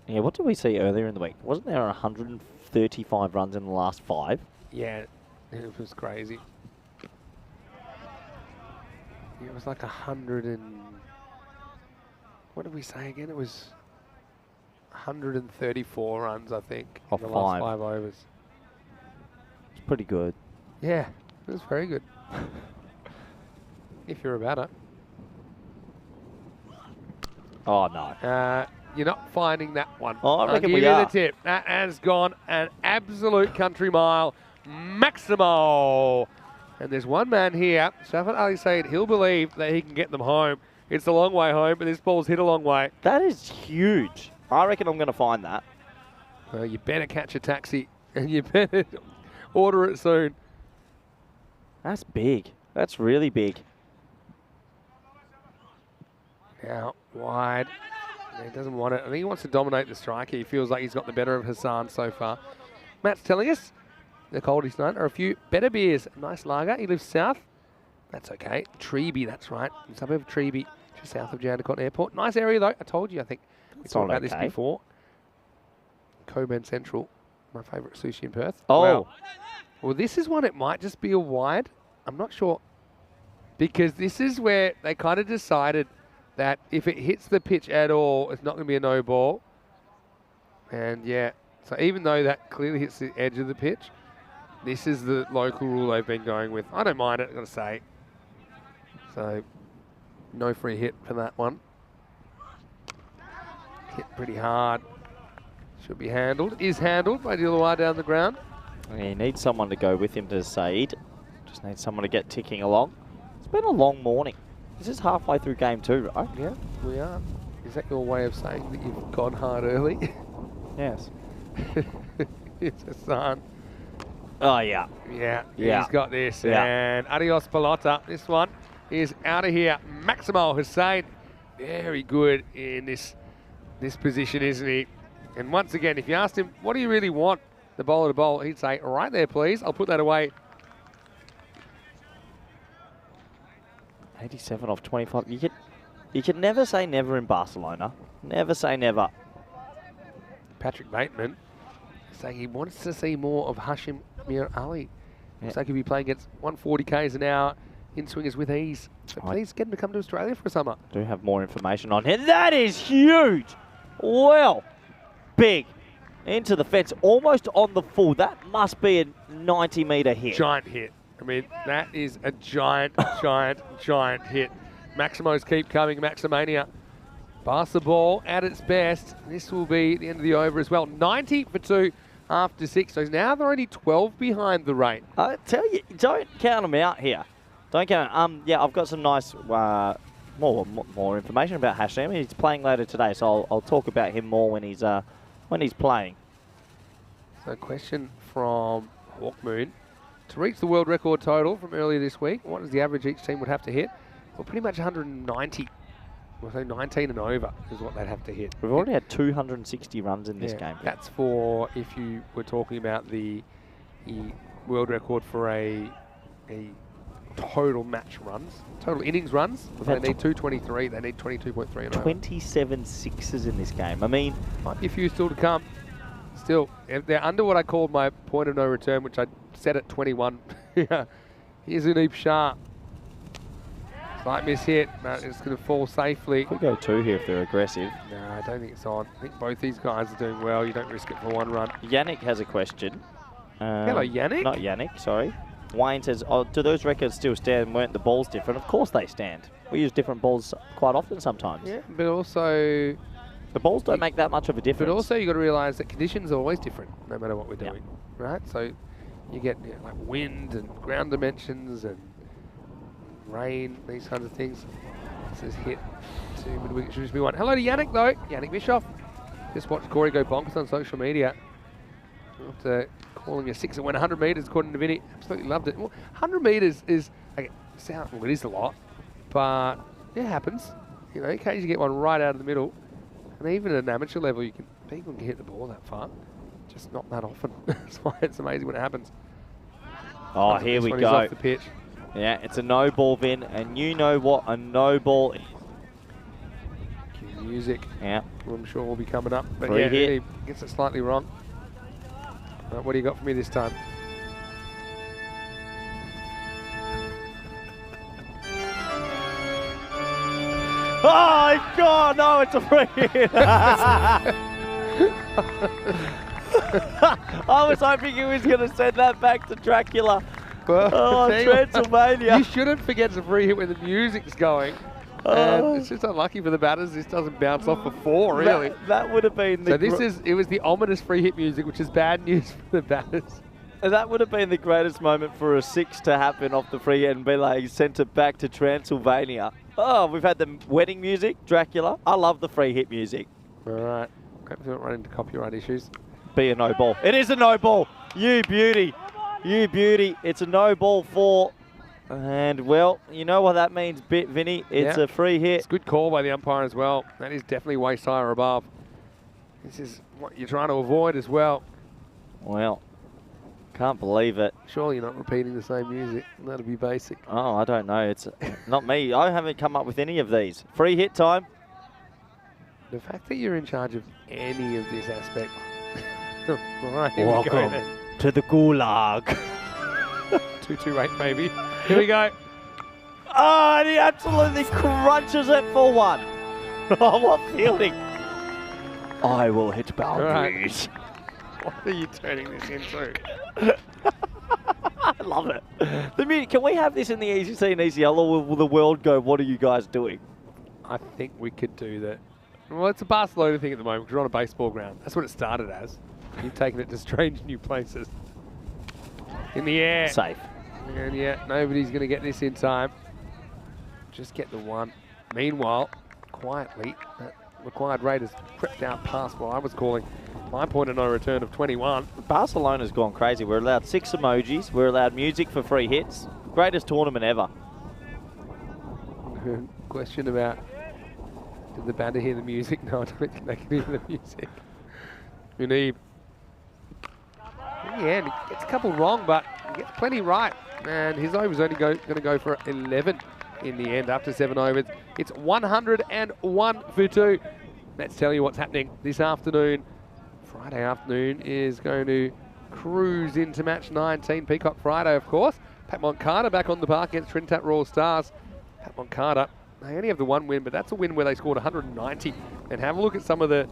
Speaker 2: Yeah, what did we see earlier in the week? Wasn't there 135 runs in the last 5?
Speaker 5: Yeah, it was crazy. It was like 100 and... What did we say again? It was 134 runs, I think,
Speaker 2: Off
Speaker 5: in the last
Speaker 2: 5.
Speaker 5: 5 overs.
Speaker 2: It's pretty good.
Speaker 5: Yeah, it was very good. If you're a batter.
Speaker 2: Oh, no.
Speaker 5: You're not finding that one.
Speaker 2: Oh, I
Speaker 5: I'll
Speaker 2: reckon
Speaker 5: give
Speaker 2: we
Speaker 5: you
Speaker 2: are.
Speaker 5: the tip. That has gone an absolute country mile. Maximo. And there's one man here, Shafat Ali Saeed, he'll believe that he can get them home. It's a long way home, but this ball's hit a long way.
Speaker 2: That is huge. I reckon I'm going to find that.
Speaker 5: Well, you better catch a taxi, and you better order it soon.
Speaker 2: That's big. That's really big.
Speaker 5: Now, wide. He doesn't want it. I think he wants to dominate the strike. He feels like he's got the better of Hassan so far. Matt's telling us the coldest night are a few better beers. Nice lager. He lives south. That's okay. Treeby, that's right. Suburb of Treeby, just south of Jandakot Airport. Nice area, though. I told you, I think. We
Speaker 2: It's
Speaker 5: talked
Speaker 2: not
Speaker 5: about this
Speaker 2: okay.
Speaker 5: before. Coburn Central, my favourite sushi in Perth.
Speaker 2: Oh.
Speaker 5: Wow. Well, this is one, it might just be a wide. I'm not sure. Because this is where they kind of decided that if it hits the pitch at all, it's not going to be a no ball. And yeah, so even though that clearly hits the edge of the pitch, this is the local rule they've been going with. I don't mind it, I've got to say. So, no free hit for that one. Hit pretty hard. Should be handled. Is handled by Dilawar down the ground.
Speaker 2: He needs someone to go with him to Said. Just needs someone to get ticking along. It's been a long morning. This is halfway through game 2, right?
Speaker 5: Yeah, we are. Is that your way of saying that you've gone hard early?
Speaker 2: Yes.
Speaker 5: It's Hassan.
Speaker 2: Oh, yeah.
Speaker 5: Yeah,
Speaker 2: Yeah.
Speaker 5: he's got this.
Speaker 2: Yeah.
Speaker 5: And adios pelota. This one is out of here. Maximo Hussein, very good in this position, isn't he? And once again, if you asked him, what do you really want the bowler to bowl, he'd say, right there, please. I'll put that away.
Speaker 2: 87 off 25. You can never say never in Barcelona. Never say never.
Speaker 5: Patrick Bateman saying he wants to see more of Hashim Mir Ali. Looks like he'll be playing against 140 k's an hour in swingers with ease. So please get him to come to Australia for a summer.
Speaker 2: Do have more information on him. That is huge. Well, big. Into the fence, almost on the full. That must be a 90-metre hit.
Speaker 5: Giant hit. I mean, that is a giant, giant hit. Maximos keep coming, Maximania. Pass the ball at its best. This will be the end of the over as well. 90 for 2 after 6. So now they're only 12 behind the rate.
Speaker 2: I tell you, don't count them out here. Don't count. Yeah, I've got some nice more information about Hashim. He's playing later today, so I'll talk about him more when he's playing.
Speaker 5: So, question from Hawkmoon. To reach the world record total from earlier this week, what is the average each team would have to hit? Well, pretty much 190. Well, so 19 and over is what they'd have to hit.
Speaker 2: We've already had 260 runs in this game.
Speaker 5: That's for if you were talking about the world record for a total match runs, total innings runs. They need 223. They need 22.3 and over.
Speaker 2: 27 sixes in this game. I mean,
Speaker 5: might be a few still to come. Still, if they're under what I called my point of no return, which I set at 21. Here's Uneep Shah. Slight miss hit, but it's going to fall safely.
Speaker 2: Could go 2 here if they're aggressive.
Speaker 5: No, I don't think it's on. I think both these guys are doing well. You don't risk it for 1 run.
Speaker 2: Yannick has a question.
Speaker 5: Hello, Yannick.
Speaker 2: Not Yannick, sorry. Wayne says, do those records still stand? Weren't the balls different? Of course they stand. We use different balls quite often sometimes.
Speaker 5: Yeah, but also...
Speaker 2: The balls don't make that much of a difference.
Speaker 5: But also you've got to realise that conditions are always different, no matter what we're doing, right? So you get like wind and ground dimensions and rain, these kinds of things. This is hit to mid-wicket, should just be 1. Hello to Yannick, though. Yannick Bischoff. Just watched Corey go bonkers on social media after calling a 6 that went 100 metres, according to Vinny. Absolutely loved it. Well, 100 metres is, it is a lot, but it happens. You know, occasionally you get one right out of the middle. And even at an amateur level, people can hit the ball that far. Just not that often. That's why it's amazing when it happens.
Speaker 2: Oh, here we go.
Speaker 5: Off the pitch.
Speaker 2: Yeah, it's a no ball, Vin, and you know what a no ball is.
Speaker 5: Cue music.
Speaker 2: Yeah.
Speaker 5: I'm sure will be coming up. But
Speaker 2: Free
Speaker 5: yeah,
Speaker 2: hit.
Speaker 5: he gets it slightly wrong. What do you got for me this time?
Speaker 2: Oh, God, no, it's a free hit. I was hoping he was going to send that back to Dracula.
Speaker 5: Well,
Speaker 2: Transylvania.
Speaker 5: You shouldn't forget to free hit when the music's going. And it's just unlucky for the batters. This doesn't bounce off for 4, really.
Speaker 2: That would have been the...
Speaker 5: So it was the ominous free hit music, which is bad news for the batters.
Speaker 2: That would have been the greatest moment for a 6 to happen off the free hit and be like, sent it back to Transylvania. Oh, we've had the wedding music, Dracula. I love the free hit music.
Speaker 5: All right. Hope we don't run into copyright issues.
Speaker 2: Be a no ball. It is a no ball. You beauty. You beauty. It's a no ball for And, well, you know what that means, Vinny. It's
Speaker 5: Yeah.
Speaker 2: a free hit.
Speaker 5: It's a good call by the umpire as well. That is definitely waist high or above. This is what you're trying to avoid as well.
Speaker 2: Well, can't believe it.
Speaker 5: Surely you're not repeating the same music. That'd be basic.
Speaker 2: Oh, I don't know. It's not me. I haven't come up with any of these. Free hit time.
Speaker 5: The fact that you're in charge of any of this aspect. All right, here we go
Speaker 2: Welcome
Speaker 5: then.
Speaker 2: to the gulag.
Speaker 5: 228 maybe. Here we go.
Speaker 2: Oh, and he absolutely crunches it for one. Oh, what fielding. I will hit boundaries.
Speaker 5: What are you turning this into?
Speaker 2: I love it. Can we have this in the ECC and ECL, or will the world go, what are you guys doing?
Speaker 5: I think we could do that. Well, it's a Barcelona thing at the moment because we're on a baseball ground. That's what it started as. You've taken it to strange new places. In the air.
Speaker 2: Safe.
Speaker 5: And yeah, nobody's going to get this in time. Just get the one. Meanwhile, quietly, that required rate has crept out past what I was calling my point of no return of 21.
Speaker 2: Barcelona's gone crazy. We're allowed 6 emojis. We're allowed music for free hits. Greatest tournament ever.
Speaker 5: Question about, did the batter hear the music? No, I don't think they can hear the music. Munib. In the end, he gets a couple wrong, but he gets plenty right. And his over's only going to go for 11 in the end after 7 overs. It's 101 for 2. Let's tell you what's happening this afternoon. Friday afternoon is going to cruise into match 19. Peacock Friday, of course. Pat Moncada back on the park against Trinidad Royal Stars. Pat Moncada, they only have the one win, but that's a win where they scored 190. And have a look at some of the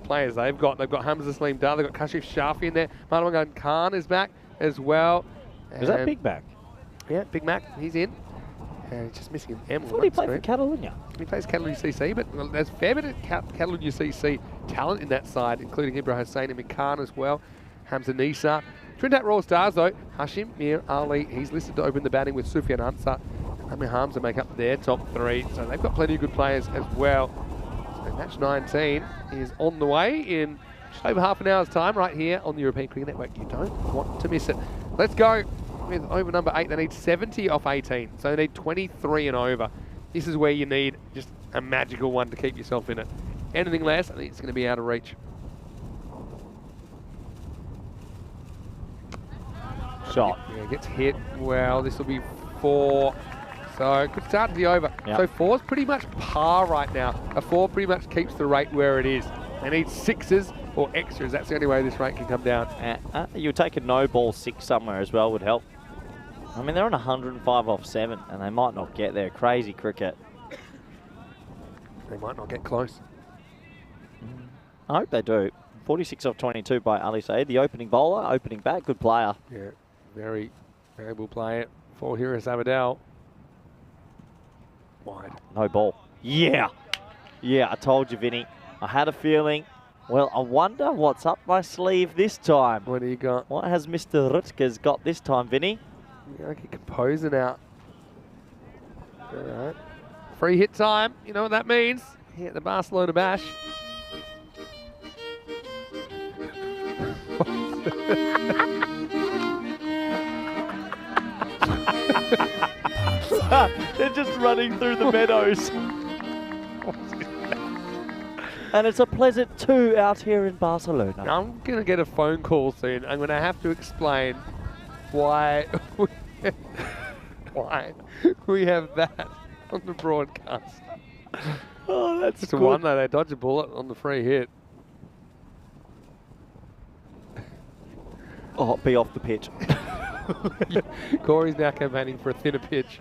Speaker 5: players they've got. They've got Hamza Saleem Dar, they've got Kashif Shafi in there. Marwan Khan is back as well.
Speaker 2: Is that Big Mac?
Speaker 5: Yeah, Big Mac, he's in. And he's just missing an M.
Speaker 2: I thought he played for Catalunya.
Speaker 5: He plays Catalunya CC, but there's a fair bit of Catalunya CC talent in that side, including Ibrahim Hussain and Khan as well. Hamza Nisa. Trinidad Royal Stars, though, Hashim Mir Ali, he's listed to open the batting with Sufyan Ansar. Amir Hamza make up their top 3. So they've got plenty of good players as well. So match 19 is on the way in just over half an hour's time right here on the European Cricket Network. You don't want to miss it. Let's go with over number 8. They need 70 off 18. So they need 23 and over. This is where you need just a magical one to keep yourself in it. Anything less, I think it's going to be out of reach.
Speaker 2: Shot.
Speaker 5: Yeah, gets hit. Well, this will be 4. So good start to the over.
Speaker 2: Yep.
Speaker 5: So 4's pretty much par right now. A 4 pretty much keeps the rate where it is. They need 6s or extras. That's the only way this rate can come down.
Speaker 2: You would take a no ball 6 somewhere as well would help. I mean, they're on 105 off 7, and they might not get there. Crazy cricket.
Speaker 5: They might not get close.
Speaker 2: I hope they do. 46 off 22 by Ali Said, the opening bowler, opening bat, good player.
Speaker 5: Yeah, very able player for Hiris Abadal. Wide.
Speaker 2: No ball. Yeah. Yeah, I told you, Vinny. I had a feeling. Well, I wonder what's up my sleeve this time.
Speaker 5: What do you got?
Speaker 2: What has Mr. Rutgers got this time, Vinny?
Speaker 5: Yeah, I can compose it out. All right. Free hit time. You know what that means? Here at the Barcelona Bash.
Speaker 2: They're just running through the meadows. And it's a pleasant 2 out here in Barcelona.
Speaker 5: I'm going to get a phone call soon. I'm going to have to explain why we have that on the broadcast.
Speaker 2: Oh, that's
Speaker 5: It's a one though. They dodge a bullet on the free hit.
Speaker 2: Oh, be off the pitch.
Speaker 5: Corey's now campaigning for a thinner pitch.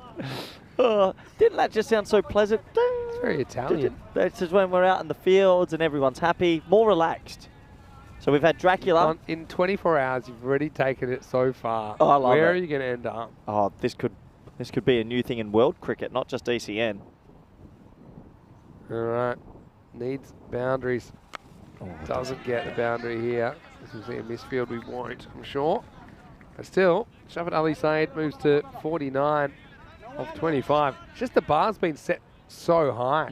Speaker 2: Didn't that just sound so pleasant?
Speaker 5: It's very Italian.
Speaker 2: That's just when we're out in the fields and everyone's happy, more relaxed. So we've had Dracula.
Speaker 5: In 24 hours, you've already taken it so far.
Speaker 2: Oh, I love
Speaker 5: Where
Speaker 2: it.
Speaker 5: are you going to end up?
Speaker 2: Oh, this could be a new thing in world cricket, not just ECN.
Speaker 5: All right. Needs boundaries.
Speaker 2: Oh,
Speaker 5: Doesn't get the boundary here. This will see a misfield we won't, I'm sure. But still, Shafat Ali Said moves to 49 of 25. It's just the bar's been set so high.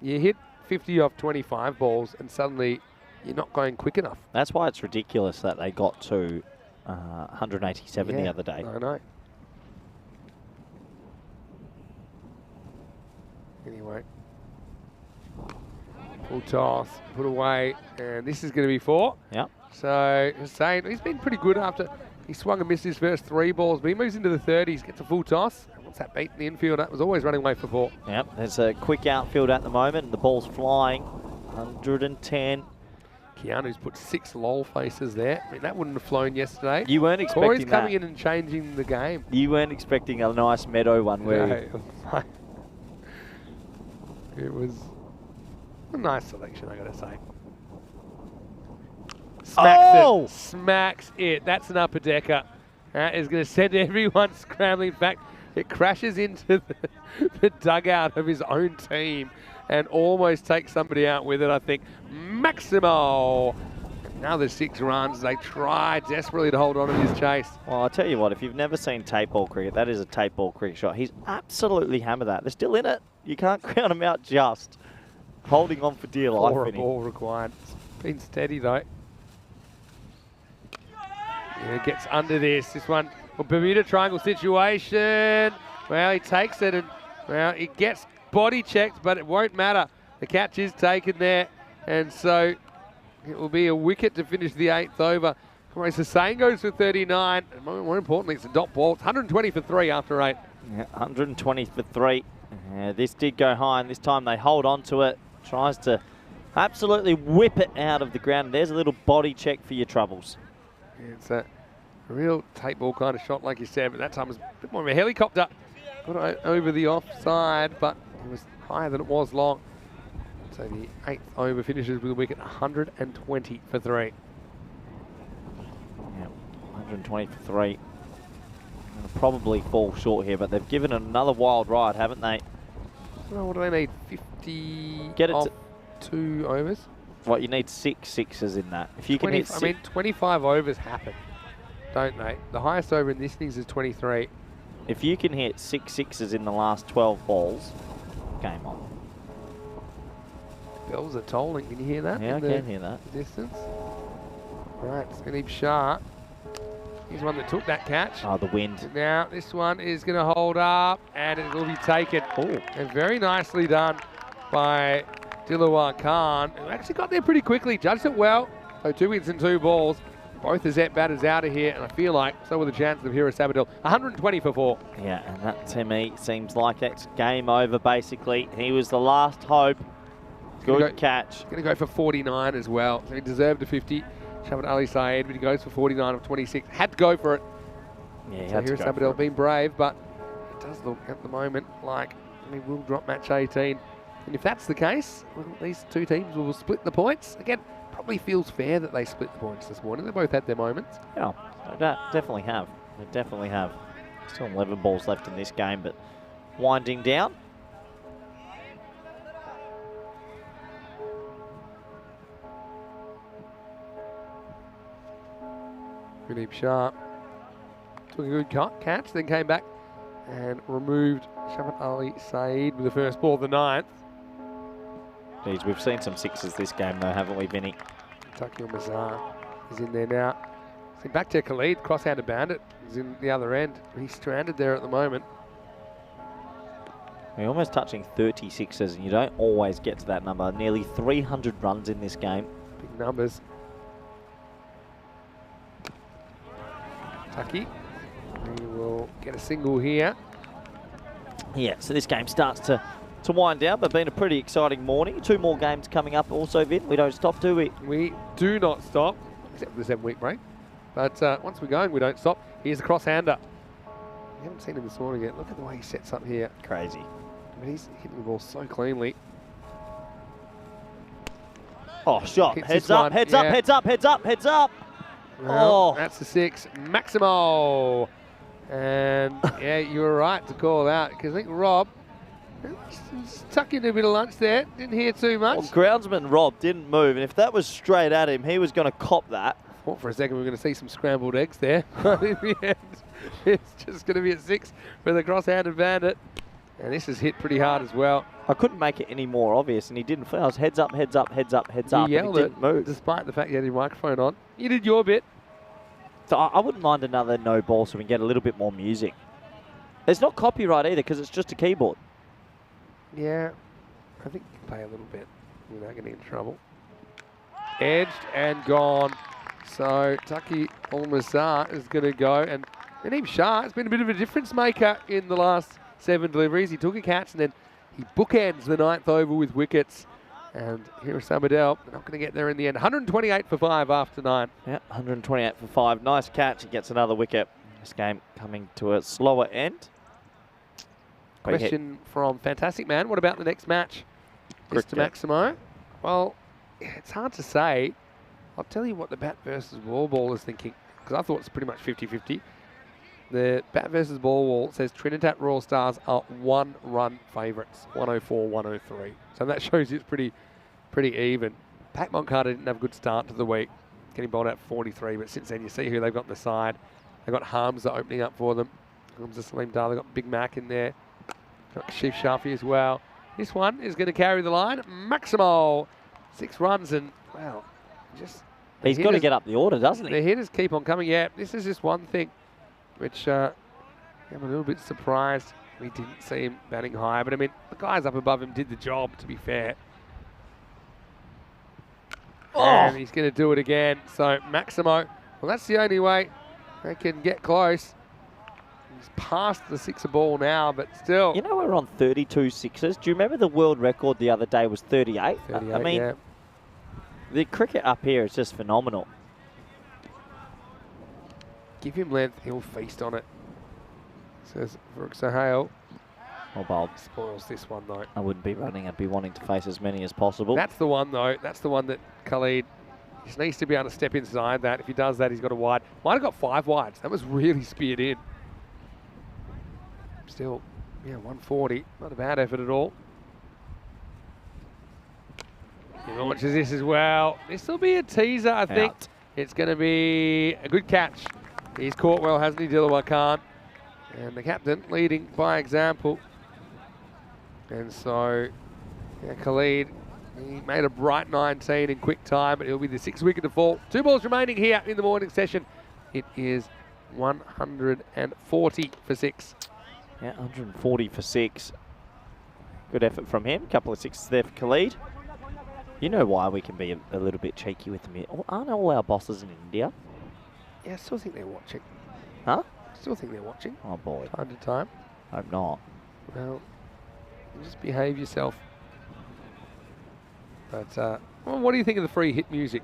Speaker 5: You hit 50 off 25 balls and suddenly you're not going quick enough.
Speaker 2: That's why it's ridiculous that they got to 187 the other day.
Speaker 5: I know. Anyway. Full toss, put away, and this is going to be 4.
Speaker 2: Yep.
Speaker 5: So, Hussein, he's been pretty good after he swung and missed his first 3 balls, but he moves into the 30s, gets a full toss. And what's that beat in the infield? That was always running away for 4.
Speaker 2: Yep, there's a quick outfield at the moment. The ball's flying, 110.
Speaker 5: Keanu's put 6 lol faces there. I mean, that wouldn't have flown yesterday.
Speaker 2: You weren't
Speaker 5: Corey's
Speaker 2: expecting
Speaker 5: coming
Speaker 2: that.
Speaker 5: in and changing the game.
Speaker 2: You weren't expecting a nice meadow one where
Speaker 5: No, it was a nice selection, I gotta say. Smacks it. Smacks it. That's an upper decker. That is going to send everyone scrambling. In fact, it crashes into the dugout of his own team and almost takes somebody out with it, I think. Maximo. Now there's 6 runs. They try desperately to hold on to his chase.
Speaker 2: Well, I'll tell you what, if you've never seen tape ball cricket, that is a tape ball cricket shot. He's absolutely hammered that. They're still in it. You can't count them out just. Holding on for dear life.
Speaker 5: 4 a ball required. It's been steady though. Yeah, gets under this. This one, a Bermuda Triangle situation. Well, he takes it and, well, he gets body checked, but it won't matter. The catch is taken there, and so it will be a wicket to finish the 8th over. Corey Hussein goes for 39. And more importantly, it's a dot ball. It's 120 for 3 after 8.
Speaker 2: Yeah, 120 for 3. This did go high, and this time they hold on to it. Tries to absolutely whip it out of the ground. There's a little body check for your troubles.
Speaker 5: Yeah, it's a real tape ball kind of shot, like you said, but that time was a bit more of a helicopter. Got over the offside, but it was higher than it was long. So the 8th over finishes with a wicket, 120 for 3.
Speaker 2: Yeah, 120 for 3. They'll probably fall short here, but they've given it another wild ride, haven't they?
Speaker 5: Well, what do they need? 50
Speaker 2: Get it
Speaker 5: off
Speaker 2: to
Speaker 5: 2 overs?
Speaker 2: What, you need 6 sixes in that. If you can
Speaker 5: 20,
Speaker 2: hit
Speaker 5: I mean, 25 overs happen, don't they? The highest over in this innings is 23.
Speaker 2: If you can hit 6 sixes in the last 12 balls, game on.
Speaker 5: Bells are tolling. Can you hear that?
Speaker 2: Yeah, I can hear that.
Speaker 5: Distance. Right, Sandeep Shah. He's one that took that catch.
Speaker 2: Oh, the wind.
Speaker 5: Now this one is going to hold up and it will be taken.
Speaker 2: Oh.
Speaker 5: And very nicely done by Dilawar Khan, who actually got there pretty quickly, judged it well. So 2 wickets and 2 balls. Both the Zet batters out of here, and I feel like so were the chances of Hira Sabadell. 120 for 4.
Speaker 2: Yeah, and that to me seems like that's game over basically. He was the last hope. Good catch.
Speaker 5: Going to go for 49 as well. So he deserved a 50. Shabat Ali Saeed, but he goes for 49 of 26. Had to go for it.
Speaker 2: Yeah, he
Speaker 5: So
Speaker 2: had to
Speaker 5: Hira
Speaker 2: go for
Speaker 5: Sabadell
Speaker 2: it.
Speaker 5: being brave, but it does look at the moment like he will drop match 18. And if that's the case, well, these 2 teams will split the points. Again, probably feels fair that they split the points this morning. They both had their moments.
Speaker 2: Yeah, they definitely have. They definitely have. Still 11 balls left in this game, but winding down.
Speaker 5: Pradeep Shah took a good catch, then came back and removed Shabat Ali Saeed with the first ball of the 9th.
Speaker 2: Geez, we've seen some sixes this game though, haven't we, Vinny?
Speaker 5: Takil Mazar is in there now. See, back to Khalid, cross-handed bandit is in the other end. He's stranded there at the moment.
Speaker 2: We're almost touching 30 sixes, and you don't always get to that number. Nearly 300 runs in this game.
Speaker 5: Big numbers. Taki, he will get a single here.
Speaker 2: Yeah, so this game starts to wind down, but been a pretty exciting morning. 2 more games coming up also, Vin. We don't stop, do we?
Speaker 5: We do not stop, except for the 7-week break. But once we're going, we don't stop. Here's a cross-hander. We haven't seen him this morning yet. Look at the way he sets up here.
Speaker 2: Crazy.
Speaker 5: I mean, he's hitting the ball so cleanly.
Speaker 2: Oh, shot.
Speaker 5: Hits
Speaker 2: Heads
Speaker 5: this
Speaker 2: up,
Speaker 5: one.
Speaker 2: heads up,
Speaker 5: Yeah.
Speaker 2: heads up, heads up, heads up.
Speaker 5: Well,
Speaker 2: Oh.
Speaker 5: that's the 6. Maximo. And yeah, you were right to call out, because I think Rob stuck in a bit of lunch there. Didn't hear too much.
Speaker 2: Well, groundsman Rob didn't move, and if that was straight at him, he was going to cop that.
Speaker 5: Thought for a second we were going to see some scrambled eggs there. But in the end, it's just going to be at 6 for the cross-handed bandit. And this is hit pretty hard as well.
Speaker 2: I couldn't make it any more obvious, and he didn't fail. I was heads up, heads up, heads up, heads up,
Speaker 5: He
Speaker 2: and
Speaker 5: yelled
Speaker 2: he
Speaker 5: it,
Speaker 2: didn't move.
Speaker 5: despite the fact he had his microphone on. You did your bit.
Speaker 2: So I wouldn't mind another no ball so we can get a little bit more music. It's not copyright either because it's just a keyboard.
Speaker 5: Yeah, I think you can pay a little bit without getting in trouble. Edged and gone. So Taki Almazar is going to go, and Naeem Shah has been a bit of a difference maker in the last 7 deliveries. He took a catch and then he bookends the 9th over with wickets. And here is Sabadell, not going to get there in the end. 128 for 5 after 9.
Speaker 2: Yeah, 128 for 5. Nice catch. He gets another wicket. This game coming to a slower end. Great
Speaker 5: Question from Fantastic Man. What about the next match? Mr. Maximo. Well, it's hard to say. I'll tell you what the bat versus ball is thinking, because I thought it's pretty much 50-50. The bat versus ball says Trinidad Royal Stars are 1-run favourites, 104-103. So that shows you it's pretty even. Pat Moncada didn't have a good start to the week, getting bowled out 43, but since then you see who they've got on the side. They've got Hamza opening up for them. Hamza Salim Dar, they've got Big Mac in there. Got Kashif Shafi as well. This one is going to carry the line. Maximo, 6 runs, and wow, just
Speaker 2: He's got to get up the order, doesn't he?
Speaker 5: The hitters keep on coming. Yeah, this is just one thing which I'm a little bit surprised we didn't see him batting high. But I mean, the guys up above him did the job, to be fair.
Speaker 2: Oh.
Speaker 5: And he's going to do it again. So Maximo, well, that's the only way they can get close. He's past the 6er ball now, but still.
Speaker 2: You know, we're on 32 sixes. Do you remember the world record the other day was 38?
Speaker 5: 38,
Speaker 2: I mean,
Speaker 5: yeah.
Speaker 2: the cricket up here is just phenomenal.
Speaker 5: Give him length, he'll feast on it. Says Farooq Sahel.
Speaker 2: Well, Bob,
Speaker 5: Spoils this one, though.
Speaker 2: I wouldn't be running. I'd be wanting to face as many as possible.
Speaker 5: That's the one, though. That's the one that Khalid just needs to be able to step inside that. If he does that, he's got a wide. Might have got 5 wides. That was really speared in. Still, yeah, 140. Not a bad effort at all. He launches this as well. This will be a teaser, I think.
Speaker 2: Out.
Speaker 5: It's going to be a good catch. He's caught well, hasn't he, Dilawar Khan? And the captain leading by example. And so, yeah, Khalid, he made a bright 19 in quick time, but he'll be the 6th wicket to fall. 2 balls remaining here in the morning session. It is 140 for 6.
Speaker 2: Yeah, 140 for 6. Good effort from him. Couple of 6s there for Khalid. You know why we can be a little bit cheeky with them. Aren't all our bosses in India?
Speaker 5: Yeah, I still think they're watching.
Speaker 2: Huh?
Speaker 5: Still think they're watching.
Speaker 2: Oh, boy.
Speaker 5: Time to time.
Speaker 2: Hope not.
Speaker 5: Well, you just behave yourself. But, well, what do you think of the free hit music?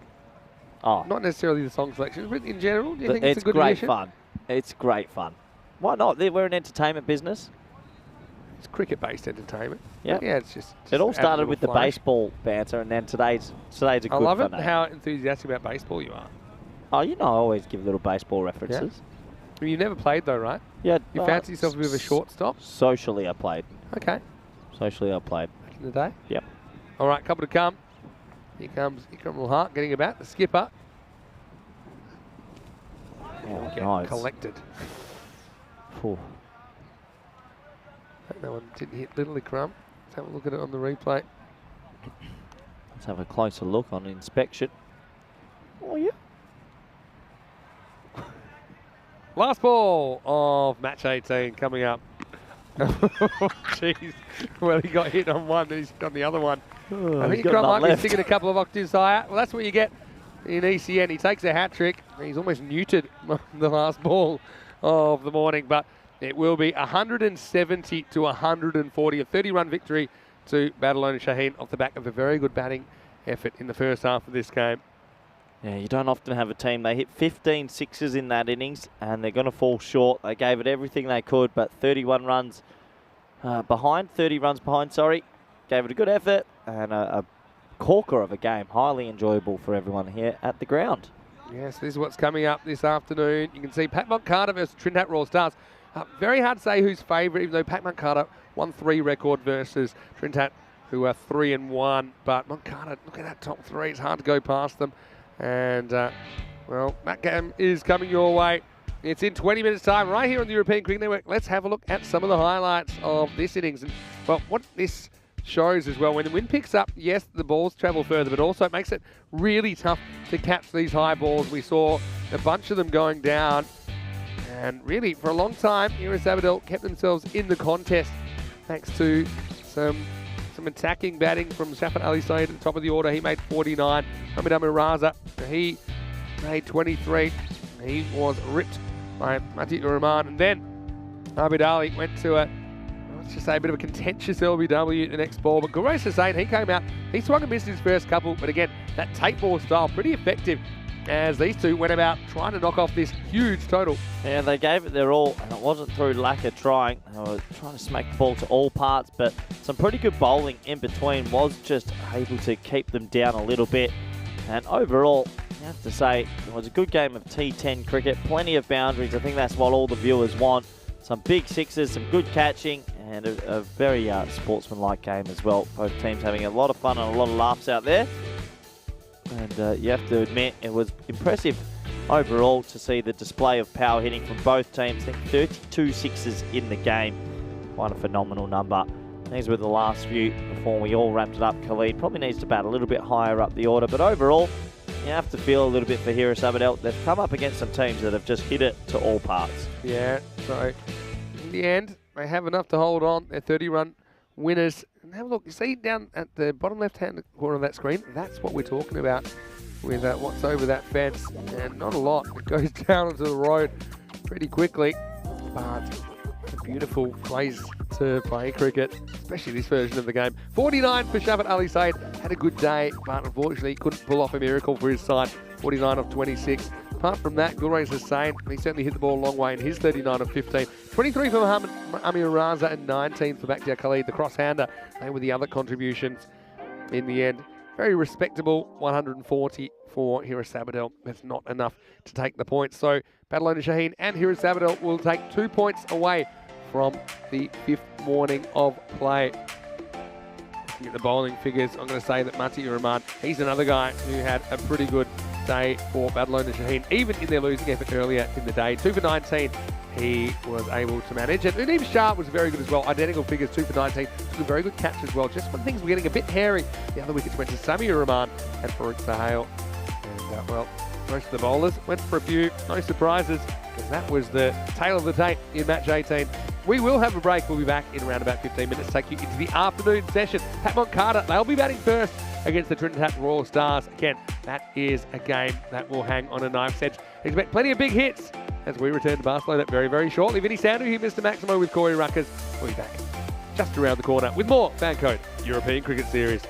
Speaker 2: Oh,
Speaker 5: Not necessarily the song selections, but in general, do you think it's a good
Speaker 2: great
Speaker 5: addition?
Speaker 2: fun. It's great fun. Why not? We're an entertainment business.
Speaker 5: It's cricket-based entertainment.
Speaker 2: Yeah.
Speaker 5: Yeah, it's just
Speaker 2: It all
Speaker 5: add a
Speaker 2: started
Speaker 5: little
Speaker 2: with the
Speaker 5: flourish.
Speaker 2: baseball banter, and then today's a good
Speaker 5: I love it
Speaker 2: fun day.
Speaker 5: how enthusiastic about baseball you are.
Speaker 2: Oh, you know I always give little baseball references.
Speaker 5: I mean, you've never played though, right?
Speaker 2: Yeah.
Speaker 5: You fancy yourself a bit of a shortstop?
Speaker 2: Socially, I played.
Speaker 5: Okay.
Speaker 2: Socially, I played.
Speaker 5: Back in the day.
Speaker 2: Yep.
Speaker 5: All right, couple to come. Here comes Ikram Hart getting about, the skipper.
Speaker 2: Oh,
Speaker 5: Get
Speaker 2: nice.
Speaker 5: collected.
Speaker 2: Phew.
Speaker 5: That one didn't hit little Ikram. Let's have a look at it on the replay.
Speaker 2: Let's have a closer look on inspection. Oh, yeah.
Speaker 5: Last ball of match 18 coming up. Jeez. Well, he got hit on one, then he's hit on the other one. I think Ikram might be sticking a couple of octaves higher. Well, that's what you get in ECN. He takes a hat trick. He's almost neutered the last ball of the morning, but it will be 170 to 140, a 30-run victory to Barcelona Shaheen off the back of a very good batting effort in the first half of this game.
Speaker 2: Yeah, you don't often have a team. They hit 15 sixes in that innings, and they're going to fall short. They gave it everything they could, but 30 runs behind. Sorry. Gave it a good effort and a corker of a game. Highly enjoyable for everyone here at the ground.
Speaker 5: Yes, this is what's coming up this afternoon. You can see Pat Moncada versus Trinidad Royal Stars. Very hard to say who's favourite, even though Pat Moncada won 3 record versus Trinidad, who are 3-1. But Moncada, look at that top 3. It's hard to go past them. And, well, that game is coming your way. It's in 20 minutes' time right here on the European Cricket Network. Let's have a look at some of the highlights of this innings. And, well, what this shows as well, when the wind picks up, yes, the balls travel further, but also it makes it really tough to catch these high balls. We saw a bunch of them going down. And really, for a long time, Iris Abadell kept themselves in the contest thanks to some some attacking batting from Safan Ali Said at the top of the order. He made 49. Hamid Amiraza, he made 23. He was ripped by Mati Rahman. And then Abid Ali went to let's just say a bit of a contentious LBW the next ball. But Gurresh Hussain, he came out, he swung and missed his first couple. But again, that tape ball style, pretty effective as these two went about trying to knock off this huge total.
Speaker 2: Yeah, they gave it their all, and it wasn't through lack of trying. They were trying to smack the ball to all parts, but some pretty good bowling in between was just able to keep them down a little bit. And overall, you have to say, it was a good game of T10 cricket, plenty of boundaries. I think that's what all the viewers want. Some big sixes, some good catching, and a very sportsmanlike game as well. Both teams having a lot of fun and a lot of laughs out there. And you have to admit, it was impressive overall to see the display of power hitting from both teams. I think 32 sixes in the game. Quite a phenomenal number. These were the last few before we all wrapped it up. Khalid probably needs to bat a little bit higher up the order, but overall, you have to feel a little bit for Hira Sabadell. They've come up against some teams that have just hit it to all parts.
Speaker 5: Yeah, so in the end, they have enough to hold on. They're 30-run winners. And have a look, you see down at the bottom left-hand corner of that screen, that's what we're talking about with what's over that fence. And not a lot. It goes down onto the road pretty quickly. But a beautiful place to play cricket, especially this version of the game. 49 for Shafat Ali Said. Had a good day, but unfortunately couldn't pull off a miracle for his side. 49 of 26. Apart from that, Gurresh Hussain, he certainly hit the ball a long way in his 39 of 15. 23 for Muhammad Amir Raza and 19 for Bakhtiar Khalid, the cross-hander. They were the other contributions in the end. Very respectable 140 for Hira Sabadell. That's not enough to take the points. So Barcelona Shaheen and Hira Sabadell will take 2 points away from the 5th morning of play. Looking at the bowling figures, I'm going to say that Mati Rahman, he's another guy who had a pretty good day for Barcelona Shaheen, even in their losing effort earlier in the day. 2 for 19, he was able to manage. And Udeem Shah was very good as well. Identical figures, 2 for 19. Took a very good catch as well. Just when things were getting a bit hairy, the other wickets went to Samir Rahman and Farouk Sahel. And, well, most of the bowlers went for a few. No surprises, because that was the tail of the tape in match 18. We will have a break. We'll be back in around about 15 minutes to take you into the afternoon session. Pat Moncada, they'll be batting first against the Trinidad Royal Stars. Again, that is a game that will hang on a knife's edge. Expect plenty of big hits as we return to Barcelona very, very shortly. Vinny Sandu here, Mr. Maximo with Corey Ruckers. We'll be back just around the corner with more FanCode European Cricket Series.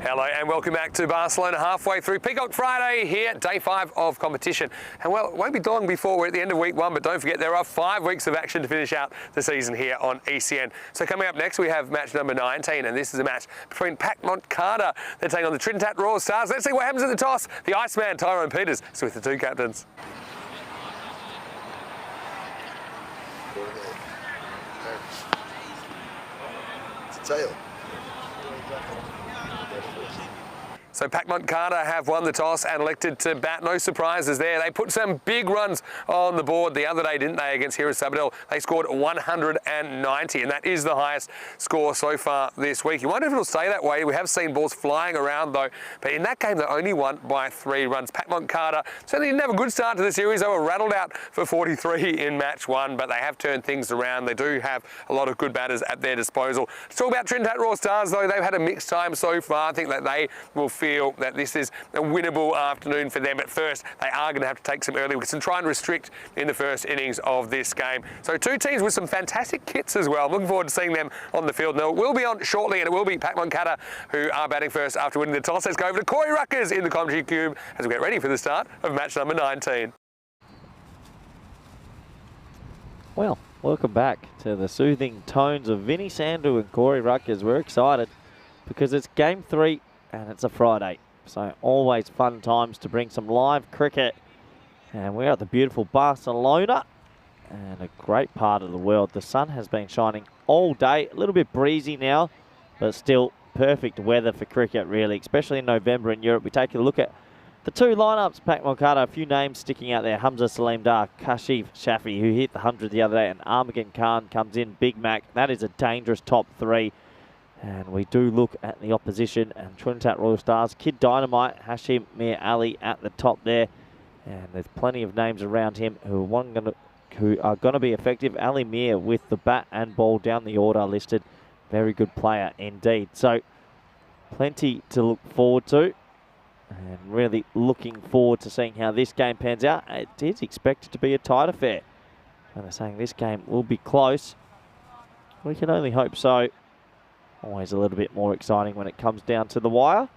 Speaker 1: Hello and welcome back to Barcelona, halfway through Peacock Friday here, day 5 of competition. And well, it won't be long before we're at the end of week 1, but don't forget there are 5 weeks of action to finish out the season here on ECN. So coming up next we have match number 19, and this is a match between Pac Carter. They're taking on the Trinidad Raw Stars. Let's see what happens at the toss. The Iceman, Tyrone Peters, is with the 2 captains.
Speaker 3: It's a tail.
Speaker 1: So Pac Carter have won the toss and elected to bat. No surprises there. They put some big runs on the board the other day, didn't they, against Hero Sabadell? They scored 190, and that is the highest score so far this week. You wonder if it'll stay that way. We have seen balls flying around, though. But in that game, they only won by 3 runs. Pac Carter certainly didn't have a good start to the series. They were rattled out for 43 in match 1, but they have turned things around. They do have a lot of good batters at their disposal. Let's talk about Trinidad Raw Stars, though. They've had a mixed time so far. I think that they will feel that this is a winnable afternoon for them. At first, they are going to have to take some early wickets and try and restrict in the first innings of this game. So 2 teams with some fantastic kits as well. I'm looking forward to seeing them on the field. Now, it will be on shortly, and it will be Pac Carter who are batting first after winning the toss. Let's go over to Corey Ruckers in the commentary cube as we get ready for the start of match number 19.
Speaker 2: Well, welcome back to the soothing tones of Vinny Sandu and Corey Ruckers. We're excited because it's game 3 and it's a Friday. So always fun times to bring some live cricket. And we're at the beautiful Barcelona and a great part of the world. The sun has been shining all day. A little bit breezy now, but still perfect weather for cricket, really, especially in November in Europe. We take a look at the 2 lineups. Pac Carter, a few names sticking out there. Hamza Salim Dar, Kashif Shafi, who hit the 100 the other day, and Armagan Khan comes in. Big Mac. That is a dangerous top 3. And we do look at the opposition and Trinidad Royal Stars. Kid Dynamite, Hashim Mir Ali at the top there. And there's plenty of names around him who are going to be effective. Ali Mir with the bat and ball down the order listed. Very good player indeed. So plenty to look forward to. And really looking forward to seeing how this game pans out. It is expected to be a tight affair. And they're saying this game will be close. We can only hope so. Always a little bit more exciting when it comes down to the wire.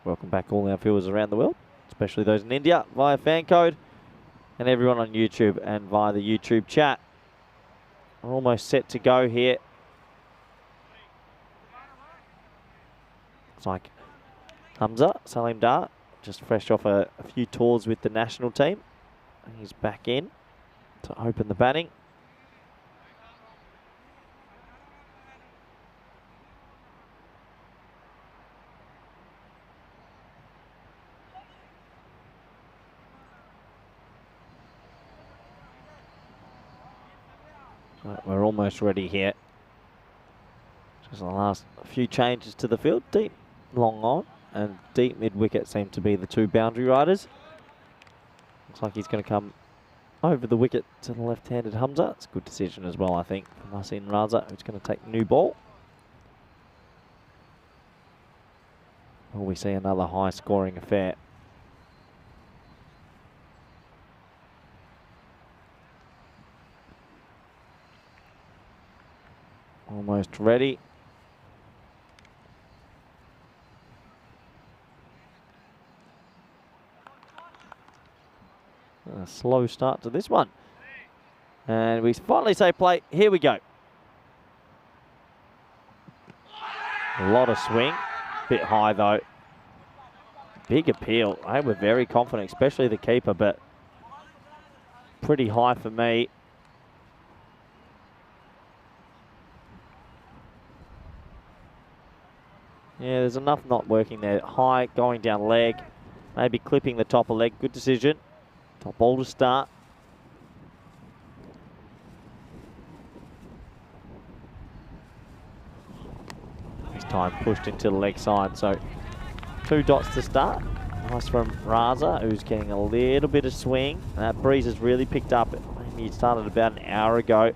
Speaker 2: Welcome back all our viewers around the world, especially those in India via FanCode, and everyone on YouTube and via the YouTube chat. We're almost set to go here. Looks like Hamza Salim Dar, just fresh off a few tours with the national team. He's back in to open the batting. We're almost ready here. Just the last few changes to the field. Deep long on and deep mid wicket seem to be the 2 boundary riders. Looks like he's going to come over the wicket to the left-handed Hamza. It's a good decision as well, I think, from Naseem Raza, who's going to take new ball. Will we see another high-scoring affair? Almost ready. A slow start to this one. And we finally say play. Here we go. A lot of swing. Bit high though. Big appeal. They were very confident, especially the keeper, but pretty high for me. Yeah, there's enough not working there. High, going down leg, maybe clipping the top of leg. Good decision. Top ball to start. This time pushed into the leg side, so 2 dots to start. Nice from Raza, who's getting a little bit of swing. And that breeze has really picked up. Maybe it started about an hour ago.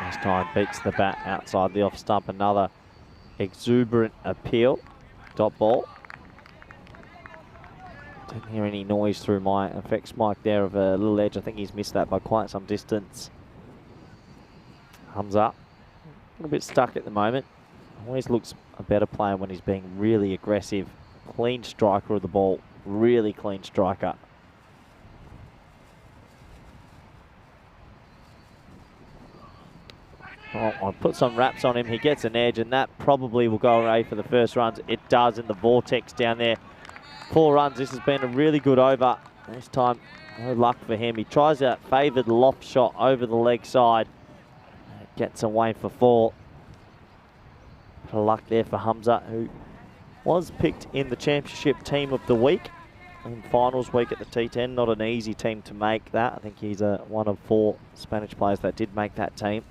Speaker 2: This time beats the bat outside the off stump. Another exuberant appeal. Dot ball. Didn't hear any noise through my effects mic there of a little edge. I think he's missed that by quite some distance. Hamza, a little bit stuck at the moment. Always looks a better player when he's being really aggressive. Clean striker of the ball, really clean striker. Oh, I'll put some wraps on him. He gets an edge, and that probably will go away for the first runs. It does in the vortex down there. 4 runs. This has been a really good over. This time, no luck for him. He tries that favoured loft shot over the leg side. Gets away for 4. Bit of luck there for Hamza, who was picked in the championship team of the week in finals week at the T10. Not an easy team to make that. I think he's one of 4 Spanish players that did make that team.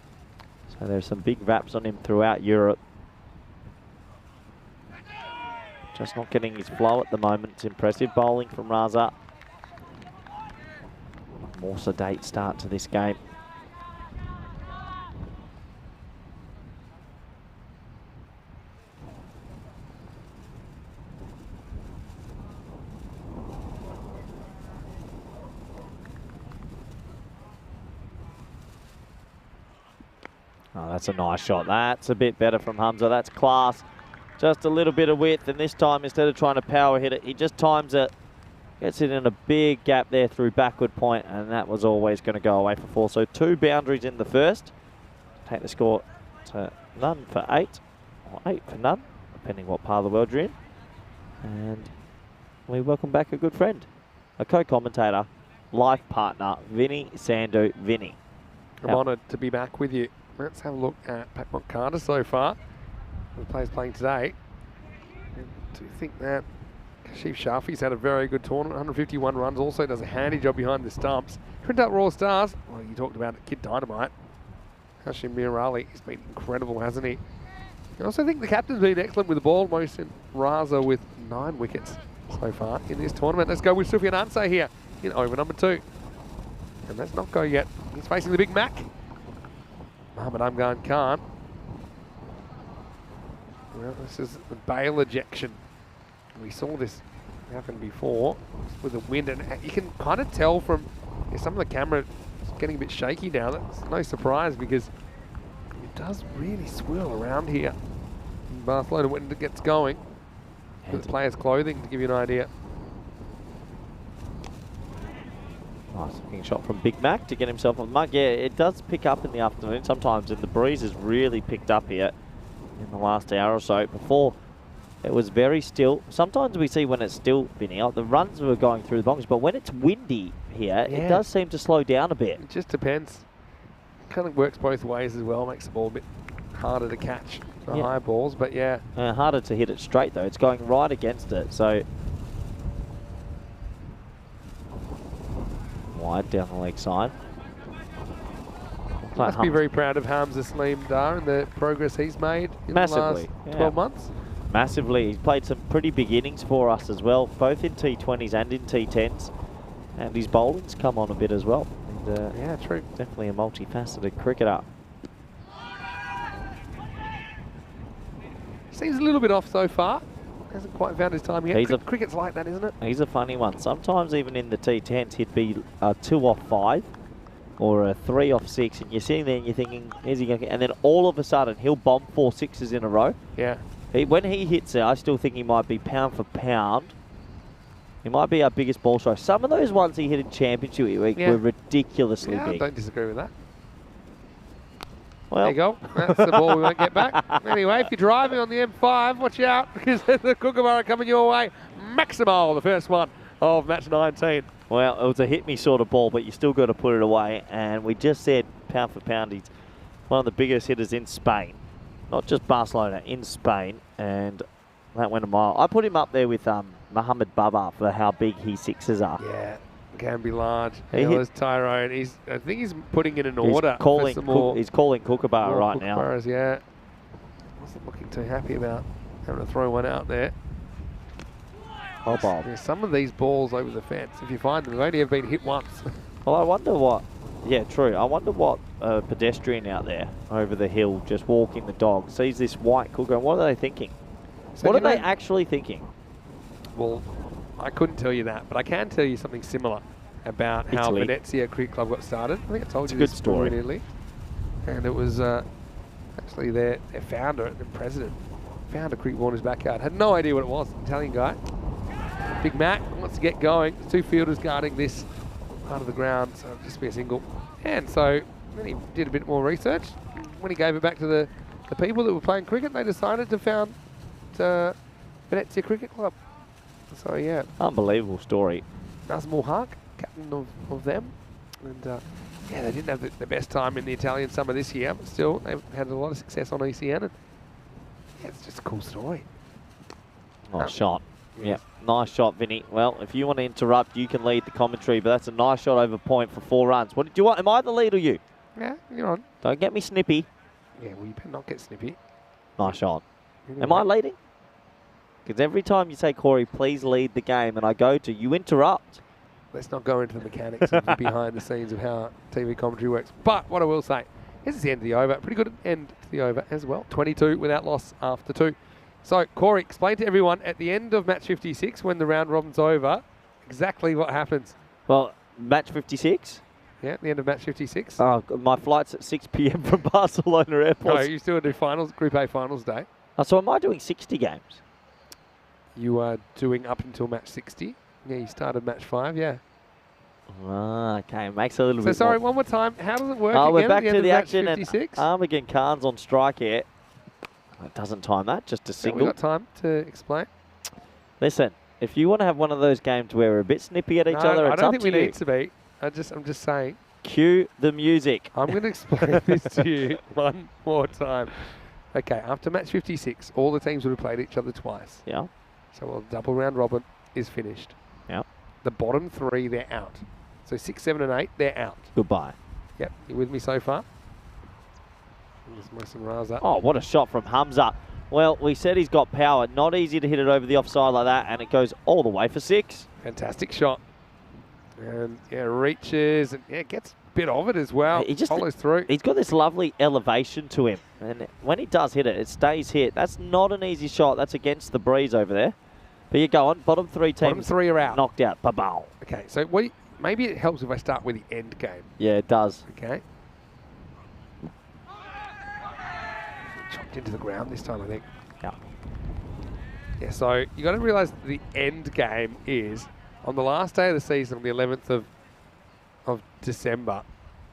Speaker 2: So there's some big raps on him throughout Europe. Just not getting his flow at the moment. It's impressive bowling from Raza. More sedate start to this game. Oh, that's a nice shot. That's a bit better from Hamza. That's class. Just a little bit of width, and this time, instead of trying to power hit it, he just times it. Gets it in a big gap there through backward point, and that was always going to go away for 4. So 2 boundaries in the first. Take the score to none for 8, or 8 for none, depending what part of the world you're in. And we welcome back a good friend, a co-commentator, life partner, Vinny Sandu. Vinny.
Speaker 5: I'm honoured to be back with you. Let's have a look at Pat Moncada so far. The players playing today. I do think that Kashif Shafi's had a very good tournament, 151 runs, also does a handy job behind the stumps. Trinidad Raw Stars, well, you talked about Kid Dynamite. Hashim Mirali, he's been incredible, hasn't he? I also think the captain's been excellent with the ball, Mohsin Raza with 9 wickets so far in this tournament. Let's go with Sufyan Anseh here in over number 2. And let's not go yet. He's facing the Big Mac. Mohammad Amgan Khan. Well, this is the bail ejection. We saw this happen before with the wind, and you can kind of tell from some of the camera is getting a bit shaky now. That's no surprise because it does really swirl around here in Barcelona when it gets going. With the players' clothing, to give you an idea.
Speaker 2: Nice looking shot from Big Mac to get himself on the mark. Yeah, it does pick up in the afternoon sometimes, and the breeze has really picked up here in the last hour or so. Before, it was very still. Sometimes we see when it's still, Vinny, the runs were going through the bongs, but when it's windy here, it does seem to slow down a bit.
Speaker 5: It just depends. It kind of works both ways as well. Makes the ball a bit harder to catch the high balls, but yeah.
Speaker 2: Harder to hit it straight, though. It's going right against it, so... Wide down the leg side.
Speaker 5: Must be very proud of Hamza Saleem Dar and the progress he's made in the last 12 months.
Speaker 2: Massively. He's played some pretty big innings for us as well, both in T20s and in T10s. And his bowling's come on a bit as well. And,
Speaker 5: yeah, true.
Speaker 2: Definitely a multifaceted cricketer.
Speaker 5: Seems a little bit off so far. Hasn't quite found his time yet. Cricket's like that, isn't it?
Speaker 2: He's a funny one. Sometimes even in the T10s, he'd be 2 off 5 or a 3 off 6, and you're sitting there and you're thinking, is he going to get... And then all of a sudden, he'll bomb 4 6s in a row.
Speaker 5: Yeah.
Speaker 2: When he hits it, I still think he might be pound for pound. He might be our biggest ball striker. Some of those ones he hit in championship week were ridiculously big.
Speaker 5: I don't disagree with that.
Speaker 2: Well,
Speaker 5: there you go. That's the ball we won't get back. Anyway, if you're driving on the M5, watch out, because the Kookaburra coming your way. Maximal, the first one of match 19.
Speaker 2: Well, it was a hit-me sort of ball, but you still got to put it away. And we just said, pound for pound, he's one of the biggest hitters in Spain. Not just Barcelona, in Spain. And that went a mile. I put him up there with Mohamed Baba for how big his sixes are.
Speaker 5: Yeah. Can be large. There's Tyrone. I think he's putting in an order.
Speaker 2: He's calling Kookaburra right now.
Speaker 5: Yeah. Wasn't looking too happy about having to throw one out there.
Speaker 2: Oh, Bob.
Speaker 5: Yeah, some of these balls over the fence, if you find them, have only ever been hit once.
Speaker 2: Well, I wonder what... Yeah, true. I wonder what a pedestrian out there over the hill just walking the dog sees this white Kookaburra. What are they thinking?
Speaker 5: So
Speaker 2: What
Speaker 5: you
Speaker 2: are they
Speaker 5: know-
Speaker 2: actually thinking?
Speaker 5: Well, I couldn't tell you that, but I can tell you something similar about how
Speaker 2: Italy.
Speaker 5: Venezia Cricket Club got started. I think I told
Speaker 2: It's
Speaker 5: you
Speaker 2: a good
Speaker 5: this
Speaker 2: story.
Speaker 5: in Italy. And it was actually their founder and president found a cricket ball in his backyard. Had no idea what it was. Italian guy. Big Mac wants to get going. There's 2 fielders guarding this part of the ground, so it'll just be a single. And so then he did a bit more research. When he gave it back to the people that were playing cricket, they decided to found Venezia Cricket Club. So yeah,
Speaker 2: Unbelievable story.
Speaker 5: Nazmul Haq, captain of them. And yeah, they didn't have the best time in the Italian summer this year, but still they've had a lot of success on ECN. And yeah, it's just a cool story.
Speaker 2: Nice shot. Yeah, nice shot, Vinny. Well, if you want to interrupt, you can lead the commentary, but that's a nice shot over point for 4 runs. What do you want? Am I the lead or you?
Speaker 5: Yeah, you're on.
Speaker 2: Don't get me snippy.
Speaker 5: Yeah, well, you better not get snippy.
Speaker 2: Nice shot. Am I leading? Because every time you say, Corey, please lead the game, and I go to, you interrupt.
Speaker 5: Let's not go into the mechanics of the behind the scenes of how TV commentary works. But what I will say, this is the end of the over. Pretty good end to the over as well. 22 without loss after 2. So, Corey, explain to everyone at the end of match 56, when the round robin's over, exactly what happens.
Speaker 2: Well, match 56.
Speaker 5: Yeah, at the end of match 56.
Speaker 2: Oh, my flight's at 6 p.m. from Barcelona Airport.
Speaker 5: No, you still do finals, Group A finals day.
Speaker 2: Oh, so am I doing 60 games?
Speaker 5: You are doing up until match 60. Yeah, you started match 5, yeah.
Speaker 2: Ah, okay, makes a little
Speaker 5: So,
Speaker 2: bit
Speaker 5: sorry,
Speaker 2: more.
Speaker 5: one more time. How does it work
Speaker 2: Oh,
Speaker 5: again
Speaker 2: we're back
Speaker 5: at the end
Speaker 2: to
Speaker 5: of
Speaker 2: the
Speaker 5: match
Speaker 2: action,
Speaker 5: 56?
Speaker 2: and Armageddon Khan's on strike here. It doesn't time that, just a
Speaker 5: Yeah,
Speaker 2: single.
Speaker 5: we got time to explain.
Speaker 2: Listen, if you want to have one of those games where we're a bit snippy at each other,
Speaker 5: I
Speaker 2: it's
Speaker 5: don't
Speaker 2: up
Speaker 5: think
Speaker 2: to
Speaker 5: we
Speaker 2: you.
Speaker 5: need to be. I'm just saying.
Speaker 2: Cue the music.
Speaker 5: I'm going to explain this to you one more time. Okay, after match 56, all the teams would have played each other twice.
Speaker 2: Yeah.
Speaker 5: So the double round robin is finished.
Speaker 2: Yeah.
Speaker 5: The bottom 3, they're out. So 6, 7 and 8, they're out.
Speaker 2: Goodbye.
Speaker 5: Yep, you with me so far? There's Mason Raza.
Speaker 2: Oh, what a shot from Hamza. Well, we said he's got power. Not easy to hit it over the offside like that, and it goes all the way for 6.
Speaker 5: Fantastic shot. And yeah, reaches and yeah, gets a bit of it as well.
Speaker 2: He just
Speaker 5: follows through.
Speaker 2: He's got this lovely elevation to him, and when he does hit it, it stays hit. That's not an easy shot. That's against the breeze over there. But you go on. Bottom 3 teams
Speaker 5: Bottom 3 are out.
Speaker 2: knocked out. Ba-bow.
Speaker 5: Okay, so maybe it helps if I start with the end game.
Speaker 2: Yeah, it does.
Speaker 5: Okay. Chopped into the ground this time, I think.
Speaker 2: Yeah.
Speaker 5: Yeah, so you got to realise the end game is on the last day of the season, on the 11th of December,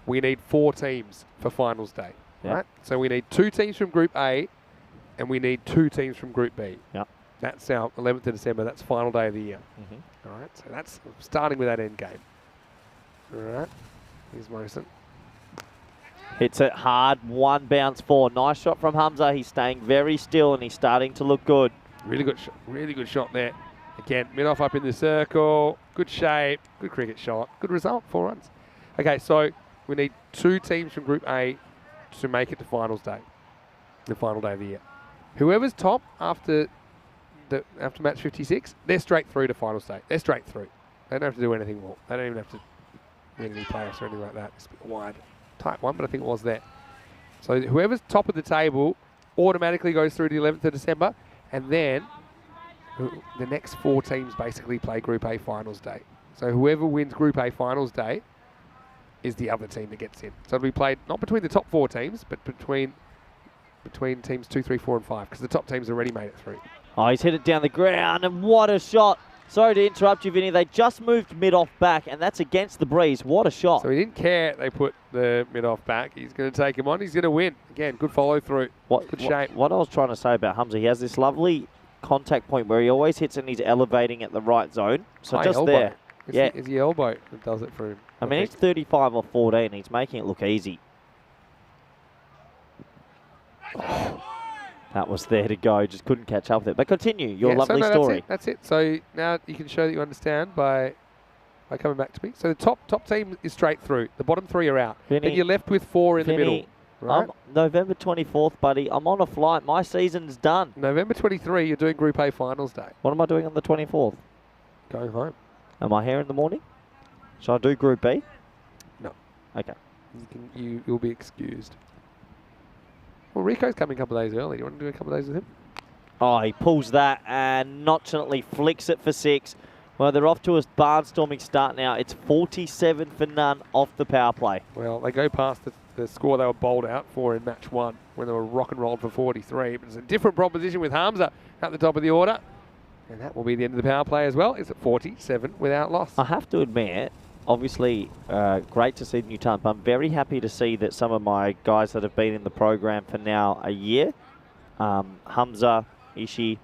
Speaker 5: we need 4 teams for finals day,
Speaker 2: Yeah.
Speaker 5: right? So we need 2 teams from Group A and we need 2 teams from Group B.
Speaker 2: Yeah.
Speaker 5: That's our 11th of December. That's final day of the year. All right, so that's starting with that end game. All right, here's Morrison.
Speaker 2: Hits it hard. 1 bounce 4. Nice shot from Hamza. He's staying very still, and he's starting to look good.
Speaker 5: Really good shot there. Again, mid-off up in the circle. Good shape. Good cricket shot. Good result. 4 runs. Okay, so we need 2 teams from Group A to make it to finals day. The final day of the year. Whoever's top after match 56, they're straight through to finals day. They're straight through. They don't have to do anything more. They don't even have to win any playoffs or anything like that. It's a bit wide. Type 1, but I think it was there. So whoever's top of the table automatically goes through to the 11th of December, and then the next 4 teams basically play Group A finals day. So whoever wins Group A finals day is the other team that gets in. So it'll be played not between the top 4 teams, but between teams 2, 3, 4, and 5, because the top teams already made it through.
Speaker 2: Oh, he's hit it down the ground, and what a shot. Sorry to interrupt you, Vinny. They just moved mid-off back, and that's against the breeze. What a shot.
Speaker 5: So he didn't care they put the mid-off back. He's going to take him on. He's going to win. Again, good follow-through. Good shape.
Speaker 2: What I was trying to say about Hamza, he has this lovely contact point where he always hits and he's elevating at the right zone. So
Speaker 5: High
Speaker 2: just
Speaker 5: elbow.
Speaker 2: there.
Speaker 5: It's the elbow that does it for him.
Speaker 2: I mean, he's 35 or 14. He's making it look easy. Oh, that was there to go. Just couldn't catch up with it. But continue. Your lovely story.
Speaker 5: That's it. So now you can show that you understand by coming back to me. So the top team is straight through. The bottom 3 are out.
Speaker 2: Vinny,
Speaker 5: then you're left with 4 in the middle. Right?
Speaker 2: November 24th, buddy. I'm on a flight. My season's done.
Speaker 5: November 23, you're doing Group A finals day.
Speaker 2: What am I doing on the 24th?
Speaker 5: Going home.
Speaker 2: Am I here in the morning? Shall I do Group B?
Speaker 5: No.
Speaker 2: Okay.
Speaker 5: You'll be excused. Well, Rico's coming a couple of days early. Do you want to do a couple of days with him?
Speaker 2: Oh, he pulls that and nonchalantly flicks it for 6. Well, they're off to a barnstorming start now. It's 47 for none off the power play.
Speaker 5: Well, they go past the score they were bowled out for in match 1 when they were rock and rolled for 43. But it's a different proposition with Hamza at the top of the order. And that will be the end of the power play as well. It's at 47 without loss.
Speaker 2: I have to admit, obviously, great to see the new talent, but I'm very happy to see that some of my guys that have been in the program for now a year, Hamza, Ishi,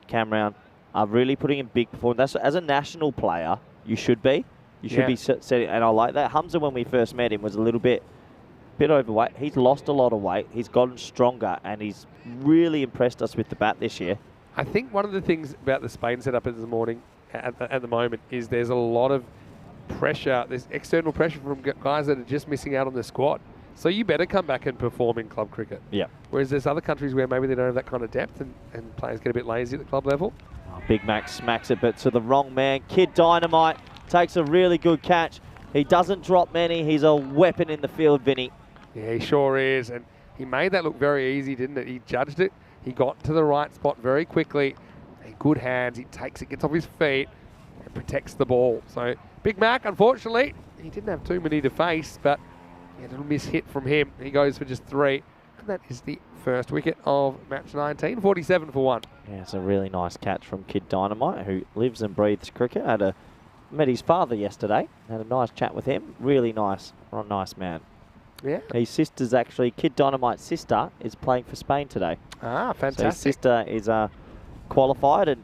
Speaker 2: Cameron, are really putting in big performance. As a national player, you should be. You should be setting, and I like that. Hamza, when we first met him, was a little bit overweight. He's lost a lot of weight. He's gotten stronger, and he's really impressed us with the bat this year.
Speaker 5: I think one of the things about the Spain setup at the moment is there's a lot of pressure. There's external pressure from guys that are just missing out on the squad. So you better come back and perform in club cricket.
Speaker 2: Yeah.
Speaker 5: Whereas there's other countries where maybe they don't have that kind of depth and players get a bit lazy at the club level.
Speaker 2: Oh, Big Mac smacks it, but to the wrong man. Kid Dynamite takes a really good catch. He doesn't drop many. He's a weapon in the field, Vinny.
Speaker 5: Yeah, he sure is. And he made that look very easy, didn't it? He judged it. He got to the right spot very quickly. In good hands. He takes it, gets off his feet, and protects the ball. So Big Mac, unfortunately, he didn't have too many to face, but a little miss hit from him. He goes for just 3. And that is the first wicket of match 19, 47 for 1.
Speaker 2: Yeah, it's a really nice catch from Kid Dynamite, who lives and breathes cricket. Met his father yesterday. Had a nice chat with him. Really nice man.
Speaker 5: Yeah.
Speaker 2: His sister's actually, Kid Dynamite's sister is playing for Spain today.
Speaker 5: Ah, fantastic.
Speaker 2: So his sister is qualified, and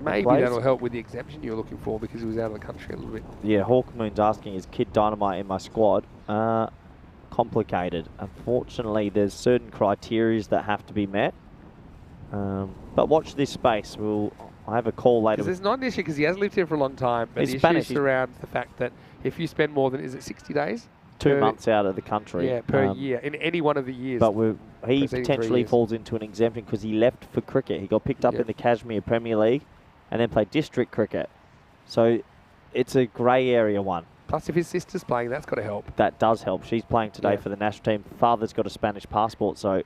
Speaker 5: maybe
Speaker 2: plays.
Speaker 5: that'll help with the exemption you were looking for because he was out of the country a little bit.
Speaker 2: Yeah, Hawk Moon's asking, is Kid Dynamite in my squad? Complicated. Unfortunately, there's certain criteria that have to be met. But watch this space. I have a call later.
Speaker 5: Because it's not an issue because he has lived here for a long time, but
Speaker 2: He's
Speaker 5: the
Speaker 2: Spanish.
Speaker 5: issue surrounds the fact that if you spend more than, is it 60 days?
Speaker 2: 2 months out of the country.
Speaker 5: Yeah, per year, in any one of the years.
Speaker 2: But he
Speaker 5: preceding 3
Speaker 2: potentially
Speaker 5: years.
Speaker 2: falls into an exemption because he left for cricket. He got picked up in the Kashmir Premier League and then played district cricket. So it's a grey area one.
Speaker 5: Plus, if his sister's playing, that's got to help.
Speaker 2: That does help. She's playing today for the national team. Father's got a Spanish passport, so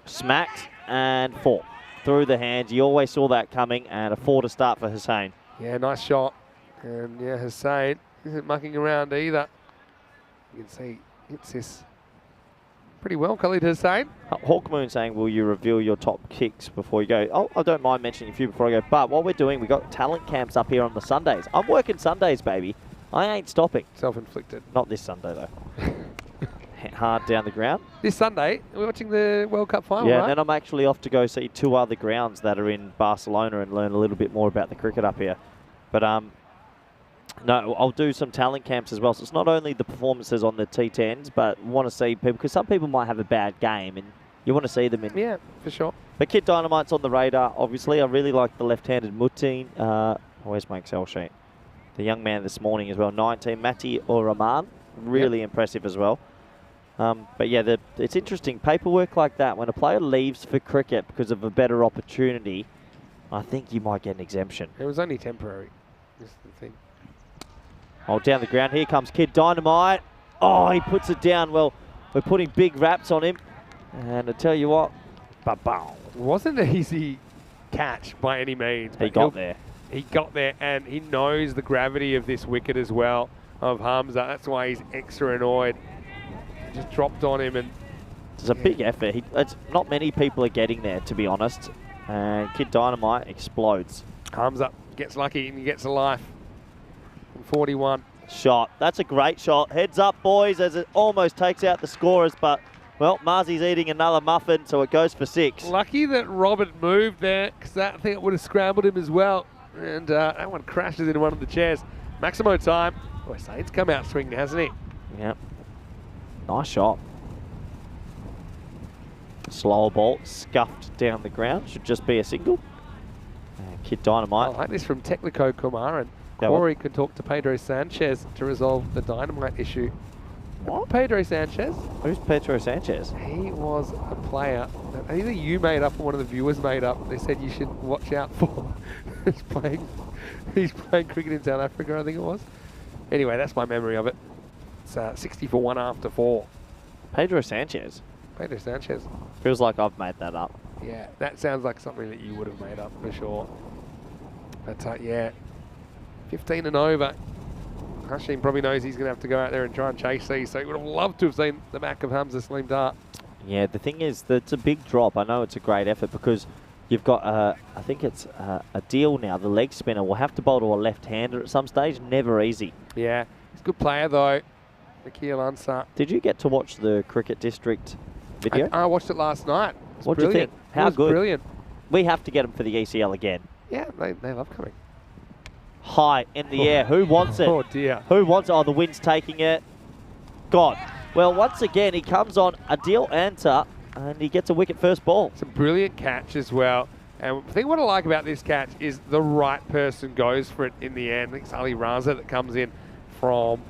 Speaker 2: smacked and 4. Through the hands. You always saw that coming, and a 4 to start for Hussain.
Speaker 5: Yeah, nice shot. And yeah, Hussain isn't mucking around either. You can see hits this pretty well, Khalid Hussain.
Speaker 2: Hawk Moon saying, will you reveal your top kicks before you go? Oh, I don't mind mentioning a few before I go. But what we're doing, we've got talent camps up here on the Sundays. I'm working Sundays, baby. I ain't stopping.
Speaker 5: Self-inflicted.
Speaker 2: Not this Sunday, though. Hard down the ground.
Speaker 5: This Sunday, we're watching the World Cup final,
Speaker 2: Yeah,
Speaker 5: right?
Speaker 2: and then I'm actually off to go see 2 other grounds that are in Barcelona and learn a little bit more about the cricket up here. But no, I'll do some talent camps as well. So it's not only the performances on the T10s, but want to see people, because some people might have a bad game and you want to see them in.
Speaker 5: Yeah, for sure.
Speaker 2: But Kid Dynamite's on the radar, obviously. I really like the left-handed Mutin. Where's my Excel sheet? The young man this morning as well, 19, Mati or Rahman. Really impressive as well. But yeah, it's interesting. Paperwork like that, when a player leaves for cricket because of a better opportunity, I think you might get an exemption.
Speaker 5: It was only temporary. That's the thing.
Speaker 2: Oh, down the ground. Here comes Kid Dynamite. Oh, he puts it down. Well, we're putting big raps on him. And I tell you what, ba-bow.
Speaker 5: It wasn't an easy catch by any means.
Speaker 2: He got there.
Speaker 5: He got there, and he knows the gravity of this wicket as well, of Hamza. That's why he's extra annoyed. He just dropped on him, and
Speaker 2: it's a big effort. It's not many people are getting there, to be honest. And Kid Dynamite explodes.
Speaker 5: Hamza gets lucky and he gets a life. 41.
Speaker 2: Shot. That's a great shot. Heads up, boys, as it almost takes out the scorers, but, well, Marzi's eating another muffin, so it goes for 6.
Speaker 5: Lucky that Robert moved there, because I think it would have scrambled him as well. And that one crashes into one of the chairs. Maximo time. Oh, Said's come out swinging, hasn't he?
Speaker 2: Yep. Nice shot. Slower ball, scuffed down the ground. Should just be a single. Kid Dynamite.
Speaker 5: I like this from Tekliko Kumar, and Corey can talk to Pedro Sanchez to resolve the Dynamite issue. What? Pedro Sanchez?
Speaker 2: Who's Pedro Sanchez?
Speaker 5: He was a player that either you made up or one of the viewers made up. They said you should watch out for. He's playing cricket in South Africa, I think it was. Anyway, that's my memory of it. It's 60 for 1 after 4.
Speaker 2: Pedro Sanchez.
Speaker 5: Pedro Sanchez.
Speaker 2: Feels like I've made that up.
Speaker 5: Yeah, that sounds like something that you would have made up for sure. But yeah, 15 and over. Hashim probably knows he's going to have to go out there and try and chase these, so he would have loved to have seen the back of Hamza Saleem Dart.
Speaker 2: Yeah, the thing is that it's a big drop. I know it's a great effort because you've got, I think it's a deal now. The leg spinner will have to bowl to a left-hander at some stage. Never easy.
Speaker 5: Yeah, he's a good player though, Nikhil Ansar.
Speaker 2: Did you get to watch the Cricket District video?
Speaker 5: I watched it last night.
Speaker 2: What do you think? How good?
Speaker 5: Brilliant.
Speaker 2: We have to get him for the ECL again.
Speaker 5: Yeah, they love coming.
Speaker 2: High in the air. Who wants it?
Speaker 5: Oh dear.
Speaker 2: Who wants it? Oh, the wind's taking it. God. Well, once again, he comes on Adil Anta and he gets a wicket first ball.
Speaker 5: It's a brilliant catch as well. And I think what I like about this catch is the right person goes for it in the end. I think it's Ali Raza that comes in from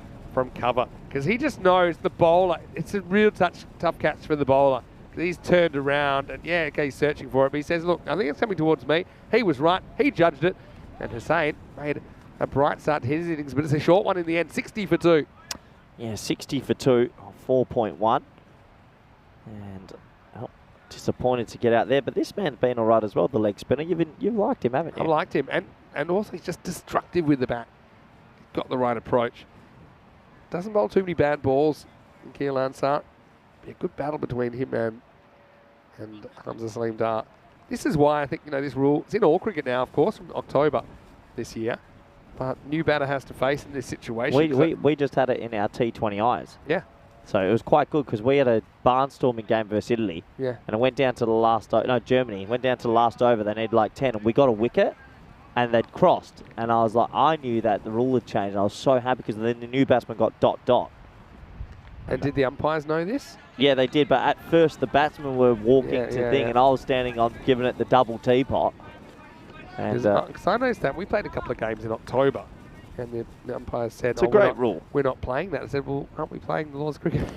Speaker 5: cover because he just knows the bowler. It's a real tough catch for the bowler. He's turned around and yeah, okay, he's searching for it. But he says, look, I think it's coming towards me. He was right. He judged it. And Hussain made a bright start to his innings, but it's a short one in the end, 60 for 2.
Speaker 2: Yeah, 60 for 2, 4.1. And disappointed to get out there. But this man's been all right as well, the leg spinner. You've liked him, haven't you?
Speaker 5: I liked him. And also he's just destructive with the bat. Got the right approach. Doesn't bowl too many bad balls in Nikhil Ansar. Be a good battle between him and Hamza Saleem Dart. This is why I think, this rule, it's in all cricket now, of course, from October this year. But new batter has to face in this situation.
Speaker 2: We just had it in our T20Is.
Speaker 5: Yeah.
Speaker 2: So it was quite good because we had a barnstorming game versus Italy.
Speaker 5: Yeah.
Speaker 2: And it went down to the last, Germany. Went down to the last over. They needed like 10 and we got a wicket and they'd crossed. And I was like, I knew that the rule had changed. I was so happy because then the new batsman got ...
Speaker 5: And did the umpires know this?
Speaker 2: Yeah, they did. But at first the batsmen were walking and I was standing on giving it the double teapot.
Speaker 5: Because I noticed that we played a couple of games in October, and the umpires said,
Speaker 2: it's a great rule.
Speaker 5: We're not playing that. I said, well, aren't we playing the laws of cricket?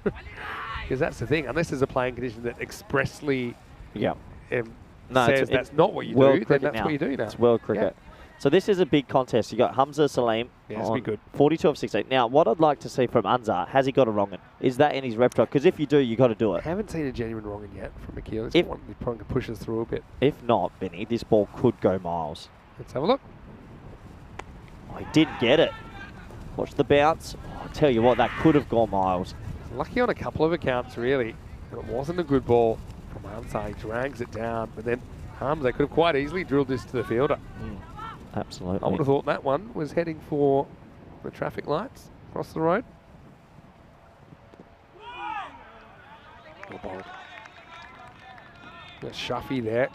Speaker 5: Because that's the thing. Unless there's a playing condition that expressly says that's not what you do, then that's what you do now.
Speaker 2: It's world cricket. Yeah. So this is a big contest. You got Hamza Saleem on
Speaker 5: good.
Speaker 2: 42 of 16. Now, what I'd like to see from Anzar, has he got a wrong-un? Is that in his repertoire? Because if you do, you got to do it.
Speaker 5: I haven't seen a genuine wrong-un yet from Nikhil. This one probably pushes through a bit.
Speaker 2: If not, Vinny, this ball could go miles.
Speaker 5: Let's have a look.
Speaker 2: Oh, he did get it. Watch the bounce. Oh, I'll tell you what, that could have gone miles.
Speaker 5: Lucky on a couple of accounts, really. And it wasn't a good ball from Hamza. He drags it down, but then Hamza could have quite easily drilled this to the fielder.
Speaker 2: Absolutely.
Speaker 5: I would have thought that one was heading for the traffic lights across the road. Well bowled. Got Shuffy there.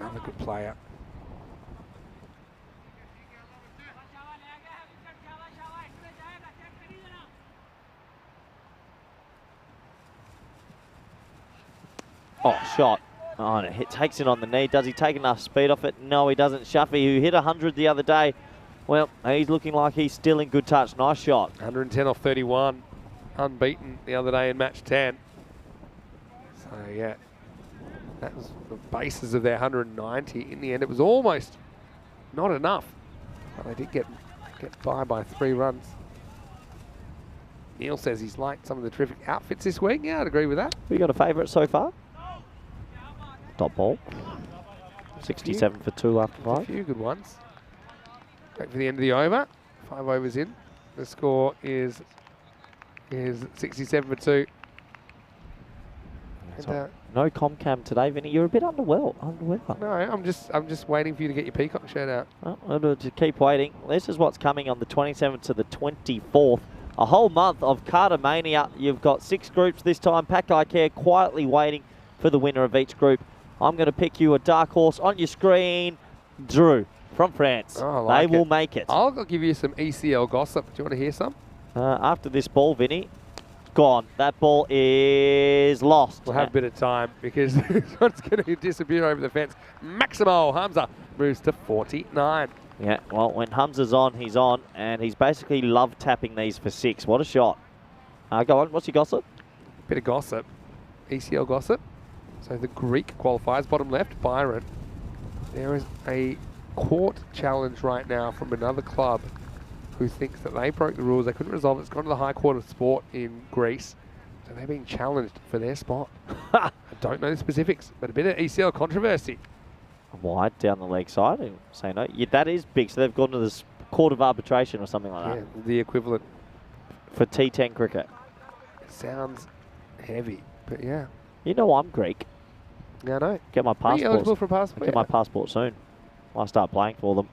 Speaker 5: Another good player.
Speaker 2: Oh, shot. Oh, and it takes it on the knee. Does he take enough speed off it? No, he doesn't. Shuffy, who hit 100 the other day, well, he's looking like he's still in good touch. Nice shot.
Speaker 5: 110 off 31. Unbeaten the other day in match 10. So, yeah, that was the basis of their 190. In the end, it was almost not enough. But they did get by 3 runs. Neil says he's liked some of the terrific outfits this week. Yeah, I'd agree with that.
Speaker 2: We got a favourite so far? Top ball. 67 for 2 after 5.
Speaker 5: A few good ones. Wait for the end of the over. 5 overs in. The score is 67 for 2. And,
Speaker 2: no Comcam today, Vinny. You're a bit underwell.
Speaker 5: No, I'm just waiting for you to get your peacock shirt out.
Speaker 2: Well, I'll just keep waiting. This is what's coming on the 27th to the 24th. A whole month of Carter Mania. You've got 6 groups this time. Pack Care quietly waiting for the winner of each group. I'm going to pick you a dark horse on your screen. Drew from France.
Speaker 5: Oh, I like
Speaker 2: they will make it.
Speaker 5: I'll give you some ECL gossip. Do you want to hear some?
Speaker 2: After this ball, Vinny, gone. That ball is lost.
Speaker 5: We'll have a bit of time because this one's going to disappear over the fence. Maximo Hamza moves to 49.
Speaker 2: Yeah, well, when Hamza's on, he's on, and he's basically love tapping these for 6. What a shot. Go on, what's your gossip?
Speaker 5: Bit of gossip. ECL gossip. So the Greek qualifiers, bottom left, Byron. There is a court challenge right now from another club who thinks that they broke the rules. They couldn't resolve it. It's gone to the High Court of Sport in Greece. So So they're being challenged for their spot. I don't know the specifics, but a bit of ECL controversy.
Speaker 2: Wide down the leg side and say no. Yeah, that is big. So they've gone to this court of arbitration or something like
Speaker 5: Yeah,
Speaker 2: that
Speaker 5: the equivalent.
Speaker 2: for T10 cricket.
Speaker 5: Sounds heavy, but yeah.
Speaker 2: You know I'm Greek.
Speaker 5: Yeah, I know.
Speaker 2: Get my
Speaker 5: Are you eligible
Speaker 2: passport.
Speaker 5: for a passport?
Speaker 2: Get my passport soon. I'll start playing for them.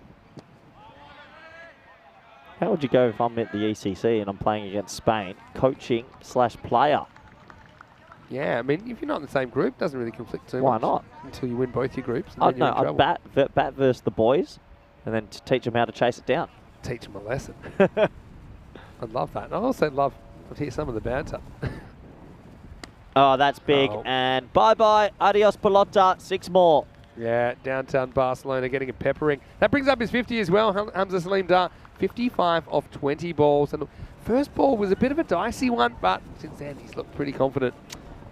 Speaker 2: How would you go if I'm at the ECC and I'm playing against Spain, coaching / player?
Speaker 5: Yeah, I mean, if you're not in the same group, it doesn't really conflict too
Speaker 2: Why
Speaker 5: much.
Speaker 2: not?
Speaker 5: Until you win both your groups. And
Speaker 2: I'd
Speaker 5: then you're in
Speaker 2: I'd
Speaker 5: trouble.
Speaker 2: bat versus the boys and then to teach them how to chase it down.
Speaker 5: Teach them a lesson. I'd love that. And I also love to hear some of the banter.
Speaker 2: Oh, that's big.
Speaker 5: Oh.
Speaker 2: And bye-bye. Adios, pelota. 6 more.
Speaker 5: Yeah, downtown Barcelona getting a peppering. That brings up his 50 as well. Hamza Salim Dar, 55 off 20 balls. And the first ball was a bit of a dicey one, but since then he's looked pretty confident.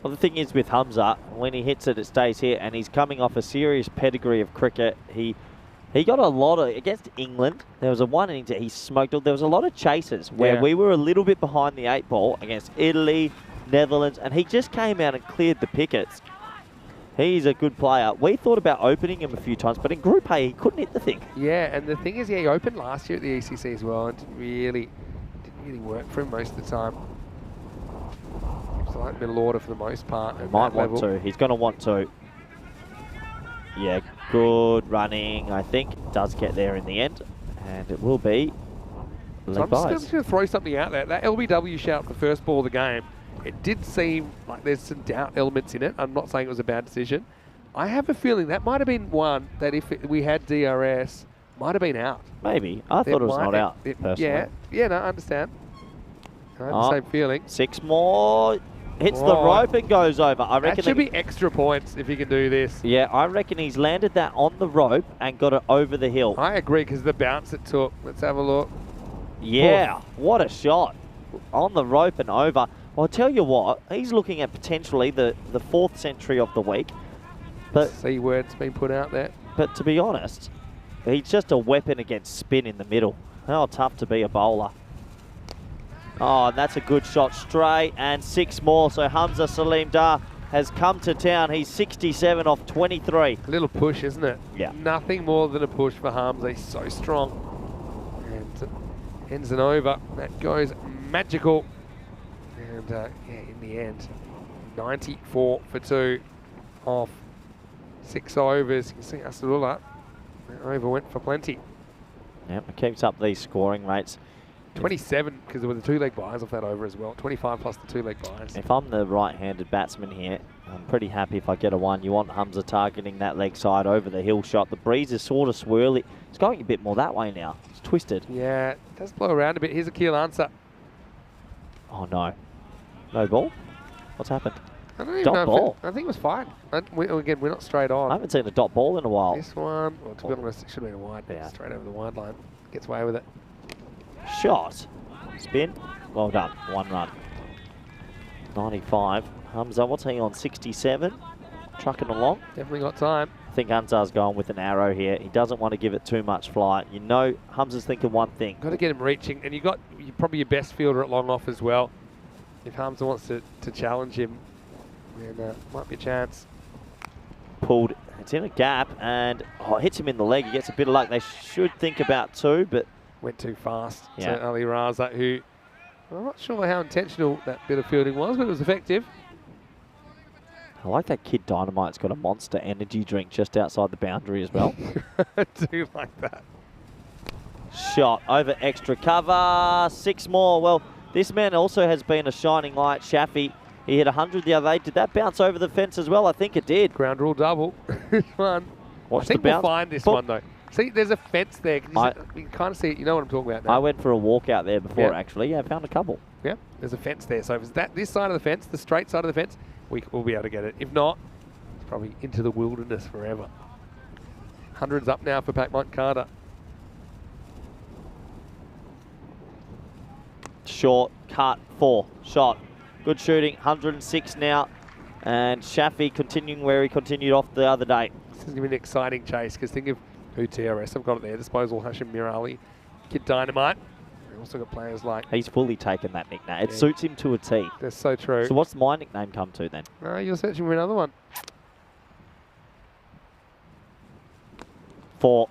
Speaker 2: Well, the thing is with Hamza, when he hits it, it stays here, and he's coming off a serious pedigree of cricket. He got a lot of, against England, there was a one innings that he smoked. There was a lot of chases where we were a little bit behind the 8 ball against Italy, Netherlands, and he just came out and cleared the pickets. He's a good player. We thought about opening him a few times, but in Group A, he couldn't hit the thing.
Speaker 5: Yeah, and the thing is, he opened last year at the ECC as well, and didn't really work for him most of the time. So like middle order for the most part. At
Speaker 2: Might
Speaker 5: that
Speaker 2: want
Speaker 5: level.
Speaker 2: to. He's going to want to. Yeah, good running. I think does get there in the end, and it will be
Speaker 5: So
Speaker 2: leg
Speaker 5: I'm
Speaker 2: byes.
Speaker 5: just going to throw something out there. That LBW shout for the first ball of the game, it did seem like there's some doubt elements in it. I'm not saying it was a bad decision. I have a feeling that might have been one that if we had DRS, might have been out.
Speaker 2: Maybe. I thought it was not out, personally.
Speaker 5: Yeah, no, I understand. I have the same feeling.
Speaker 2: 6 more. Hits the
Speaker 5: Oh.
Speaker 2: rope and goes over. I reckon
Speaker 5: That should be extra points if he can do this.
Speaker 2: Yeah, I reckon he's landed that on the rope and got it over the hill.
Speaker 5: I agree, because the bounce it took. Let's have a look.
Speaker 2: Yeah, what a shot. On the rope and over. Well, I'll tell you what, he's looking at potentially the 4th century of the week. But
Speaker 5: C word's been put out there.
Speaker 2: But to be honest, he's just a weapon against spin in the middle. How tough to be a bowler. Oh, and that's a good shot straight, and 6 more. So Hamza Salim Dar has come to town. He's 67 off 23.
Speaker 5: A little push, isn't it?
Speaker 2: Yeah.
Speaker 5: Nothing more than a push for Hamza. He's so strong. And ends an over. That goes magical. And yeah, in the end, 94 for 2 off 6 overs. You can see Asarullah. That over went for plenty.
Speaker 2: Yep, it keeps up these scoring rates.
Speaker 5: 27, because there were the 2-leg buys off that over as well. 25 plus the 2-leg buys.
Speaker 2: If I'm the right-handed batsman here, I'm pretty happy if I get a 1. You want Hamza targeting that leg side over the hill shot. The breeze is sort of swirly. It's going a bit more that way now. It's twisted.
Speaker 5: Yeah, it does blow around a bit. Here's a keel answer.
Speaker 2: Oh, no. No ball? What's happened?
Speaker 5: I don't even
Speaker 2: Dot
Speaker 5: know
Speaker 2: ball.
Speaker 5: I think it was fine. Again, we're not straight on.
Speaker 2: I haven't seen a dot ball in a while.
Speaker 5: This one, well, to be honest, it should have been a wide.
Speaker 2: Yeah.
Speaker 5: Straight over the wide line. Gets away with it.
Speaker 2: Shot. Spin. Well done. 1 run. 95. Hamza, what's he on? 67. Trucking along.
Speaker 5: Definitely got time.
Speaker 2: I think Hamza's going with an arrow here. He doesn't want to give it too much flight. You know, Hamza's thinking one thing.
Speaker 5: Got to get him reaching, and you got probably your best fielder at long off as well. If Hamza wants to challenge him, then might be a chance.
Speaker 2: Pulled. It's in a gap, and hits him in the leg. He gets a bit of luck. They should think about 2, but
Speaker 5: Went too fast
Speaker 2: Yeah.
Speaker 5: to Ali Raza, who I'm not sure how intentional that bit of fielding was, but it was effective.
Speaker 2: I like that Kid Dynamite's got a Monster energy drink just outside the boundary as well.
Speaker 5: I do like that.
Speaker 2: Shot over extra cover. 6 more. Well, this man also has been a shining light. Shafi, he hit 100 the other day. Did that bounce over the fence as well? I think it did.
Speaker 5: Ground rule double. This one.
Speaker 2: Watch
Speaker 5: I think
Speaker 2: the
Speaker 5: we'll
Speaker 2: bounce.
Speaker 5: find this
Speaker 2: Boop.
Speaker 5: one though. See, there's a fence there. You can kind of see it. You know what I'm talking about now.
Speaker 2: I went for a walk out there before,
Speaker 5: Yeah.
Speaker 2: actually. Yeah, found a couple.
Speaker 5: Yeah, there's a fence there. So if it's this side of the fence, the straight side of the fence, we'll be able to get it. If not, it's probably into the wilderness forever. 100's up now for Pat Montcarter.
Speaker 2: Short, cut, 4. Shot. Good shooting. 106 now. And Shafi continuing where he continued off the other day.
Speaker 5: This is going to be an exciting chase because think of who TRS have got at their disposal. Hashim Mirali, Kid Dynamite. We've also got players like...
Speaker 2: He's fully taken that nickname. It
Speaker 5: Yeah.
Speaker 2: suits him to a T.
Speaker 5: That's so true.
Speaker 2: So what's my nickname come to then?
Speaker 5: You're searching for another one.
Speaker 2: 4.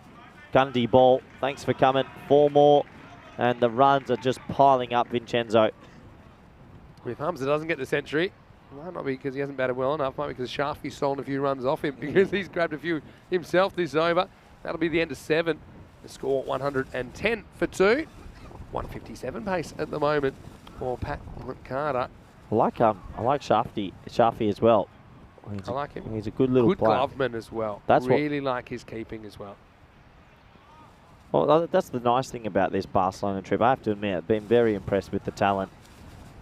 Speaker 2: Gundy ball. Thanks for coming. 4 more. And the runs are just piling up, Vincenzo.
Speaker 5: If Hamza doesn't get the century, might not be because he hasn't batted well enough, might be because Sharfie's stolen a few runs off him because he's grabbed a few himself this over. That'll be the end of 7. The score 110 for 2. 157 pace at the moment for Pat Carter.
Speaker 2: I like Sharfie as well.
Speaker 5: I like him.
Speaker 2: He's a good little
Speaker 5: Good
Speaker 2: player.
Speaker 5: gloveman as well.
Speaker 2: That's
Speaker 5: really like his keeping as well.
Speaker 2: Well, that's the nice thing about this Barcelona trip. I have to admit, I've been very impressed with the talent.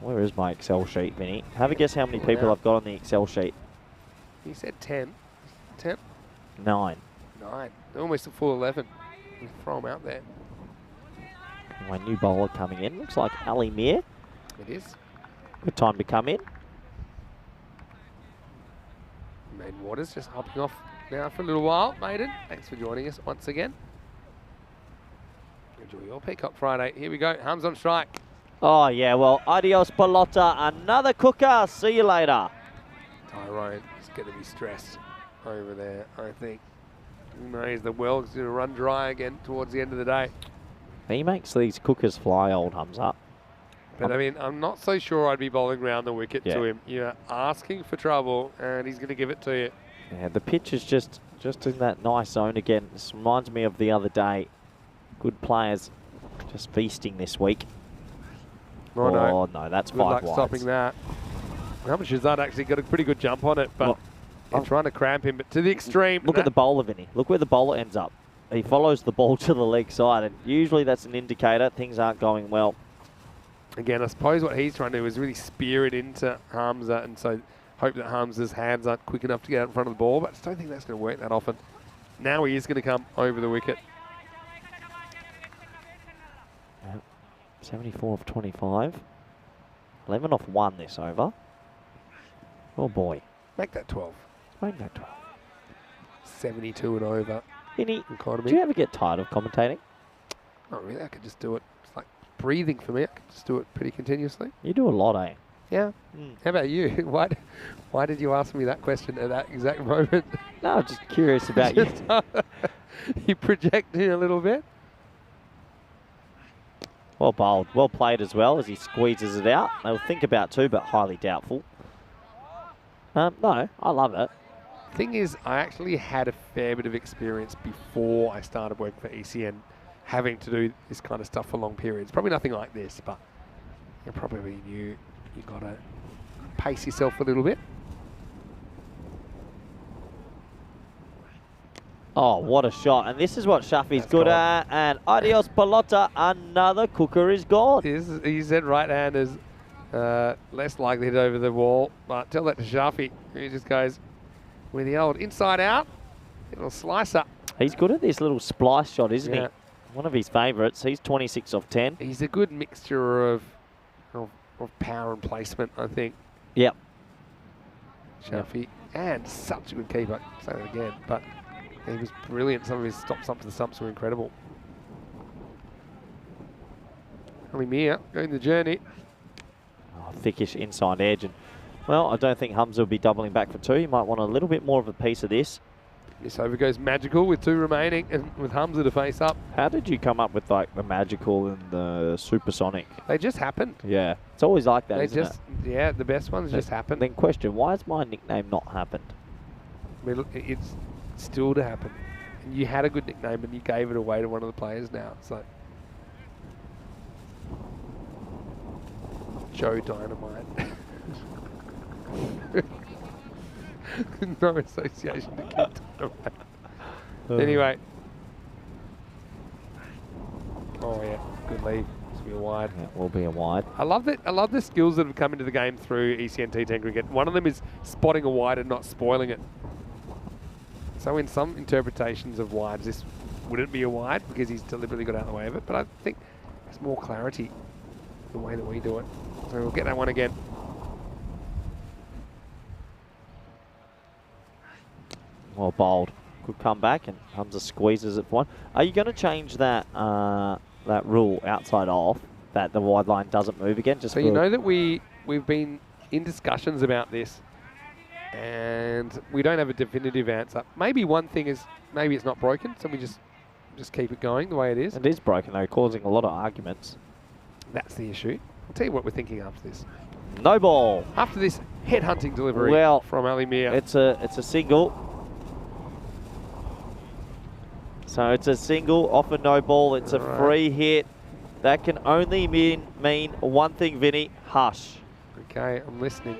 Speaker 2: Where is my Excel sheet, Vinny? Have a guess how many people I've got on the Excel sheet.
Speaker 5: He said 10. 10?
Speaker 2: 9.
Speaker 5: 9. Almost a full 11. We throw him out there.
Speaker 2: My new bowler coming in. Looks like Ali Mir.
Speaker 5: It is.
Speaker 2: Good time to come in.
Speaker 5: Maiden Waters just hopping off now for a little while. Maiden, thanks for joining us once again. Enjoy your Peacock Friday. Here we go. Hums on strike.
Speaker 2: Oh, yeah, well, adios, Pelota. Another cooker. See you later.
Speaker 5: Tyrone is going to be stressed over there, I think. Who knows, the well's going to run dry again towards the end of the day.
Speaker 2: He makes these cookers fly, old Hamza.
Speaker 5: But, I mean, I'm not so sure I'd be bowling round the wicket
Speaker 2: Yeah.
Speaker 5: to him. You're asking for trouble, and he's going to give it to you.
Speaker 2: Yeah, the pitch is just in that nice zone again. This reminds me of the other day. Good players just feasting this week.
Speaker 5: Oh, no.
Speaker 2: No, that's
Speaker 5: Good
Speaker 2: 5
Speaker 5: luck
Speaker 2: wides.
Speaker 5: stopping that. Mohammad Shahzad actually got a pretty good jump on it, but
Speaker 2: Look,
Speaker 5: they're trying to cramp him, but to the extreme.
Speaker 2: Look at the bowler, Vinny. Look where the bowler ends up. He follows the ball to the leg side, and usually that's an indicator things aren't going well.
Speaker 5: Again, I suppose what he's trying to do is really spear it into Hamza, and so hope that Hamza's hands aren't quick enough to get out in front of the ball, but I just don't think that's going to work that often. Now he is going to come over the wicket.
Speaker 2: 74 of 25. 11 off 1 this over. Oh boy.
Speaker 5: Make that 12.
Speaker 2: Make that 12.
Speaker 5: 72 and over.
Speaker 2: Vinny,
Speaker 5: Economy.
Speaker 2: do you ever get tired of commentating?
Speaker 5: Not really. I could just do it. It's like breathing for me. I could just do it pretty continuously.
Speaker 2: You do a lot, eh?
Speaker 5: Yeah. How about you? Why did you ask me that question at that exact moment?
Speaker 2: No, I'm just curious about you.
Speaker 5: You projecting a little bit.
Speaker 2: Well bowled. Well played as well as he squeezes it out. They'll think about 2, but highly doubtful. No, I love it.
Speaker 5: Thing is, I actually had a fair bit of experience before I started working for ECN, having to do this kind of stuff for long periods. Probably nothing like this, but you probably knew you got to pace yourself a little bit.
Speaker 2: Oh, what a shot. And this is what Shafi's
Speaker 5: That's
Speaker 2: good
Speaker 5: gone.
Speaker 2: at. And adios, Pelota. Another cooker is gone.
Speaker 5: He said right-handers less likely to hit over the wall, but tell that to Shafi, who just goes with the old inside out, little slicer.
Speaker 2: He's good at this little splice shot, isn't
Speaker 5: Yeah.
Speaker 2: he? One of his favourites. He's 26 off 10.
Speaker 5: He's a good mixture of power and placement, I think.
Speaker 2: Yep.
Speaker 5: Shafi, and such a good keeper. Say that again, but he was brilliant. Some of his stops up to the stumps were incredible. Ali Mir going the journey.
Speaker 2: Oh, thickish inside edge. And, well, I don't think Hamza will be doubling back for 2. He might want a little bit more of a piece of this.
Speaker 5: This over goes magical with 2 remaining and with Hamza to face up.
Speaker 2: How did you come up with like the magical and the supersonic?
Speaker 5: They just happened.
Speaker 2: Yeah, it's always like that,
Speaker 5: They
Speaker 2: isn't
Speaker 5: just, yeah, the best ones just happened.
Speaker 2: Then question, why has my nickname not happened?
Speaker 5: I mean, look, it's still to happen. And you had a good nickname and you gave it away to one of the players now. So Joe Dynamite. No association to keep Dynamite. Anyway. Oh yeah, good lead. This will be a wide.
Speaker 2: It will be a wide.
Speaker 5: I love that. I love the skills that have come into the game through ECN T10 cricket. One of them is spotting a wide and not spoiling it. So in some interpretations of wides, this wouldn't be a wide because he's deliberately got out of the way of it. But I think there's more clarity the way that we do it. So we'll get that one again.
Speaker 2: Well bowled. Good comeback, and Hamza squeezes it for 1. Are you going to change that that rule outside off that the wide line doesn't move again. Just
Speaker 5: So you know that we've been in discussions about this, and we don't have a definitive answer. Maybe one thing is maybe it's not broken, so we just keep it going the way it is.
Speaker 2: It is broken though, causing a lot of arguments.
Speaker 5: That's the issue. I'll tell you what we're thinking after this.
Speaker 2: No ball.
Speaker 5: After this headhunting delivery from Ali Mir.
Speaker 2: It's a single. So it's a single off a no ball. It's a free hit. That can only mean one thing, Vinny. Hush.
Speaker 5: Okay, I'm listening.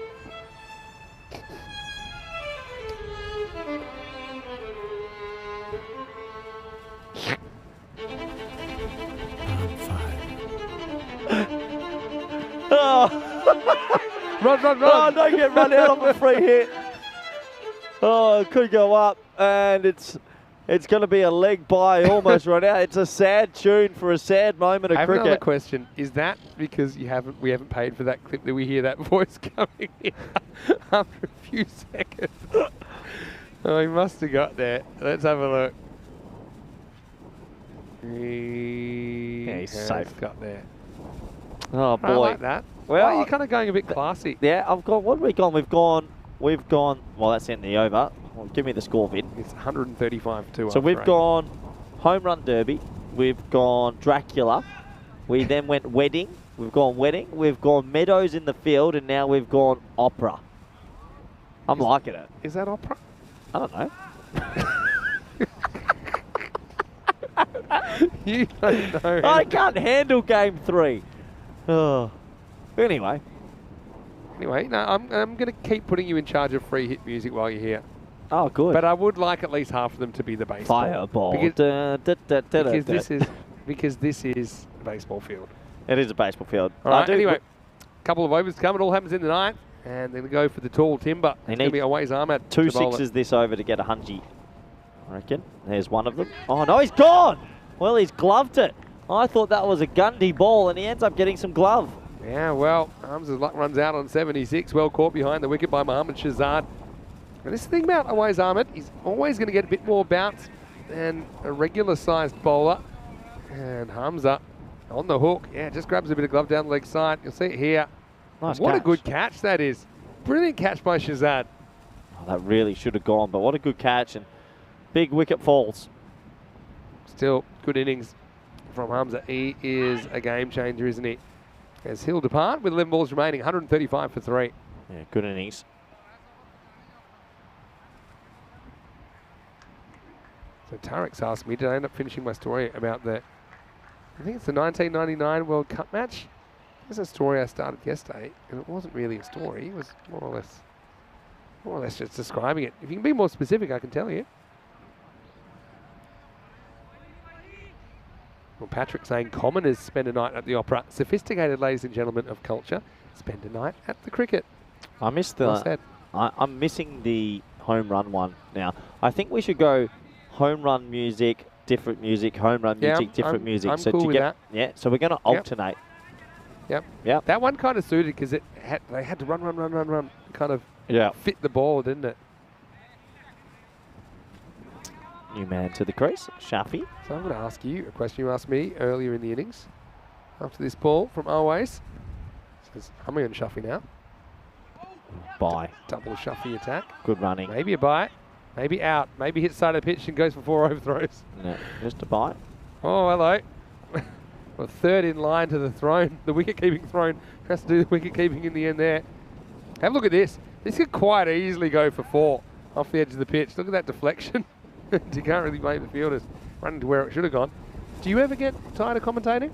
Speaker 2: Oh.
Speaker 5: Run.
Speaker 2: Oh, don't get run out of a free hit. Oh, it could go up, and it's going to be a leg by, almost run out. It's a sad tune for a sad moment of
Speaker 5: I have
Speaker 2: cricket.
Speaker 5: another question. Is that because we haven't paid for that clip that we hear that voice coming in after a few seconds? Oh, he must have got there. Let's have a look.
Speaker 2: He's safe.
Speaker 5: Got there.
Speaker 2: Oh boy.
Speaker 5: I like that. Well, you're kind of going a bit classy.
Speaker 2: Yeah, I've got. What have we gone? We've gone. Well, that's in the over. Well, give me the score, Vin.
Speaker 5: It's 135-2.
Speaker 2: So we've gone home run derby. We've gone Dracula. We then went wedding. We've gone wedding. We've gone meadows in the field, and now we've gone opera. I'm liking it.
Speaker 5: Is that opera?
Speaker 2: I don't know.
Speaker 5: You don't know.
Speaker 2: I can't handle game 3. Oh. Anyway.
Speaker 5: Anyway, no, I'm going to keep putting you in charge of free hit music while you're here.
Speaker 2: Oh, good.
Speaker 5: But I would like at least half of them to be the baseball.
Speaker 2: Fireball.
Speaker 5: Because this is a baseball field.
Speaker 2: It is a baseball field.
Speaker 5: All right, anyway, a couple of overs to come. It all happens in the ninth. And they're going to go for the tall timber. It's going to be Always Ahmed.
Speaker 2: 2 sixes this over to get a hungy, I reckon. There's one of them. Oh, no, he's gone. Well, he's gloved it. I thought that was a Gundy ball, and he ends up getting some glove.
Speaker 5: Yeah, well, Hamza's luck runs out on 76. Well caught behind the wicket by Mohammad Shahzad. And this thing about Always Ahmed, he's always going to get a bit more bounce than a regular-sized bowler. And Hamza on the hook. Yeah, just grabs a bit of glove down the leg side. You'll see it here.
Speaker 2: Nice
Speaker 5: What
Speaker 2: catch.
Speaker 5: a good catch that is. Brilliant catch by Shahzad.
Speaker 2: Oh, that really should have gone, but what a good catch, and big wicket falls.
Speaker 5: Still, good innings from Hamza. He is a game changer, isn't he? As he'll depart with 11 balls remaining, 135 for 3.
Speaker 2: Yeah, good innings.
Speaker 5: So Tarek's asked me, did I end up finishing my story about the, I think it's the 1999 World Cup match? There's a story I started yesterday, and it wasn't really a story. It was more or less just describing it. If you can be more specific, I can tell you. Well, Patrick saying commoners spend a night at the opera. Sophisticated ladies and gentlemen of culture spend a night at the cricket.
Speaker 2: I missed the.
Speaker 5: Well said.
Speaker 2: I'm missing the home run one now. I think we should go home run music, different music, home run music, different music.
Speaker 5: I'm
Speaker 2: so
Speaker 5: cool
Speaker 2: to
Speaker 5: with
Speaker 2: get,
Speaker 5: that.
Speaker 2: Yeah, so we're going to alternate.
Speaker 5: Yep. That one kind of suited because they had to run, kind of fit the ball, didn't it?
Speaker 2: New man to the crease, Shafi.
Speaker 5: So I'm going to ask you a question you asked me earlier in the innings. After this ball from Always. Says, I'm going to Shuffy now.
Speaker 2: Bye.
Speaker 5: Double Shuffy attack.
Speaker 2: Good running.
Speaker 5: Maybe a bite. Maybe out. Maybe hits side of the pitch and goes for 4 overthrows.
Speaker 2: No, just a bite.
Speaker 5: Oh, hello. Well, third in line to the throne. The wicket-keeping throne has to do the wicket-keeping in the end there. Have a look at this. This could quite easily go for 4 off the edge of the pitch. Look at that deflection. You can't really blame the fielders running to where it should have gone. Do you ever get tired of commentating?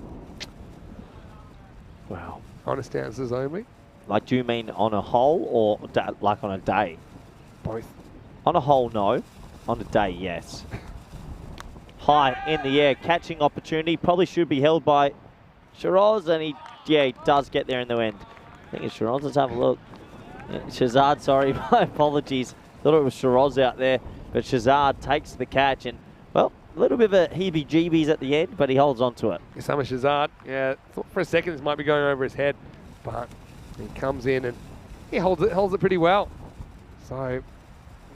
Speaker 2: Wow.
Speaker 5: Honest answers only.
Speaker 2: Like, do you mean on a hole or like on a day?
Speaker 5: Both.
Speaker 2: On a hole, no. On a day, yes. High in the air, catching opportunity. Probably should be held by Shiraz, and he does get there in the end. I think it's Shiraz. Let's have a look. Shahzad, sorry, my apologies. Thought it was Shiraz out there, but Shahzad takes the catch, and, well, a little bit of a heebie-jeebies at the end, but he holds on to it.
Speaker 5: Summer Shahzad, thought for a second this might be going over his head, but he comes in and he holds it pretty well. So,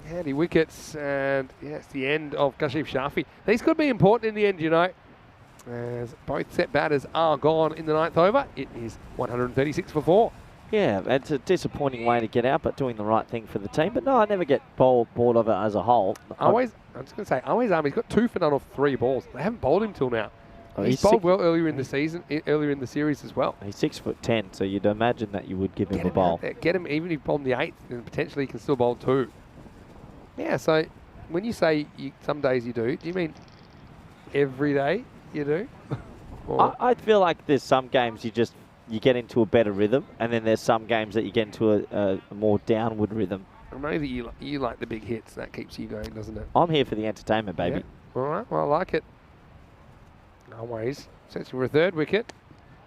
Speaker 5: handy wickets, and it's the end of Kashif Shafi. These could be important in the end, you know. As both set batters are gone in the 9th over, it is 136 for 4.
Speaker 2: Yeah, it's a disappointing way to get out, but doing the right thing for the team. But no, I never get bored of it as a whole.
Speaker 5: I'm just going to say, Always Army's got 2 for none off 3 balls. They haven't bowled him till now.
Speaker 2: Oh,
Speaker 5: he's bowled well earlier in the season, earlier in the series as well.
Speaker 2: He's 6'10", so you'd imagine that you would give him a
Speaker 5: Get him
Speaker 2: bowl.
Speaker 5: out there. Get him, even if he bowled the 8th, and potentially he can still bowl 2. Yeah, so when you say some days you do you mean every day you do?
Speaker 2: I feel like there's some games you get into a better rhythm, and then there's some games that you get into a more downward rhythm.
Speaker 5: I know that you like the big hits. That keeps you going, doesn't it?
Speaker 2: I'm here for the entertainment, baby.
Speaker 5: Yeah. All right, well, I like it. No worries. Searching for a 3rd wicket.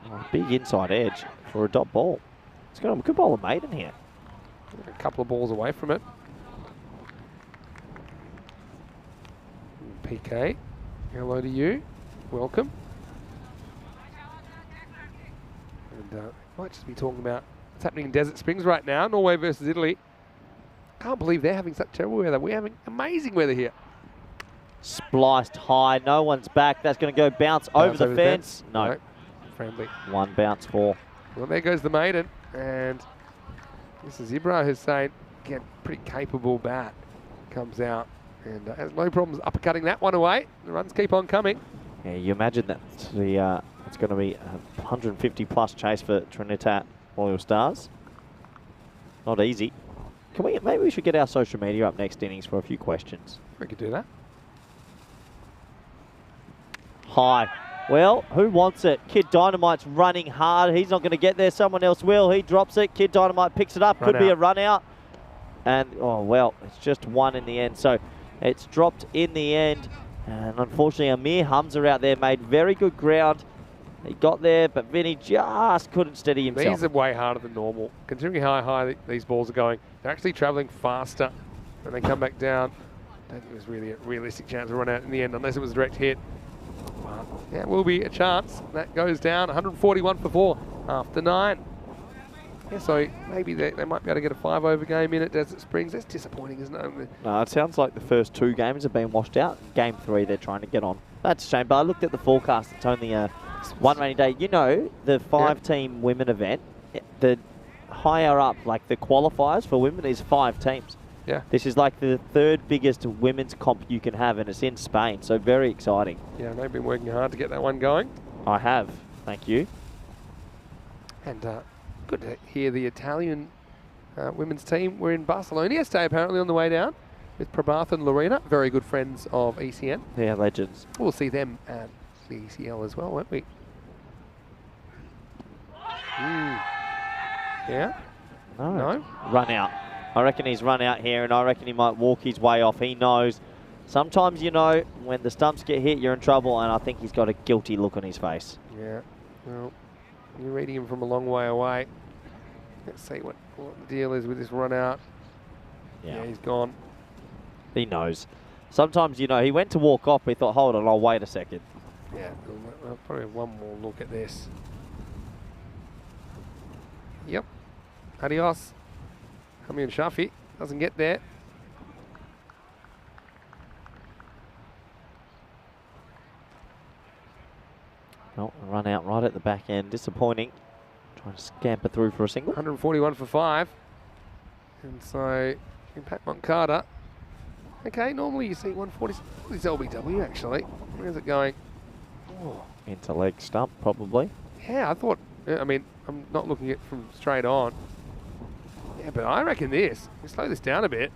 Speaker 2: Oh, big inside edge for a dot ball. It's got a good bowler maiden here.
Speaker 5: A couple of balls away from it. PK, hello to you. Welcome. And might just be talking about what's happening in Desert Springs right now. Norway versus Italy. Can't believe they're having such terrible weather. We're having amazing weather here.
Speaker 2: Spliced high. No one's back. That's going to go bounce over the fence. No.
Speaker 5: Friendly.
Speaker 2: One bounce for.
Speaker 5: Well, there goes the maiden. And Mrs. Ibra has saying, again, pretty capable bat. Comes out and has no problems uppercutting that one away. The runs keep on coming.
Speaker 2: Yeah, you imagine that it's going to be a 150-plus chase for Trinidad Royal Stars. Not easy. Maybe we should get our social media up next innings for a few questions.
Speaker 5: We could do that.
Speaker 2: High. Well, who wants it? Kid Dynamite's running hard. He's not going to get there. Someone else will. He drops it. Kid Dynamite picks it up. Could be a run out. And, oh, well, it's just one in the end. So it's dropped in the end. And unfortunately, Amir Hamza out there made very good ground. He got there, but Vinny just couldn't steady himself.
Speaker 5: These are way harder than normal. Considering how high these balls are going, they're actually travelling faster when they come back down. I don't think there's really a realistic chance to run out in the end unless it was a direct hit. But yeah, it will be a chance. That goes down, 141 for 4 after 9. Yeah, so maybe they might be able to get a 5-over game in at Desert Springs. That's disappointing, isn't it?
Speaker 2: No, it sounds like the first 2 games have been washed out. Game 3, they're trying to get on. That's a shame, but I looked at the forecast. It's only one rainy day. You know, the 5-team women event, the higher up, like the qualifiers for women, is 5 teams.
Speaker 5: Yeah.
Speaker 2: This is like the 3rd biggest women's comp you can have, and it's in Spain, so very exciting.
Speaker 5: Yeah, they've been working hard to get that one going.
Speaker 2: I have. Thank you.
Speaker 5: And good to hear the Italian women's team were in Barcelona yesterday, apparently on the way down, with Prabhat and Lorena, very good friends of ECN.
Speaker 2: Yeah, legends.
Speaker 5: We'll see them at the ECL as well, won't we? Yeah? No?
Speaker 2: Run out. I reckon he's run out here, and I reckon he might walk his way off. He knows. Sometimes, you know, when the stumps get hit, you're in trouble, and I think he's got a guilty look on his face.
Speaker 5: Yeah. Well, you're reading him from a long way away. Let's see what the deal is with this run out. Yeah, he's gone.
Speaker 2: He knows. Sometimes, you know, he went to walk off. He thought, hold on, I'll wait a second.
Speaker 5: Yeah, I'll probably have one more look at this. Yep. Adios. Hamid Shafi doesn't get there.
Speaker 2: Well, run out right at the back end. Disappointing. Trying to scamper through for a single.
Speaker 5: 141 for 5. And so, Impact Moncada. Okay, normally you see 140. This LBW actually. Where's it going? Oh.
Speaker 2: Into leg stump, probably.
Speaker 5: Yeah, I thought, I mean, I'm not looking at it from straight on. Yeah, but I reckon this. You slow this down a bit.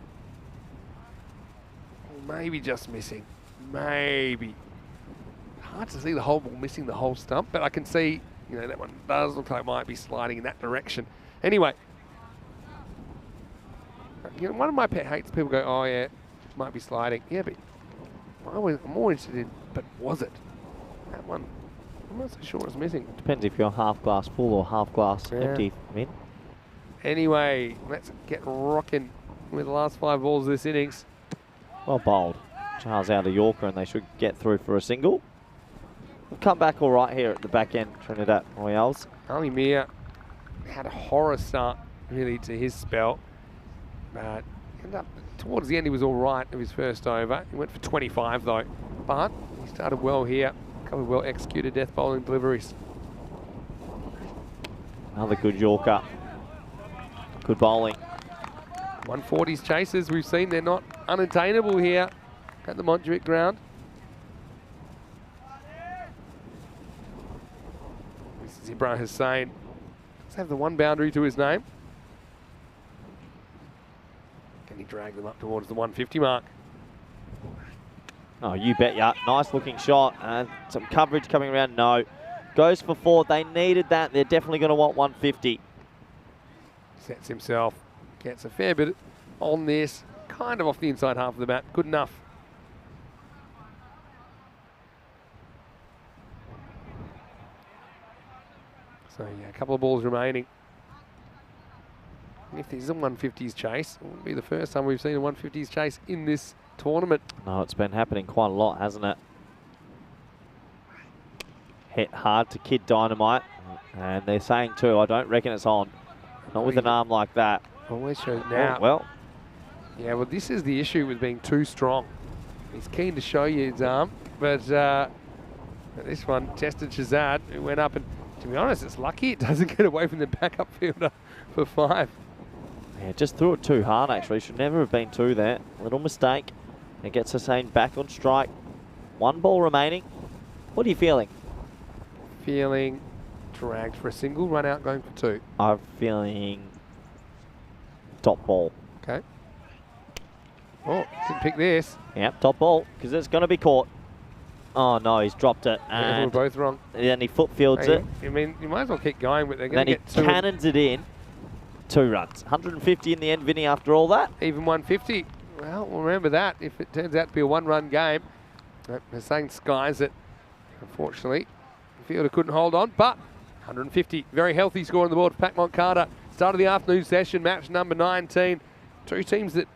Speaker 5: Maybe just missing. Maybe. Hard to see the whole ball missing the whole stump, but I can see, you know, that one does look like it might be sliding in that direction. Anyway, you know, one of my pet hates, people go, oh yeah, might be sliding. Yeah, but I'm more interested in, but was it? That one, I'm not so sure it's missing.
Speaker 2: Depends if you're half glass full or half glass empty, Min.
Speaker 5: Anyway, let's get rocking with the last 5 balls of this innings.
Speaker 2: Well bowled. Charles out of Yorker, and they should get through for a single. We'll come back all right here at the back end, Trinidad Royals.
Speaker 5: Ali Mir had a horror start, really, to his spell. But ended up, towards the end, he was all right of his first over. He went for 25, though. But he started well here. couple of well-executed death bowling deliveries.
Speaker 2: Another good Yorker. Good bowling.
Speaker 5: 140s chasers, we've seen they're not unattainable here at the Montjuic ground. This is Ibrahim Hussain. Does have the one boundary to his name. Can he drag them up towards the 150 mark?
Speaker 2: Oh, you bet ya. Nice looking shot. And some coverage coming around. No. Goes for 4. They needed that. They're definitely going to want 150.
Speaker 5: Sets himself. Gets a fair bit on this. Kind of off the inside half of the bat. Good enough. So, yeah, a couple of balls remaining. If there's a 150s chase, it wouldn't be the first time we've seen a 150s chase in this tournament.
Speaker 2: No, it's been happening quite a lot, hasn't it? Hit hard to Kid Dynamite. And they're saying too, I don't reckon it's on. Not with an arm like that.
Speaker 5: Always shows now.
Speaker 2: Oh, well.
Speaker 5: Yeah, well, this is the issue with being too strong. He's keen to show you his arm, but this one tested Shazad, who went up and, to be honest, it's lucky it doesn't get away from the backup fielder for 5.
Speaker 2: Yeah, just threw it too hard, actually. Should never have been 2 there. Little mistake. It gets Hussain back on strike. 1 ball remaining. What are you feeling?
Speaker 5: Feeling dragged for a single, run out going for 2.
Speaker 2: I'm feeling top ball.
Speaker 5: Okay. Oh, didn't pick this.
Speaker 2: Yep, top ball, because it's going to be caught. Oh, no, he's dropped it.
Speaker 5: Yeah, we're
Speaker 2: And
Speaker 5: both wrong.
Speaker 2: then he foot fields
Speaker 5: Hey,
Speaker 2: it.
Speaker 5: I mean, you might as well keep going, but they're
Speaker 2: Then
Speaker 5: going to
Speaker 2: he
Speaker 5: get 2.
Speaker 2: cannons it in. 2 runs. 150 in the end, Vinny, after all that.
Speaker 5: Even 150. Well, remember that. If it turns out to be a 1-run game, they're saying skies it. Unfortunately, the fielder couldn't hold on, but 150. Very healthy score on the board for Pac Moncada. Start of the afternoon session, match number 19. 2 teams that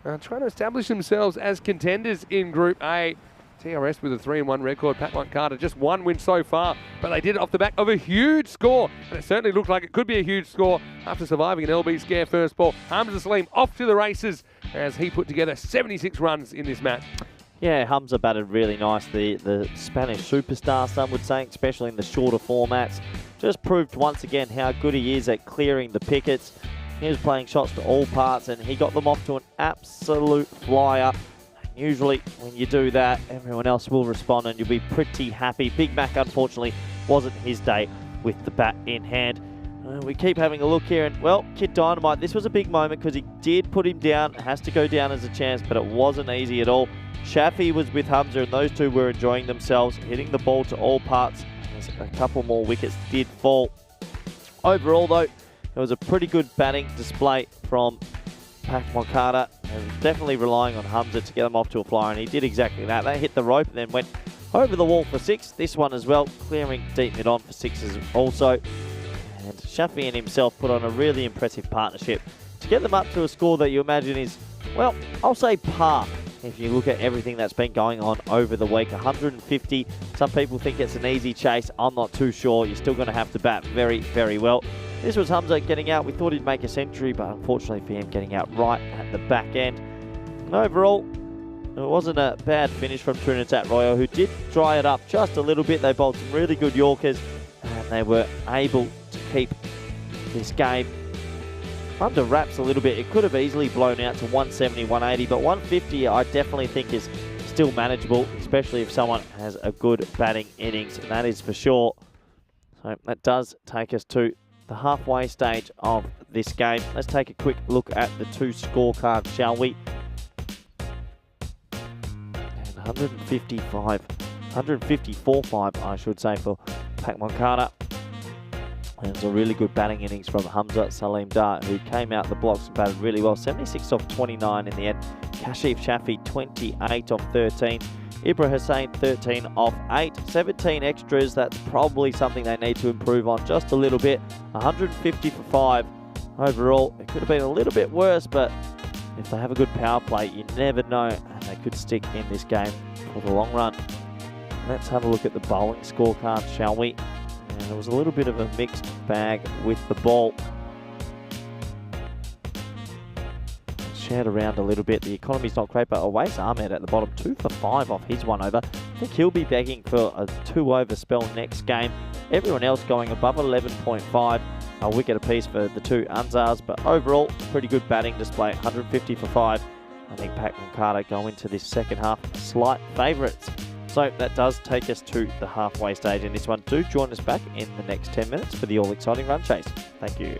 Speaker 5: are trying to establish themselves as contenders in Group A. TRS with a 3-1 record. Pac Moncada just 1 win so far, but they did it off the back of a huge score, and it certainly looked like it could be a huge score after surviving an LB scare first ball. Hamza Salim off to the races as he put together 76 runs in this match.
Speaker 2: Yeah, Hamza batted really nice. The Spanish superstar, some would say, especially in the shorter formats. Just proved once again how good he is at clearing the pickets. He was playing shots to all parts, and he got them off to an absolute flyer. Usually when you do that, everyone else will respond and you'll be pretty happy. Big Mac, unfortunately, wasn't his day with the bat in hand. We keep having a look here, and, well, Kid Dynamite, this was a big moment because he did put him down. It has to go down as a chance, but it wasn't easy at all. Shafi was with Hamza, and those two were enjoying themselves, hitting the ball to all parts. As a couple more wickets did fall. Overall, though, it was a pretty good batting display from Pac Moncada, and definitely relying on Hamza to get them off to a flyer, and he did exactly that. They hit the rope and then went over the wall for 6. This one as well, clearing deep mid on for 6s also. And Shafi and himself put on a really impressive partnership to get them up to a score that you imagine is, well, I'll say par. If you look at everything that's been going on over the week, 150. Some people think it's an easy chase. I'm not too sure. You're still going to have to bat very, very well. This was Hamza getting out. We thought he'd make a century, but unfortunately for him, getting out right at the back end. And overall, it wasn't a bad finish from Trinidad Royal, who did dry it up just a little bit. They bowled some really good Yorkers, and they were able to keep this game under wraps a little bit. It could have easily blown out to 170, 180, but 150 I definitely think is still manageable, especially if someone has a good batting innings, and that is for sure. So that does take us to the halfway stage of this game. Let's take a quick look at the 2 scorecards, shall we? And 154.5, I should say, for Pac Moncada. And it was a really good batting innings from Hamza Salim Dar, who came out the blocks and batted really well. 76 off 29 in the end. Kashif Shafi, 28 off 13. Ibrahim Hussain, 13 off 8. 17 extras. That's probably something they need to improve on just a little bit. 150 for 5. Overall, it could have been a little bit worse, but if they have a good power play, you never know, and they could stick in this game for the long run. Let's have a look at the bowling scorecard, shall we? And it was a little bit of a mixed bag with the ball. shared around a little bit. The economy's not great, but Awais Ahmed at the bottom, 2 for 5 off his 1 over. I think he'll be begging for a 2 over spell next game. Everyone else going above 11.5. A wicket apiece for the 2 Unzars, but overall, pretty good batting display, 150 for 5. I think Pac and Carter go into this second half slight favourites. So that does take us to the halfway stage in this one. Do join us back in the next 10 minutes for the all-exciting run chase. Thank you.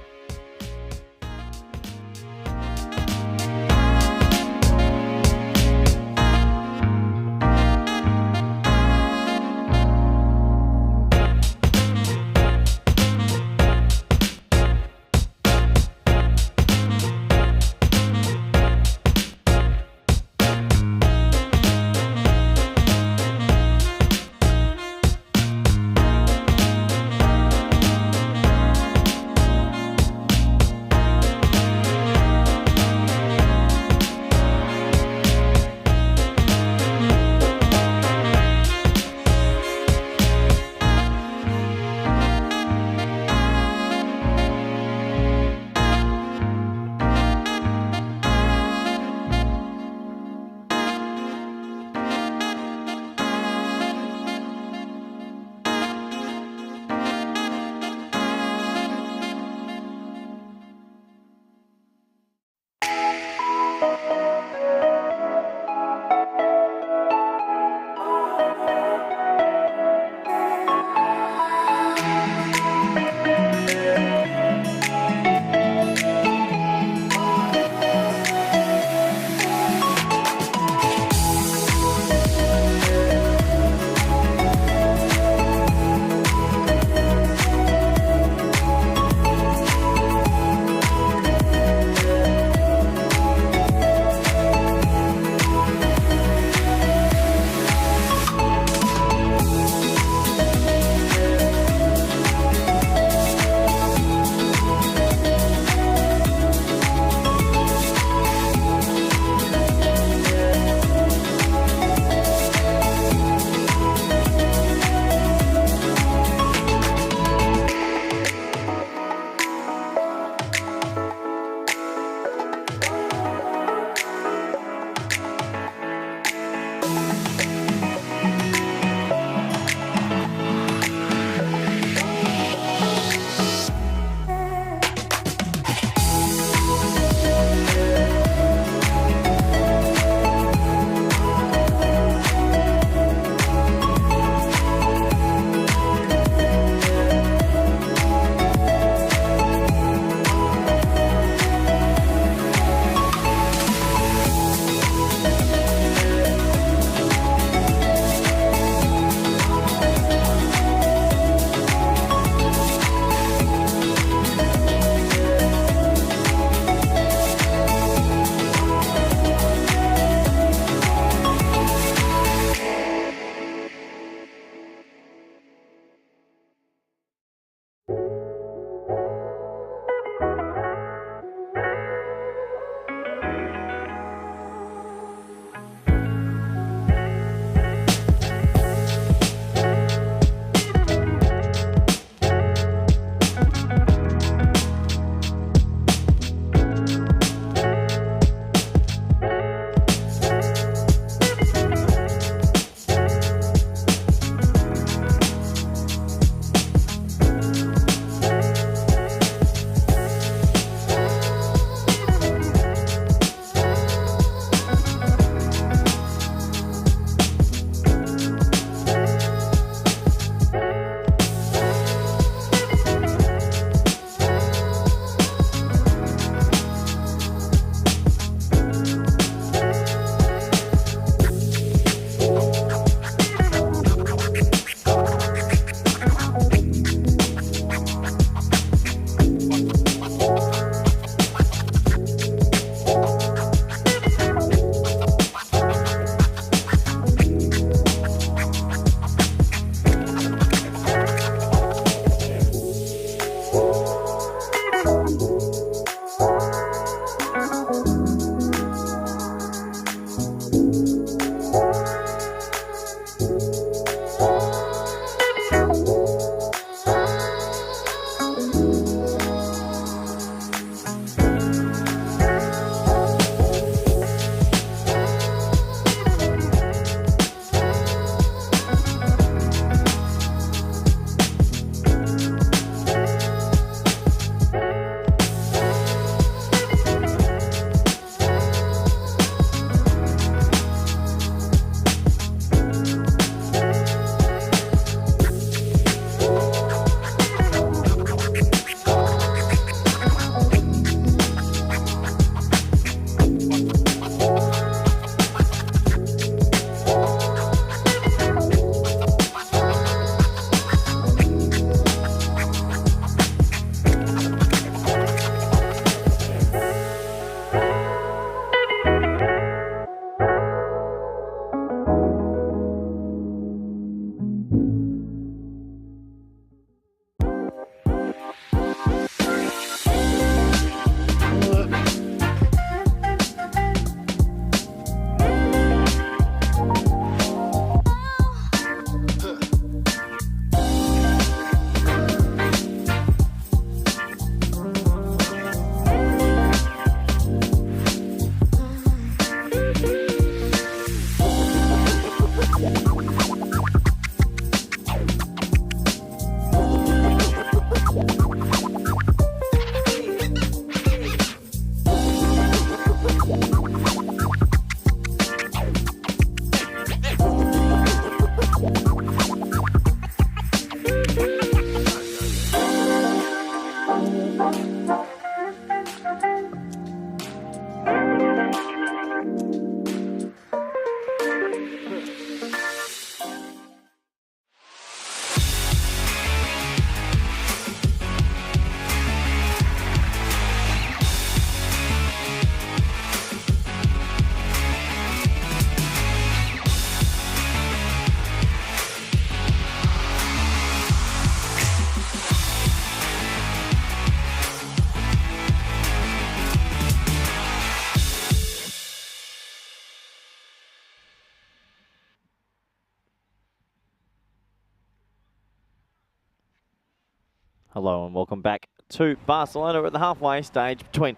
Speaker 2: Hello and welcome back to Barcelona. We're at the halfway stage between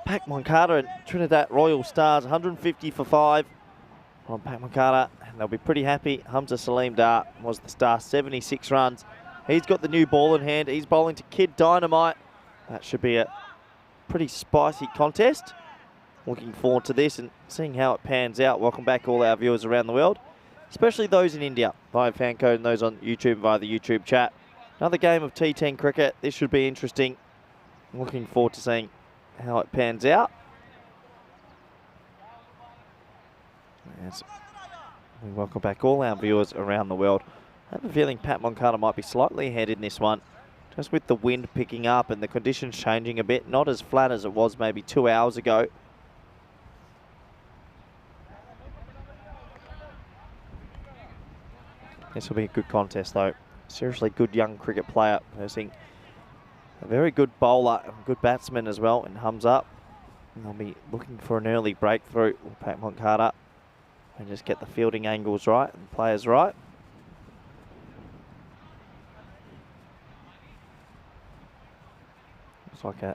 Speaker 2: Pac Moncada and Trinidad Royal Stars. 150 for 5 on Pac Moncada, and they'll be pretty happy. Hamza Salim Dar was the star, 76 runs. He's got the new ball in hand. He's bowling to Kid Dynamite. That should be a pretty spicy contest. Looking forward to this and seeing how it pans out. Welcome back all our viewers around the world, especially those in India via FanCode and those on YouTube via the YouTube chat. Another game of T10 cricket. This should be interesting. Looking forward to seeing how it pans out. As we welcome back all our viewers around the world. I have a feeling Pac Moncada might be slightly ahead in this one, just with the wind picking up and the conditions changing a bit. Not as flat as it was maybe 2 hours ago. This will be a good contest though. Seriously good young cricket player. Versing a very good bowler and good batsman as well in Hamza. And they'll be looking for an early breakthrough with Pac Moncada and just get the fielding angles right and players right. Looks like a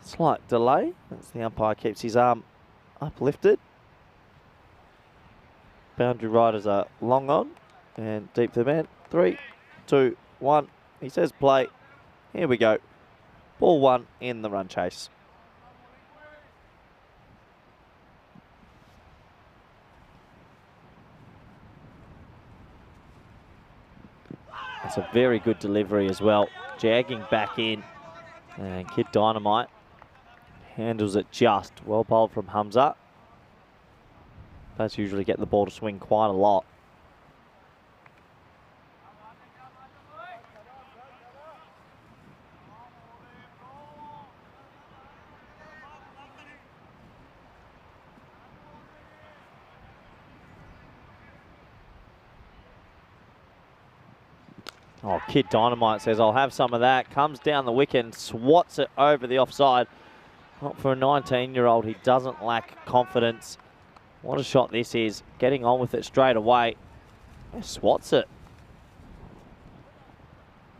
Speaker 2: slight delay as the umpire keeps his arm uplifted. Boundary riders are long on and deep to the man. 3, 2, 1. He says play. Here we go. Ball 1 in the run chase. That's a very good delivery as well. Jagging back in. And Kid Dynamite handles it just. Well bowled from Hamza. That's usually get the ball to swing quite a lot. Oh, Kid Dynamite says, I'll have some of that. Comes down the wicket and swats it over the offside. Not for a 19-year-old, he doesn't lack confidence. What a shot this is. Getting on with it straight away. Swats it.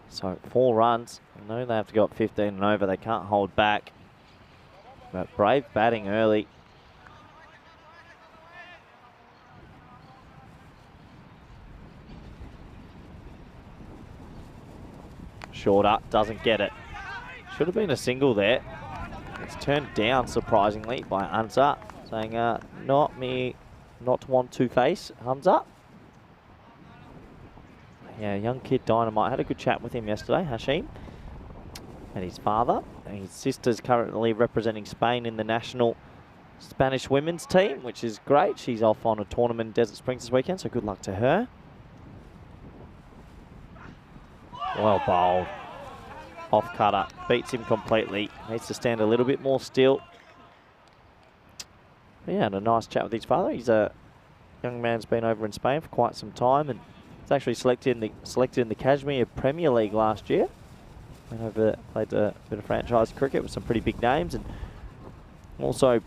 Speaker 2: So 4 runs. I know they have to go up 15 and over. They can't hold back. But brave batting early. Shorter, doesn't get it. Should have been a single there. It's turned down surprisingly by Hamza, saying not me, not want to face Hamza. Yeah, young Kid Dynamite. Had a good chat with him yesterday, Hashim, and his father. And his sister's currently representing Spain in the national Spanish women's team, which is great. She's off on a tournament in Desert Springs this weekend, so good luck to her. Well bowled. Off cutter. Beats him completely. Needs to stand a little bit more still. But yeah, and a nice chat with his father. He's a young man's been over in Spain for quite some time, and he's actually selected in the Kashmir Premier League last year. Went over, played a bit of franchise cricket with some pretty big names, and also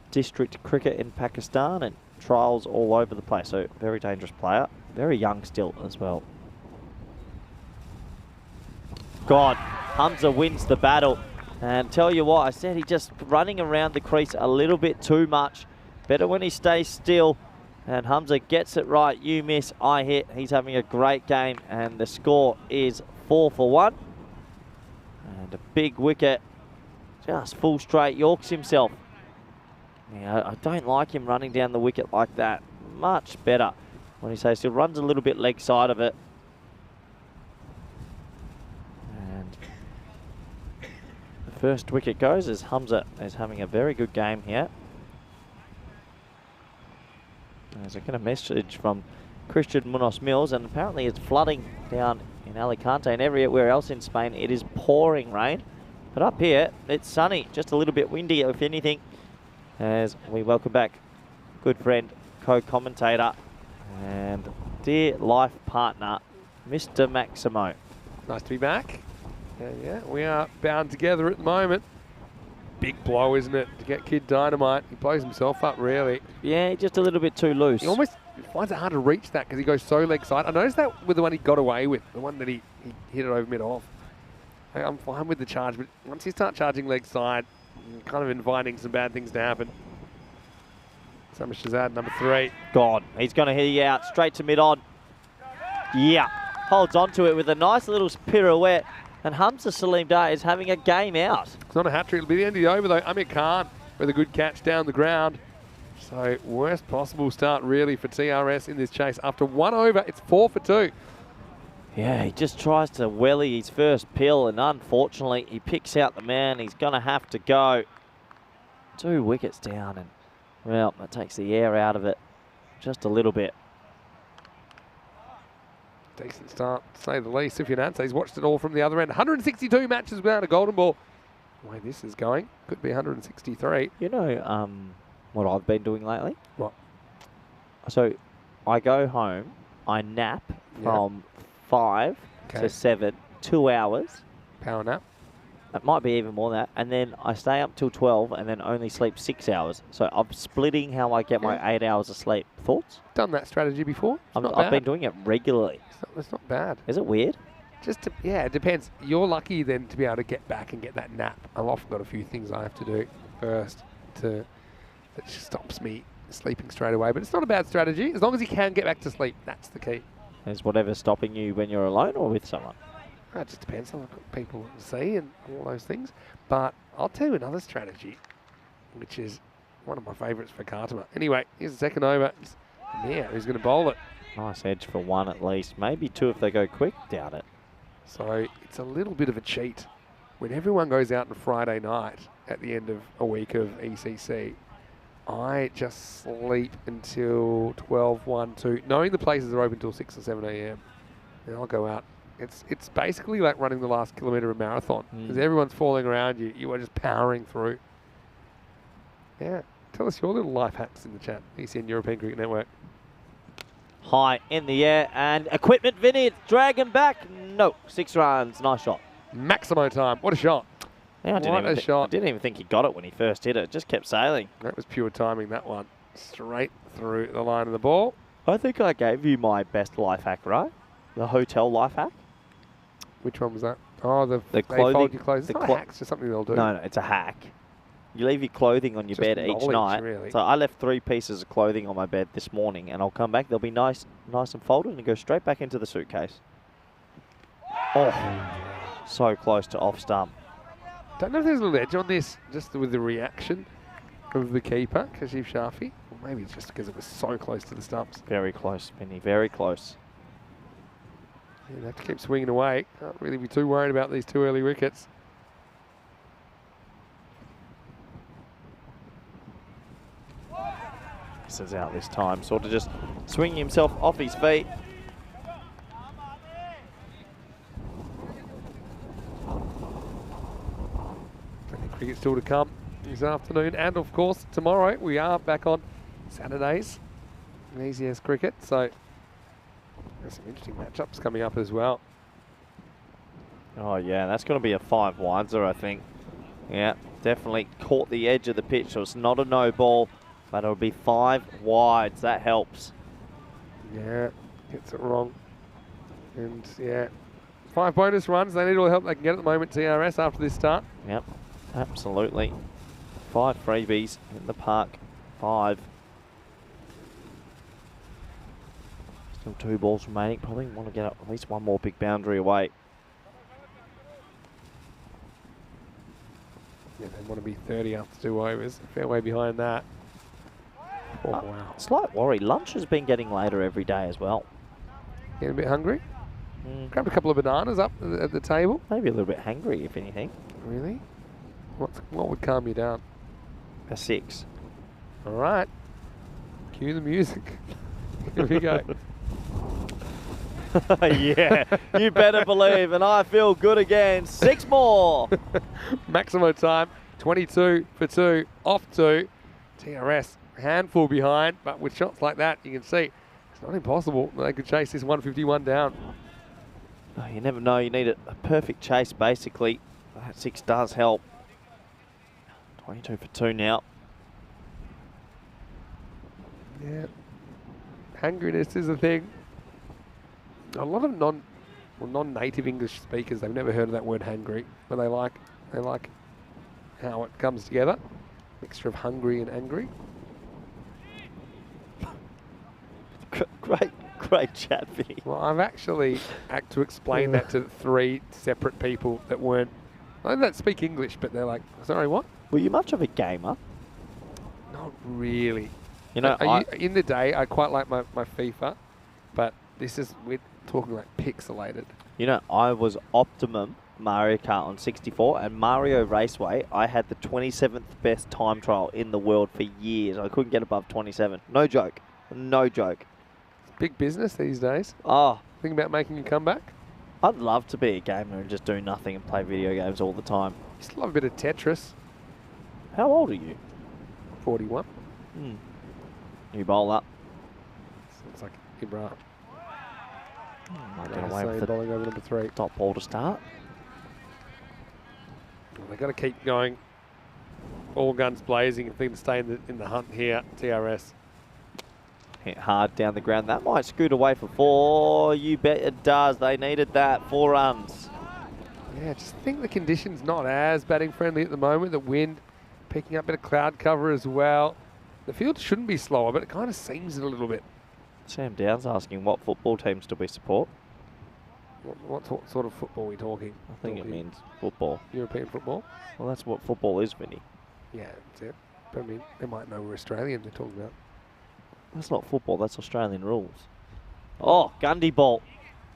Speaker 2: district cricket in Pakistan and trials all over the place. So very dangerous player. Very young still as well. God, Hamza wins the battle. And tell you what, I said he just running around the crease a little bit too much. Better when he stays still. And Hamza gets it right. You miss, I hit. He's having a great game. And the score is 4 for 1. And a big wicket. Just full straight Yorks himself. Yeah, I don't like him running down the wicket like that. Much better when he stays still. Runs a little bit leg side of it. First wicket goes as Hamza is having a very good game here. There's a kind of message from Christian Munoz Mills, and apparently it's flooding down in Alicante and everywhere else in Spain. It is pouring rain, but up here it's sunny, just a little bit windy if anything, as we welcome back good friend, co-commentator and dear life partner, Mr. Maximo.
Speaker 5: Nice to be back. Yeah, we are bound together at the moment. big blow, isn't it? To get Kid Dynamite. He blows himself up, really.
Speaker 2: Yeah, just a little bit too loose.
Speaker 5: He almost finds it hard to reach that because he goes so leg side. I noticed that with the one he got away with, the one that he hit it over mid-off. I'm fine with the charge, but once you start charging leg side, you're kind of inviting some bad things to happen. Sama Shazad, number 3.
Speaker 2: God, he's going to hit you out straight to mid-on. Yeah, holds on to it with a nice little pirouette. And Hamza Salim Dar is having a game out.
Speaker 5: It's not a hat-trick. It'll be the end of the over, though. Amir Khan with a good catch down the ground. So worst possible start, really, for TRS in this chase. After 1 over, it's 4 for 2.
Speaker 2: Yeah, he just tries to welly his first pill, and unfortunately, he picks out the man. He's going to have to go. 2 wickets down, and, well, that takes the air out of it just a little bit.
Speaker 5: Decent start, to say the least. Sufyan Anseh's watched it all from the other end. 162 matches without a golden ball. The way this is going, could be 163.
Speaker 2: You know what I've been doing lately?
Speaker 5: What?
Speaker 2: So I go home, I nap from 5 to 7, 2 hours.
Speaker 5: Power nap.
Speaker 2: It might be even more than that. And then I stay up till 12 and then only sleep 6 hours. So I'm splitting how I get my 8 hours of sleep. Thoughts?
Speaker 5: Done that strategy before.
Speaker 2: I've been doing it regularly.
Speaker 5: It's not bad.
Speaker 2: Is it weird?
Speaker 5: Yeah, it depends. You're lucky then to be able to get back and get that nap. I've often got a few things I have to do first that just stops me sleeping straight away. But it's not a bad strategy. As long as you can get back to sleep, that's the key.
Speaker 2: Is whatever stopping you when you're alone or with someone?
Speaker 5: It just depends on what people see and all those things. But I'll tell you another strategy, which is one of my favourites for Kartima. Anyway, here's the second over. It's Amir who's going to bowl it.
Speaker 2: Nice edge for 1 at least. Maybe 2 if they go quick. Doubt it.
Speaker 5: So it's a little bit of a cheat. When everyone goes out on Friday night at the end of a week of ECC, I just sleep until 12, 1, 2, knowing the places are open until 6 or 7 a.m. And I'll go out. It's basically like running the last kilometre of a marathon. Because everyone's falling around you. You are just powering through. Yeah. Tell us your little life hacks in the chat. ECN European Cricket Network.
Speaker 2: High in the air and Equipment Vineyard. Drag him back. No. 6 runs. Nice shot.
Speaker 5: Maximo time. What a shot.
Speaker 2: Yeah, I didn't even think he got it when he first hit it. It just kept sailing.
Speaker 5: That was pure timing, that one. Straight through the line of the ball.
Speaker 2: I think I gave you my best life hack, right? The hotel life hack.
Speaker 5: Which one was that? Oh, the
Speaker 2: clothing.
Speaker 5: They fold your clothes. It's not a hack, it's just something they'll do.
Speaker 2: No, it's a hack. You leave your clothing on your
Speaker 5: Just
Speaker 2: bed each night.
Speaker 5: really.
Speaker 2: So I left 3 pieces of clothing on my bed this morning, and I'll come back. They'll be nice and folded, and go straight back into the suitcase. Oh, so close to off stump.
Speaker 5: Don't know if there's a little edge on this, just with the reaction of the keeper, Kashif Shafi. Or maybe it's just because it was so close to the stumps.
Speaker 2: Very close, Vinny. Very close.
Speaker 5: Yeah, they have to keep swinging away. Can't really be too worried about these 2 early wickets.
Speaker 2: Misses out this time. Sort of just swinging himself off his feet.
Speaker 5: Plenty of cricket still to come this afternoon. And, of course, tomorrow we are back on Saturdays in ECS cricket. So there's some interesting matchups coming up as well.
Speaker 2: Oh, yeah, that's going to be a 5-wider, I think. Yeah, definitely caught the edge of the pitch, so it's not a no ball, but it'll be 5 wides. That helps.
Speaker 5: Yeah, gets it wrong. And, yeah, 5 bonus runs. They need all the help they can get at the moment, TRS, after this start.
Speaker 2: Yep, absolutely. 5 freebies in the park. 5. Still 2 balls remaining. Probably want to get at least 1 more big boundary away.
Speaker 5: Yeah, they want to be 30 after 2 overs. A fair way behind that. Oh, wow.
Speaker 2: Slight worry. Lunch has been getting later every day as well.
Speaker 5: Getting a bit hungry? Grabbed a couple of bananas up at the table.
Speaker 2: Maybe a little bit hangry, if anything.
Speaker 5: Really? What would calm you down?
Speaker 2: A 6.
Speaker 5: All right. Cue the music. Here we go.
Speaker 2: Yeah, you better believe, and I feel good again. 6 more.
Speaker 5: Maximo time, 22 for 2, off 2. TRS, a handful behind, but with shots like that, you can see it's not impossible that they could chase this 151 down.
Speaker 2: Oh, you never know. You need a perfect chase, basically. That 6 does help. 22 for 2 now.
Speaker 5: Yeah. Hungriness is a thing. A lot of non-native English speakers, they've never heard of that word hungry, but they like how it comes together. Mixture of hungry and angry.
Speaker 2: Great chat, Vinny.
Speaker 5: Well, I've actually had to explain that to 3 separate people that weren't, I don't speak English, but they're like, sorry, what?
Speaker 2: Were you much of a gamer?
Speaker 5: Not really.
Speaker 2: You know,
Speaker 5: In the day, I quite like my FIFA, but we're talking like pixelated.
Speaker 2: You know, I was Optimum Mario Kart on 64 and Mario Raceway. I had the 27th best time trial in the world for years. I couldn't get above 27. No joke. No joke.
Speaker 5: It's big business these days.
Speaker 2: Oh,
Speaker 5: Think about making a comeback?
Speaker 2: I'd love to be a gamer and just do nothing and play video games all the time.
Speaker 5: You still love a bit of Tetris.
Speaker 2: How old are you?
Speaker 5: 41.
Speaker 2: You bowl up.
Speaker 5: It's like Ibra.
Speaker 2: Might get away with the
Speaker 5: bowling over number 3.
Speaker 2: top ball to start.
Speaker 5: Well, they've got to keep going. All guns blazing if they can stay in the hunt here. TRS.
Speaker 2: Hit hard down the ground. That might scoot away for 4. You bet it does. They needed that. 4 runs.
Speaker 5: Yeah, just think the conditions not as batting friendly at the moment. The wind picking up a bit of cloud cover as well. The field shouldn't be slower, but it kind of seems it a little bit.
Speaker 2: Sam Downs asking what football teams do we support?
Speaker 5: What sort of football are we talking?
Speaker 2: I think it means football.
Speaker 5: European football?
Speaker 2: Well, that's what football is, Vinny.
Speaker 5: Yeah, that's it. But I mean, they might know we're Australian they're talking about.
Speaker 2: That's not football, that's Australian rules. Oh, Gundy ball.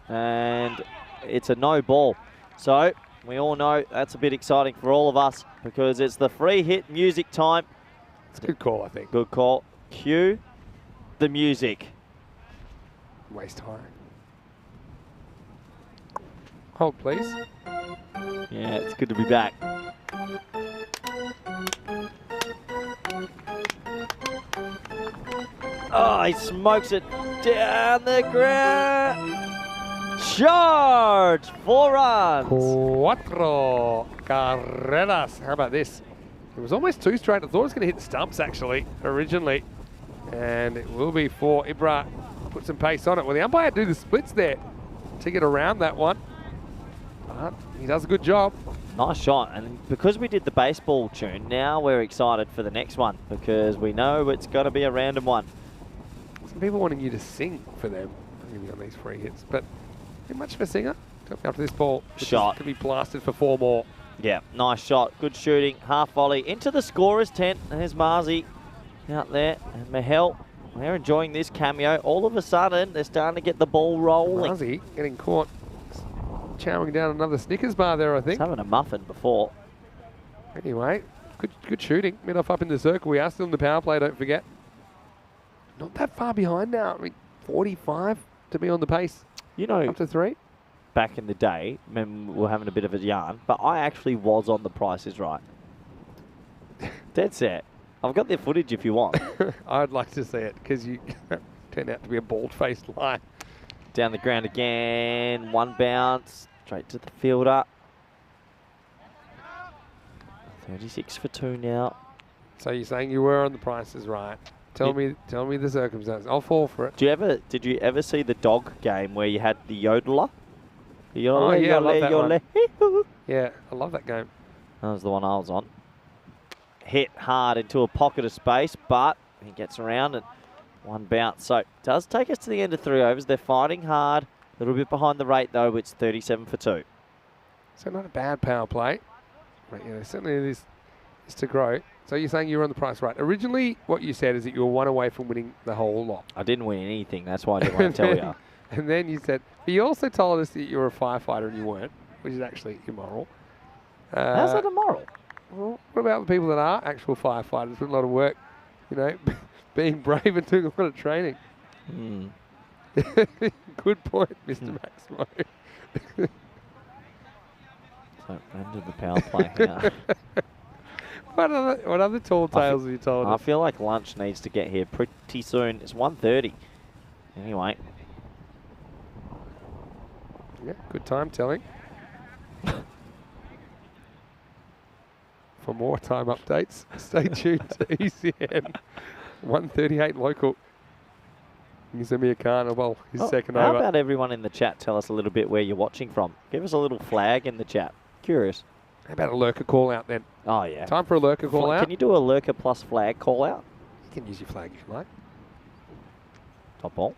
Speaker 2: And it's a no ball. So, we all know that's a bit exciting for all of us because it's the free hit music time.
Speaker 5: It's a good call, I think.
Speaker 2: Good call. Cue the music.
Speaker 5: Waist high. Hold, please.
Speaker 2: Yeah, it's good to be back. Oh, he smokes it down the ground. Charge! 4 runs.
Speaker 5: 4 carreras. How about this? It was almost 2 straight. I thought it was going to hit the stumps, actually, originally. And it will be 4. Ibra put some pace on it. Well, the umpire do the splits there to get around that one. But he does a good job.
Speaker 2: Nice shot. And because we did the baseball tune, now we're excited for the next one because we know it's going to be a random one.
Speaker 5: Some people wanting you to sing for them on these free hits. But you're much of a singer. After this ball,
Speaker 2: Shot.
Speaker 5: Could be blasted for 4 more.
Speaker 2: Yeah, nice shot. Good shooting. Half volley into the scorer's tent. There's Marzi out there. And Mahel, they're enjoying this cameo. All of a sudden, they're starting to get the ball rolling.
Speaker 5: Marzi getting caught chowing down another Snickers bar there, I think.
Speaker 2: He's having a muffin before.
Speaker 5: Anyway, good shooting. Mid-off up in the circle. We are still in the power play, don't forget. Not that far behind now. I mean, 45 to be on the pace.
Speaker 2: You know,
Speaker 5: up to 3.
Speaker 2: back in the day, when we were having a bit of a yarn, but I actually was on The Price is Right. Dead set. I've got the footage if you want.
Speaker 5: I'd like to see it because you turned out to be a bald-faced lie.
Speaker 2: Down the ground again. 1 bounce. Straight to the fielder. 36 for 2 now.
Speaker 5: So you're saying you were on The Price is Right. Tell me the circumstances. I'll fall for it.
Speaker 2: Did you ever see the dog game where you had the yodeler? The yodeler,
Speaker 5: Oh, yeah, I love that one.
Speaker 2: yodeler.
Speaker 5: Yeah, I love that game.
Speaker 2: That was the one I was on. Hit hard into a pocket of space, but he gets around and 1 bounce. So it does take us to the end of 3 overs. They're fighting hard. A little bit behind the rate, though. It's 37 for 2.
Speaker 5: So not a bad power play. But yeah, certainly it is to grow. So you're saying you were on The Price Right. Originally, what you said is that you were 1 away from winning the whole lot.
Speaker 2: I didn't win anything. That's why I didn't want to tell you.
Speaker 5: And then you said, but you also told us that you were a firefighter and you weren't, which is actually immoral.
Speaker 2: How's that immoral?
Speaker 5: Well, what about the people that are actual firefighters with a lot of work, you know, being brave and doing a lot of training? Good point, Mr. Maximo.
Speaker 2: So, end of the power play here.
Speaker 5: What other tall tales have you told
Speaker 2: I
Speaker 5: us?
Speaker 2: feel like lunch needs to get here pretty soon. It's 1:30. Anyway.
Speaker 5: Yeah, good time telling. For more time updates, stay tuned to ECN 138 local. Samir Khan, well, his second
Speaker 2: how
Speaker 5: over.
Speaker 2: about everyone in the chat tell us a little bit where you're watching from? Give us a little flag in the chat. Curious.
Speaker 5: How about a lurker call out then?
Speaker 2: Oh, yeah.
Speaker 5: Time for a lurker call out.
Speaker 2: Can you do a lurker plus flag call out?
Speaker 5: You can use your flag if you like.
Speaker 2: Top ball.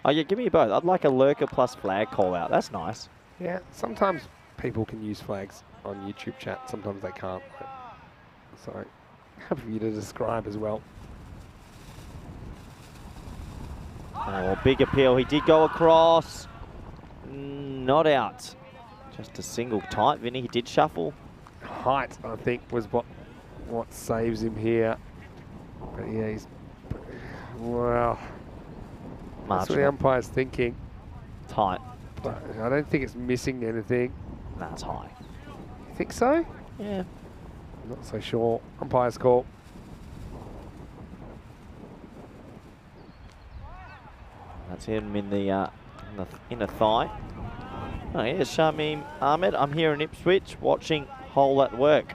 Speaker 2: Oh, yeah, give me both. I'd like a lurker plus flag call out. That's nice.
Speaker 5: Yeah, sometimes people can use flags on YouTube chat. Sometimes they can't. So, happy for you to describe as well.
Speaker 2: Oh, big appeal. He did go across. Not out. Just a single tight, Vinny. He did shuffle.
Speaker 5: Height, I think, was what saves him here. But yeah, he's... Well... That's what the umpire's thinking.
Speaker 2: Tight.
Speaker 5: But I don't think it's missing anything.
Speaker 2: That's high.
Speaker 5: You think so?
Speaker 2: Yeah.
Speaker 5: I'm not so sure. Umpire's call.
Speaker 2: That's him in the inner thigh. Oh, here's Shamim Ahmed. I'm here in Ipswich watching Hole at Work.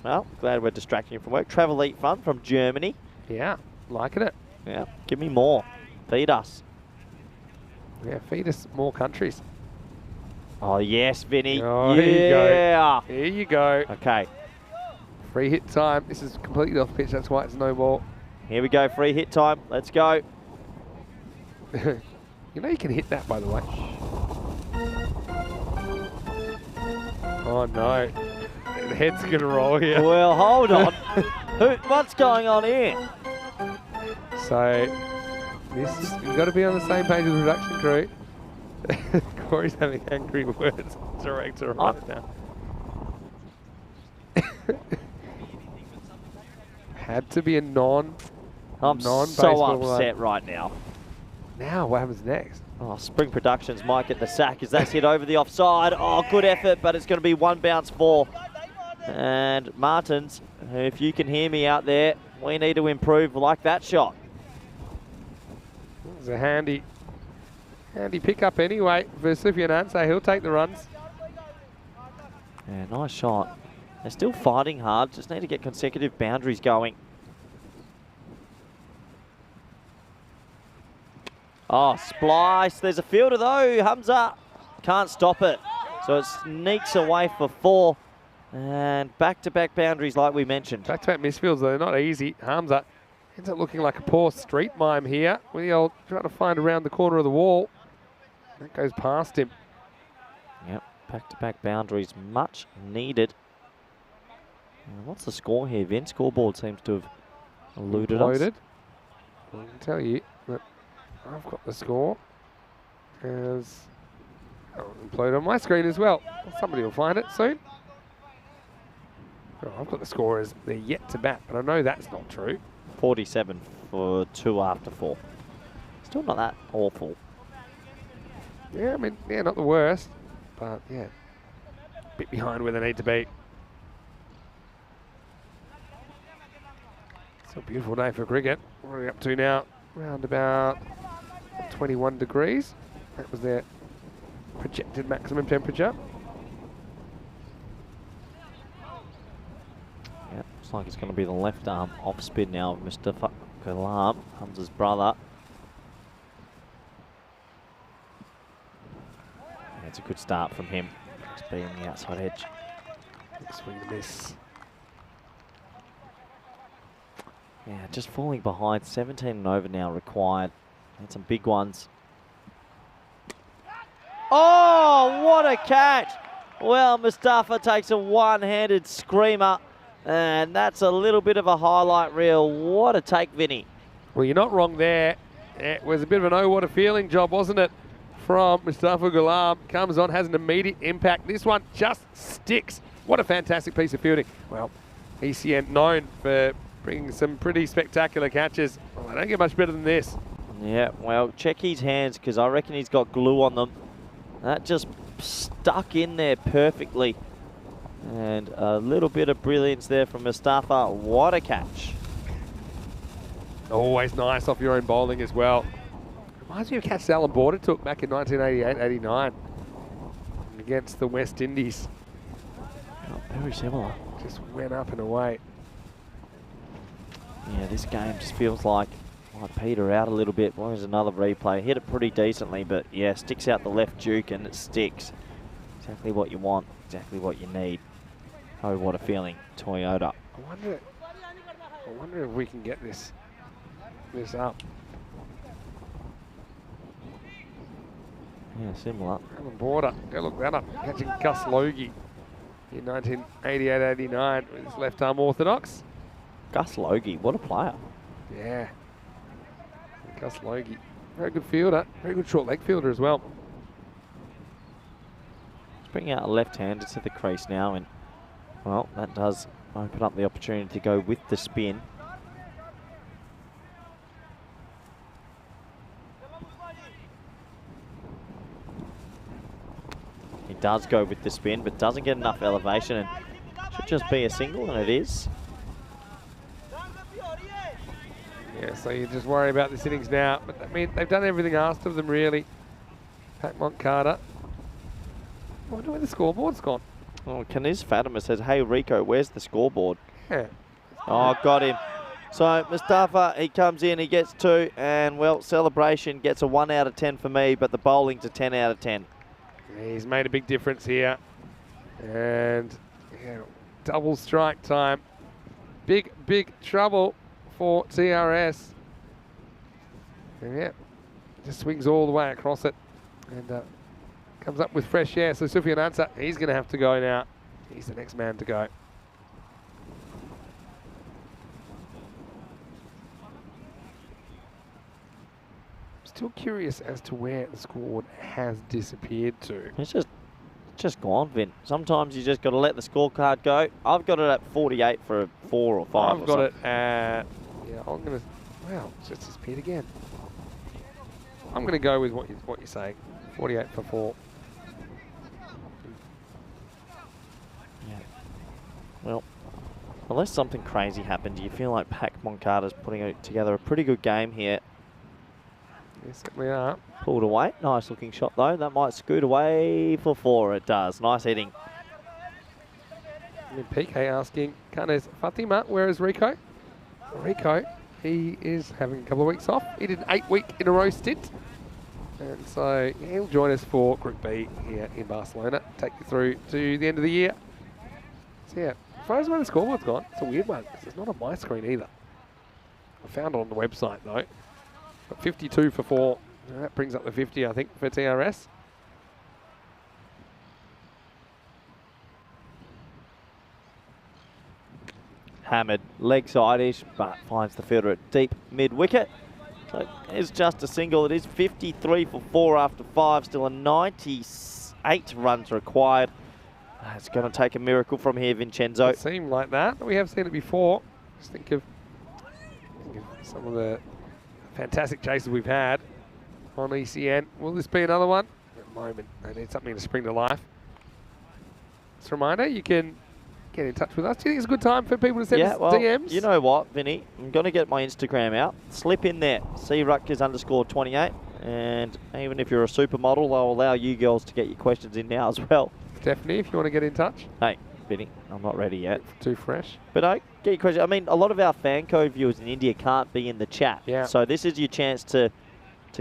Speaker 2: Well, glad we're distracting you from work. Travel Eat Fun from Germany.
Speaker 5: Yeah, liking it.
Speaker 2: Yeah, give me more. Feed us.
Speaker 5: Yeah, feed us more countries.
Speaker 2: Oh, yes, Vinny.
Speaker 5: Oh,
Speaker 2: yeah.
Speaker 5: Here you go. Here you go.
Speaker 2: Okay.
Speaker 5: Free hit time. This is completely off pitch. That's why it's no ball.
Speaker 2: Here we go. Free hit time. Let's go.
Speaker 5: You know you can hit that, by the way. Oh, no. The head's going to roll here.
Speaker 2: Well, hold on. What's going on here?
Speaker 5: So, you've got to be on the same page with the production crew. Corey's having angry words with the director right now. Had to be a
Speaker 2: I'm so upset right now.
Speaker 5: Now, what happens next?
Speaker 2: Oh, Spring Productions might get the sack as that's hit over the offside. Oh, good effort, but it's going to be one bounce for. And Martins, if you can hear me out there, we need to improve like that shot.
Speaker 5: It's a handy pickup anyway for Sufyan Anseh. He'll take the runs.
Speaker 2: Yeah, nice shot. They're still fighting hard, just need to get consecutive boundaries going. Oh, splice. There's a fielder though. Hamza can't stop it. So it sneaks away for 4. And back-to-back boundaries like we mentioned.
Speaker 5: Back-to-back misfields, though, not easy. Hamza ends up looking like a poor street mime here with the old trying to find around the corner of the wall. That goes past him.
Speaker 2: Yep, back-to-back boundaries, much needed. What's the score here, Vin? Scoreboard seems to have eluded us.
Speaker 5: I can tell you that I've got the score as imploded on my screen as well. Somebody will find it soon. Oh, I've got the score as they're yet to bat, but I know that's not true.
Speaker 2: 47 for 2 after 4. Still not that awful.
Speaker 5: Yeah, I mean, yeah, not the worst, but yeah, a bit behind where they need to be. It's a beautiful day for cricket. What are we up to now? Around about 21 degrees. That was their projected maximum temperature.
Speaker 2: Yeah, looks like it's going to be the left arm off spin now of Mustafa Ghulam, Hamza's brother. Yeah, it's a good start from him. Just being the outside edge.
Speaker 5: Swing and miss.
Speaker 2: Yeah, just falling behind. 17 and over now required. And some big ones. Oh, what a catch! Well, Mustafa takes a one-handed screamer. And that's a little bit of a highlight reel. What a take, Vinny.
Speaker 5: Well, you're not wrong there. It was a bit of an oh, what a feeling job, wasn't it? From Mustafa Ghulam. Comes on, has an immediate impact. This one just sticks. What a fantastic piece of fielding. Well, ECN known for bringing some pretty spectacular catches. Well, they don't get much better than this.
Speaker 2: Yeah, well, check his hands because I reckon he's got glue on them. That just stuck in there perfectly. And a little bit of brilliance there from Mustafa. What a catch.
Speaker 5: Always nice off your own bowling as well. Reminds me of catch Alan Border took back in 1988-89 against the West Indies.
Speaker 2: Very similar.
Speaker 5: Just went up and away.
Speaker 2: Yeah, this game just feels like might peter out a little bit. Well, there's another replay. Hit it pretty decently, but yeah, sticks out the left juke and it sticks. Exactly what you want, exactly what you need. Oh, what a feeling, Toyota.
Speaker 5: I wonder if we can get this up.
Speaker 2: Yeah, similar.
Speaker 5: Alan Border, go look that up. Catching Gus Logie in 1988-89 with his left arm orthodox.
Speaker 2: Gus Logie, what a player.
Speaker 5: Yeah. Gus Logie, very good fielder, very good short leg fielder as well.
Speaker 2: Let's bring out a left-hander to the crease now, and well, that does open up the opportunity to go with the spin. He does go with the spin, but doesn't get enough elevation, and should just be a single, and it is.
Speaker 5: Yeah, so you just worry about this innings now. But I mean, they've done everything asked of them, really. Pat Moncada. I wonder where the scoreboard's gone.
Speaker 2: Oh, Kaniz Fatima says, hey, Rico, where's the scoreboard?
Speaker 5: Yeah.
Speaker 2: Oh, got him. So Mustafa, he comes in, he gets 2, and, well, Celebration gets a 1 out of 10 for me, but the bowling's a 10 out of 10.
Speaker 5: He's made a big difference here. And yeah, double strike time. Big, big trouble for TRS. And yeah, just swings all the way across it. And comes up with fresh air. So Sufyan Ansah, he's going to have to go now. He's the next man to go. Still curious as to where the scoreboard has disappeared to.
Speaker 2: It's just gone, Vin. Sometimes you just got to let the scorecard go. I've got it at 48 for a 4 or 5.
Speaker 5: I've got it at, yeah, I'm going to, wow, it's just disappeared again. I'm going to go with what you're saying, 48 for 4.
Speaker 2: Yeah. Well, unless something crazy happened, you feel like Pat Moncada's putting together a pretty good game here.
Speaker 5: They certainly are.
Speaker 2: Pulled away. Nice looking shot though. That might scoot away for 4. It does. Nice hitting.
Speaker 5: And PK asking, Kanes Fatima, where is Rico? Rico, he is having a couple of weeks off. He did an 8-week in a row stint. And so yeah, he'll join us for Group B here in Barcelona. Take you through to the end of the year. So yeah, as far as where the scoreboard's gone, it's a weird one because it's not on my screen either. I found it on the website though. But 52 for 4. That brings up the 50, I think, for TRS.
Speaker 2: Hammered leg side-ish, but finds the fielder at deep mid-wicket. So it's just a single. It is 53 for 4 after 5. Still a 98 runs required. It's going to take a miracle from here, Vincenzo.
Speaker 5: It seemed like that. We have seen it before. Just think of some of the fantastic chases we've had on ECN. Will this be another one? At the moment, they need something to spring to life. Just a reminder, you can get in touch with us. Do you think it's a good time for people to send us DMs?
Speaker 2: You know what, Vinny? I'm going to get my Instagram out. Slip in there. CRutgers_28. And even if you're a supermodel, I'll allow you girls to get your questions in now as well.
Speaker 5: Stephanie, if you want to get in touch.
Speaker 2: Hey, Vinny, I'm not ready yet.
Speaker 5: Too fresh.
Speaker 2: But no, get your question. I mean, a lot of our FanCode viewers in India can't be in the chat.
Speaker 5: Yeah.
Speaker 2: So this is your chance to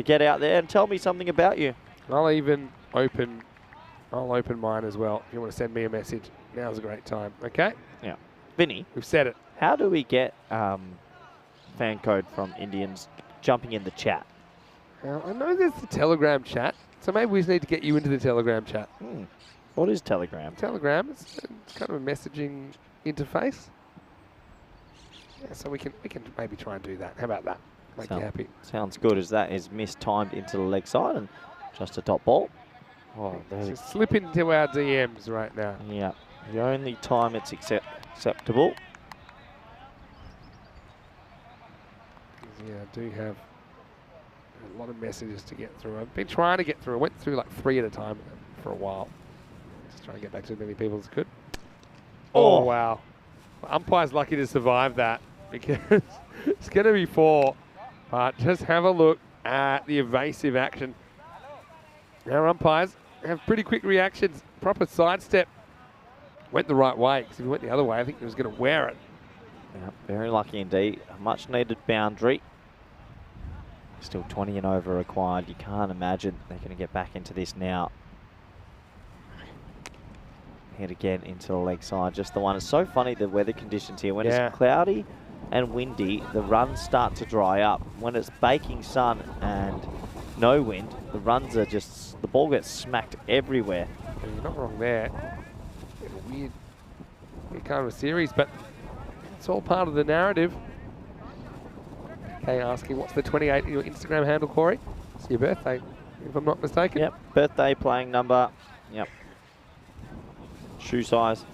Speaker 2: get out there and tell me something about you.
Speaker 5: I'll open mine as well. If you want to send me a message, now's a great time. Okay?
Speaker 2: Yeah. Vinny,
Speaker 5: We've said it.
Speaker 2: how do we get FanCode from Indians jumping in the chat?
Speaker 5: Now, I know there's the Telegram chat, so maybe we just need to get you into the Telegram chat.
Speaker 2: What is Telegram?
Speaker 5: Telegram, it's kind of a messaging interface. Yeah, so we can maybe try and do that. How about that? Make you happy.
Speaker 2: Sounds good, as that is mistimed into the leg side and just a top ball. Oh,
Speaker 5: So slip into our DMs right now.
Speaker 2: yeah. The only time it's acceptable.
Speaker 5: Yeah, I do have a lot of messages to get through. I've been trying to get through. I went through like 3 at a time for a while. Just trying to get back to as many people as I could. Oh, wow. Umpire's lucky to survive that because it's going to be 4. But just have a look at the evasive action. Our umpires have pretty quick reactions. Proper sidestep. went the right way, because if he went the other way, I think he was going to wear it.
Speaker 2: Yeah, very lucky indeed. A much needed boundary. Still 20 and over required. You can't imagine they're going to get back into this now. Head again into the leg side, just the one. It's so funny, the weather conditions here. When it's cloudy and windy, the runs start to dry up. When it's baking sun and no wind, the runs are just, the ball gets smacked everywhere.
Speaker 5: Yeah, you're not wrong there. Bit of a weird kind of a series, but it's all part of the narrative. Okay, asking what's the 28 in your Instagram handle, Corey? It's your birthday, if I'm not mistaken.
Speaker 2: Yep, birthday, playing number. Yep. Shoe size.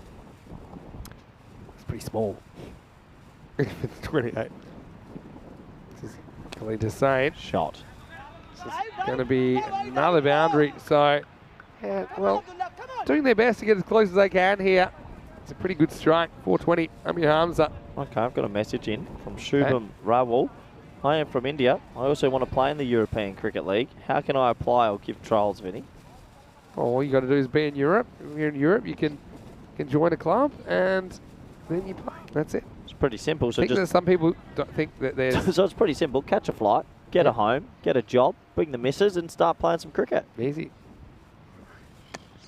Speaker 5: It's pretty small. It's 28. This is Khalid Hussain.
Speaker 2: Shot.
Speaker 5: This is going to be another boundary. So, yeah, well, doing their best to get as close as they can here. It's a pretty good strike. 420. Amir Hamza.
Speaker 2: Okay, I've got a message in from Shubham Rawal. I am from India. I also want to play in the European Cricket League. How can I apply or give trials, Vinny?
Speaker 5: All you got to do is be in Europe. If you're in Europe, you can join a club and then you play. That's it.
Speaker 2: It's pretty simple. So
Speaker 5: I think that some people don't think that there's...
Speaker 2: So it's pretty simple. Catch a flight, get a home, get a job, bring the missus and start playing some cricket.
Speaker 5: Easy.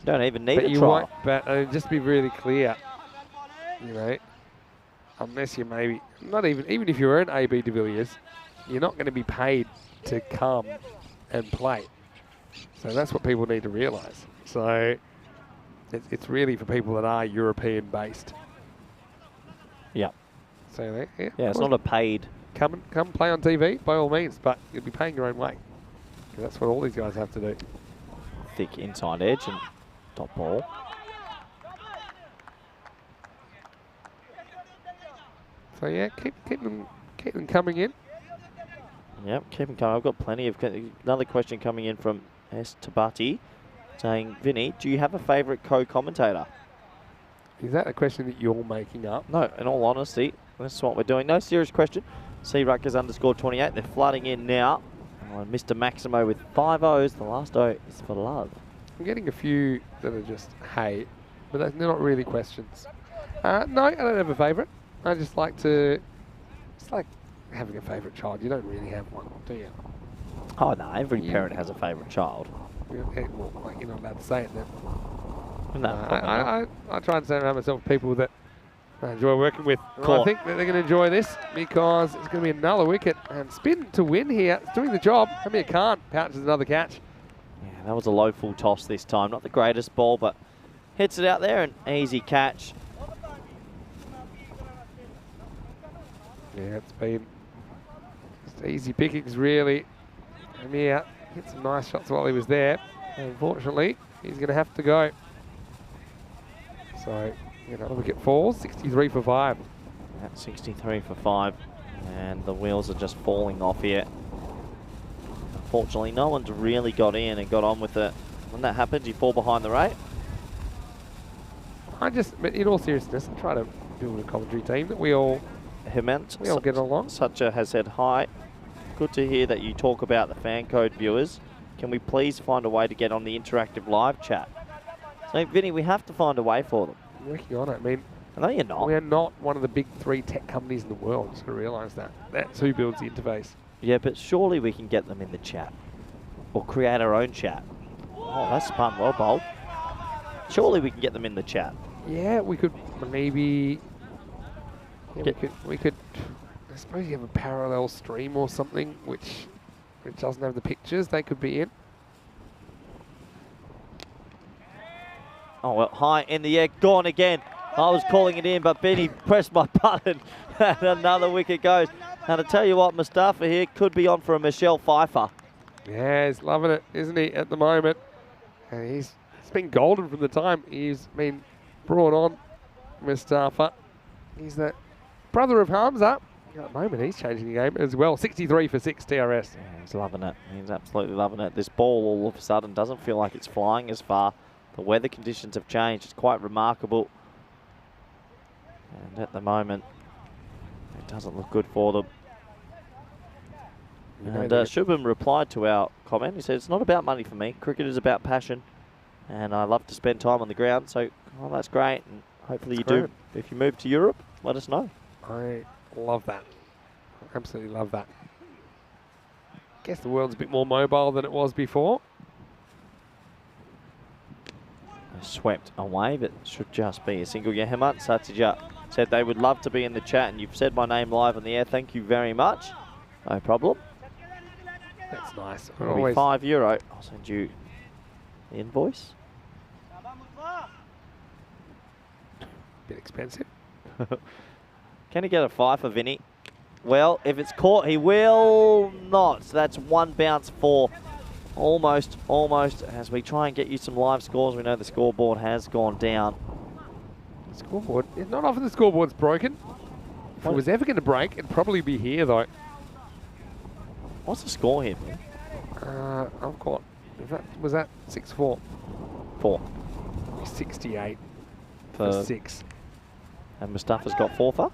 Speaker 2: Don't even need a
Speaker 5: you
Speaker 2: trial.
Speaker 5: won't, but just to be really clear, you know, unless you maybe, even if you're in AB de Villiers, you're not going to be paid to come and play. So that's what people need to realise. So it's really for people that are European based.
Speaker 2: Yeah.
Speaker 5: So yeah,
Speaker 2: It's not a paid.
Speaker 5: Come play on TV by all means, but you'll be paying your own way. That's what all these guys have to do.
Speaker 2: Thick inside edge and top ball.
Speaker 5: So yeah, keep them coming in.
Speaker 2: Yep, keep them coming. I've got plenty of. Another question coming in from S. Tabati saying, Vinny, do you have a favourite co-commentator?
Speaker 5: Is that a question that you're making up?
Speaker 2: No, in all honesty, that's what we're doing. No serious question. C Ruckers _28. They're flooding in now. And Mr. Maximo with 5 O's. The last O is for love.
Speaker 5: I'm getting a few that are just hey, but they're not really questions. No, I don't have a favourite. I just like to. It's like having a favourite child. You don't really have one, do you?
Speaker 2: Oh no, every parent has a favourite child.
Speaker 5: Well, like you're not allowed to say it then.
Speaker 2: No,
Speaker 5: I try and surround myself with people that I enjoy working with. I think that they're going to enjoy this because it's going to be another wicket and spin to win here. It's doing the job. Amir Khan pouches another catch.
Speaker 2: Yeah, that was a low full toss this time. Not the greatest ball, but hits it out there. An easy catch.
Speaker 5: Yeah, it's been just easy pickings, really. Amir hit some nice shots while he was there. Unfortunately, he's going to have to go. So, another wicket falls, 63 for 5.
Speaker 2: At 63 for 5. And the wheels are just falling off here. Unfortunately, no one's really got in and got on with it. When that happens, you fall behind the rate.
Speaker 5: But in all seriousness, I try to build a commentary team that we all get along.
Speaker 2: Sucha has said, hi, good to hear that you talk about the FanCode viewers. Can we please find a way to get on the interactive live chat? So, Vinny, we have to find a way for them.
Speaker 5: I'm working on it. I mean,
Speaker 2: no, you're not.
Speaker 5: We are not one of the big 3 tech companies in the world. Just got to realise that. That's who builds the interface.
Speaker 2: Yeah, but surely we can get them in the chat. Or create our own chat. Oh, that's spun well bowled. Surely we can get them in the chat.
Speaker 5: Yeah, we could maybe... Yeah, we could... I suppose you have a parallel stream or something which doesn't have the pictures they could be in.
Speaker 2: Oh, well, high in the air, gone again. I was calling it in, but Benny pressed my button and another wicket goes. Now, to tell you what, Mustafa here could be on for a Michelle Pfeiffer.
Speaker 5: Yeah, he's loving it, isn't he, at the moment? And he's been golden from the time he's been brought on, Mustafa. He's the brother of Hamza. At the moment, he's changing the game as well. 63 for 6 TRS.
Speaker 2: Yeah, he's loving it. He's absolutely loving it. This ball all of a sudden doesn't feel like it's flying as far. The weather conditions have changed. It's quite remarkable. And at the moment, it doesn't look good for them. And Shubham replied to our comment. He said, it's not about money for me. Cricket is about passion. And I love to spend time on the ground. So, well, that's great. And Hopefully you
Speaker 5: Great.
Speaker 2: do. If you move to Europe, let us know.
Speaker 5: I love that. Absolutely love that. Guess the world's a bit more mobile than it was before.
Speaker 2: Swept away, but should just be a single. Yeah, Hemant Satija said they would love to be in the chat, and you've said my name live on the air. Thank you very much. No problem.
Speaker 5: That's nice.
Speaker 2: It'll be €5. I'll send you the invoice.
Speaker 5: Bit expensive.
Speaker 2: Can he get a 5 for Vinny? Well, if it's caught, he will not. So that's one bounce for almost. As we try and get you some live scores, we know the scoreboard has gone down.
Speaker 5: Scoreboard? It's not often the scoreboard's broken. If it was ever going to break, it'd probably be here, though.
Speaker 2: What's the score here, man?
Speaker 5: I've got... Was that 6-4?
Speaker 2: 4.
Speaker 5: 68 for 6.
Speaker 2: And Mustafa's got 4 for?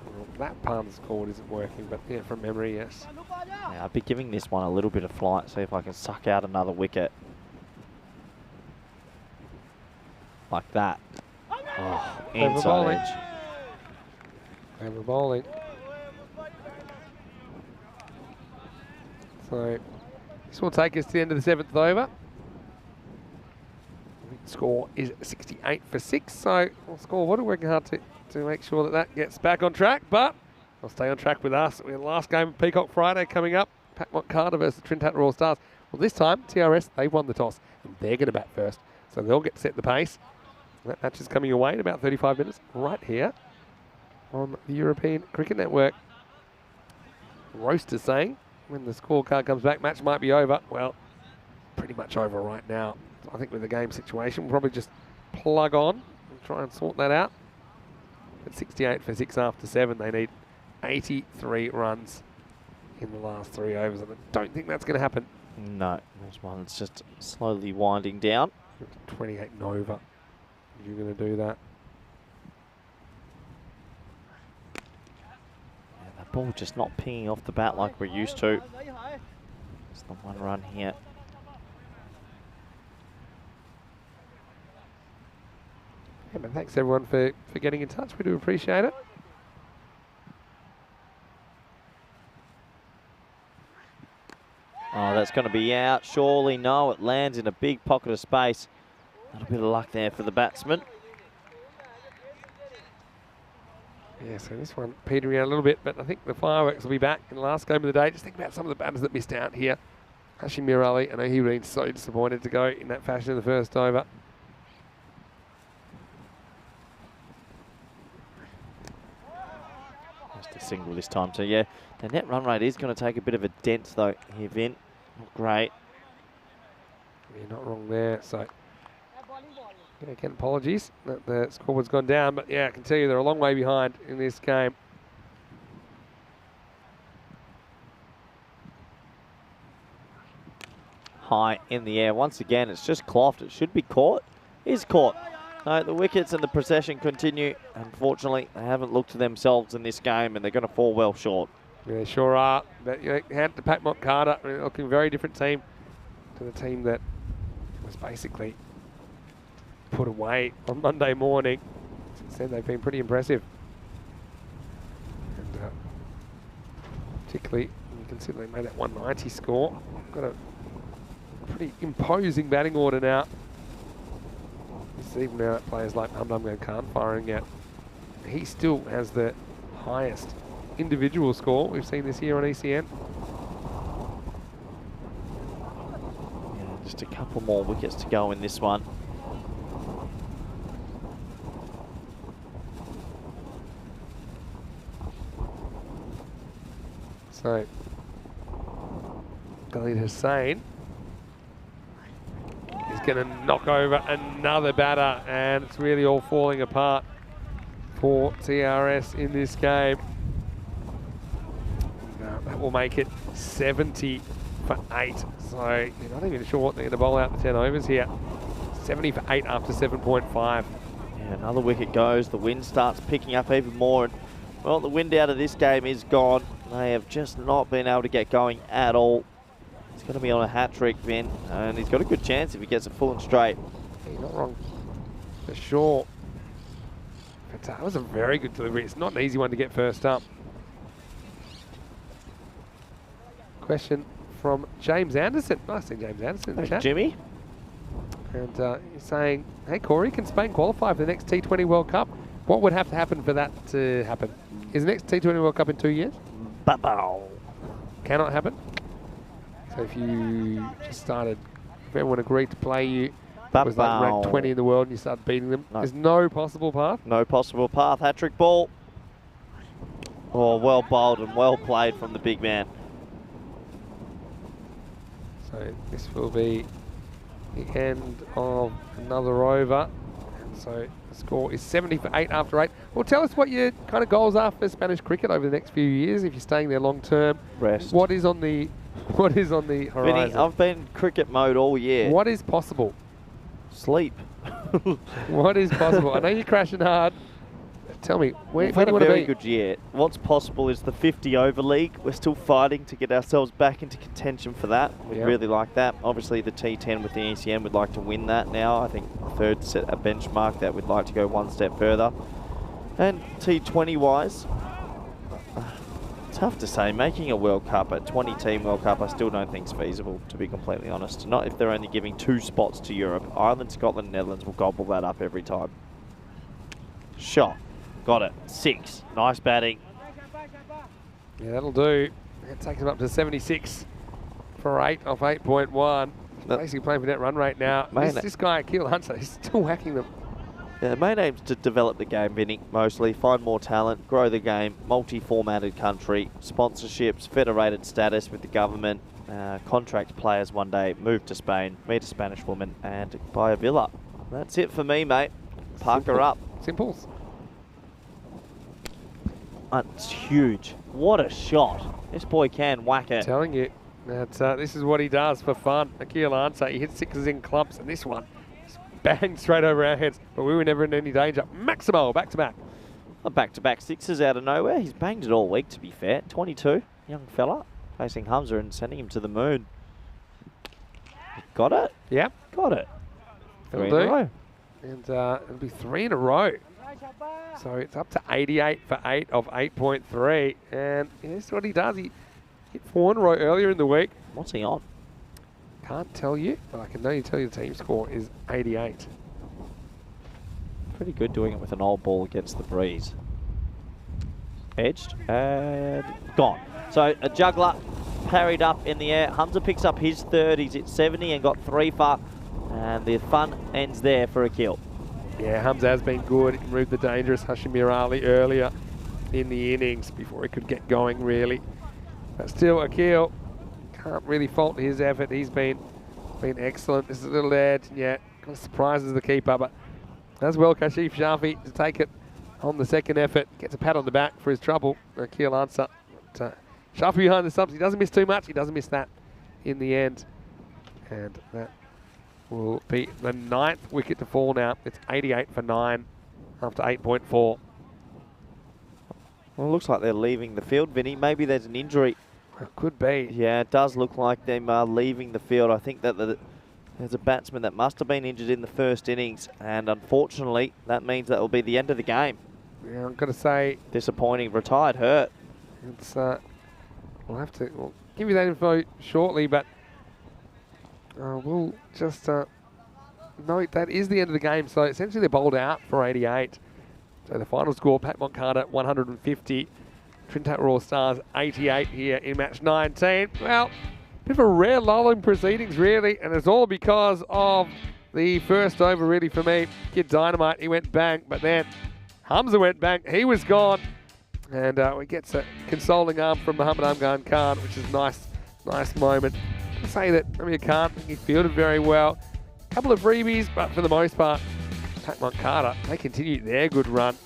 Speaker 5: Well, that part of the scoreboard isn't working, but yeah, from memory, yes.
Speaker 2: Yeah, I'd be giving this one a little bit of flight, see if I can suck out another wicket. Like that. Oh, inside
Speaker 5: bowling.
Speaker 2: edge.
Speaker 5: Over bowling. So, this will take us to the end of the 7th over. The score is 68 for 6, so we'll score. What are working hard to make sure that that gets back on track, but they'll stay on track with us. We have the last game of Peacock Friday coming up. Packmont Carter versus the Trinidad Royal Stars. Well, this time, TRS, they've won the toss, and they're going to bat first. So they'll get to set the pace. That match is coming away in about 35 minutes, right here on the European Cricket Network. Roaster saying, when the scorecard comes back, match might be over. Well, pretty much over right now. So I think with the game situation, we'll probably just plug on and try and sort that out. At 68 for 6 after 7, they need 83 runs in the last 3 overs, and I don't think that's going to happen.
Speaker 2: No, this one's just slowly winding down.
Speaker 5: 28 Nova. You're going to do that.
Speaker 2: Yeah, that ball just not pinging off the bat like we're used to. It's the 1 run here.
Speaker 5: Yeah, but thanks everyone for getting in touch. We do appreciate it.
Speaker 2: Oh, that's going to be out. Surely no. It lands in a big pocket of space. A little bit of luck there for the batsman.
Speaker 5: Yeah, so this one petering out a little bit, but I think the fireworks will be back in the last game of the day. Just think about some of the batters that missed out here. Hashim Mirali, I know he been so disappointed to go in that fashion in the first over.
Speaker 2: Just a single this time. So yeah, the net run rate is going to take a bit of a dent though here, Vin. Not great.
Speaker 5: You're not wrong there, so... Yeah, again, apologies that the scoreboard's gone down, but yeah, I can tell you they're a long way behind in this game.
Speaker 2: High in the air. Once again, it's just cloughed. It should be caught. Is caught. No, the wickets and the possession continue. Unfortunately, they haven't looked to themselves in this game, and they're going to fall well short.
Speaker 5: Yeah, they sure are. But you know, hand to Packmont Carter, looking a very different team to the team that was basically put away on Monday morning. Since then, they've been pretty impressive. And particularly, you can see they made that 190 score. Got a pretty imposing batting order now. It's even now that players like Hamdam Khan firing out. He still has the highest individual score we've seen this year on ECN.
Speaker 2: Yeah, just a couple more wickets to go in this one.
Speaker 5: So, Khalid Hussain is going to knock over another batter, and it's really all falling apart for TRS in this game. That will make it 70 for 8. So you're not even sure what they're going to bowl out the 10 overs here. 70 for 8 after 7.5.
Speaker 2: Yeah, another wicket goes. The wind starts picking up even more. And, well, the wind out of this game is gone. They have just not been able to get going at all. He's going to be on a hat-trick, Vin, and he's got a good chance if he gets it full and straight.
Speaker 5: You're not wrong. for sure. But that was a very good delivery. It's not an easy one to get first up. Question from James Anderson. Nice seeing James Anderson in the
Speaker 2: Thanks,
Speaker 5: chat.
Speaker 2: Jimmy.
Speaker 5: And he's saying, hey Corey, can Spain qualify for the next T20 World Cup? What would have to happen for that to happen? Is the next T20 World Cup in 2 years?
Speaker 2: Ba-bow.
Speaker 5: Cannot happen. So if you just started, if everyone agreed to play you, it was like ranked 20 in the world and you started beating them,
Speaker 2: No.
Speaker 5: there's no possible path.
Speaker 2: No possible path. Hat-trick ball. Oh, well bowled and well played from the big man.
Speaker 5: So this will be the end of another over. And so the score is 70 for 8 after 8. Well, tell us what your kind of goals are for Spanish cricket over the next few years if you're staying there long term.
Speaker 2: Rest.
Speaker 5: What is on the horizon?
Speaker 2: Vinny, I've been in cricket mode all year.
Speaker 5: What is possible?
Speaker 2: Sleep.
Speaker 5: What is possible? I know you're crashing hard. Tell me, where
Speaker 2: We've
Speaker 5: do
Speaker 2: had
Speaker 5: you
Speaker 2: a
Speaker 5: want to
Speaker 2: very
Speaker 5: be?
Speaker 2: good year. What's possible is the 50 over league. We're still fighting to get ourselves back into contention for that. We'd
Speaker 5: Yep.
Speaker 2: really like that. Obviously, the T10 with the ECN would like to win that now. I think third set a benchmark that we'd like to go one step further. And T20 wise, tough to say. Making a World Cup, a 20-team World Cup, I still don't think is feasible, to be completely honest. Not if they're only giving 2 spots to Europe. Ireland, Scotland, Netherlands will gobble that up every time. Shot. Got it. 6. Nice batting.
Speaker 5: Yeah, that'll do. That takes him up to 76 for 8 off 8.1.
Speaker 2: No.
Speaker 5: Basically playing for net run rate now.
Speaker 2: Man,
Speaker 5: This guy, Akil Hunter, he's still whacking them.
Speaker 2: Yeah, the main aim is to develop the game, Vinny, mostly. Find more talent, grow the game, multi-formatted country, sponsorships, federated status with the government, contract players one day, move to Spain, meet a Spanish woman, and buy a villa. That's it for me, mate. Park her up.
Speaker 5: Simples.
Speaker 2: It's huge. What a shot. This boy can whack it.
Speaker 5: Telling you that this is what he does for fun. Akil Hunter, he hits 6s in clumps, and this one just banged straight over our heads, but we were never in any danger. Maximo, back to back.
Speaker 2: A back-to-back 6s out of nowhere. He's banged it all week, to be fair. 22, young fella, facing Hamza and sending him to the moon. Got it?
Speaker 5: Yep.
Speaker 2: Got it.
Speaker 5: That'll
Speaker 2: 3 in a
Speaker 5: do.
Speaker 2: row.
Speaker 5: And it'll be 3 in a row. So it's up to 88 for 8 of 8.3. And here's what he does. He hit 4 in a row earlier in the week.
Speaker 2: What's he on?
Speaker 5: Can't tell you, but I can tell you the team score is 88.
Speaker 2: Pretty good doing it with an old ball against the breeze. Edged and gone. So a juggler parried up in the air. Hamza picks up his third. He's at 70 and got 3 for. And the fun ends there for Akil.
Speaker 5: Yeah, Hamza has been good. He moved the dangerous Hashimir Ali earlier in the innings before he could get going, really. But still, Akil can't really fault his effort. He's been excellent. This is a little edge, yeah, kind of surprises the keeper, but as well, Kashif Shafi to take it on the second effort. Gets a pat on the back for his trouble. Akil answer. But, Shafi behind the subs. He doesn't miss too much. He doesn't miss that in the end. And that will be the 9th wicket to fall now. It's 88 for 9 after 8.4.
Speaker 2: Well, it looks like they're leaving the field, Vinny. Maybe there's an injury.
Speaker 5: Could be.
Speaker 2: Yeah, it does look like them leaving the field. I think that there's a batsman that must have been injured in the first innings, and unfortunately, that means that will be the end of the game.
Speaker 5: Yeah, I'm going to say
Speaker 2: Disappointing. Retired, hurt.
Speaker 5: it's. We'll give you that info shortly, but we'll just note that is the end of the game. So essentially, they're bowled out for 88. So the final score: Pat Moncada 150, Trinidad Raw Stars 88 here in match 19. Well, bit of a rare lull in proceedings, really, and it's all because of the first over, really, for me. Kid Dynamite, he went bang, but then Hamza went bang. He was gone. And we get a consoling arm from Muhammad Amgan Khan, which is nice moment. I say that Amir Khan, he fielded very well. A couple of freebies, but for the most part, Pat Moncada, they continue their good run.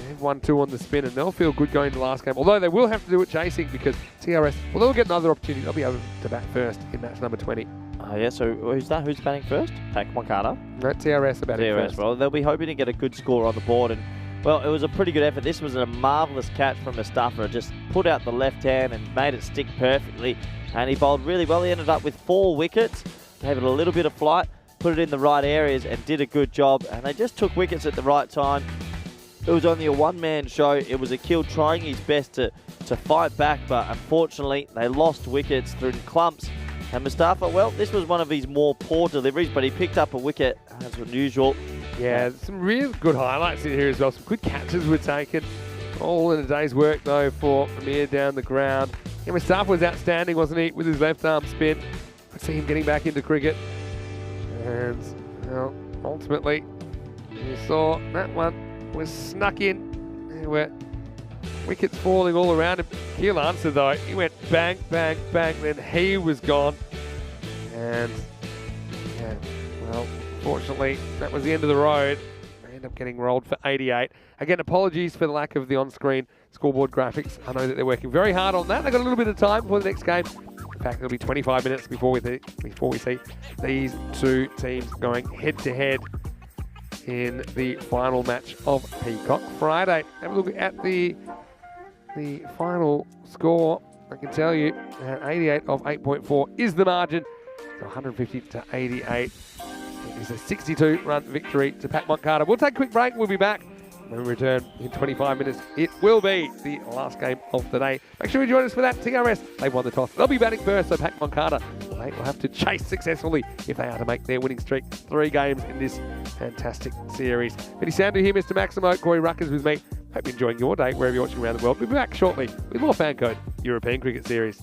Speaker 5: They've 1-2 on the spin, and they'll feel good going to the last game. Although they will have to do it chasing because TRS, well, they'll get another opportunity. They'll be able to bat first in match number 20.
Speaker 2: Yeah, so who's that? Who's batting first? Pat Moncada.
Speaker 5: No, TRS are batting
Speaker 2: TRS,
Speaker 5: first.
Speaker 2: well, they'll be hoping to get a good score on the board. And well, it was a pretty good effort. This was a marvellous catch from Mustafa. Just put out the left hand and made it stick perfectly. And he bowled really well. He ended up with 4 wickets. Gave it a little bit of flight. put it in the right areas and did a good job. And they just took wickets at the right time. It was only a one-man show. It was Akil trying his best to fight back, but unfortunately they lost wickets through clumps. And Mustafa, well, this was one of his more poor deliveries, but he picked up a wicket as unusual.
Speaker 5: Yeah, some real good highlights in here as well. Some good catches were taken. All in a day's work, though, for Amir down the ground. Yeah, Mustafa was outstanding, wasn't he, with his left arm spin. I see him getting back into cricket. And, well, ultimately, you saw that one was snuck in. There were wickets falling all around him. Akil answered, though. He went bang, bang, bang, then he was gone. And, yeah, well, fortunately, that was the end of the road. They end up getting rolled for 88. Again, apologies for the lack of the on-screen scoreboard graphics. I know that they're working very hard on that. They've got a little bit of time before the next game. In fact, it'll be 25 minutes before we see these two teams going head-to-head in the final match of Peacock Friday. Have a look at the final score. I can tell you, 88 of 8.4 is the margin. So 150 to 88. It is a 62-run victory to Pat Moncada. We'll take a quick break. We'll be back. When we return in 25 minutes, it will be the last game of the day. Make sure you join us for that. TRS, they've won the toss. They'll be batting first, so Pat Moncada, they will have to chase successfully if they are to make their winning streak 3 games in this fantastic series. Vinny Sandu here, Mr. Maximo. Corey Ruckers with me. Hope you're enjoying your day wherever you're watching around the world. We'll be back shortly with more FanCode European Cricket Series.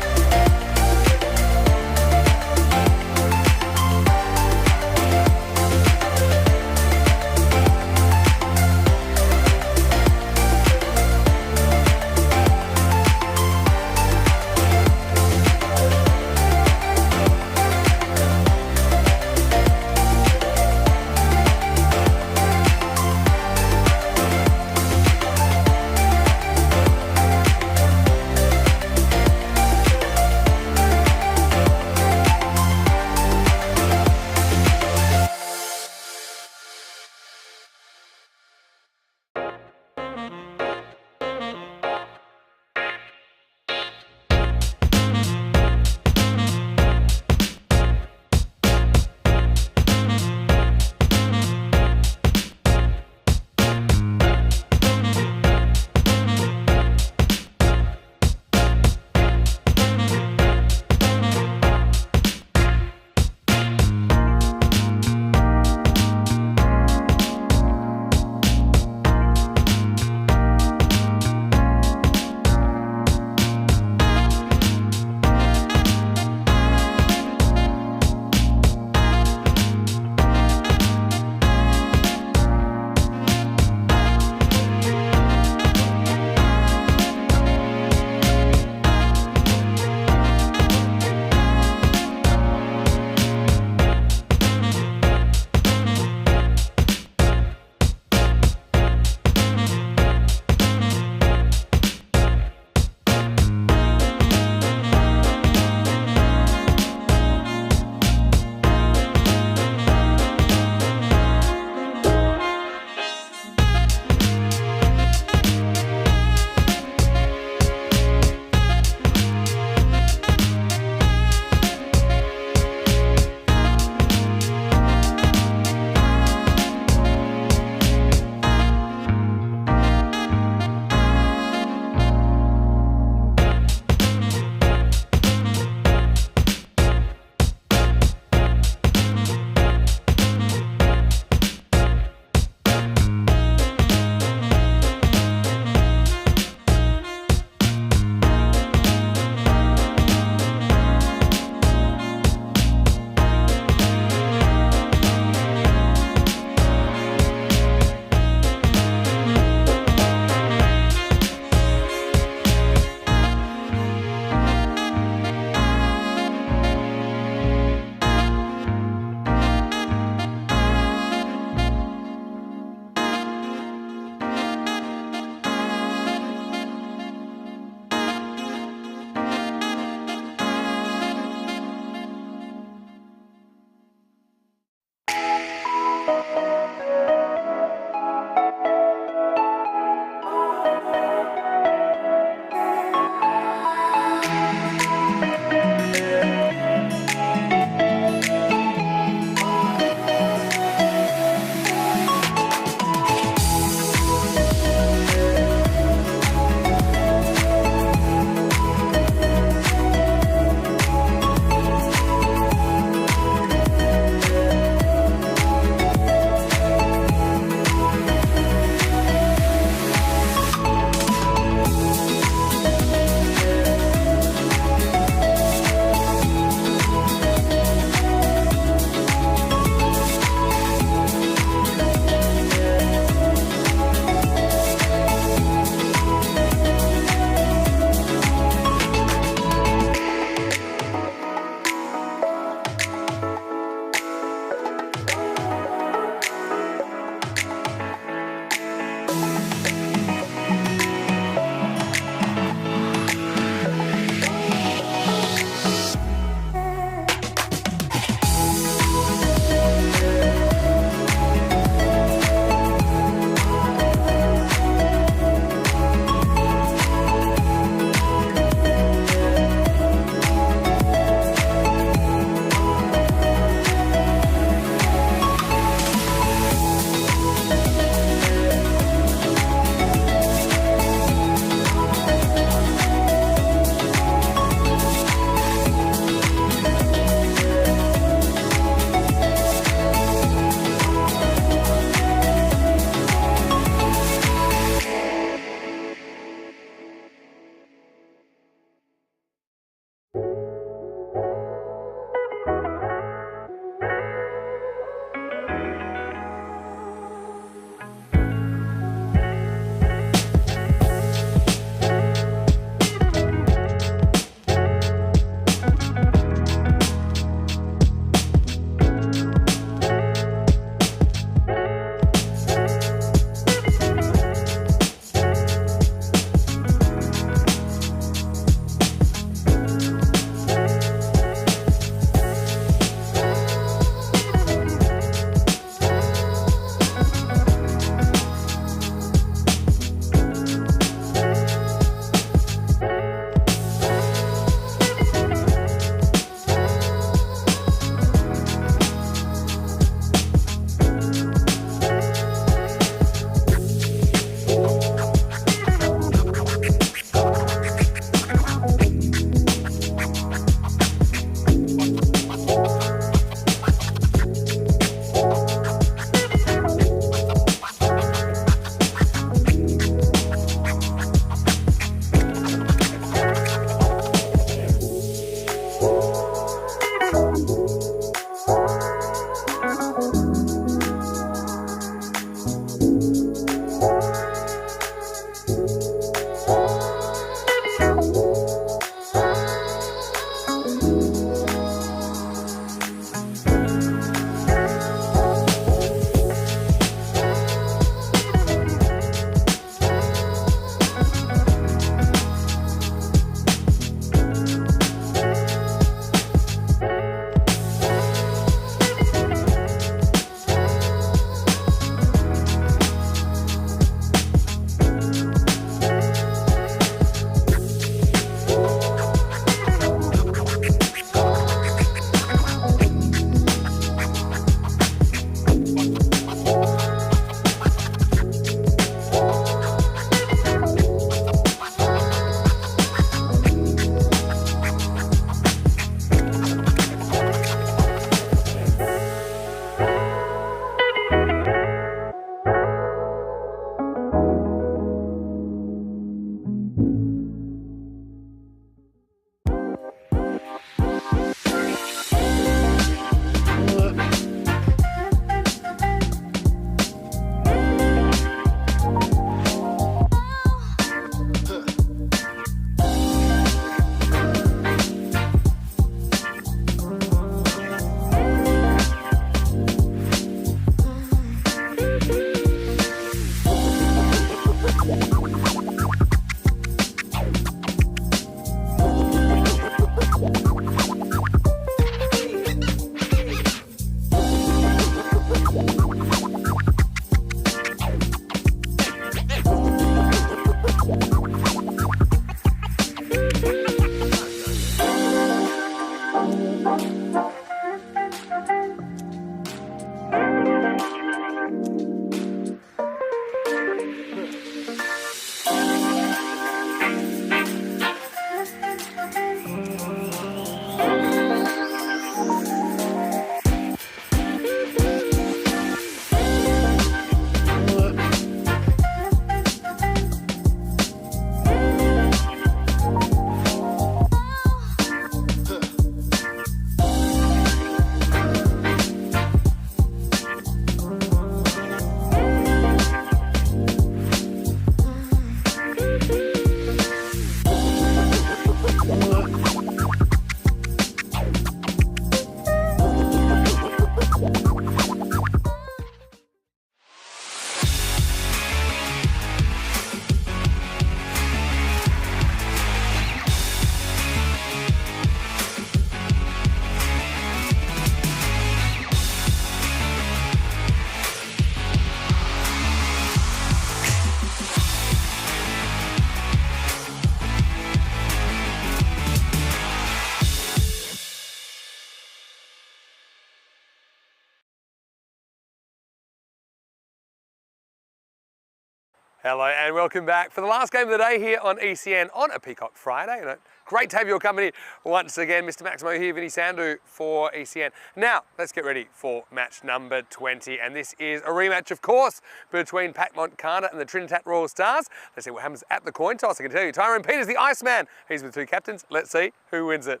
Speaker 1: Hello and welcome back for the last game of the day here on ECN on a Peacock Friday. And great to have your company once again. Mr. Maximo here, Vinny Sandu for ECN. Now, let's get ready for match number 20. And this is a rematch, of course, between Pac Carter and the Trinidad Royal Stars. Let's see what happens at the coin toss. I can tell you, Tyrone Peters, the Iceman. He's with the two captains. Let's see who wins it.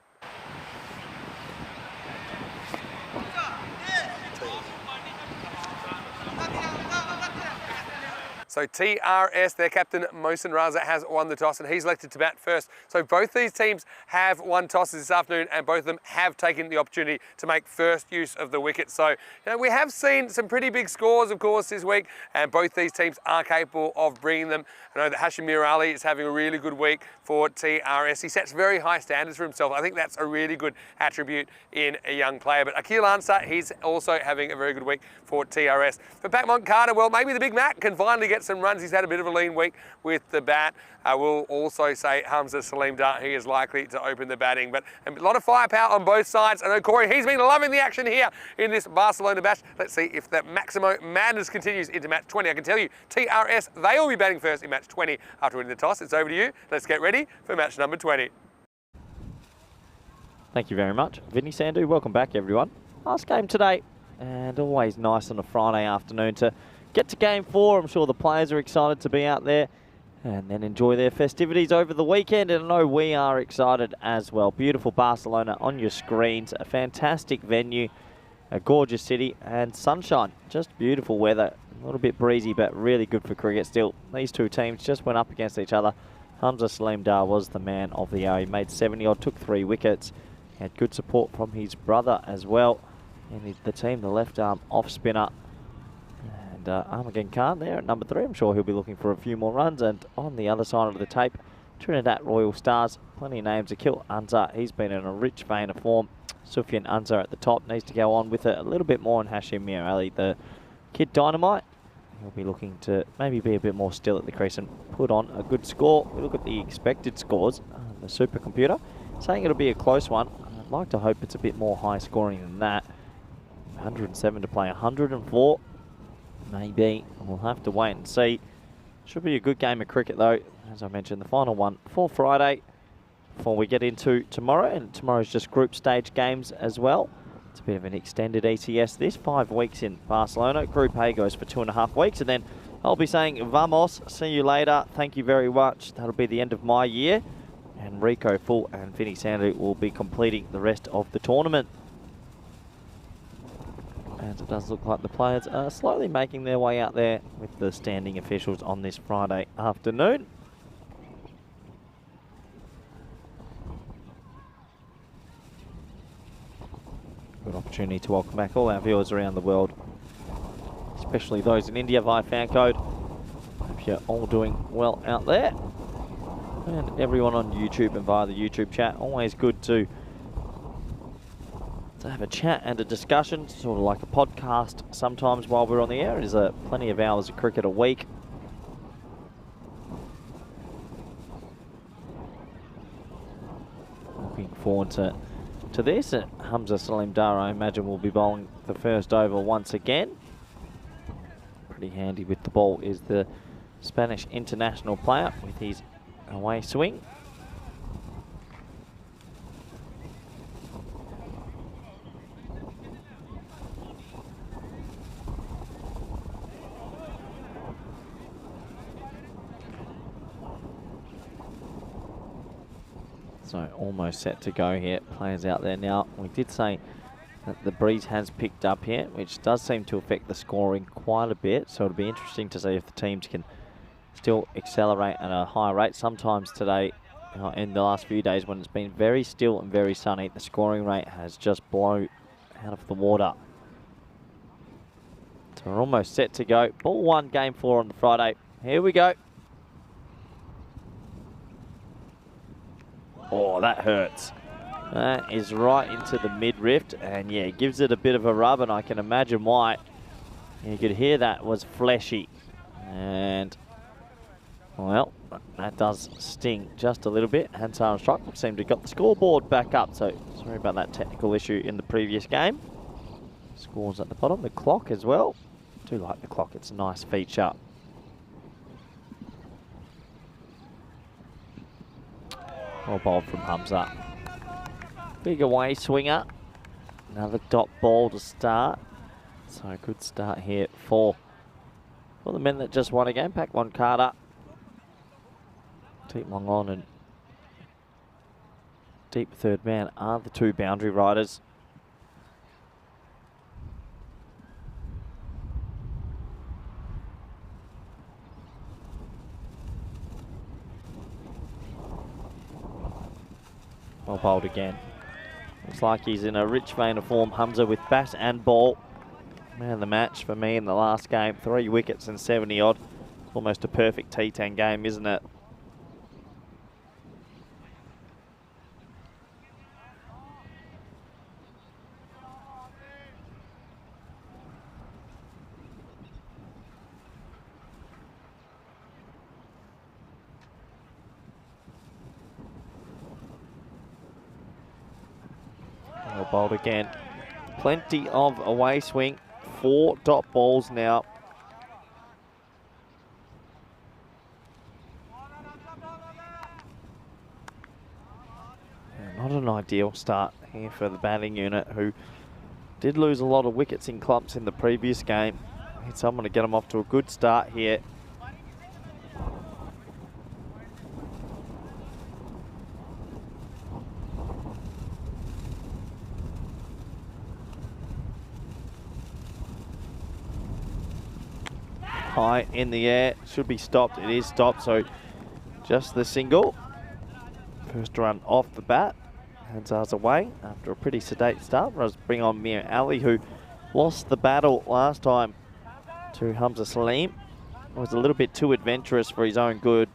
Speaker 1: So TRS, their captain, Mohsen Raza, has won the toss and he's elected to bat first. So both these teams have won tosses this afternoon and both of them have taken the opportunity to make first use of the wicket. So, we have seen some pretty big scores, of course, this week, and both these teams are capable of bringing them. I know that Hashim Mir Ali is having a really good week for TRS. He sets very high standards for himself. I think that's a really good attribute in a young player. But Akil Ansar, he's also having a very good week for TRS. For Pac Carter, well, maybe the Big Mac can finally get some runs. He's had a bit of a lean week with the bat. We'll also say Hamza Salim Dar, he is likely to open the batting. But a lot of firepower on both sides. I know Corey, he's been loving the action here in this Barcelona bash. Let's see if that Maximo madness continues into match 20. I can tell you, TRS, they will be batting first in match 20 after winning the toss. It's over to you. Let's get ready for match number 20.
Speaker 2: Thank you very much, Vinny Sandu. Welcome back, everyone. Last game today, and always nice on a Friday afternoon to get to game 4. I'm sure the players are excited to be out there and then enjoy their festivities over the weekend. And I know we are excited as well. Beautiful Barcelona on your screens, a fantastic venue, a gorgeous city and sunshine. Just beautiful weather. A little bit breezy, but really good for cricket still. These two teams just went up against each other. Hamza Salim Dar was the man of the hour. He made 70 odd, took 3 wickets. Had good support from his brother as well. And the team, the left arm off spinner. And Armageddon Khan there at number 3. I'm sure he'll be looking for a few more runs. And on the other side of the tape, Trinidad Royal Stars. Plenty of names. Akil Ansar, he's been in a rich vein of form. Sufyan Ansar at the top. Needs to go on with it a little bit more. And Hashim Mir Ali, the kid dynamite. He'll be looking to maybe be a bit more still at the crease and put on a good score. We look at the expected scores on the supercomputer, saying it'll be a close one. I'd like to hope it's a bit more high scoring than that. 107 to play, 104 maybe. We'll have to wait and see. Should be a good game of cricket though. As I mentioned, the final one for Friday before we get into tomorrow. And tomorrow's just group stage games as well. It's a bit of an extended ECS this. 5 weeks in Barcelona. Group A goes for 2.5 weeks. And then I'll be saying vamos, see you later. Thank you very much. That'll be the end of my year. And Rico Full and Vinny Sandu will be completing the rest of the tournament. And it does look like the players are slowly making their way out there with the standing officials on this Friday afternoon. Good opportunity to welcome back all our viewers around the world, especially those in India via FanCode. Hope you're all doing well out there. And everyone on YouTube and via the YouTube chat, always good to have a chat and a discussion, sort of like a podcast sometimes while we're on the air. It is plenty of hours of cricket a week. Looking forward to this. Hamza Salim Dar, I imagine, will be bowling the first over once again. Pretty handy with the ball is the Spanish international player with his away swing. So almost set to go here. Players out there now. We did say that the breeze has picked up here, which does seem to affect the scoring quite a bit. So it'll be interesting to see if the teams can still accelerate at a higher rate. Sometimes today, in the last few days, when it's been very still and very sunny, the scoring rate has just blown out of the water. So we're almost set to go. Ball 1, game 4 on the Friday. Here we go. Oh, that hurts. That is right into the mid-rift, and yeah, it gives it a bit of a rub, and I can imagine why. You could hear that was fleshy. And, well, that does sting just a little bit. Hansar on strike seemed to have got the scoreboard back up, so sorry about that technical issue in the previous game. Scores at the bottom, the clock as well. I do like the clock, it's a nice feature. Well bowled from Hamza. Big away swinger. Another dot ball to start. So a good start here for the men that just won a game. Pack one Carter. Deep long on and deep third man are the two boundary riders. Well bowled again. Looks like he's in a rich vein of form. Hamza with bat and ball. Man of the match for me in the last game. 3 wickets and 70 odd. Almost a perfect T10 game, isn't it? Well bowled again. Plenty of away swing. 4 dot balls now. Yeah, not an ideal start here for the batting unit, who did lose a lot of wickets in clumps in the previous game. Need someone to get them off to a good start here. High in the air, should be stopped. It is stopped, so just the single. First run off the bat. Hanzar's away after a pretty sedate start. Let's bring on Mir Ali, who lost the battle last time to Hamza Salim. Was a little bit too adventurous for his own good,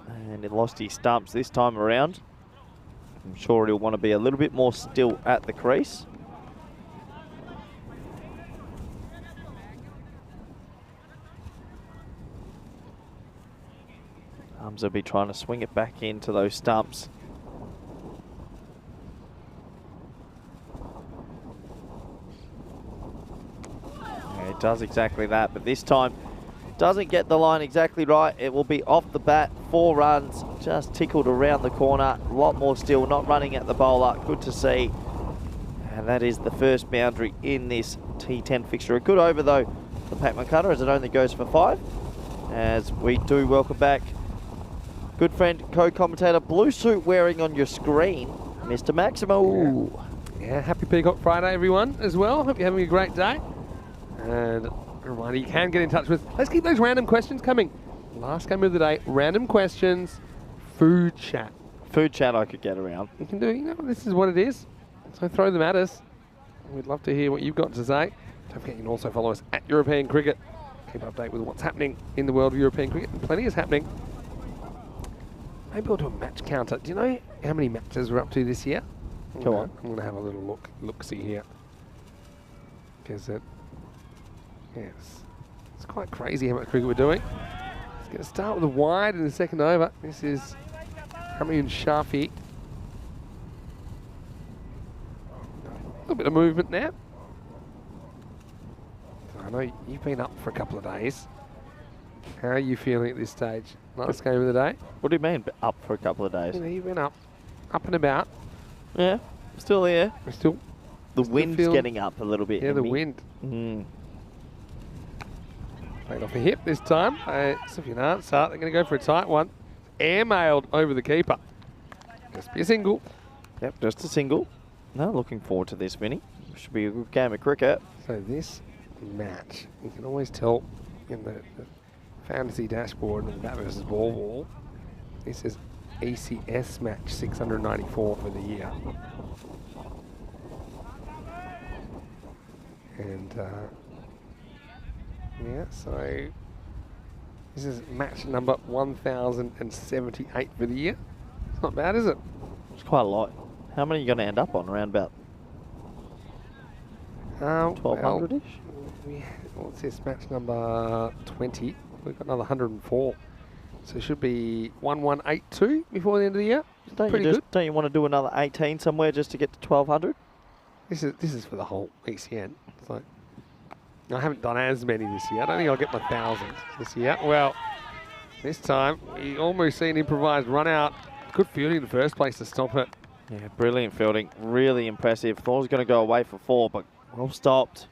Speaker 2: and he lost his stumps this time around. I'm sure he'll want to be a little bit more still at the crease. Hamza will be trying to swing it back into those stumps. Yeah, it does exactly that, but this time doesn't get the line exactly right. It will be off the bat, 4 runs, just tickled around the corner. A lot more still, not running at the bowler. Good to see. And that is the first boundary in this T10 fixture. A good over though for Pac-Man Cutter, as it only goes for 5. As we do welcome back good friend, co-commentator, blue suit wearing on your screen, Mr. Maximo.
Speaker 5: Yeah, happy Peacock Friday, everyone, as well. Hope you're having a great day. And a reminder, you can get in touch with. Let's keep those random questions coming. Last game of the day, random questions, food chat.
Speaker 2: Food chat I could get around.
Speaker 5: You can do, you know, this is what it is. So throw them at us. We'd love to hear what you've got to say. Don't forget, you can also follow us at European Cricket. Keep up to date with what's happening in the world of European cricket. And plenty is happening. Maybe we'll do a match counter. Do you know how many matches we're up to this year?
Speaker 2: Go on.
Speaker 5: I'm going to have a little look-see here. Because yes, it's quite crazy how much cricket we're doing. Let's get a start with a wide in the second over. This is Hamid Shafi. A little bit of movement now. I know you've been up for a couple of days. How are you feeling at this stage? Last game of the day?
Speaker 2: What do you mean, up for a couple of days?
Speaker 5: You know, you've been up and about.
Speaker 2: Yeah, still here.
Speaker 5: We're still...
Speaker 2: The wind's getting up a little bit.
Speaker 5: Yeah, the wind. Played off a hip this time. Sufyan Ansar, they're going to go for a tight one. Airmailed over the keeper. Just be a single.
Speaker 2: Yep, just a single. No, looking forward to this, Vinny. Should be a good game of cricket.
Speaker 5: So this match, you can always tell in the fantasy dashboard and bat versus ball wall, this is ECS match 694 for the year. And yeah, so this is match number 1078 for the year. It's not bad, is it?
Speaker 2: It's quite a lot. How many are you going to end up on around about 1200-ish?
Speaker 5: What's this? Match number 20. We've got another 104. So it should be 1182 before the end of the year.
Speaker 2: Don't you want to do another 18 somewhere just to get to 1200?
Speaker 5: This is for the whole ECN. It's like, I haven't done as many this year. I don't think I'll get my 1,000 this year. Well, this time we almost see an improvised run out good fielding in the first place to stop it.
Speaker 2: Yeah, brilliant fielding. Really impressive. Thought it was going to go away for 4, but well stopped.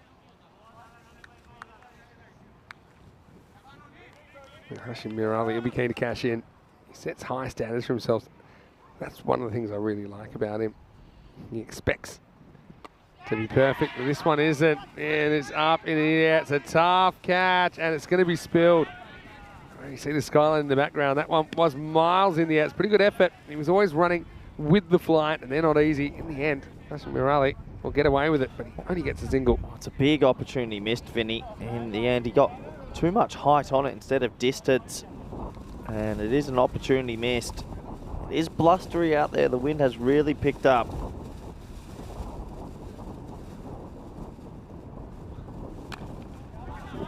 Speaker 5: Hashim Mirali, he'll be keen to cash in. He sets high standards for himself. That's one of the things I really like about him. He expects to be perfect, but this one isn't. And it's up in the air. It's a tough catch, and it's going to be spilled. You see the skyline in the background. That one was miles in the air. It's pretty good effort. He was always running with the flight, and they're not easy. In the end, Hashim Mirali will get away with it, but he only gets a single.
Speaker 2: Oh, it's a big opportunity missed, Vinny. In the end, he got too much height on it instead of distance, and it is an opportunity missed. It is blustery out there. The wind has really picked up.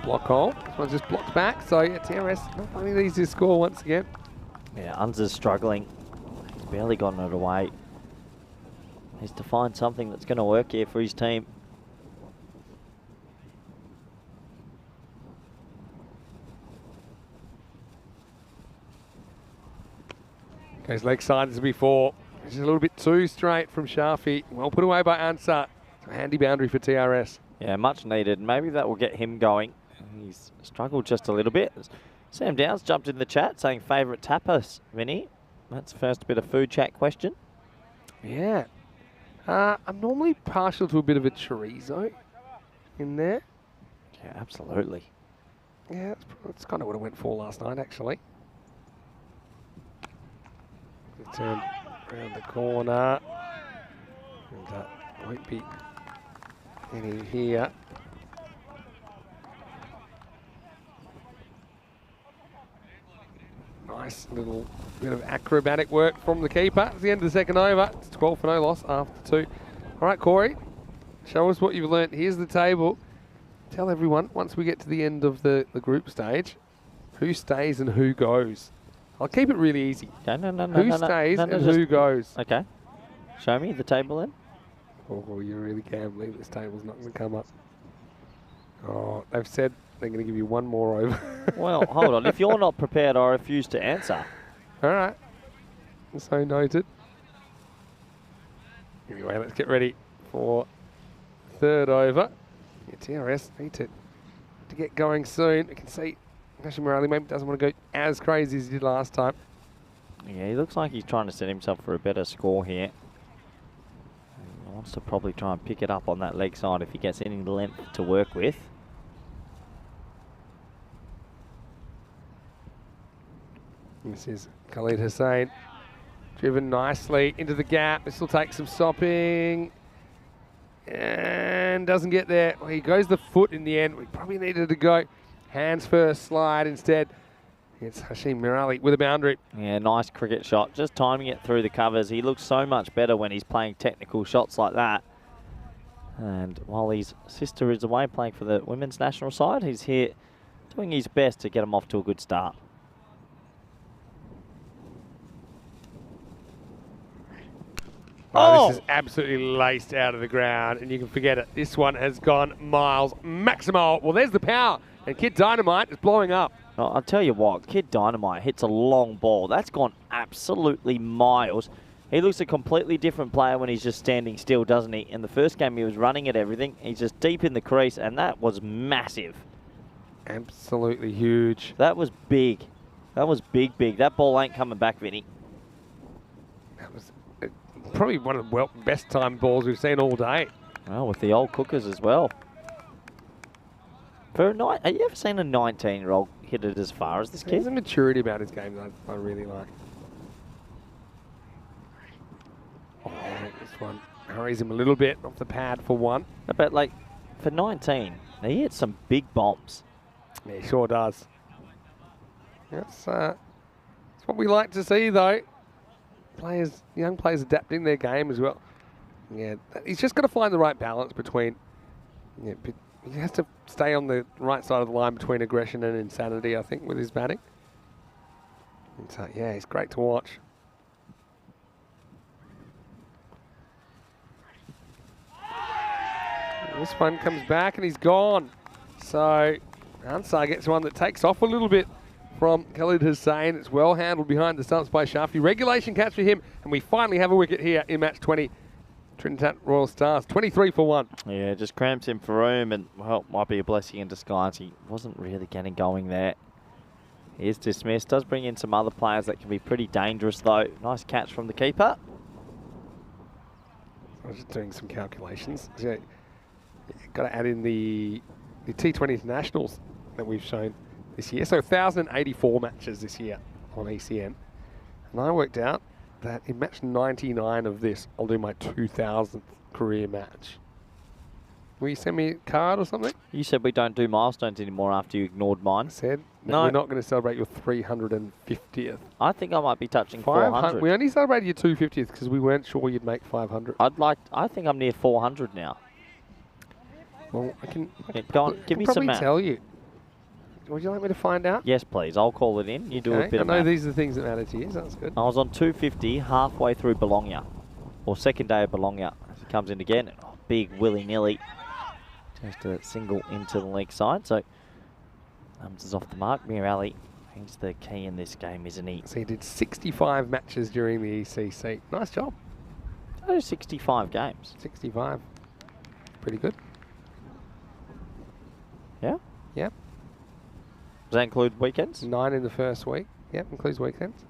Speaker 5: Block hole. This one's just blocked back, so yeah, TRS not finding it easy to score once again.
Speaker 2: Yeah, Unz's struggling. He's barely gotten it away. Needs to find something that's going to work here for his team.
Speaker 5: Goes leg side as before. Just a little bit too straight from Shafi. Well put away by Ansar. A handy boundary for TRS.
Speaker 2: Yeah, much needed. Maybe that will get him going. He's struggled just a little bit. Sam Downs jumped in the chat saying favourite tapas, Vinny. That's the first bit of food chat question.
Speaker 5: Yeah. I'm normally partial to a bit of a chorizo in there.
Speaker 2: Yeah, absolutely.
Speaker 5: Yeah, that's kind of what I went for last night, actually. Turn around the corner. And that won't be any here. Nice little bit of acrobatic work from the keeper. It's the end of the second over. It's 12 for no loss after 2. All right, Corey, show us what you've learnt. Here's the table. Tell everyone, once we get to the end of the group stage, who stays and who goes. I'll keep it really easy.
Speaker 2: Okay, no,
Speaker 5: Who stays and who goes?
Speaker 2: Okay. Show me the table then.
Speaker 5: Oh, you really can't believe this table's not going to come up. Oh, they've said they're going to give you one more over.
Speaker 2: Well, hold on. If you're not prepared, I refuse to answer.
Speaker 5: All right. So noted. Anyway, let's get ready for third over. Yeah, TRS need to get going soon. You can see Hashim Mirali maybe doesn't want to go as crazy as he did last time.
Speaker 2: Yeah, he looks like he's trying to set himself for a better score here. He wants to probably try and pick it up on that leg side if he gets any length to work with.
Speaker 5: This is Khalid Hussain, driven nicely into the gap. This will take some stopping and doesn't get there. Well, he goes the foot in the end. We probably needed to go hands first slide instead. It's Hashim Mirali with a boundary.
Speaker 2: Yeah, nice cricket shot. Just timing it through the covers. He looks so much better when he's playing technical shots like that. And while his sister is away playing for the women's national side, he's here doing his best to get him off to a good start.
Speaker 5: Oh, this is absolutely laced out of the ground, and you can forget it. This one has gone miles. Maximo. Well, there's the power, and Kid Dynamite is blowing up.
Speaker 2: Oh, I'll tell you what, Kid Dynamite hits a long ball. That's gone absolutely miles. He looks a completely different player when he's just standing still, doesn't he? In the first game, he was running at everything. He's just deep in the crease, and that was massive.
Speaker 5: Absolutely huge.
Speaker 2: That was big. That was big, big. That ball ain't coming back, Vinny.
Speaker 5: That was probably one of the best timed balls we've seen all day.
Speaker 2: Well, with the old cookers as well. For a have you ever seen a 19-year-old hit it as far as this kid?
Speaker 5: There's a maturity about his game that I really like. Oh, this one hurries him a little bit off the pad for one.
Speaker 2: But like, for 19, he hit some big bombs.
Speaker 5: Yeah, he sure does. That's what we like to see, though. Young players adapting their game as well. Yeah, he's just got to find the right balance between. Yeah, he has to stay on the right side of the line between aggression and insanity, I think, with his batting. And so, yeah, he's great to watch. This one comes back and he's gone. So Ansar gets one that takes off a little bit from Khalid Hussain. It's well handled behind the stumps by Shafti. Regulation catch for him, and we finally have a wicket here in match 20. Trinidad Royal Stars, 23 for 1.
Speaker 2: Yeah, just cramps him for room, and, well, might be a blessing in disguise. He wasn't really getting going there. He is dismissed. Does bring in some other players that can be pretty dangerous, though. Nice catch from the keeper.
Speaker 5: I was just doing some calculations. So, got to add in the T20 internationals that we've shown this year. So 1,084 matches this year on ECN. And I worked out that in match 99 of this, I'll do my 2,000th career match. Will you send me a card or something?
Speaker 2: You said we don't do milestones anymore after you ignored mine.
Speaker 5: I said that
Speaker 2: No.
Speaker 5: we're not going to celebrate your 350th.
Speaker 2: I think I might be touching 400.
Speaker 5: We only celebrated your 250th because we weren't sure you'd make 500.
Speaker 2: I think I'm near 400 now.
Speaker 5: Well, I can,
Speaker 2: Yeah, go on, give me some
Speaker 5: probably
Speaker 2: math.
Speaker 5: tell you. Would you like me to find out?
Speaker 2: Yes, please. I'll call it in. You do a
Speaker 5: Okay,
Speaker 2: bit
Speaker 5: I
Speaker 2: of
Speaker 5: know
Speaker 2: math.
Speaker 5: these are the things that matter to you, so that's good.
Speaker 2: I was on 250 halfway through Bologna, or second day of Bologna. As he comes in again, oh, big willy-nilly. Just a single into the leg side, so is off the mark. Mir Ali, he's the key in this game, isn't he?
Speaker 5: So he did 65 matches during the ECC. Nice job.
Speaker 2: Oh, 65 games.
Speaker 5: 65. Pretty good.
Speaker 2: Yeah?
Speaker 5: Yep.
Speaker 2: Does that include weekends?
Speaker 5: 9 in the first week. Yep, includes weekends.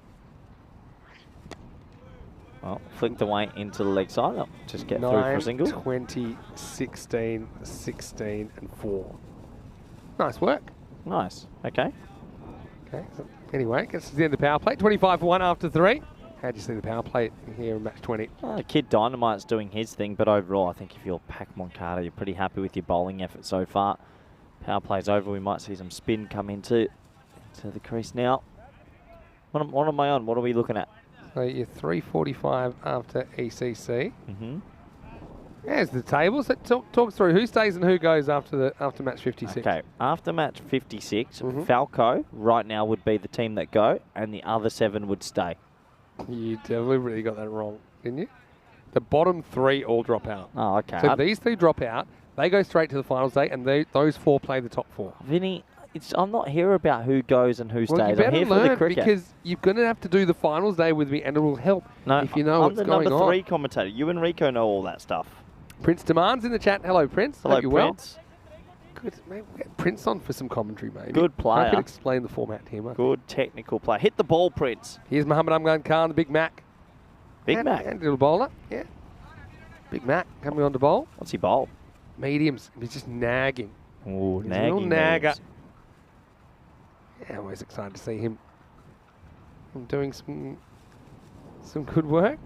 Speaker 2: Well, flicked away into the leg side. Oh, just get through for
Speaker 5: 9,
Speaker 2: a single.
Speaker 5: 20, 16, 16, and 4. Nice work.
Speaker 2: Nice. Okay.
Speaker 5: Okay. So anyway, gets to the end of the power play. 25 for 1 after 3. How do you see the power play here in match 20?
Speaker 2: Kid Dynamite's doing his thing, but overall, I think if you're Pac Moncada, you're pretty happy with your bowling effort so far. Power play's over. We might see some spin come into the crease now. What am I on? What are we looking at?
Speaker 5: So you're 345 after ECC.
Speaker 2: Mm-hmm.
Speaker 5: There's the table. So talk through who stays and who goes after match 56.
Speaker 2: Okay, after match 56,
Speaker 5: Mhm.
Speaker 2: Falco right now would be the team that go, and the other 7 would stay.
Speaker 5: You deliberately got that wrong, didn't you? The bottom 3 all drop out.
Speaker 2: Oh, okay.
Speaker 5: So these 3 drop out. They go straight to the finals day, and those 4 play the top 4.
Speaker 2: Vinny, I'm not here about who goes and who stays.
Speaker 5: Well, you
Speaker 2: I'm
Speaker 5: better
Speaker 2: here for the
Speaker 5: learn
Speaker 2: cricket.
Speaker 5: because you're going to have to do the finals day with me, and it will help
Speaker 2: No,
Speaker 5: if you know
Speaker 2: I'm
Speaker 5: what's
Speaker 2: the
Speaker 5: going
Speaker 2: number
Speaker 5: on.
Speaker 2: 3 commentator. You and Rico know all that stuff.
Speaker 5: Prince Demand's in the chat. Hello, Prince.
Speaker 2: Hello,
Speaker 5: Hope you're well.
Speaker 2: Prince.
Speaker 5: Good. Maybe we'll get Prince on for some commentary, maybe.
Speaker 2: Good
Speaker 5: I
Speaker 2: player.
Speaker 5: could explain the format to him.
Speaker 2: Good technical play. Hit the ball, Prince.
Speaker 5: Here's Muhammad Amgan Khan, the Big Mac.
Speaker 2: Big Mac.
Speaker 5: And little bowler. Yeah. Big Mac coming on to bowl.
Speaker 2: What's he bowl?
Speaker 5: Mediums. He's just nagging.
Speaker 2: Ooh,
Speaker 5: He's a little
Speaker 2: nagging
Speaker 5: nagger.
Speaker 2: mediums.
Speaker 5: Yeah, always excited to see him doing some good work.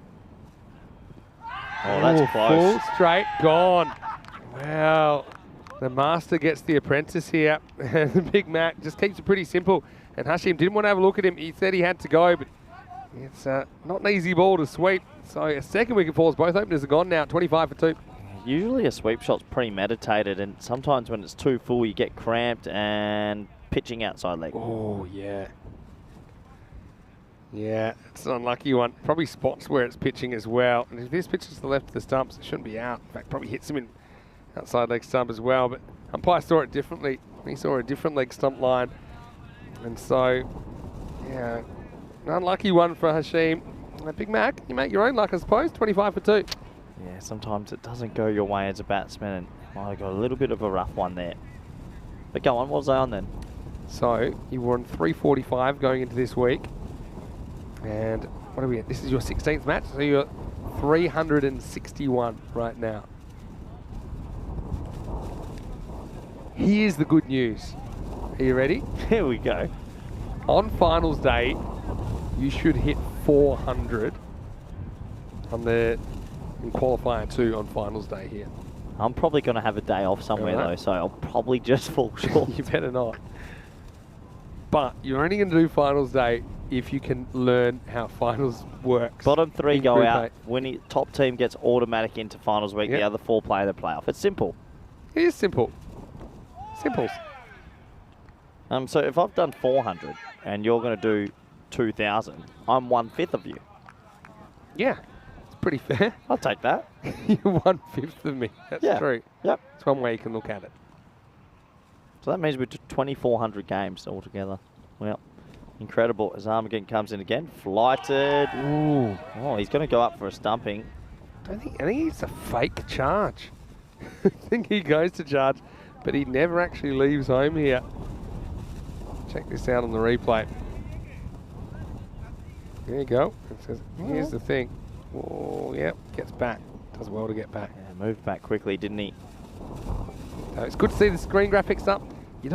Speaker 2: Oh, that's close.
Speaker 5: Full straight gone. Wow. The master gets the apprentice here. The Big Mac just keeps it pretty simple. And Hashim didn't want to have a look at him. He said he had to go, but it's not an easy ball to sweep. So a second wicket falls. Both openers are gone now. 25 for 2.
Speaker 2: Usually a sweep shot's premeditated, and sometimes when it's too full, you get cramped and pitching outside leg.
Speaker 5: Oh, yeah. Yeah, it's an unlucky one. Probably spots where it's pitching as well. And if this pitches to the left of the stumps, it shouldn't be out. In fact, probably hits him in outside leg stump as well. But umpire saw it differently. He saw a different leg stump line. And so, yeah, an unlucky one for Hashim. Big Mac, you make your own luck, I suppose. 25 for 2.
Speaker 2: Yeah, sometimes it doesn't go your way as a batsman, and might have got a little bit of a rough one there. But go on, what was I on then?
Speaker 5: So, you were on 345 going into this week. And what are we at? This is your 16th match, so you're 361 right now. Here's the good news. Are you ready?
Speaker 2: Here we go.
Speaker 5: On finals day, you should hit 400 in qualifier 2 on finals day here.
Speaker 2: I'm probably going to have a day off somewhere
Speaker 5: Alright.
Speaker 2: though, so I'll probably just fall short.
Speaker 5: You better not. But you're only going to do finals day if you can learn how finals works.
Speaker 2: Bottom 3
Speaker 5: in
Speaker 2: go
Speaker 5: Group
Speaker 2: out.
Speaker 5: A.
Speaker 2: Winning top team gets automatic into finals week.
Speaker 5: Yep.
Speaker 2: The other 4 play the playoff. It's simple.
Speaker 5: It is simple. Simples.
Speaker 2: So if I've done 400 and you're going to do 2,000, I'm 1/5 of you.
Speaker 5: Yeah, it's pretty fair.
Speaker 2: I'll take that.
Speaker 5: You're 1/5 of me. That's
Speaker 2: Yeah.
Speaker 5: true.
Speaker 2: Yep.
Speaker 5: That's one way you can look at it.
Speaker 2: So that means we do 2,400 games altogether. Well, Incredible as Armageddon comes in again. Flighted.
Speaker 5: Ooh.
Speaker 2: Oh, he's going to go up for a stumping.
Speaker 5: I think it's a fake charge. I think he goes to charge, but he never actually leaves home here. Check this out on the replay. There you go. It says, here's the thing. Oh, yep, gets back. Does well to get back.
Speaker 2: Yeah, moved back quickly, didn't he?
Speaker 5: So it's good to see the screen graphics up. You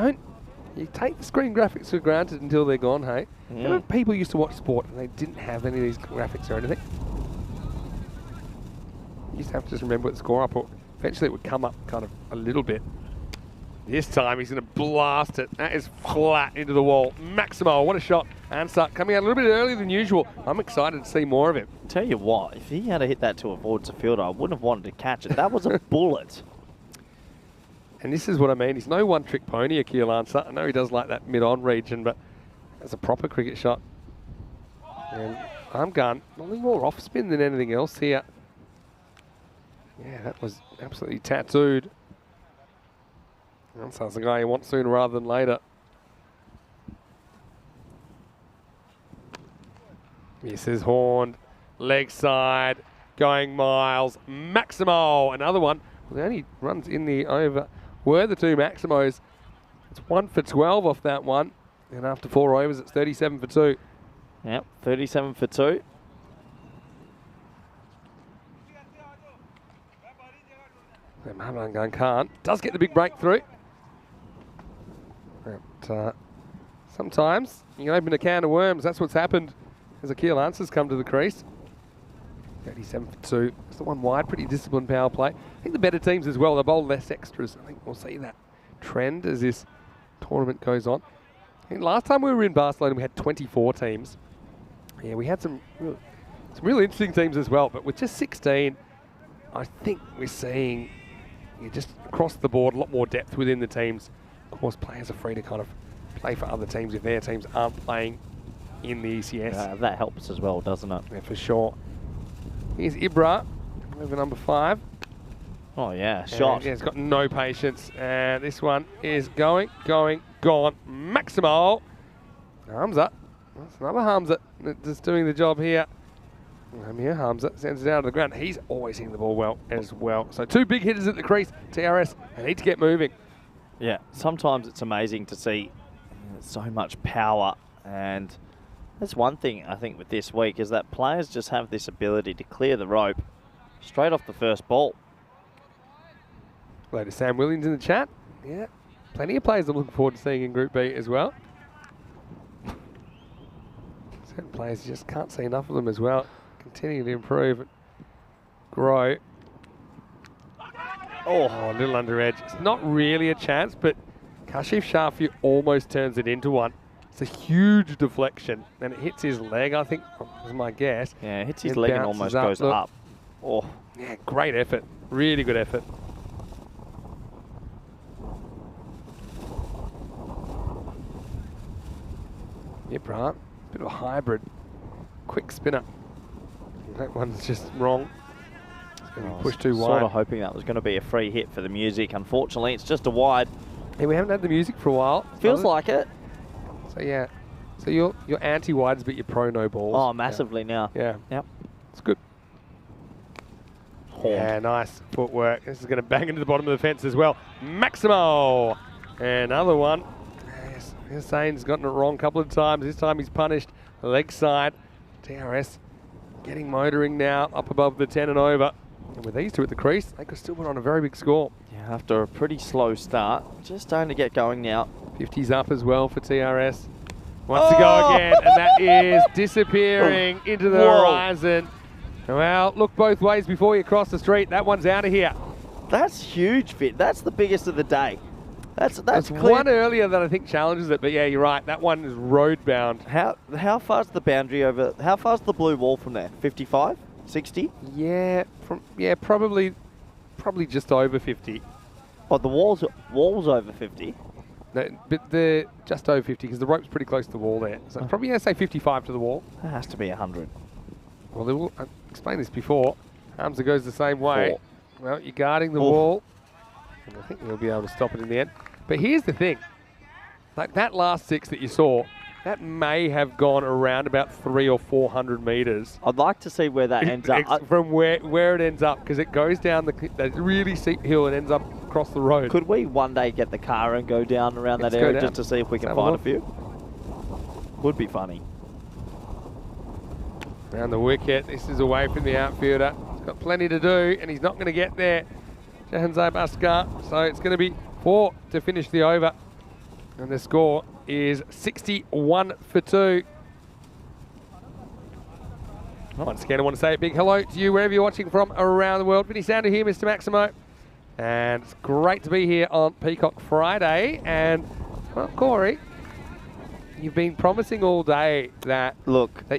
Speaker 5: take the screen graphics for granted until they're gone, hey? Remember people used to watch sport and they didn't have any of these graphics or anything? You used to have to just remember what the score up, or eventually it would come up kind of a little bit. This time he's going to blast it. That is flat into the wall. Maximo, what a shot. And start coming out a little bit earlier than usual. I'm excited to see more of him.
Speaker 2: Tell you what, if he had hit that to a forward to fielder, I wouldn't have wanted to catch it. That was a bullet.
Speaker 5: And this is what I mean. He's no one-trick pony, Akil Ansah. I know he does like that mid-on region, but that's a proper cricket shot. And arm gun, nothing more off spin than anything else here. Yeah, that was absolutely tattooed. Ansah's the guy you want sooner rather than later. This is horned, leg side, going miles. Maximo, another one. Well, the only runs in the over were the two Maximos. It's 1 for 12 off that one. And after 4 overs, it's 37 for 2.
Speaker 2: Yep, 37 for 2.
Speaker 5: Maharangan can't. Does get the big breakthrough. But sometimes you can open a can of worms. That's what's happened as Akil Ansah's come to the crease. 37 for 2. It's the one wide, pretty disciplined power play. I think the better teams as well, they bowl less extras. I think we'll see that trend as this tournament goes on. I think last time we were in Barcelona, we had 24 teams. Yeah, we had some real interesting teams as well, but with just 16, I think we're seeing just across the board a lot more depth within the teams. Of course, players are free to kind of play for other teams if their teams aren't playing in the ECS.
Speaker 2: That helps as well, doesn't it?
Speaker 5: Yeah, for sure. Here's Ibra, over number 5.
Speaker 2: Oh, yeah, shot.
Speaker 5: Yeah, he's got no patience. And this one is going, gone. Maximo. Hamza. That's another Hamza that's doing the job here. Here, Hamza sends it out of the ground. He's always hitting the ball well as well. So 2 big hitters at the crease. TRS, they need to get moving.
Speaker 2: Yeah, sometimes it's amazing to see so much power, and that's one thing I think with this week is that players just have this ability to clear the rope straight off the first ball.
Speaker 5: Hello to Sam Williams in the chat. Yeah, plenty of players I'm looking forward to seeing in Group B as well. Certain players, you just can't see enough of them as well. Continue to improve and grow. Oh, a little under edge. It's not really a chance, but Kashif Shafi almost turns it into one. It's a huge deflection, and it hits his leg, I think, was my guess.
Speaker 2: Yeah, it hits his leg and almost goes up. Oh.
Speaker 5: Yeah, great effort. Really good effort. Yeah, Brant. Bit of a hybrid. Quick spinner. That one's just wrong. It's going to be pushed too wide.
Speaker 2: Sort of hoping that was going to be a free hit for the music. Unfortunately, it's just a wide.
Speaker 5: Hey, we haven't had the music for a while.
Speaker 2: Feels like it.
Speaker 5: So yeah. So you're anti-wides, but you're pro no balls.
Speaker 2: Oh, massively now.
Speaker 5: Yeah.
Speaker 2: Yep.
Speaker 5: It's good.
Speaker 2: Horned.
Speaker 5: Yeah, nice footwork. This is going to bang into the bottom of the fence as well. Maximo. Another one. Yes, Hussein's gotten it wrong a couple of times. This time he's punished. Leg side. TRS getting motoring now up above the 10 and over. And with these two at the crease, they could still put on a very big score.
Speaker 2: Yeah, after a pretty slow start, just starting to get going now.
Speaker 5: 50's up as well for TRS. Wants to go again, and that is disappearing into the horizon. Well, look both ways before you cross the street. That one's out of here.
Speaker 2: That's huge, Fit. That's the biggest of the day. That's
Speaker 5: There's
Speaker 2: clear.
Speaker 5: one earlier that I think challenges it, but yeah, you're right. That one is road bound.
Speaker 2: How far's the boundary over? How far's the blue wall from there? 55, 60?
Speaker 5: Yeah, probably just over 50.
Speaker 2: Oh, the wall's over 50.
Speaker 5: No, but they're just over 50 because the rope's pretty close to the wall there. So probably going to say 55 to the wall.
Speaker 2: That has to be 100.
Speaker 5: Well, I explained this before. Hamza goes the same way. Well, you're guarding the wall. And I think you'll be able to stop it in the end. But here's the thing. Like that last 6 that you saw, That may have gone around about 300 or 400 metres.
Speaker 2: I'd like to see where that ends up.
Speaker 5: From where it ends up, because it goes down that really steep hill and ends up across the road.
Speaker 2: Could we one day get the car and go down around
Speaker 5: Let's
Speaker 2: that
Speaker 5: go
Speaker 2: area
Speaker 5: down.
Speaker 2: just to see if we can
Speaker 5: Let's have a
Speaker 2: find a
Speaker 5: look.
Speaker 2: few? Would be funny.
Speaker 5: Around the wicket. This is away from the outfielder. He's got plenty to do, and he's not going to get there. Jahanzeb Askar. So it's going to be 4 to finish the over. And the score is 61 for 2. Once again, I want to say a big hello to you wherever you're watching from around the world. Vinny Sander here, Mr. Maximo. And it's great to be here on Peacock Friday. And, well, Corey, you've been promising all day that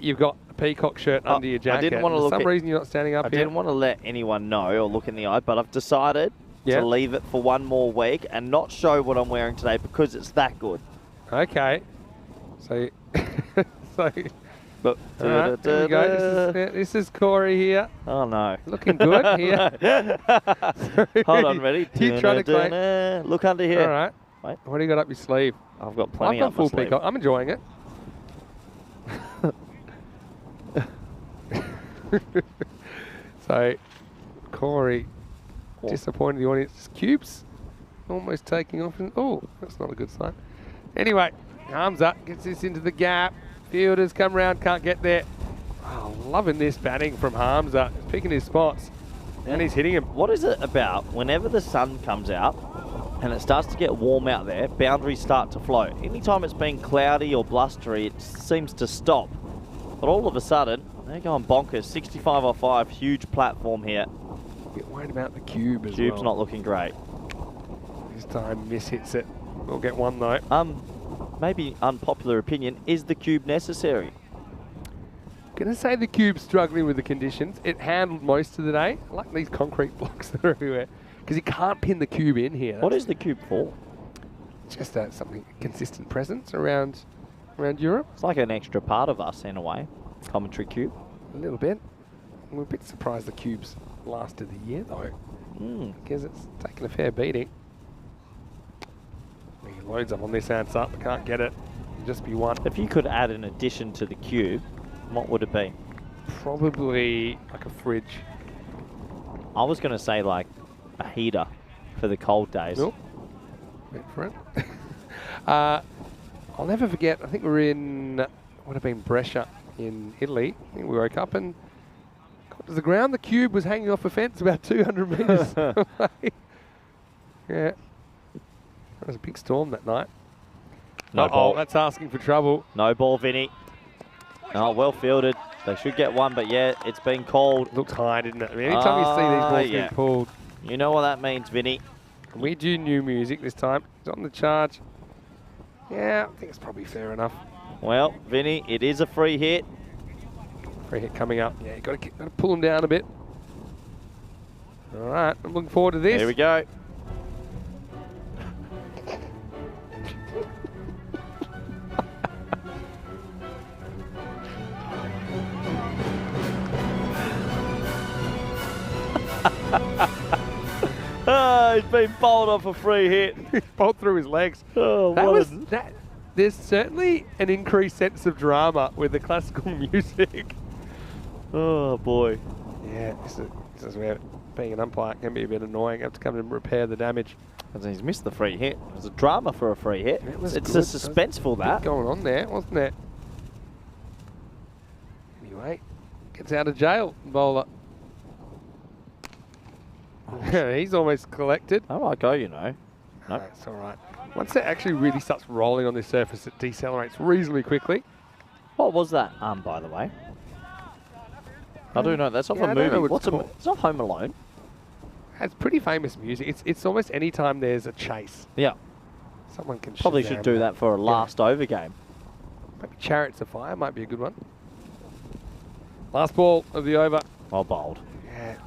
Speaker 5: you've got a Peacock shirt under your jacket.
Speaker 2: I didn't want to
Speaker 5: For
Speaker 2: look
Speaker 5: some reason you're not standing up
Speaker 2: I
Speaker 5: here.
Speaker 2: didn't want to let anyone know or look in the eye, but I've decided to leave it for one more week and not show what I'm wearing today because it's that good.
Speaker 5: Okay. So,
Speaker 2: But
Speaker 5: all right, there we go. This is Corey here.
Speaker 2: Oh no.
Speaker 5: Looking good here.
Speaker 2: Hold on, ready?
Speaker 5: You trying to claim?
Speaker 2: Look under here.
Speaker 5: All right.
Speaker 2: Wait.
Speaker 5: What do you got up your sleeve?
Speaker 2: I've got plenty
Speaker 5: I've
Speaker 2: up
Speaker 5: got
Speaker 2: my
Speaker 5: full
Speaker 2: sleeve.
Speaker 5: Peacock. I'm enjoying it. So, Corey, disappointed the audience. Cubes almost taking off. Oh, that's not a good sign. Anyway, arms up, gets this into the gap. Fielders come round, can't get there. Oh, loving this batting from Hamza. He's picking his spots, and he's hitting him.
Speaker 2: What is it about whenever the sun comes out and it starts to get warm out there, boundaries start to float? Anytime it's been cloudy or blustery, it seems to stop. But all of a sudden, they're going bonkers. 65 off 5, huge platform here.
Speaker 5: Get worried about the cube as
Speaker 2: Cube's
Speaker 5: well.
Speaker 2: not looking great.
Speaker 5: This time, miss hits it. We'll get one though.
Speaker 2: Maybe unpopular opinion, is the cube necessary?
Speaker 5: Gonna say the cube's struggling with the conditions. It handled most of the day. I like these concrete blocks that are everywhere, because you can't pin the cube in here.
Speaker 2: What is the cube for?
Speaker 5: Just something consistent presence around Europe.
Speaker 2: It's like an extra part of us in a way. Commentary cube.
Speaker 5: A little bit. We're a bit surprised the cube's lasted the year though, because it's taken a fair beating. He loads up on this answer, but can't get it. It'll just be one.
Speaker 2: If you could add an addition to the cube, what would it be?
Speaker 5: Probably like a fridge.
Speaker 2: I was going to say like a heater for the cold days.
Speaker 5: Nope. Wait for it. I'll never forget, I think we were in, would have been Brescia in Italy. I think we woke up and got to the ground. The cube was hanging off a fence about 200 metres away. Yeah. There was a big storm that night.
Speaker 2: No ball.
Speaker 5: That's asking for trouble.
Speaker 2: No ball, Vinny. Oh, well fielded. They should get one, but yeah, it's been called.
Speaker 5: Looks high, didn't it? I mean, anytime you see these balls
Speaker 2: yeah.
Speaker 5: get pulled.
Speaker 2: You know what that means, Vinny.
Speaker 5: We do new music this time. It's on the charge. Yeah, I think it's probably fair enough.
Speaker 2: Well, Vinny, it is a free hit.
Speaker 5: Free hit coming up. Yeah, you got to pull him down a bit. All right, I'm looking forward to this.
Speaker 2: Here we go. He's been bowled off a free hit.
Speaker 5: Bolt through his legs.
Speaker 2: Oh,
Speaker 5: There's certainly an increased sense of drama with the classical music.
Speaker 2: Oh boy.
Speaker 5: Yeah, this is where being an umpire can be a bit annoying. You have to come and repair the damage.
Speaker 2: He's missed the free hit. It was a drama for a free hit. It's
Speaker 5: good.
Speaker 2: a suspenseful
Speaker 5: Bit
Speaker 2: that.
Speaker 5: going on there, wasn't there? Anyway, gets out of jail, bowler. He's almost collected.
Speaker 2: I might go, you know. Nope.
Speaker 5: That's all right. Once it actually really starts rolling on this surface, it decelerates reasonably quickly.
Speaker 2: What was that, by the way? I do know. That's off
Speaker 5: Yeah, I
Speaker 2: a
Speaker 5: don't
Speaker 2: movie.
Speaker 5: know what
Speaker 2: What's
Speaker 5: it's
Speaker 2: a?
Speaker 5: called.
Speaker 2: It's not Home Alone.
Speaker 5: It's pretty famous music. It's almost any time there's a chase.
Speaker 2: Yeah.
Speaker 5: Someone can
Speaker 2: Probably
Speaker 5: Shazam
Speaker 2: should do that for a last over game.
Speaker 5: Maybe Chariots of Fire might be a good one. Last ball of the over.
Speaker 2: Oh, bold.
Speaker 5: Yeah,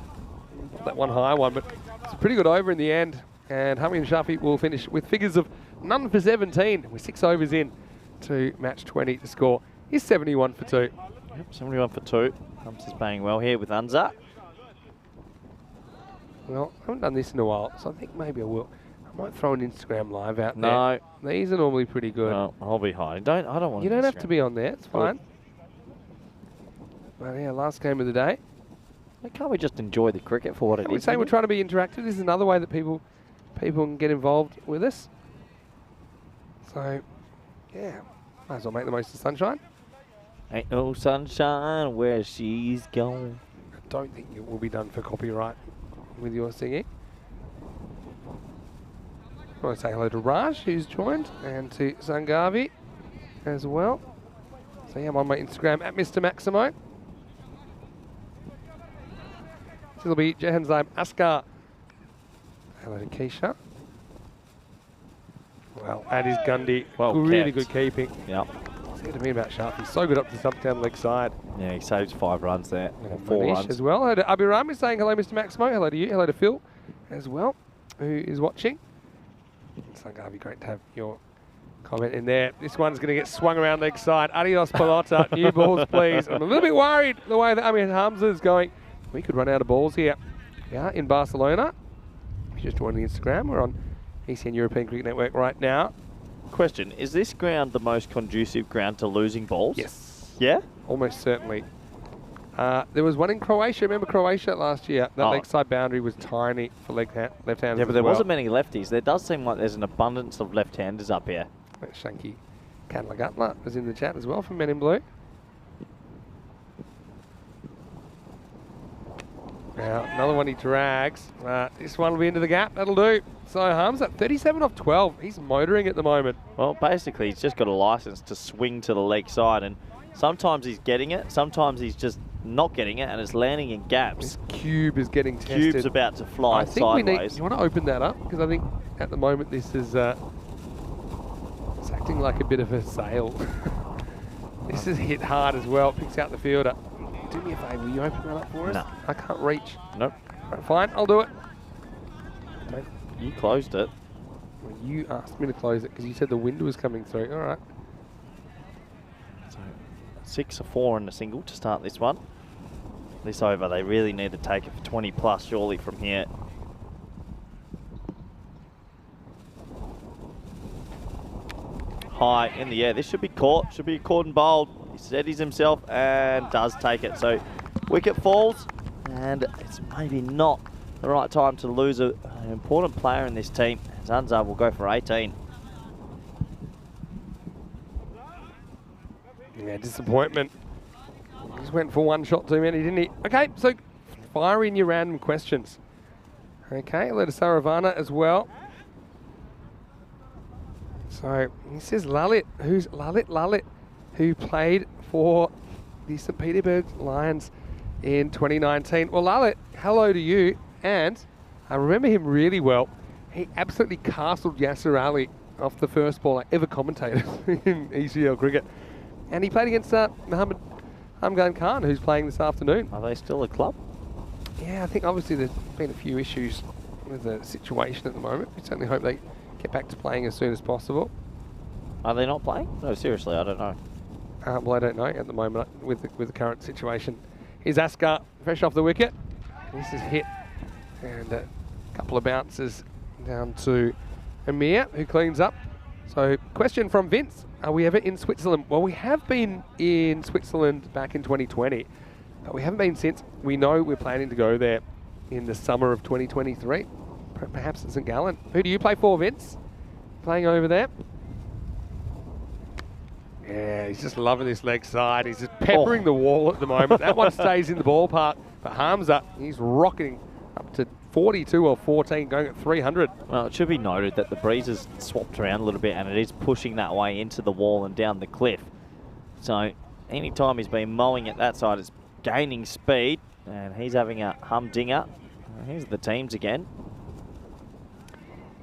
Speaker 5: that one high one, but it's a pretty good over in the end. And Hummy and Shafi will finish with figures of none for 17. We're 6 overs in to match 20. The score is 71 for 2.
Speaker 2: Yep, 71 for 2. Humps is playing well here with Unza.
Speaker 5: Well, I haven't done this in a while, so I think maybe I will. Might throw an Instagram live out
Speaker 2: No.
Speaker 5: there. These are normally pretty good.
Speaker 2: No, I'll be hiding. I don't want.
Speaker 5: You don't have to
Speaker 2: Instagram.
Speaker 5: be on there. It's fine. Well, yeah, last game of the day.
Speaker 2: Why can't we just enjoy the cricket for what it
Speaker 5: We're
Speaker 2: is?
Speaker 5: saying we're trying to be interactive. This is another way that people can get involved with us. So, yeah, might as well make the most of the sunshine.
Speaker 2: Ain't no sunshine where she's gone.
Speaker 5: I don't think it will be done for copyright with your singing. I want to say hello to Raj, who's joined, and to Sangavi as well. So yeah, I'm on my Instagram at Mr. Maximo. This will be Jehanzheim Askar. Hello to Keisha. Well, that is Gundy.
Speaker 2: Well
Speaker 5: really
Speaker 2: kept.
Speaker 5: good keeping.
Speaker 2: Yep.
Speaker 5: Say to me about Sharp. He's so good up the stump down leg side.
Speaker 2: Yeah, he saves 5 runs there. Or
Speaker 5: And
Speaker 2: 4
Speaker 5: Manish
Speaker 2: runs.
Speaker 5: as well. Hello to Abhiram is saying hello, Mr. Maximo. Hello to you. Hello to Phil as well, who is watching. It's going to be great to have your comment in there. This one's going to get swung around leg side. Adios, Pelota. New balls, please. I'm a little bit worried the way that Amir Hamza is going. We could run out of balls here. We are in Barcelona. We just joined the Instagram. We're on ECN European Cricket Network right now.
Speaker 2: Question, is this ground the most conducive ground to losing balls?
Speaker 5: Yes.
Speaker 2: Yeah?
Speaker 5: Almost certainly. There was one in Croatia. Remember Croatia last year? That leg side boundary was tiny for left-handers.
Speaker 2: Yeah, but there wasn't many lefties. There does seem like there's an abundance of left-handers up here.
Speaker 5: Shanky Kadlagatla was in the chat as well from Men in Blue. Now, another one he drags. This one will be into the gap. That'll do. So Harm's at 37 off 12. He's motoring at the moment.
Speaker 2: Well, basically, he's just got a license to swing to the leg side, and sometimes he's getting it, sometimes he's just not getting it, and it's landing in gaps.
Speaker 5: This cube is getting tested.
Speaker 2: Cube's about to fly
Speaker 5: I think
Speaker 2: sideways.
Speaker 5: we need. You want to open that up? Because I think at the moment this is it's acting like a bit of a sail. This is hit hard as well. Picks out the fielder. Do me a favour. Will you open that up for us?
Speaker 2: No.
Speaker 5: I can't reach.
Speaker 2: Nope.
Speaker 5: Right, fine, I'll do it. Don't.
Speaker 2: You closed it.
Speaker 5: Well, you asked me to close it because you said the wind was coming through. All right.
Speaker 2: So 6 or 4 in a single to start this one. This over, they really need to take it for 20 plus surely from here. High in the air. This should be caught. Should be caught and bowled. He steadies himself and does take it. So wicket falls, and it's maybe not the right time to lose an important player in this team. Zanza will go for 18.
Speaker 5: Yeah, disappointment. He just went for one shot too many, didn't he? Okay, so fire in your random questions. Okay, let us Saravana as well. So this is Lalit. Who's Lalit, who played for the St. Petersburg Lions in 2019. Well, Lalit, hello to you. And I remember him really well. He absolutely castled Yasser Ali off the first ball I ever commentated in ECL cricket. And he played against Mohammed Hamgan Khan, who's playing this afternoon.
Speaker 2: Are they still a club?
Speaker 5: Yeah, I think obviously there's been a few issues with the situation at the moment. We certainly hope they get back to playing as soon as possible.
Speaker 2: Are they not playing? No, seriously, I don't know.
Speaker 5: Well, I don't know at the moment with the current situation. Here's Askar, fresh off the wicket. This is hit. And a couple of bounces down to Amir, who cleans up. So, question from Vince. Are we ever in Switzerland? Well, we have been in Switzerland back in 2020, but we haven't been since. We know we're planning to go there in the summer of 2023. Perhaps at St. Gallen. Who do you play for, Vince? Playing over there? Yeah, he's just loving this leg side. He's just peppering the wall at the moment. That one stays in the ballpark. But Hamza, he's rocketing up to 42 or 14, going at 300.
Speaker 2: Well, it should be noted that the breeze has swapped around a little bit and it is pushing that way into the wall and down the cliff. So anytime he's been mowing at that side, it's gaining speed, and he's having a humdinger. Here's the teams again.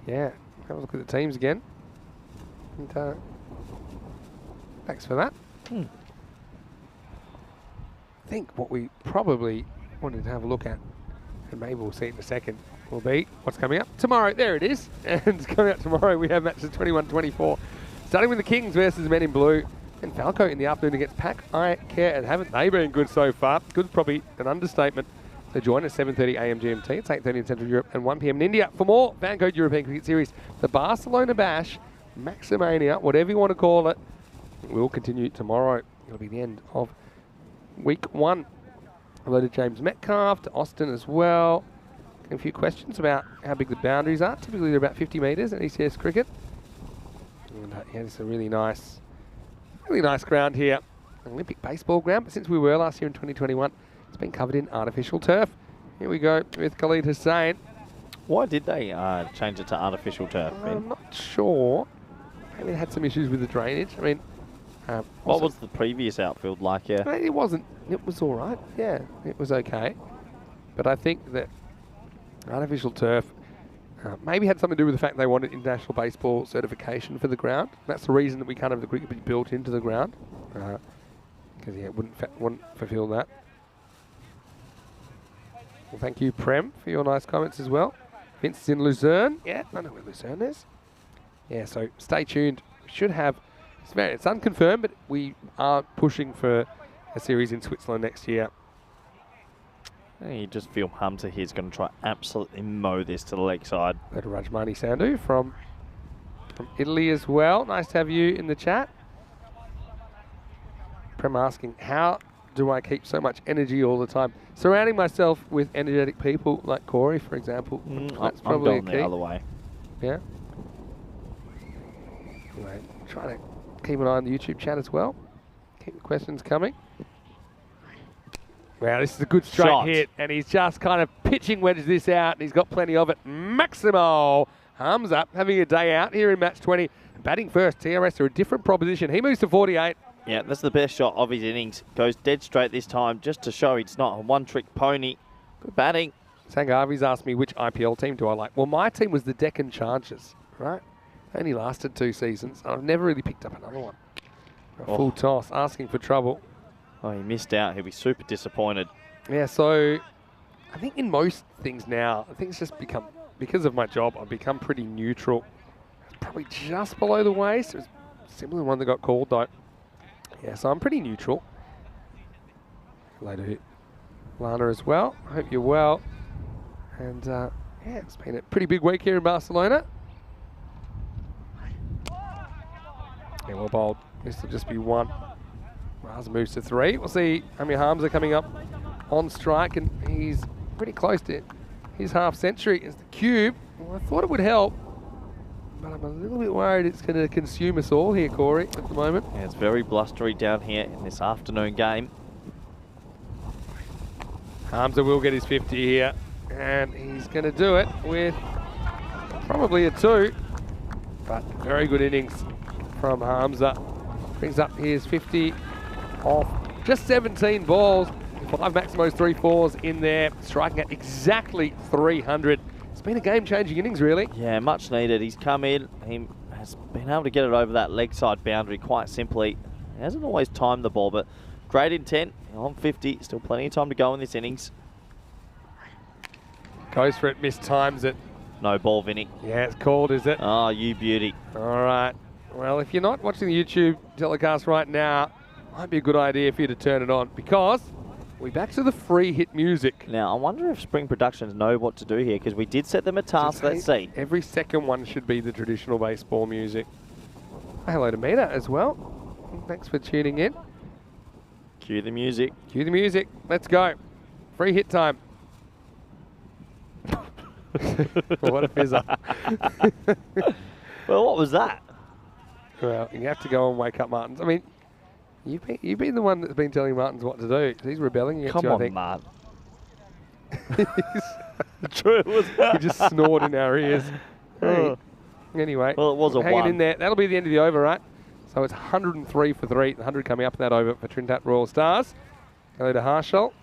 Speaker 5: Yeah, have a look at the teams again. And, thanks for that. I think what we probably wanted to have a look at, and maybe we'll see it in a second, will be what's coming up tomorrow. There it is. And coming up tomorrow, we have matches 21-24. Starting with the Kings versus Men in Blue. And Falco in the afternoon against Pack I Care. And haven't they been good so far? Good's probably an understatement. So join us 7:30 a.m. GMT. It's 8:30 in Central Europe and 1 p.m. in India. For more FanCode European Cricket Series, the Barcelona Bash, Maximania, whatever you want to call it, will continue tomorrow. It'll be the end of week 1. Hello to James Metcalf, to Austin as well. A few questions about how big the boundaries are. Typically they're about 50 metres in ECS cricket. And yeah, it's a really nice ground here. An Olympic baseball ground, but since we were last year in 2021, it's been covered in artificial turf. Here we go with Khalid Hussain.
Speaker 2: Why did they change it to artificial turf, Ben?
Speaker 5: I'm not sure. Maybe they had some issues with the drainage. I mean,
Speaker 2: What was the previous outfield like? Yeah.
Speaker 5: It wasn't. It was all right. Yeah, it was okay. But I think that artificial turf maybe had something to do with the fact they wanted international baseball certification for the ground. That's the reason that we can't have the cricket be built into the ground, because yeah, it wouldn't fulfil that. Well, thank you, Prem, for your nice comments as well. Vince is in Luzerne. Yeah, I know where Luzerne is. Yeah, so stay tuned. We should have. It's unconfirmed, but we are pushing for a series in Switzerland next year.
Speaker 2: You just feel Hamza here is going to try absolutely mow this to the leg side.
Speaker 5: Go to Rajmani Sandhu from Italy as well. Nice to have you in the chat. Prem asking, how do I keep so much energy all the time? Surrounding myself with energetic people like Corey, for example. That's probably
Speaker 2: I'm going the other way.
Speaker 5: Yeah. Anyway, trying to keep an eye on the YouTube chat as well. Keep the questions coming. Wow, this is a good straight
Speaker 2: Shot.
Speaker 5: hit, and he's just kind of pitching wedges this out, and he's got plenty of it. Maximo Hamza having a day out here in match 20. Batting first, TRS are a different proposition. He moves to 48.
Speaker 2: Yeah, that's the best shot of his innings. Goes dead straight this time, just to show it's not a one-trick pony. Good batting.
Speaker 5: Sangavi's asked me which IPL team do I like. Well, my team was the Deccan Chargers, right? Only lasted 2 seasons. I've never really picked up another one. A full toss, asking for trouble.
Speaker 2: Oh, he missed out. He'll be super disappointed.
Speaker 5: Yeah, so I think in most things now, I think it's just become, because of my job, I've become pretty neutral. It's probably just below the waist. It was similar to one that got called though. Yeah, so I'm pretty neutral. Hello to Lana as well. I hope you're well. And yeah, it's been a pretty big week here in Barcelona. Yeah, well bowled. This will just be 1. Raz moves to 3. We'll see Amir Hamza coming up on strike, and he's pretty close to his half century. It's the cube. Well, I thought it would help, but I'm a little bit worried it's going to consume us all here, Corey, at the moment.
Speaker 2: Yeah, it's very blustery down here in this afternoon game.
Speaker 5: Hamza will get his 50 here, and he's going to do it with probably a 2, but very good innings from Hamza. Brings up his 50 off just 17 balls, 5 Maximos, 3 fours in there, striking at exactly 300. It's been a game-changing innings, really.
Speaker 2: Yeah, much needed. He's come in. He has been able to get it over that leg side boundary quite simply. He hasn't always timed the ball, but great intent. On 50, still plenty of time to go in this innings.
Speaker 5: Goes for it, mistimes it.
Speaker 2: No ball, Vinny.
Speaker 5: Yeah, it's called, is it?
Speaker 2: Oh, you beauty.
Speaker 5: All right. Well, if you're not watching the YouTube telecast right now, might be a good idea for you to turn it on, because we're back to the free hit music.
Speaker 2: Now, I wonder if Spring Productions know what to do here, because we did set them a task. Let's see.
Speaker 5: Every second one should be the traditional baseball music. Hello to Mina as well. Thanks for tuning in.
Speaker 2: Cue the music.
Speaker 5: Cue the music. Let's go. Free hit time. What a fizzer.
Speaker 2: Well, what was that?
Speaker 5: Well, you have to go and wake up Martins. I mean, you've been the one that's been telling Martins what to do. He's rebelling against you, I think.
Speaker 2: Come on, Mart. True, it was
Speaker 5: He just snored in our ears. Hey. Anyway,
Speaker 2: well, it was a
Speaker 5: hanging
Speaker 2: 1.
Speaker 5: in there. That'll be the end of the over, right? So it's 103 for 3. The 100 coming up in that over for Trinidad Royal Stars. Hello to Harshal.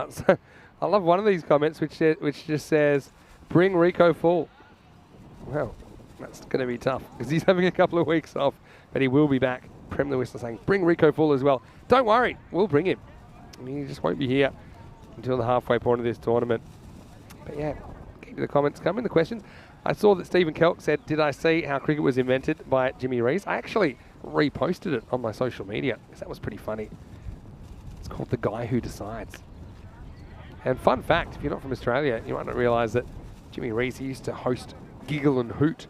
Speaker 5: So I love one of these comments which just says, "Bring Rico full." Well, that's going to be tough because he's having a couple of weeks off, but he will be back. Prem the Whistler saying, "Bring Rico full as well." Don't worry, we'll bring him. I mean, he just won't be here until the halfway point of this tournament. But yeah, keep the comments coming, the questions. I saw that Stephen Kelk said, "Did I see how cricket was invented by Jimmy Rees?" I actually reposted it on my social media because that was pretty funny. It's called The Guy Who Decides. And fun fact, if you're not from Australia, you might not realise that Jimmy Reese used to host Giggle and Hoot,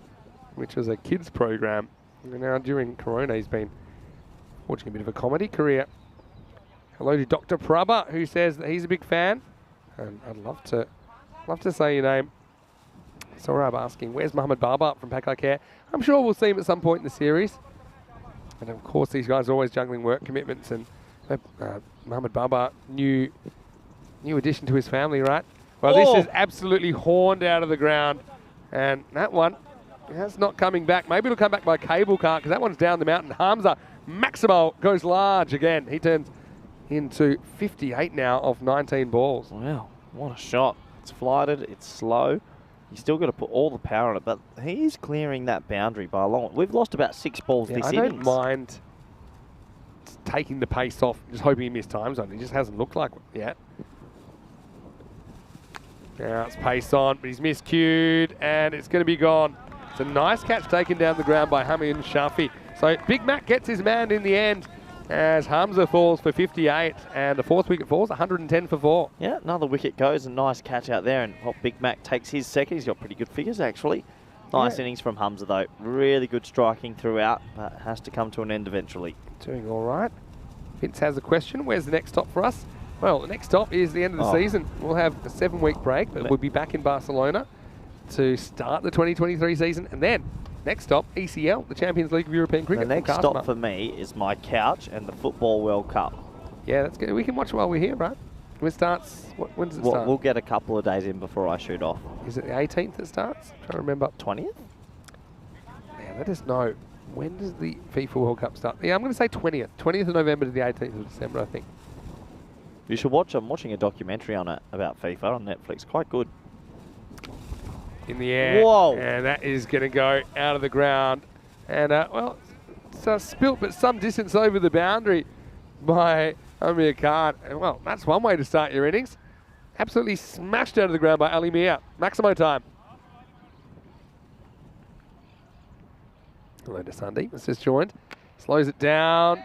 Speaker 5: which was a kids program. And now during Corona, he's been forging a bit of a comedy career. Hello to Dr. Prabha, who says that he's a big fan. And I'd love to say your name. Sorab asking, where's Mohammed Barber from Packard Care? I'm sure we'll see him at some point in the series. And of course, these guys are always juggling work commitments. And Mohammed Barber, new addition to his family, right? Well, this is absolutely horned out of the ground. And that one, that's not coming back. Maybe it'll come back by cable car because that one's down the mountain. Hamza Maximo goes large again. He turns into 58 now off 19 balls.
Speaker 2: Wow, what a shot. It's flighted, it's slow. You still got to put all the power on it, but he's clearing that boundary by a long. We've lost about 6 balls this innings. I
Speaker 5: don't mind taking the pace off, just hoping he missed time zone. He just hasn't looked like it yet. Now it's pace on, but he's miscued, and it's going to be gone. It's a nice catch taken down the ground by Hamid Shafi. So Big Mac gets his man in the end as Hamza falls for 58, and the 4th wicket falls, 110 for 4.
Speaker 2: Yeah, another wicket goes, a nice catch out there, and Big Mac takes his second. He's got pretty good figures, actually. Nice innings from Hamza, though. Really good striking throughout, but has to come to an end eventually.
Speaker 5: Doing all right. Vince has a question. Where's the next stop for us? Well, the next stop is the end of the season. We'll have a 7-week break, but we'll be back in Barcelona to start the 2023 season, and then next stop, ECL, the Champions League of European Cricket.
Speaker 2: The next stop for me is my couch and the Football World Cup.
Speaker 5: Yeah, that's good. We can watch while we're here, right? When does it start?
Speaker 2: We'll get a couple of days in before I shoot off.
Speaker 5: Is it the 18th it starts? I'm trying to remember.
Speaker 2: 20th?
Speaker 5: Man, let us know. When does the FIFA World Cup start? Yeah, I'm going to say 20th. 20th of November to the 18th of December, I think.
Speaker 2: You should watch. I'm watching a documentary on it about FIFA on Netflix. Quite good.
Speaker 5: In the air.
Speaker 2: Whoa.
Speaker 5: And that is going to go out of the ground. And, well, it's spilt, but some distance over the boundary by Amir Khan. And, well, that's one way to start your innings. Absolutely smashed out of the ground by Ali Mia. Maximo time. Hello to Sandeep. It's just joined. Slows it down.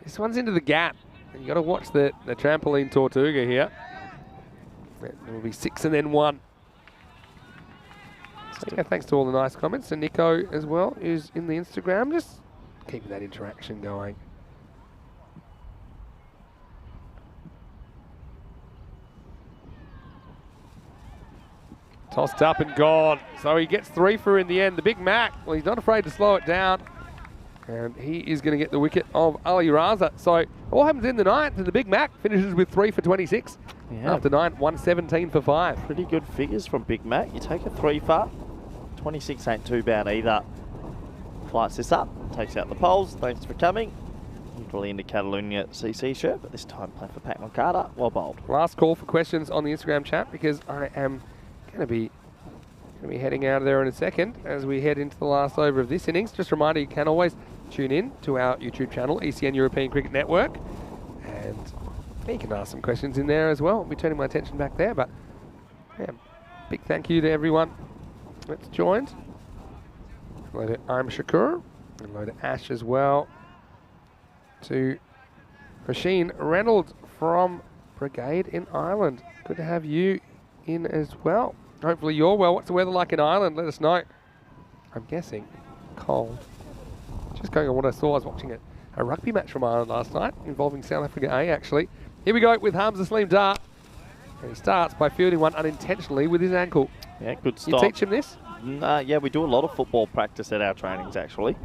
Speaker 5: This one's into the gap. And you've got to watch the trampoline Tortuga here. It will be 6 and then 1. So, yeah, thanks to all the nice comments. And Nico as well, who's in the Instagram. Just keeping that interaction going. Tossed up and gone. So he gets 3 for in the end. The Big Mac, well, he's not afraid to slow it down. And he is going to get the wicket of Ali Raza. So all happens in the 9th, and the Big Mac finishes with 3 for 26. Yeah. After 9, 117 for 5.
Speaker 2: Pretty good figures from Big Mac. You take a 3 for 26 ain't too bad either. Flights this up, takes out the poles. Thanks for coming. Usually into Catalunya CC shirt, but this time play for Pat Carter. Well bowled.
Speaker 5: Last call for questions on the Instagram chat because I am going to be heading out of there in a second as we head into the last over of this innings. Just a reminder, you can always tune in to our YouTube channel, ECN European Cricket Network, and you can ask some questions in there as well. I'll be turning my attention back there, but yeah, big thank you to everyone that's joined. Hello to I'm Shakur, and hello to Ash as well. To Rasheen Reynolds from Brigade in Ireland. Good to have you in as well. Hopefully you're well. What's the weather like in Ireland? Let us know. I'm guessing cold. Just going on what I saw, I was watching a rugby match from Ireland last night involving South Africa A, actually. Here we go with Hamza Saleem Dar. And he starts by fielding one unintentionally with his ankle.
Speaker 2: Yeah, good stop.
Speaker 5: You teach him this?
Speaker 2: Yeah, we do a lot of football practice at our trainings, actually.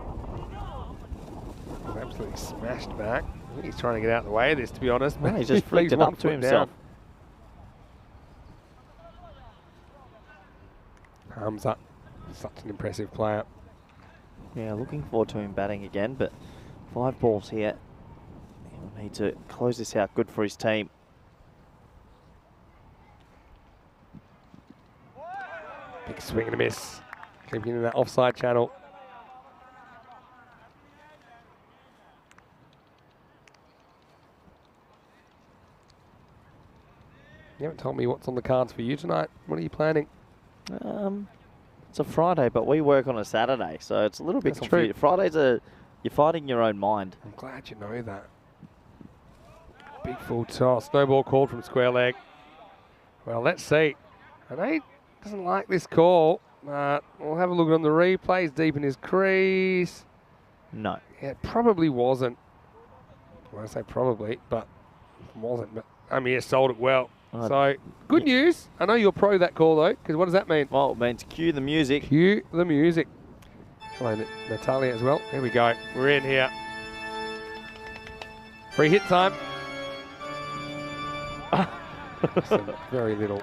Speaker 5: Absolutely smashed back. I think he's trying to get out of the way of this, to be honest.
Speaker 2: No, he's just flicked it up to himself.
Speaker 5: Hamza, such an impressive player.
Speaker 2: Yeah, looking forward to him batting again, but 5 balls here. He'll need to close this out. Good for his team.
Speaker 5: Big swing and a miss. Keeping in that offside channel. You haven't told me what's on the cards for you tonight. What are you planning?
Speaker 2: It's a Friday, but we work on a Saturday, so it's a little bit confusing. Fridays you're fighting your own mind.
Speaker 5: I'm glad you know that. Big full toss. No ball called from square leg. Well, let's see. I know he doesn't like this call. We'll have a look on the replays. Deep in his crease.
Speaker 2: No.
Speaker 5: Yeah, it probably wasn't. Well, I say probably, but it wasn't. But Amir sold it well. So, good news. I know you're pro that call, though, because what does that mean?
Speaker 2: Well, it means cue the music.
Speaker 5: Cue the music. Hello, Natalia as well. Here we go. We're in here. Free hit time. Very little.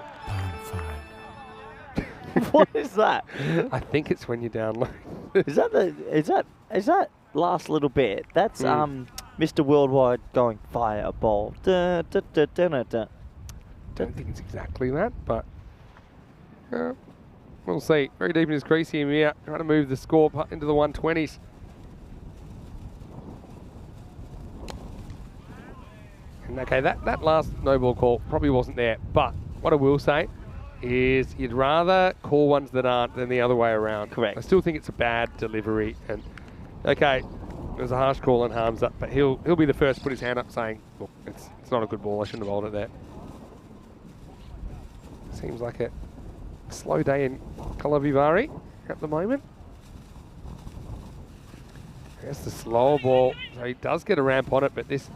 Speaker 2: What is that?
Speaker 5: I think it's when you download.
Speaker 2: Is that last little bit? That's Mr. Worldwide going fireball. Da, da, da, da, da, da.
Speaker 5: Don't think it's exactly that, but we'll see. Very deep in his crease here, Mia. Trying to move the score into the 120s. And okay, that last no ball call probably wasn't there, but what I will say is you'd rather call ones that aren't than the other way around.
Speaker 2: Correct.
Speaker 5: I still think it's a bad delivery, and okay, it was a harsh call on Hamza, but he'll be the first to put his hand up saying, look, it's not a good ball, I shouldn't have bowled it there. Seems like a slow day in Kalavivari at the moment. That's the slower ball, so he does get a ramp on it, but this is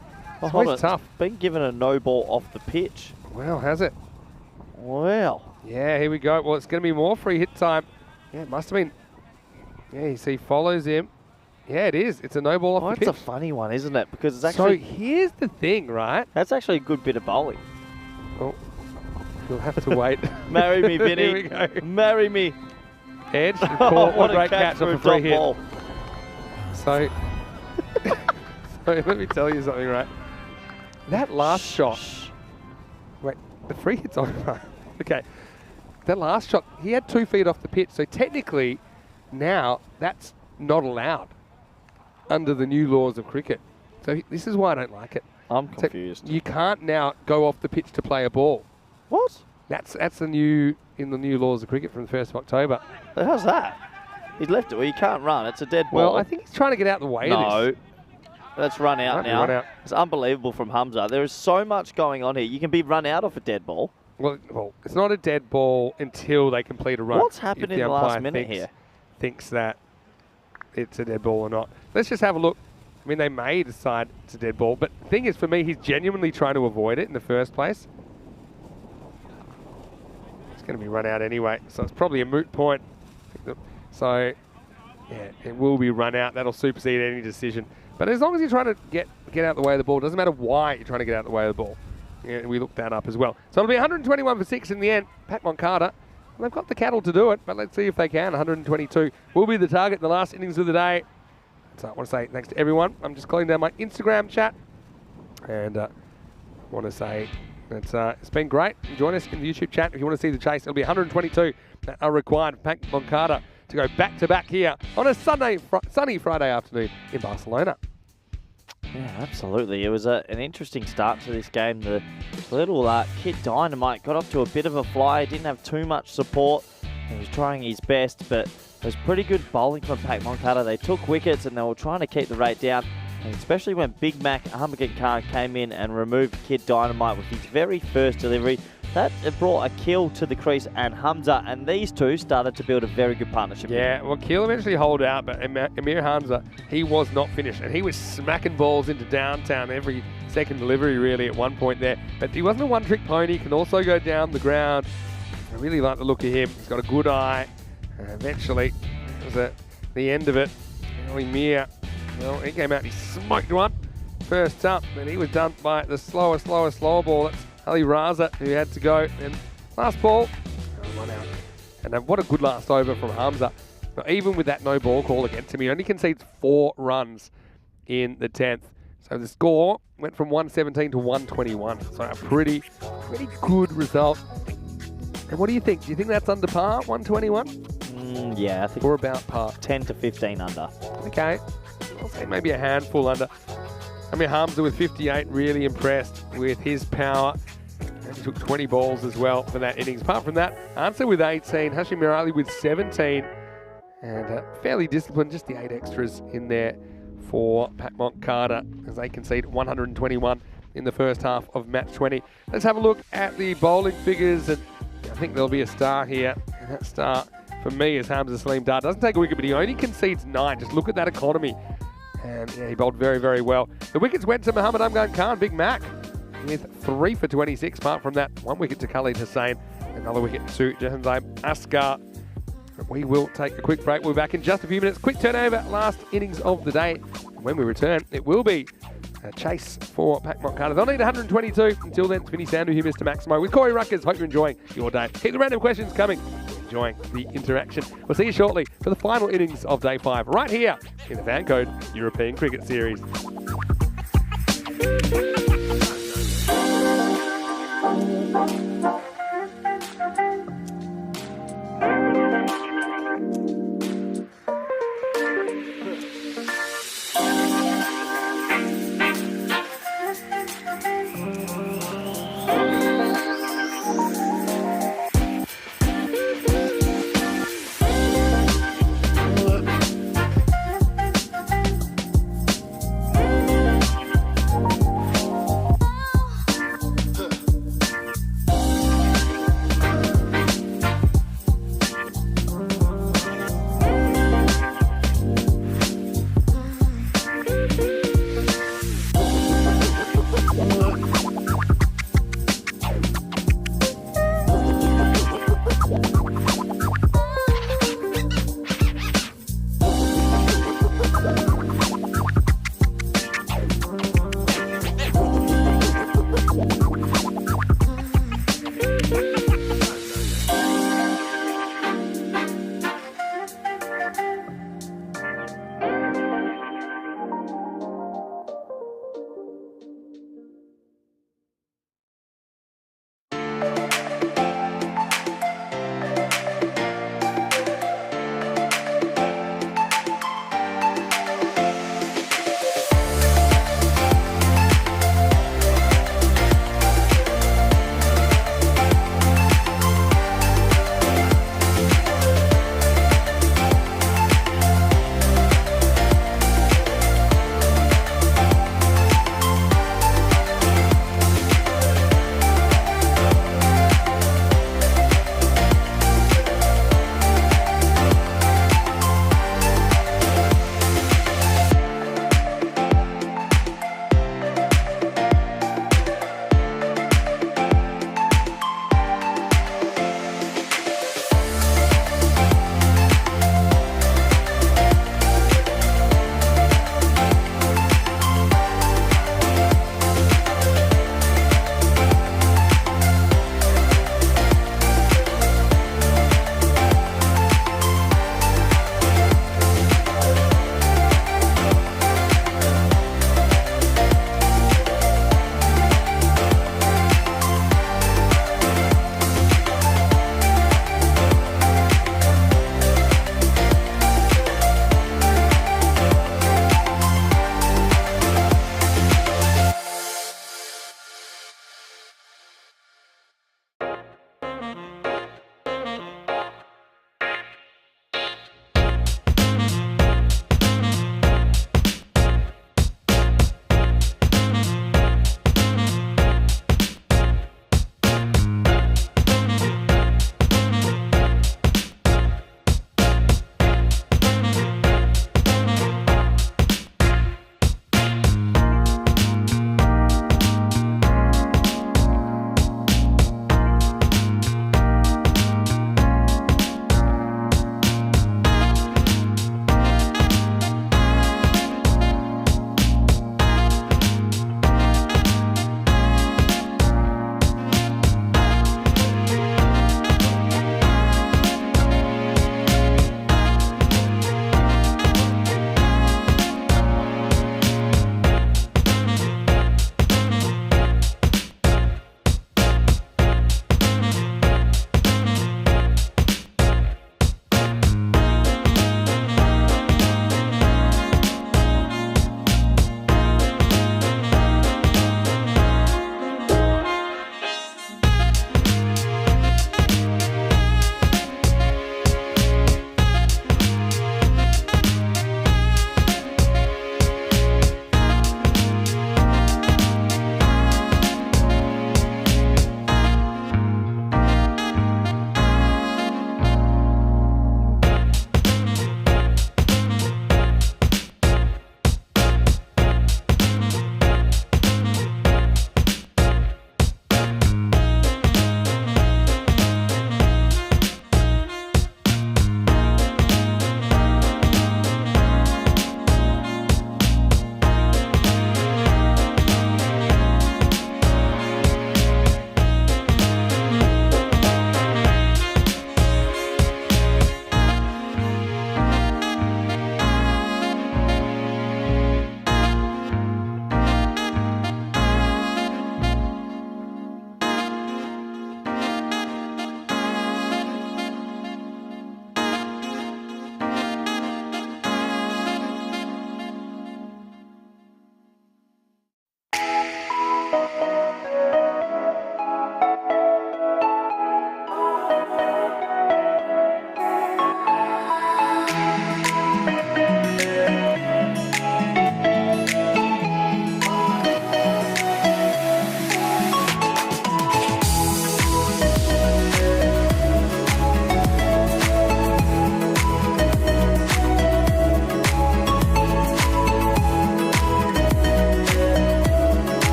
Speaker 5: always tough.
Speaker 2: Been given a no ball off the pitch.
Speaker 5: Well, has it?
Speaker 2: Well.
Speaker 5: Yeah, here we go. Well, it's going to be more free hit time. Yeah, it must have been. Yeah, you see, follows him. Yeah, it is. It's a no ball off the pitch.
Speaker 2: That's a funny one, isn't it? Because it's actually...
Speaker 5: So here's the thing, right?
Speaker 2: That's actually a good bit of bowling.
Speaker 5: Oh, you'll have to wait.
Speaker 2: Marry me, Vinny.
Speaker 5: Here we go.
Speaker 2: Marry me.
Speaker 5: Edge, caught a great catch off a free hit.
Speaker 2: Ball.
Speaker 5: So let me tell you something, right? That last shot. Wait, the free hit's over. Okay. That last shot, he had 2 feet off the pitch. So technically, now that's not allowed under the new laws of cricket. So this is why I don't like it.
Speaker 2: I'm confused.
Speaker 5: So you can't now go off the pitch to play a ball.
Speaker 2: What?
Speaker 5: That's the new laws of cricket from the 1st of October.
Speaker 2: How's that? He's left it where you can't run. It's a dead ball.
Speaker 5: Well, I think he's trying to get out of the way of this.
Speaker 2: Let's run out now.
Speaker 5: Run out.
Speaker 2: It's unbelievable from Hamza. There is so much going on here. You can be run out of a dead ball.
Speaker 5: Well, it's not a dead ball until they complete a run.
Speaker 2: What's happened in the last minute here?
Speaker 5: Thinks that it's a dead ball or not. Let's just have a look. I mean, they may decide it's a dead ball, but the thing is, for me, he's genuinely trying to avoid it in the first place. It's going to be run out anyway, so it's probably a moot point. So, yeah, it will be run out. That'll supersede any decision. But as long as you're trying to get out of the way of the ball, it doesn't matter why you're trying to get out of the way of the ball. Yeah, we looked that up as well. So it'll be 121 for 6 in the end. Pat Moncada, they've got the cattle to do it, but let's see if they can. 122 will be the target in the last innings of the day. So I want to say thanks to everyone. I'm just calling down my Instagram chat. And want to say that it's been great. Join us in the YouTube chat if you want to see the chase. It'll be 122 that are required for Pat Moncada to go back-to-back here on a sunny Friday afternoon in Barcelona.
Speaker 2: Yeah, absolutely. It was an interesting start to this game. The little Kid Dynamite got off to a bit of a fly. Didn't have too much support. He was trying his best, but it was pretty good bowling from Pat Moncada. They took wickets and they were trying to keep the rate down. And especially when Big Mac Ahmedkar came in and removed Kid Dynamite with his very first delivery. That brought a kill to the crease and Hamza, and these two started to build a very good partnership.
Speaker 5: Yeah, well, Keel eventually holed out, but Amir Hamza, he was not finished, and he was smacking balls into downtown every second delivery, really, at one point there. But he wasn't a one-trick pony. He can also go down the ground. I really like the look of him. He's got a good eye. Eventually, it was at the end of it. Amir, well, he came out and he smoked one first up, and he was done by the slower ball. That's Ali Raza, who had to go. And last ball, one out. And what a good last over from Hamza. But even with that no ball call against him, he only concedes 4 runs in the 10th. So the score went from 117 to 121. So a pretty good result. And what do you think? Do you think that's under par, 121?
Speaker 2: Yeah, I think.
Speaker 5: Or about par?
Speaker 2: 10 to 15 under.
Speaker 5: Okay. I'll say maybe a handful under. I mean, Hamza with 58, really impressed with his power. And he took 20 balls as well for that innings. Apart from that, Answer with 18, Hashim Mirali with 17. And fairly disciplined, just the 8 extras in there for Pat Moncada as they concede 121 in the first half of match 20. Let's have a look at the bowling figures, and I think there'll be a star here. And that star for me is Hamza Salim Dar. Doesn't take a wicket, but he only concedes 9. Just look at that economy. And yeah, he bowled very, very well. The wickets went to Muhammad Amgan Khan, Big Mac, with 3 for 26. Apart from that, 1 wicket to Khalid Hussain, another wicket to Jahanzib Asghar. We will take a quick break. We'll be back in just a few minutes. Quick turnover, last innings of the day. And when we return, it will be a chase for Pac Carter. They'll need 122. Until then, it's Vinny Sandu here, Mr. Maximo, with Corey Ruckers. Hope you're enjoying your day. Keep the random questions coming. Enjoying the interaction. We'll see you shortly for the final innings of day 5, right here in the FanCode European Cricket Series.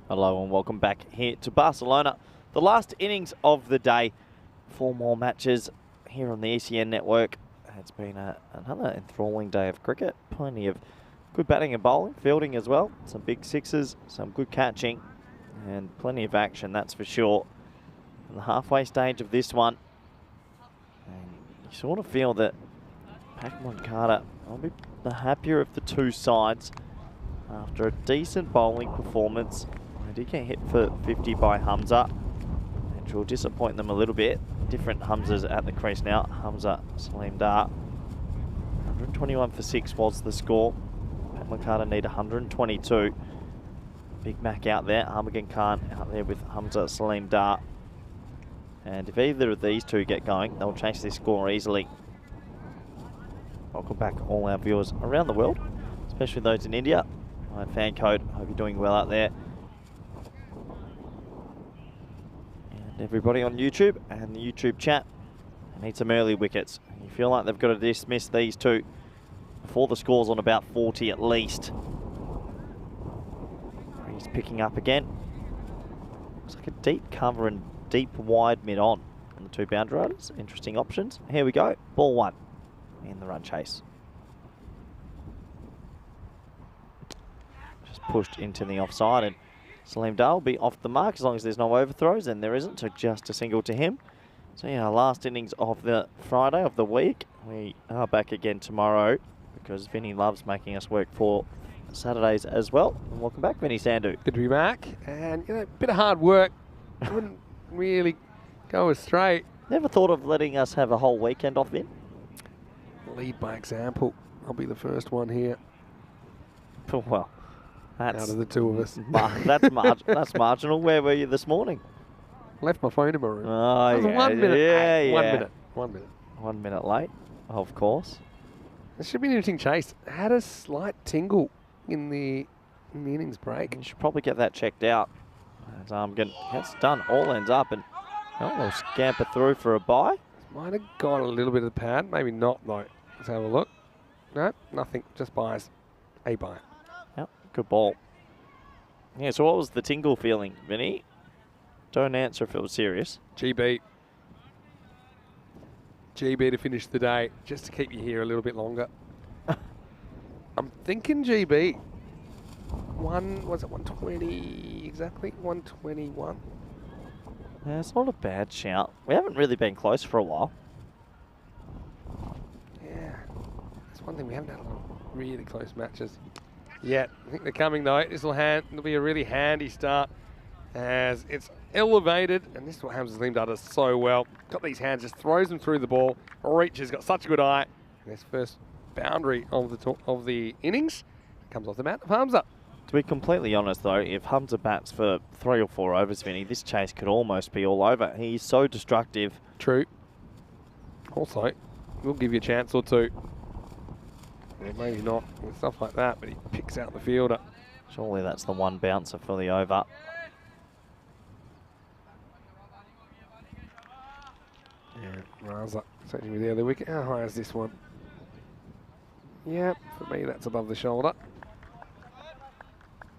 Speaker 2: Hello and welcome back here to Barcelona. The last innings of the day. 4 more matches here on the ECN network. It's been another enthralling day of cricket. Plenty of good batting and bowling, fielding as well. Some big sixes, some good catching, and plenty of action, that's for sure. In the halfway stage of this one, and you sort of feel that Moncada will be the happier of the two sides after a decent bowling performance. They did get hit for 50 by Hamza, which will disappoint them a little bit. Different Hamzas at the crease now. Hamza, Salim Dar. 121 for 6 was the score. Moncada need 122. Big Mac out there. Armagan Khan out there with Hamza, Salim Dar. And if either of these two get going, they'll chase this score easily. Welcome back all our viewers around the world, especially those in India. I'm FanCode. Hope you're doing well out there. And everybody on YouTube and the YouTube chat. They need some early wickets. You feel like they've got to dismiss these two before the score's on about 40 at least. He's picking up again. Looks like a deep cover and deep wide mid-on the two boundary riders. Interesting options. Here we go. Ball 1 in the run chase. Just pushed into the offside, and Salim Dar will be off the mark as long as there's no overthrows, and there isn't, so just a single to him. So yeah, last innings of the Friday of the week. We are back again tomorrow because Vinny loves making us work for Saturdays as well. And welcome back, Vinny Sandhu.
Speaker 5: Good to be back. And, a bit of hard work. Wouldn't really go astray.
Speaker 2: Never thought of letting us have a whole weekend off, Vin?
Speaker 5: Lead by example. I'll be the first one here.
Speaker 2: Well, that's
Speaker 5: out of the two of us.
Speaker 2: That's marginal. Where were you this morning?
Speaker 5: Left my phone in my room.
Speaker 2: Oh,
Speaker 5: It was
Speaker 2: yeah,
Speaker 5: 1 minute.
Speaker 2: yeah,
Speaker 5: 1
Speaker 2: yeah.
Speaker 5: minute. 1 minute.
Speaker 2: 1 minute late, of course.
Speaker 5: This should be an interesting chase. Had a slight tingle in the innings break.
Speaker 2: You should probably get that checked out. As gets done, all ends up, and they'll scamper through for a bye.
Speaker 5: Might have got a little bit of the pad. Maybe not, though. Let's have a look. No, nothing. Just buys. A buy.
Speaker 2: Yep, good ball. Yeah, so what was the tingle feeling, Vinny? Don't answer if it was serious.
Speaker 5: GB. GB to finish the day, just to keep you here a little bit longer. I'm thinking GB. Was it 120 exactly? 121.
Speaker 2: Yeah, it's not a bad shout. We haven't really been close for a while.
Speaker 5: Yeah, that's one thing, we haven't had a lot of really close matches yet. I think they're coming though. It'll be a really handy start as it's elevated, and this is what Hamza Salim does so well. Got these hands, just throws them through the ball, reaches, got such a good eye. And this first boundary of the innings comes off the mat of Hamza.
Speaker 2: To be completely honest though, if Hamza bats for 3 or 4 overs, Vinny, this chase could almost be all over. He's so destructive.
Speaker 5: True. Also, we'll give you a chance or two. Or maybe not with stuff like that, but he picks out the fielder.
Speaker 2: Surely that's the one bouncer for the over.
Speaker 5: Yeah, Raza searching with the other wicket. How high is this one? Yeah, for me that's above the shoulder.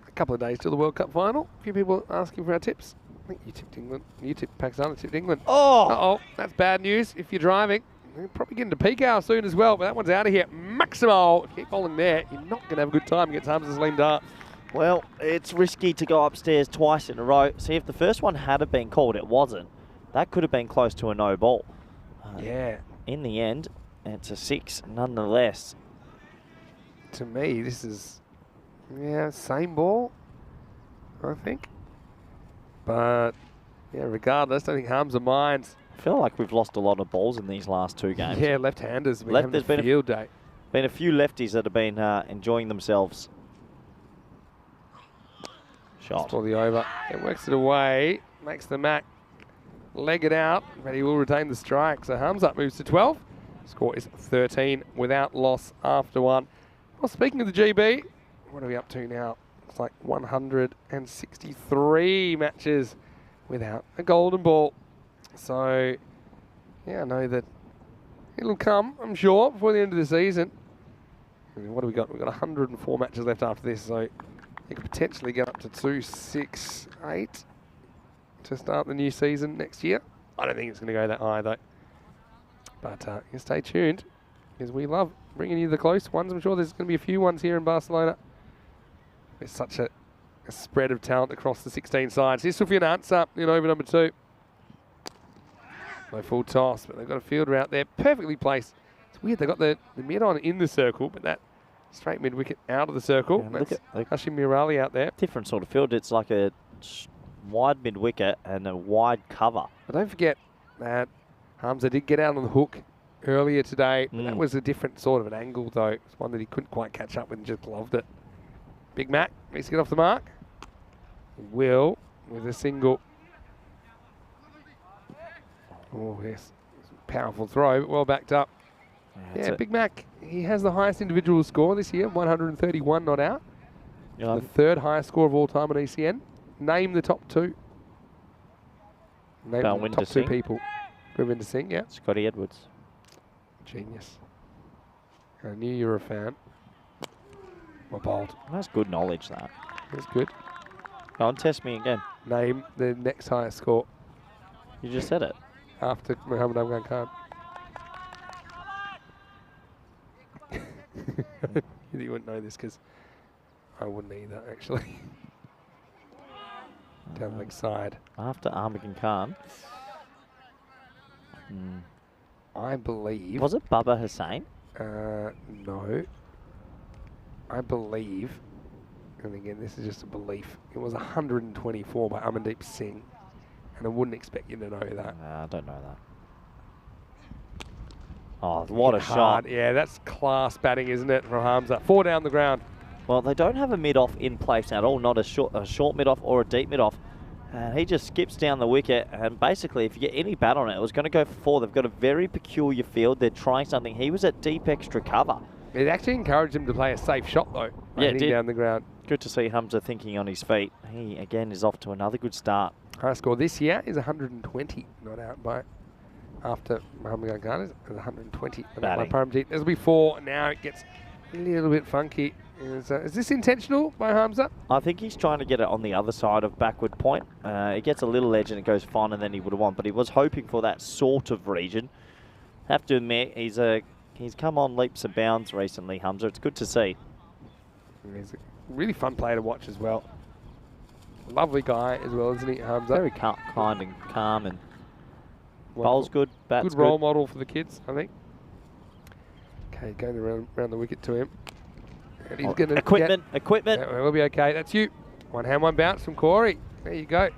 Speaker 5: A couple of days till the World Cup final. A few people asking for our tips. I think you tipped England. You tipped Pakistan, I tipped England.
Speaker 2: Oh!
Speaker 5: Uh-oh, that's bad news if you're driving. You're probably getting to peak hour soon as well, but that one's out of here. Maximo, if you keep bowling there, you're not going to have a good time against Hamza Salim Dar.
Speaker 2: Well, it's risky to go upstairs twice in a row. See, if the first one had been called, it wasn't. That could have been close to a no ball.
Speaker 5: Yeah.
Speaker 2: In the end, it's a 6 nonetheless.
Speaker 5: To me, this is, same ball, I think. But, yeah, regardless, I think Hamza minds.
Speaker 2: I feel like we've lost a lot of balls in these last 2 games.
Speaker 5: Yeah, left-handers.
Speaker 2: There's been
Speaker 5: a field day.
Speaker 2: Been a few lefties that have been enjoying themselves. Shot.
Speaker 5: For the over. It works it away, makes the Mac leg it out, but he will retain the strike. So Hamza moves to 12. Score is 13 without loss after 1. Well, speaking of the GB, what are we up to now? It's like 163 matches without a golden ball. So, yeah, I know that it'll come, I'm sure, before the end of the season. And what do we got? We've got 104 matches left after this, so He could potentially get up to 268 to start the new season next year. I don't think it's going to go that high though. But you stay tuned because we love bringing you the close ones. I'm sure there's going to be a few ones here in Barcelona. There's such a spread of talent across the 16 sides. Here's Sufyan Ansar in over number 2. No full toss, but they've got a fielder out there perfectly placed. It's weird, they've got the mid on in the circle, but that straight mid wicket out of the circle.
Speaker 2: Yeah, look at
Speaker 5: Hashim Mirali out there.
Speaker 2: different sort of field. It's like a wide mid wicket and a wide cover.
Speaker 5: But don't forget that Hamza did get out on the hook earlier today. But that was a different sort of an angle, though. It's one that he couldn't quite catch up with and just gloved it. Big Mac needs to get off the mark. Will with a single. Oh, yes. Powerful throw, but well backed up. Yeah, Big Mac, he has the highest individual score this year, 131 not out.
Speaker 2: Yeah,
Speaker 5: The third highest score of all time on ECN. Name the top 2. Name the
Speaker 2: Balwinder
Speaker 5: top 2
Speaker 2: Singh.
Speaker 5: people. Balwinder Singh, yeah.
Speaker 2: Scotty Edwards.
Speaker 5: Genius. I knew you were a fan. Well, bold.
Speaker 2: That's good knowledge, that.
Speaker 5: That's good.
Speaker 2: Go on, test me again.
Speaker 5: Name the next highest score
Speaker 2: You just said it.
Speaker 5: after Muhammad Afghan Khan. You wouldn't know this because I wouldn't either, actually. Down leg side.
Speaker 2: After Armagan Khan.
Speaker 5: I believe.
Speaker 2: Was it Baba Hussain?
Speaker 5: No. I believe, and again, this is just a belief, it was 124 by Amandeep Singh. And I wouldn't expect you to know that.
Speaker 2: I don't know that. Oh, what a
Speaker 5: Hard.
Speaker 2: shot.
Speaker 5: Yeah, that's class batting, isn't it, from Hamza? 4 down the ground.
Speaker 2: Well, they don't have a mid-off in place at all, not a short mid-off or a deep mid-off. And he just skips down the wicket, and basically, if you get any bat on it, it was going to go for 4. They've got a very peculiar field. They're trying something. He was at deep extra cover.
Speaker 5: It actually encouraged him to play a safe shot, though.
Speaker 2: Yeah, it
Speaker 5: hitting
Speaker 2: did.
Speaker 5: down the ground.
Speaker 2: Good to see Hamza thinking on his feet. He, again, is off to another good start.
Speaker 5: High score this year is 120, not out by after Muhammad Khan is 120. Not out by
Speaker 2: Batting.
Speaker 5: Paramjeet. There's before. Now it gets a little bit funky. Is this intentional by Hamza?
Speaker 2: I think he's trying to get it on the other side of backward point. It gets a little edge and it goes finer than he would have wanted, but he was hoping for that sort of region. Have to admit, he's come on leaps and bounds recently, Hamza. It's good to see.
Speaker 5: He's a really fun player to watch as well. Lovely guy as well, isn't he, Hamza?
Speaker 2: Very kind and calm, and
Speaker 5: Wonderful.
Speaker 2: bowls good, bats
Speaker 5: Good
Speaker 2: good.
Speaker 5: role model for the kids, I think. Okay, going around the wicket to him. And he's going to
Speaker 2: Equipment.
Speaker 5: Yeah, we'll be okay. That's you. One hand, one bounce from Corey. There you go.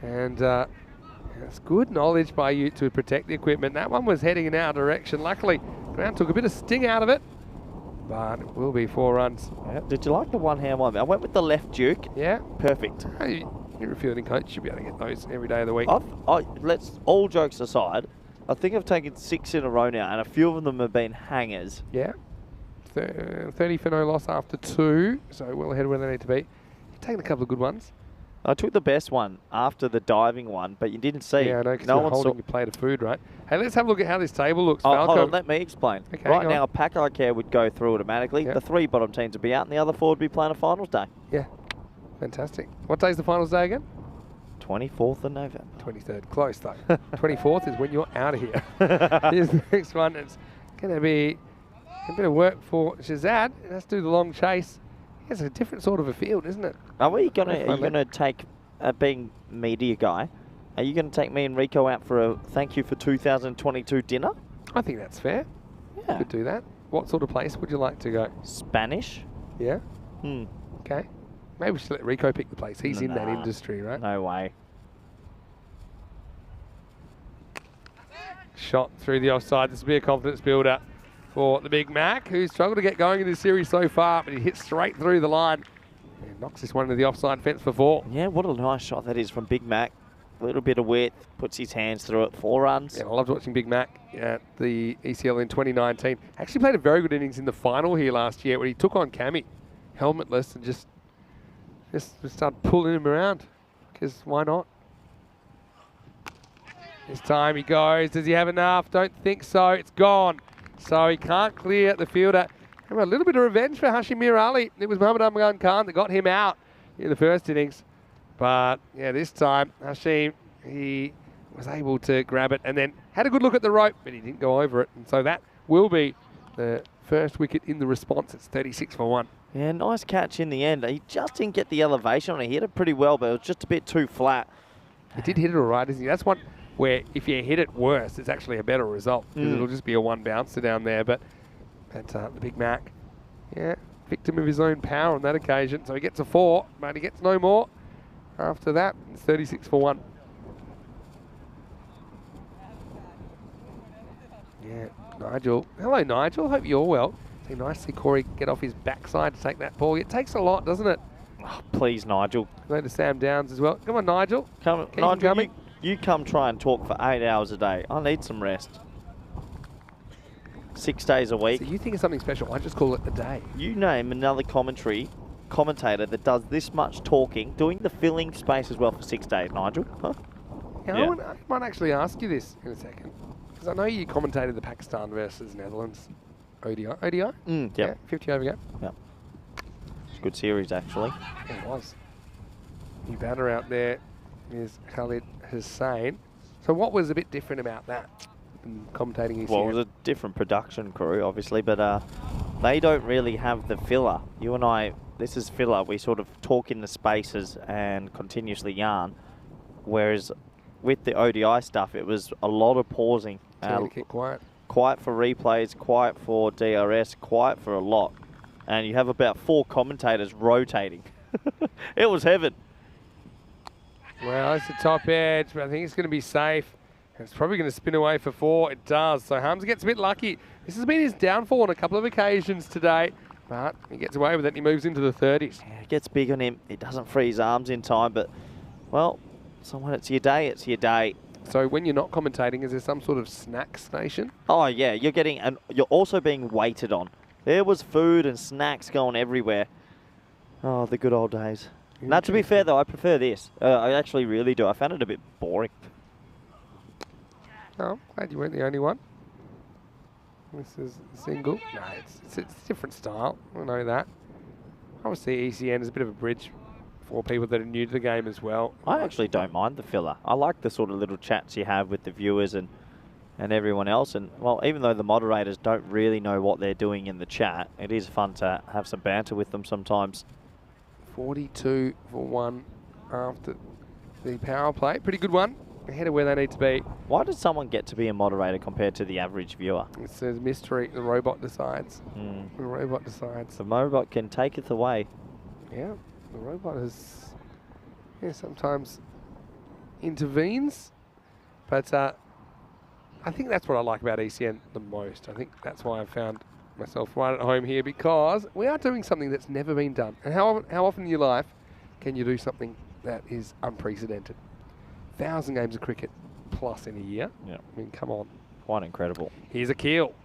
Speaker 5: And that's good knowledge by you to protect the equipment. That one was heading in our direction. Luckily, ground took a bit of sting out of it. But it will be 4 runs.
Speaker 2: Yeah. Did you like the one hand one? I went with the left duke.
Speaker 5: Yeah.
Speaker 2: Perfect.
Speaker 5: Hey, you're a fielding coach. You should be able to get those every day of the week.
Speaker 2: Let's all jokes aside. I think I've taken 6 in a row now, and a few of them have been hangers.
Speaker 5: Yeah. 30 for no loss after 2. So well ahead of where they need to be. You've taken a couple of good ones.
Speaker 2: I took the best one after the diving one, but you didn't see.
Speaker 5: Yeah, I know, because
Speaker 2: no
Speaker 5: you're
Speaker 2: one
Speaker 5: holding
Speaker 2: saw.
Speaker 5: your plate of food, right? Hey, let's have a look at how this table looks.
Speaker 2: Oh, hold
Speaker 5: Falco.
Speaker 2: on, let me explain.
Speaker 5: Okay,
Speaker 2: right
Speaker 5: go
Speaker 2: now,
Speaker 5: on.
Speaker 2: Pack I Care would go through automatically.
Speaker 5: Yep.
Speaker 2: The 3 bottom teams would be out, and the other 4 would be playing a finals day.
Speaker 5: Yeah, fantastic. What day's the finals day again?
Speaker 2: 24th of November.
Speaker 5: 23rd. Close, though. 24th is when you're out of here. Here's the next one. It's going to be a bit of work for Shazad. He has to do the long chase. It's a different sort of a field, isn't it?
Speaker 2: Are you going
Speaker 5: Definitely.
Speaker 2: to take, being media guy, are you going to take me and Rico out for a thank you for 2022 dinner?
Speaker 5: I think that's fair.
Speaker 2: Yeah.
Speaker 5: Could do that. What sort of place would you like to go?
Speaker 2: Spanish?
Speaker 5: Yeah?
Speaker 2: Hmm.
Speaker 5: Okay. Maybe we should let Rico pick the place. He's in that
Speaker 2: Nah.
Speaker 5: industry, right?
Speaker 2: No way.
Speaker 5: Shot through the offside. This will be a confidence builder for the Big Mac, who's struggled to get going in this series so far, but he hits straight through the line and knocks this one into the offside fence for 4.
Speaker 2: Yeah, what a nice shot that is from Big Mac. A little bit of width, puts his hands through it, 4 runs.
Speaker 5: Yeah, I loved watching Big Mac at the ECL in 2019. Actually played a very good innings in the final here last year where he took on Cammy, helmetless, and just started pulling him around, because why not? This time he goes. Does he have enough? Don't think so. It's gone. So he can't clear the fielder. A little bit of revenge for Hashimir Ali. It was Muhammad Amgan Khan that got him out in the first innings. But, yeah, this time, Hashim, he was able to grab it and then had a good look at the rope, but he didn't go over it. And so that will be the first wicket in the response. It's 36 for 1.
Speaker 2: Yeah, nice catch in the end. He just didn't get the elevation on it. He hit it pretty well, but it was just a bit too flat.
Speaker 5: He did hit it all right, isn't he? That's one where if you hit it worse, it's actually a better result. It'll just be a one bouncer down there. But the Big Mac, yeah, victim of his own power on that occasion. So he gets a 4, but he gets no more. After that, it's 36 for 1. Yeah, Nigel. Hello, Nigel. Hope you're well. See, nice to see Corey get off his backside to take that ball. It takes a lot, doesn't it?
Speaker 2: Oh, please, Nigel.
Speaker 5: Hello to Sam Downs as well. Come on, Nigel.
Speaker 2: Come,
Speaker 5: Keep
Speaker 2: Nigel,
Speaker 5: coming.
Speaker 2: you come try and talk for 8 hours a day. I need some rest. 6 days a week.
Speaker 5: So you think of something special. I just call it a day.
Speaker 2: You name another commentator that does this much talking, doing the filling space as well for 6 days, Nigel. Huh?
Speaker 5: Yeah,
Speaker 2: Yeah.
Speaker 5: I might actually ask you this in a second. Because I know you commentated the Pakistan versus Netherlands ODI.
Speaker 2: Yep.
Speaker 5: Yeah, 50 over game.
Speaker 2: Yep. It's a good series, actually.
Speaker 5: It was. New batter out there is Khalid Hussain. So what was a bit different about that than commentating ECN?
Speaker 2: Well, it was a different production crew, obviously, but they don't really have the filler. You and I, this is filler. We sort of talk in the spaces and continuously yarn, whereas with the ODI stuff, it was a lot of pausing.
Speaker 5: To keep quiet.
Speaker 2: Quiet for replays, quiet for DRS, quiet for a lot. And you have about 4 commentators rotating. It was heaven.
Speaker 5: Well, it's the top edge, but I think it's going to be safe. It's probably going to spin away for 4. It does. So Hamza gets a bit lucky. This has been his downfall on a couple of occasions today, but he gets away with it and he moves into the 30s.
Speaker 2: Yeah, it gets big on him. He doesn't free his arms in time, but, well, so when it's your day, it's your day.
Speaker 5: So when you're not commentating, is there some sort of snack station?
Speaker 2: Oh, yeah, you're getting, and you're also being waited on. There was food and snacks going everywhere. Oh, the good old days. Now, to be fair, though, I prefer this. I actually really do. I found it a bit boring.
Speaker 5: Oh, glad you weren't the only one. This is single. No, it's a different style. I know that. Obviously, ECN is a bit of a bridge for people that are new to the game as well.
Speaker 2: I actually don't mind the filler. I like the sort of little chats you have with the viewers and everyone else. And, well, even though the moderators don't really know what they're doing in the chat, it is fun to have some banter with them sometimes.
Speaker 5: 42 for 1 after the power play. Pretty good one. Ahead of where they need to be.
Speaker 2: Why does someone get to be a moderator compared to the average viewer?
Speaker 5: It's a mystery. The robot decides. The robot decides.
Speaker 2: The robot can take it away.
Speaker 5: Yeah, the robot is, sometimes intervenes. But I think that's what I like about ECN the most. I think that's why I've found myself right at home here, because we are doing something that's never been done. And how often in your life can you do something that is unprecedented? 1,000 games of cricket plus in a year.
Speaker 2: Yeah.
Speaker 5: I mean, come on.
Speaker 2: Quite incredible.
Speaker 5: Here's a keel.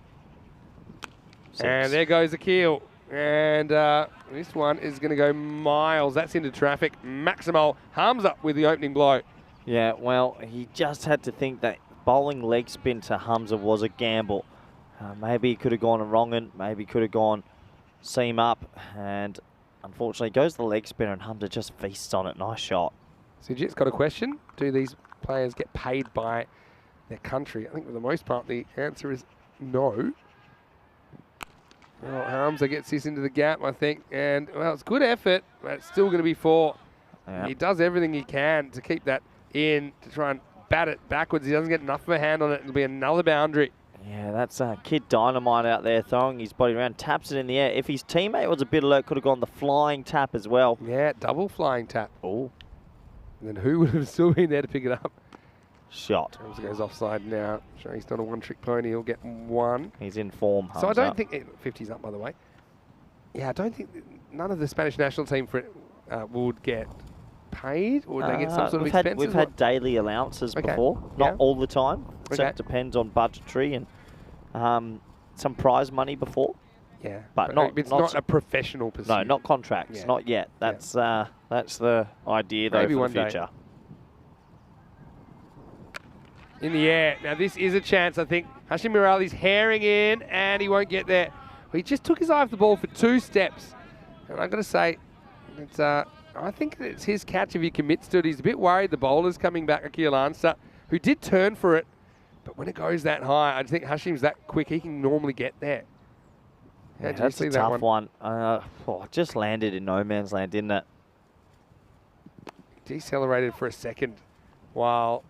Speaker 2: 6.
Speaker 5: And there goes a keel. And this one is going to go miles. That's into traffic. Maximal Hamza with the opening blow.
Speaker 2: Yeah, well, he just had to think that bowling leg spin to Hamza was a gamble. Maybe he could have gone a wrong one. Maybe he could have gone seam up. And unfortunately, goes the leg spinner and Hamza just feasts on it. Nice shot.
Speaker 5: Sujit's got a question. Do these players get paid by their country? I think for the most part the answer is no. Well, Hamza gets this into the gap, I think. And, well, it's good effort, but it's still going to be 4.
Speaker 2: Yeah.
Speaker 5: He does everything he can to keep that in, to try and bat it backwards. He doesn't get enough of a hand on it. It'll be another boundary.
Speaker 2: Yeah, that's Kid Dynamite out there throwing his body around, taps it in the air. If his teammate was a bit alert, could have gone the flying tap as well.
Speaker 5: Yeah, double flying tap.
Speaker 2: Oh.
Speaker 5: And then who would have still been there to pick it up?
Speaker 2: Shot.
Speaker 5: Hamza goes offside now. Sure, he's not a one-trick pony. He'll get 1.
Speaker 2: He's in form.
Speaker 5: So I don't
Speaker 2: Hamza.
Speaker 5: think 50's up, by the way. Yeah, I don't think none of the Spanish national team for would get paid, or would they get some sort of expenses?
Speaker 2: We've had daily allowances
Speaker 5: Okay.
Speaker 2: before, not
Speaker 5: Yeah.
Speaker 2: all the time. So
Speaker 5: Okay.
Speaker 2: it depends on budgetary and some prize money before.
Speaker 5: Yeah,
Speaker 2: but not-
Speaker 5: it's
Speaker 2: not
Speaker 5: not
Speaker 2: s-
Speaker 5: a professional pursuit.
Speaker 2: No, not contracts,
Speaker 5: Yeah.
Speaker 2: not yet. That's the idea though
Speaker 5: Maybe
Speaker 2: for
Speaker 5: one
Speaker 2: the
Speaker 5: day.
Speaker 2: future.
Speaker 5: In the air. Now this is a chance, I think. Hashim Mirali's herring in, and he won't get there He just took his eye off the ball for 2 steps. And I've got to say, it's, I think it's his catch if he commits to it. He's a bit worried the bowler's coming back, Akil Ansah, who did turn for it. But when it goes that high, I think Hashim's that quick. He can normally get there.
Speaker 2: Yeah, that's a tough one. Just landed in no man's land, didn't it?
Speaker 5: Decelerated for a second while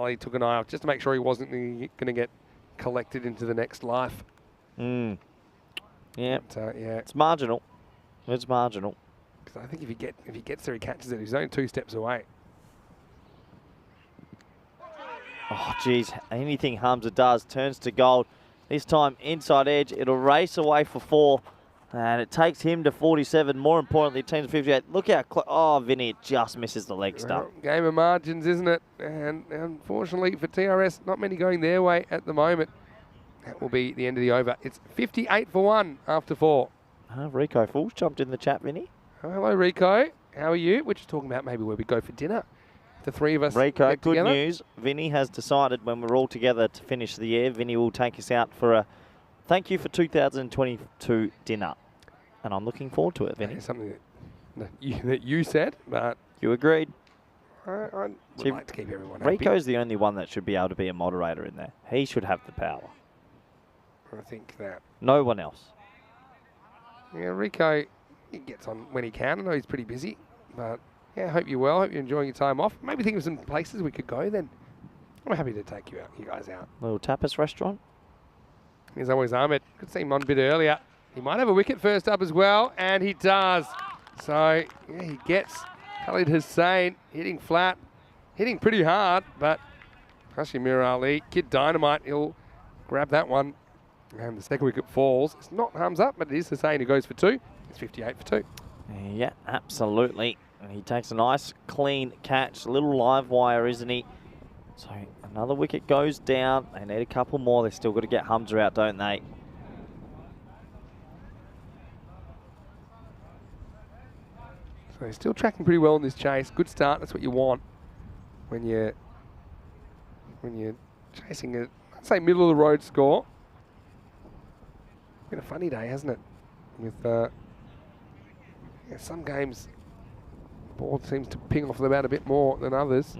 Speaker 5: he took an eye off, just to make sure he wasn't going to get collected into the next life.
Speaker 2: Yeah.
Speaker 5: But, yeah.
Speaker 2: It's marginal. It's marginal.
Speaker 5: Because I think if he gets there, he catches it. He's only 2 steps away.
Speaker 2: Oh, geez. Anything Hamza does turns to gold. This time, inside edge. It'll race away for 4. And it takes him to 47. More importantly, team's 58. Look how close. Oh, Vinny, it just misses the leg stump.
Speaker 5: Game of margins, isn't it? And unfortunately for TRS, not many going their way at the moment. That will be the end of the over. It's 58 for 1 after 4.
Speaker 2: Rico Falls jumped in the chat, Vinny.
Speaker 5: Oh, hello, Rico. How are you? We're just talking about maybe where we go for dinner. The 3 of us.
Speaker 2: Rico,
Speaker 5: get
Speaker 2: good
Speaker 5: together.
Speaker 2: news. Vinny has decided when we're all together to finish the year, Vinny will take us out for a thank you for 2022 dinner. And I'm looking forward to it, Vinny.
Speaker 5: It's something that you said, but
Speaker 2: You agreed.
Speaker 5: I would
Speaker 2: See,
Speaker 5: like to keep everyone happy.
Speaker 2: Rico's the only one that should be able to be a moderator in there. He should have the power.
Speaker 5: I think that.
Speaker 2: No one else.
Speaker 5: Yeah, Rico, he gets on when he can. I know he's pretty busy, but yeah, hope you're well. Hope you're enjoying your time off. Maybe think of some places we could go then. I'm happy to take you guys out.
Speaker 2: Little tapas restaurant.
Speaker 5: There's always Ahmed. Could see him on a bit earlier. He might have a wicket first up as well, and he does. So, yeah, he gets Khalid Hussain hitting flat, hitting pretty hard, but Hashim Ali, Kid Dynamite, he'll grab that one. And the second wicket falls. It's not Hamza, but it is Hussain who goes for 2. It's 58 for 2.
Speaker 2: Yeah, absolutely. And he takes a nice, clean catch. A little live wire, isn't he? So another wicket goes down. They need a couple more. They've still got to get Hamza out, don't they?
Speaker 5: So he's still tracking pretty well in this chase. Good start. That's what you want when you're chasing a, I'd say, middle of the road score. Been a funny day, hasn't it? With yeah, some games, the ball seems to ping off the bat a bit more than others.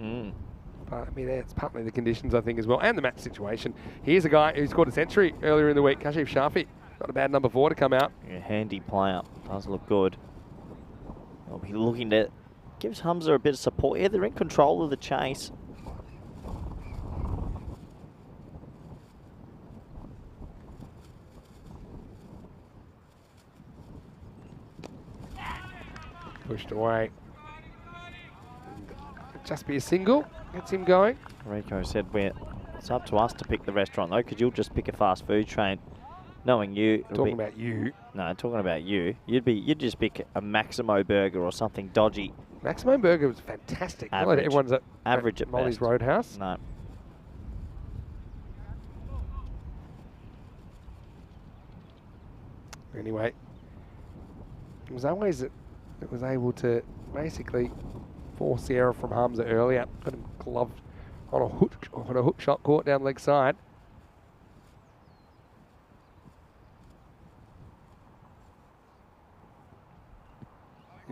Speaker 5: But I mean, it's partly the conditions, I think, as well, and the match situation. Here's a guy who scored a century earlier in the week, Kashif Shafi. Not a bad number 4 to come out.
Speaker 2: Yeah, handy player. Does look good. They'll be looking to gives Hamza a bit of support. Yeah, they're in control of the chase.
Speaker 5: Pushed away. Just be a single. Gets him going.
Speaker 2: Rico said it's up to us to pick the restaurant though, because you'll just pick a fast food chain. Knowing you,
Speaker 5: Talking about you.
Speaker 2: No, talking about you. You'd just pick a Maximo burger or something dodgy.
Speaker 5: Maximo Burger was fantastic.
Speaker 2: Average.
Speaker 5: Everyone's at
Speaker 2: Average at
Speaker 5: Molly's
Speaker 2: best.
Speaker 5: Roadhouse.
Speaker 2: No.
Speaker 5: Anyway, it was always that it was able to basically force the error from Hamza earlier. Got him gloved on a hook shot caught down leg side.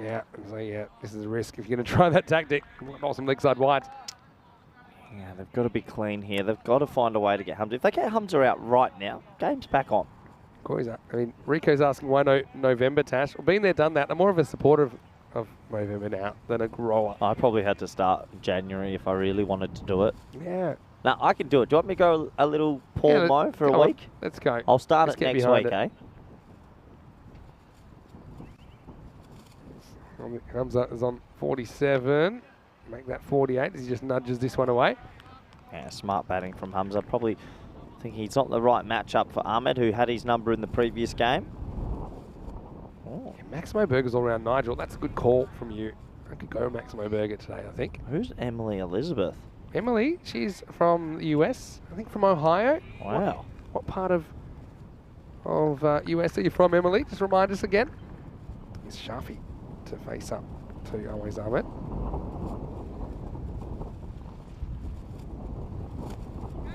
Speaker 5: Yeah, so yeah, this is a risk if you're going to try that tactic. Not some leg side wide.
Speaker 2: Yeah, they've got to be clean here. They've got to find a way to get Hamza. If they get Hamza out right now, game's back on.
Speaker 5: I mean, Rico's asking why no November, Tash. Well, been there, done that. I'm more of a supporter of November now than a grower.
Speaker 2: I probably had to start in January if I really wanted to do it.
Speaker 5: Yeah.
Speaker 2: Now, I can do it. Do you want me to go a little Paul Mo for a week?
Speaker 5: Let's go.
Speaker 2: I'll start
Speaker 5: Let's
Speaker 2: it
Speaker 5: get
Speaker 2: next
Speaker 5: behind
Speaker 2: week,
Speaker 5: it.
Speaker 2: eh?
Speaker 5: Hamza is on 47. Make that 48 as he just nudges this one away.
Speaker 2: Yeah, smart batting from Hamza. Probably think he's not the right matchup for Ahmed, who had his number in the previous game. Oh.
Speaker 5: Yeah, Maximo Burger's all around Nigel. That's a good call from you. I could go Maximo Burger today, I think.
Speaker 2: Who's Emily Elizabeth?
Speaker 5: Emily, she's from the US. I think from Ohio.
Speaker 2: Wow.
Speaker 5: What part of US are you from, Emily? Just remind us again. It's Shafi to face up to Always Ahmed.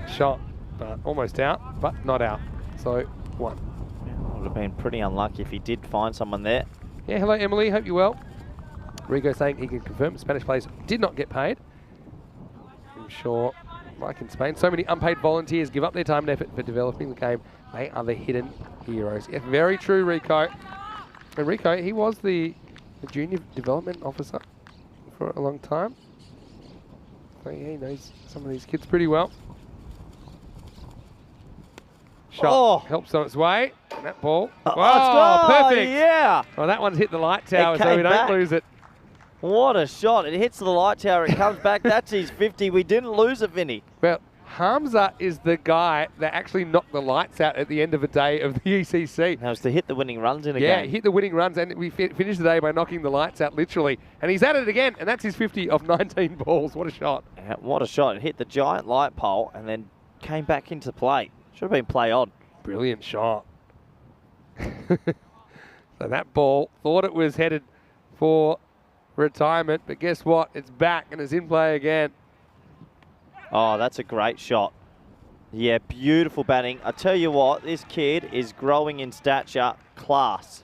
Speaker 5: Shot, but almost out, but not out. So 1.
Speaker 2: Yeah, Would have been pretty unlucky if he did find someone there.
Speaker 5: Yeah, hello Emily, hope you're well. Rico saying he can confirm Spanish players did not get paid. I'm sure, like in Spain, so many unpaid volunteers give up their time and effort for developing the game. They are the hidden heroes. Yeah, very true, Rico. And Rico, he was the junior development officer for a long time. So yeah, he knows some of these kids pretty well. Shot helps on its way. And that ball. Perfect.
Speaker 2: Yeah.
Speaker 5: Well, that one's hit the light tower, so
Speaker 2: came
Speaker 5: we don't
Speaker 2: back.
Speaker 5: lose it.
Speaker 2: What a shot. It hits the light tower. It comes back. That's his 50. We didn't lose it, Vinny.
Speaker 5: Well, Hamza is the guy that actually knocked the lights out at the end of a day of the ECC.
Speaker 2: That was to hit the winning runs in a
Speaker 5: Yeah,
Speaker 2: game.
Speaker 5: he hit the winning runs, and we finished the day by knocking the lights out, literally. And he's at it again, and that's his 50 of 19 balls. What a shot.
Speaker 2: Yeah, what a shot. It hit the giant light pole and then came back into play. Should have been play on.
Speaker 5: Brilliant shot. So that ball, thought it was headed for retirement, but guess what? It's back and it's in play again.
Speaker 2: Oh, that's a great shot. Yeah, beautiful batting. I tell you what, this kid is growing in stature. Class.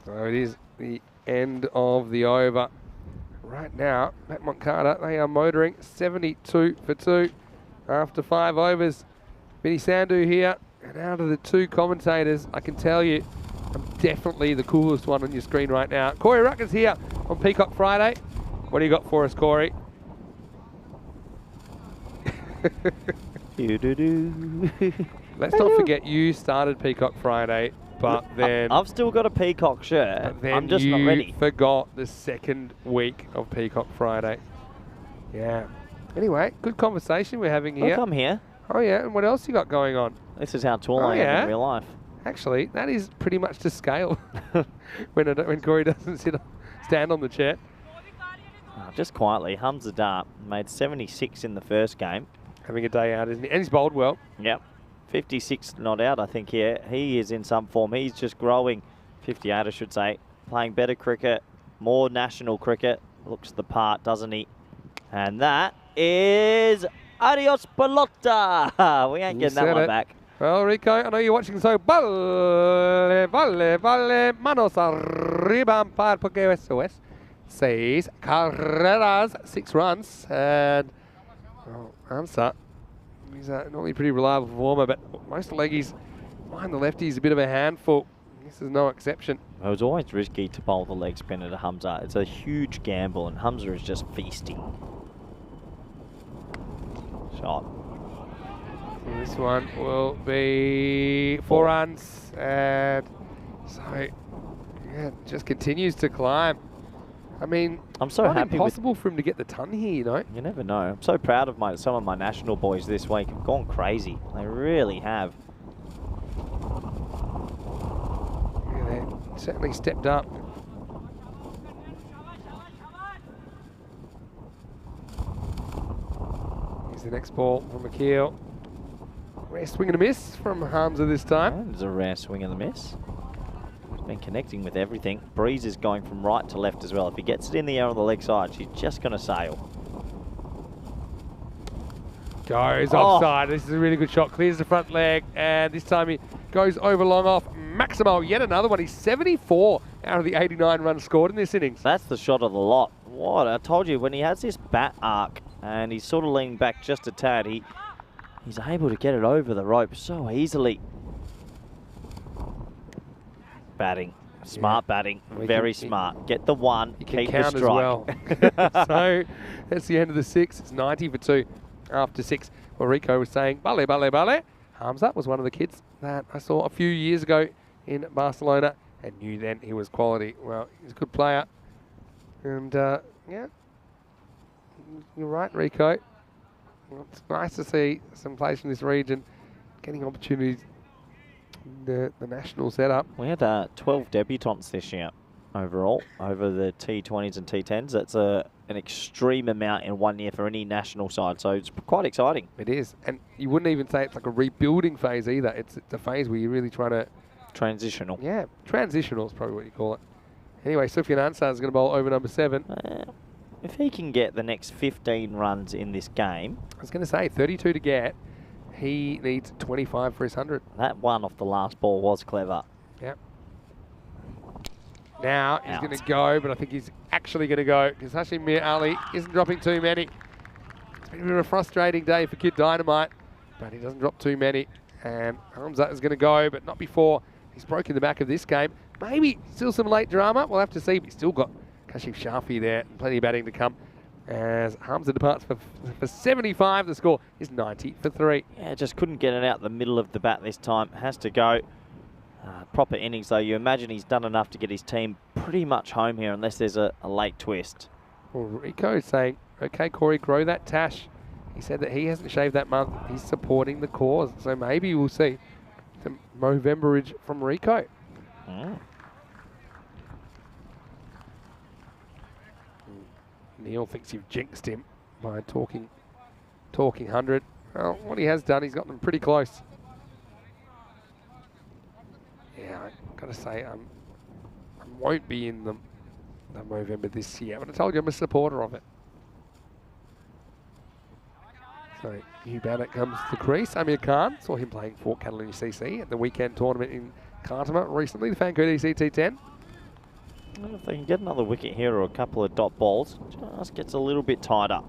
Speaker 5: So it is the end of the over. Right now, Matt Moncada, they are motoring 72 for 2 after 5 overs. Vinny Sandhu here, and out of the 2 commentators, I can tell you, I'm definitely the coolest one on your screen right now. Corey Rucker's here on Peacock Friday. What do you got for us, Corey? Let's not forget you started Peacock Friday, but then
Speaker 2: I've still got a Peacock shirt.
Speaker 5: but then
Speaker 2: I'm just
Speaker 5: you
Speaker 2: not ready.
Speaker 5: forgot the second week of Peacock Friday. Yeah. Anyway, good conversation we're having here.
Speaker 2: Look, I'm here.
Speaker 5: Oh yeah, and what else you got going on?
Speaker 2: This is how tall
Speaker 5: Oh,
Speaker 2: I am
Speaker 5: yeah?
Speaker 2: in real life.
Speaker 5: Actually, that is pretty much to scale when Corey doesn't stand on the chair.
Speaker 2: Oh, just quietly, Hamza Dart made 76 in the first game.
Speaker 5: Having a day out, isn't he? And he's bowled well.
Speaker 2: Yep. 56 not out, I think, here. He is in some form. He's just growing. 58, I should say. Playing better cricket, more national cricket. Looks the part, doesn't he? And that is adios pelota. We ain't getting that one back.
Speaker 5: Well, Rico, I know you're watching, so vale, manos arriba, par porque eso es. 6 carreras, 6 runs, and answer. He's a normally pretty reliable performer, but most leggies behind the lefties a bit of a handful. This is no exception.
Speaker 2: It was always risky to bowl the leg spinner to Hamza. It's a huge gamble, and Hamza is just feasting. Shot.
Speaker 5: This one will be 4 runs, and so yeah, just continues to climb. I mean,
Speaker 2: I'm so
Speaker 5: not
Speaker 2: happy
Speaker 5: impossible for him to get the ton here, you know.
Speaker 2: You never know. I'm so proud of some of my national boys this week. Have gone crazy. They really have.
Speaker 5: Yeah, they certainly stepped up. Here's the next ball from McKeel. Rare swing and a miss from Hamza this time.
Speaker 2: There's a rare swing and a miss. Been connecting with everything. Breeze is going from right to left as well. If he gets it in the air on the leg side, she's just going to sail.
Speaker 5: Goes offside. This is a really good shot. Clears the front leg, and this time he goes over long off. Maximo, yet another one. He's 74 out of the 89 runs scored in this innings.
Speaker 2: That's the shot of the lot. What? I told you, when he has this bat arc and he's sort of leaning back just a tad, he's able to get it over the rope so easily. Batting. Smart batting. Very smart. Get the one, keep the strike.
Speaker 5: As well. So that's the end of the 6. It's 90 for 2 after 6. Well, Rico was saying, bale, bale, bale. Hamza was one of the kids that I saw a few years ago in Barcelona and knew then he was quality. Well, he's a good player. And, yeah, you're right, Rico. Well, it's nice to see some players from this region getting opportunities in the national setup.
Speaker 2: We had 12 debutants this year overall over the T20s and T10s. That's an extreme amount in 1 year for any national side, so it's quite exciting.
Speaker 5: It is, and you wouldn't even say it's like a rebuilding phase either. It's a phase where you're really trying to...
Speaker 2: Transitional.
Speaker 5: Yeah, transitional is probably what you call it. Anyway, Sufyan Ansar is going to bowl over number 7.
Speaker 2: If he can get the next 15 runs in this game...
Speaker 5: I was going to say, 32 to get. He needs 25 for his 100.
Speaker 2: That one off the last ball was clever.
Speaker 5: Yep. Now he's
Speaker 2: Out.
Speaker 5: going to go, but I think he's actually going to go because Hashim Mir Ali isn't dropping too many. It's been a bit of a frustrating day for Kid Dynamite, but he doesn't drop too many. And Hamza is going to go, but not before he's broken the back of this game. Maybe still some late drama. We'll have to see, but he's still got Kashif Shafi there. And plenty of batting to come. As Hamza departs for 75, the score is 90 for 3.
Speaker 2: Yeah, just couldn't get it out the middle of the bat this time. Has to go. Proper innings, though. You imagine he's done enough to get his team pretty much home here, unless there's a late twist.
Speaker 5: Well, Rico is saying, okay, Corey, grow that tash. He said that he hasn't shaved that month. He's supporting the cause. So maybe we'll see some Movemberage from Rico. Neil thinks you've jinxed him by talking 100. Well, what he has done, he's got them pretty close. Yeah, I've got to say, I won't be in the Movember this year, but I told you I'm a supporter of it. So, Hugh Bannett comes to the crease. Amir Khan, saw him playing Fort Catalina CC at the weekend tournament in Khartoum recently, the FanCode T10.
Speaker 2: Well, if they can get another wicket here or a couple of dot balls, just gets a little bit tighter.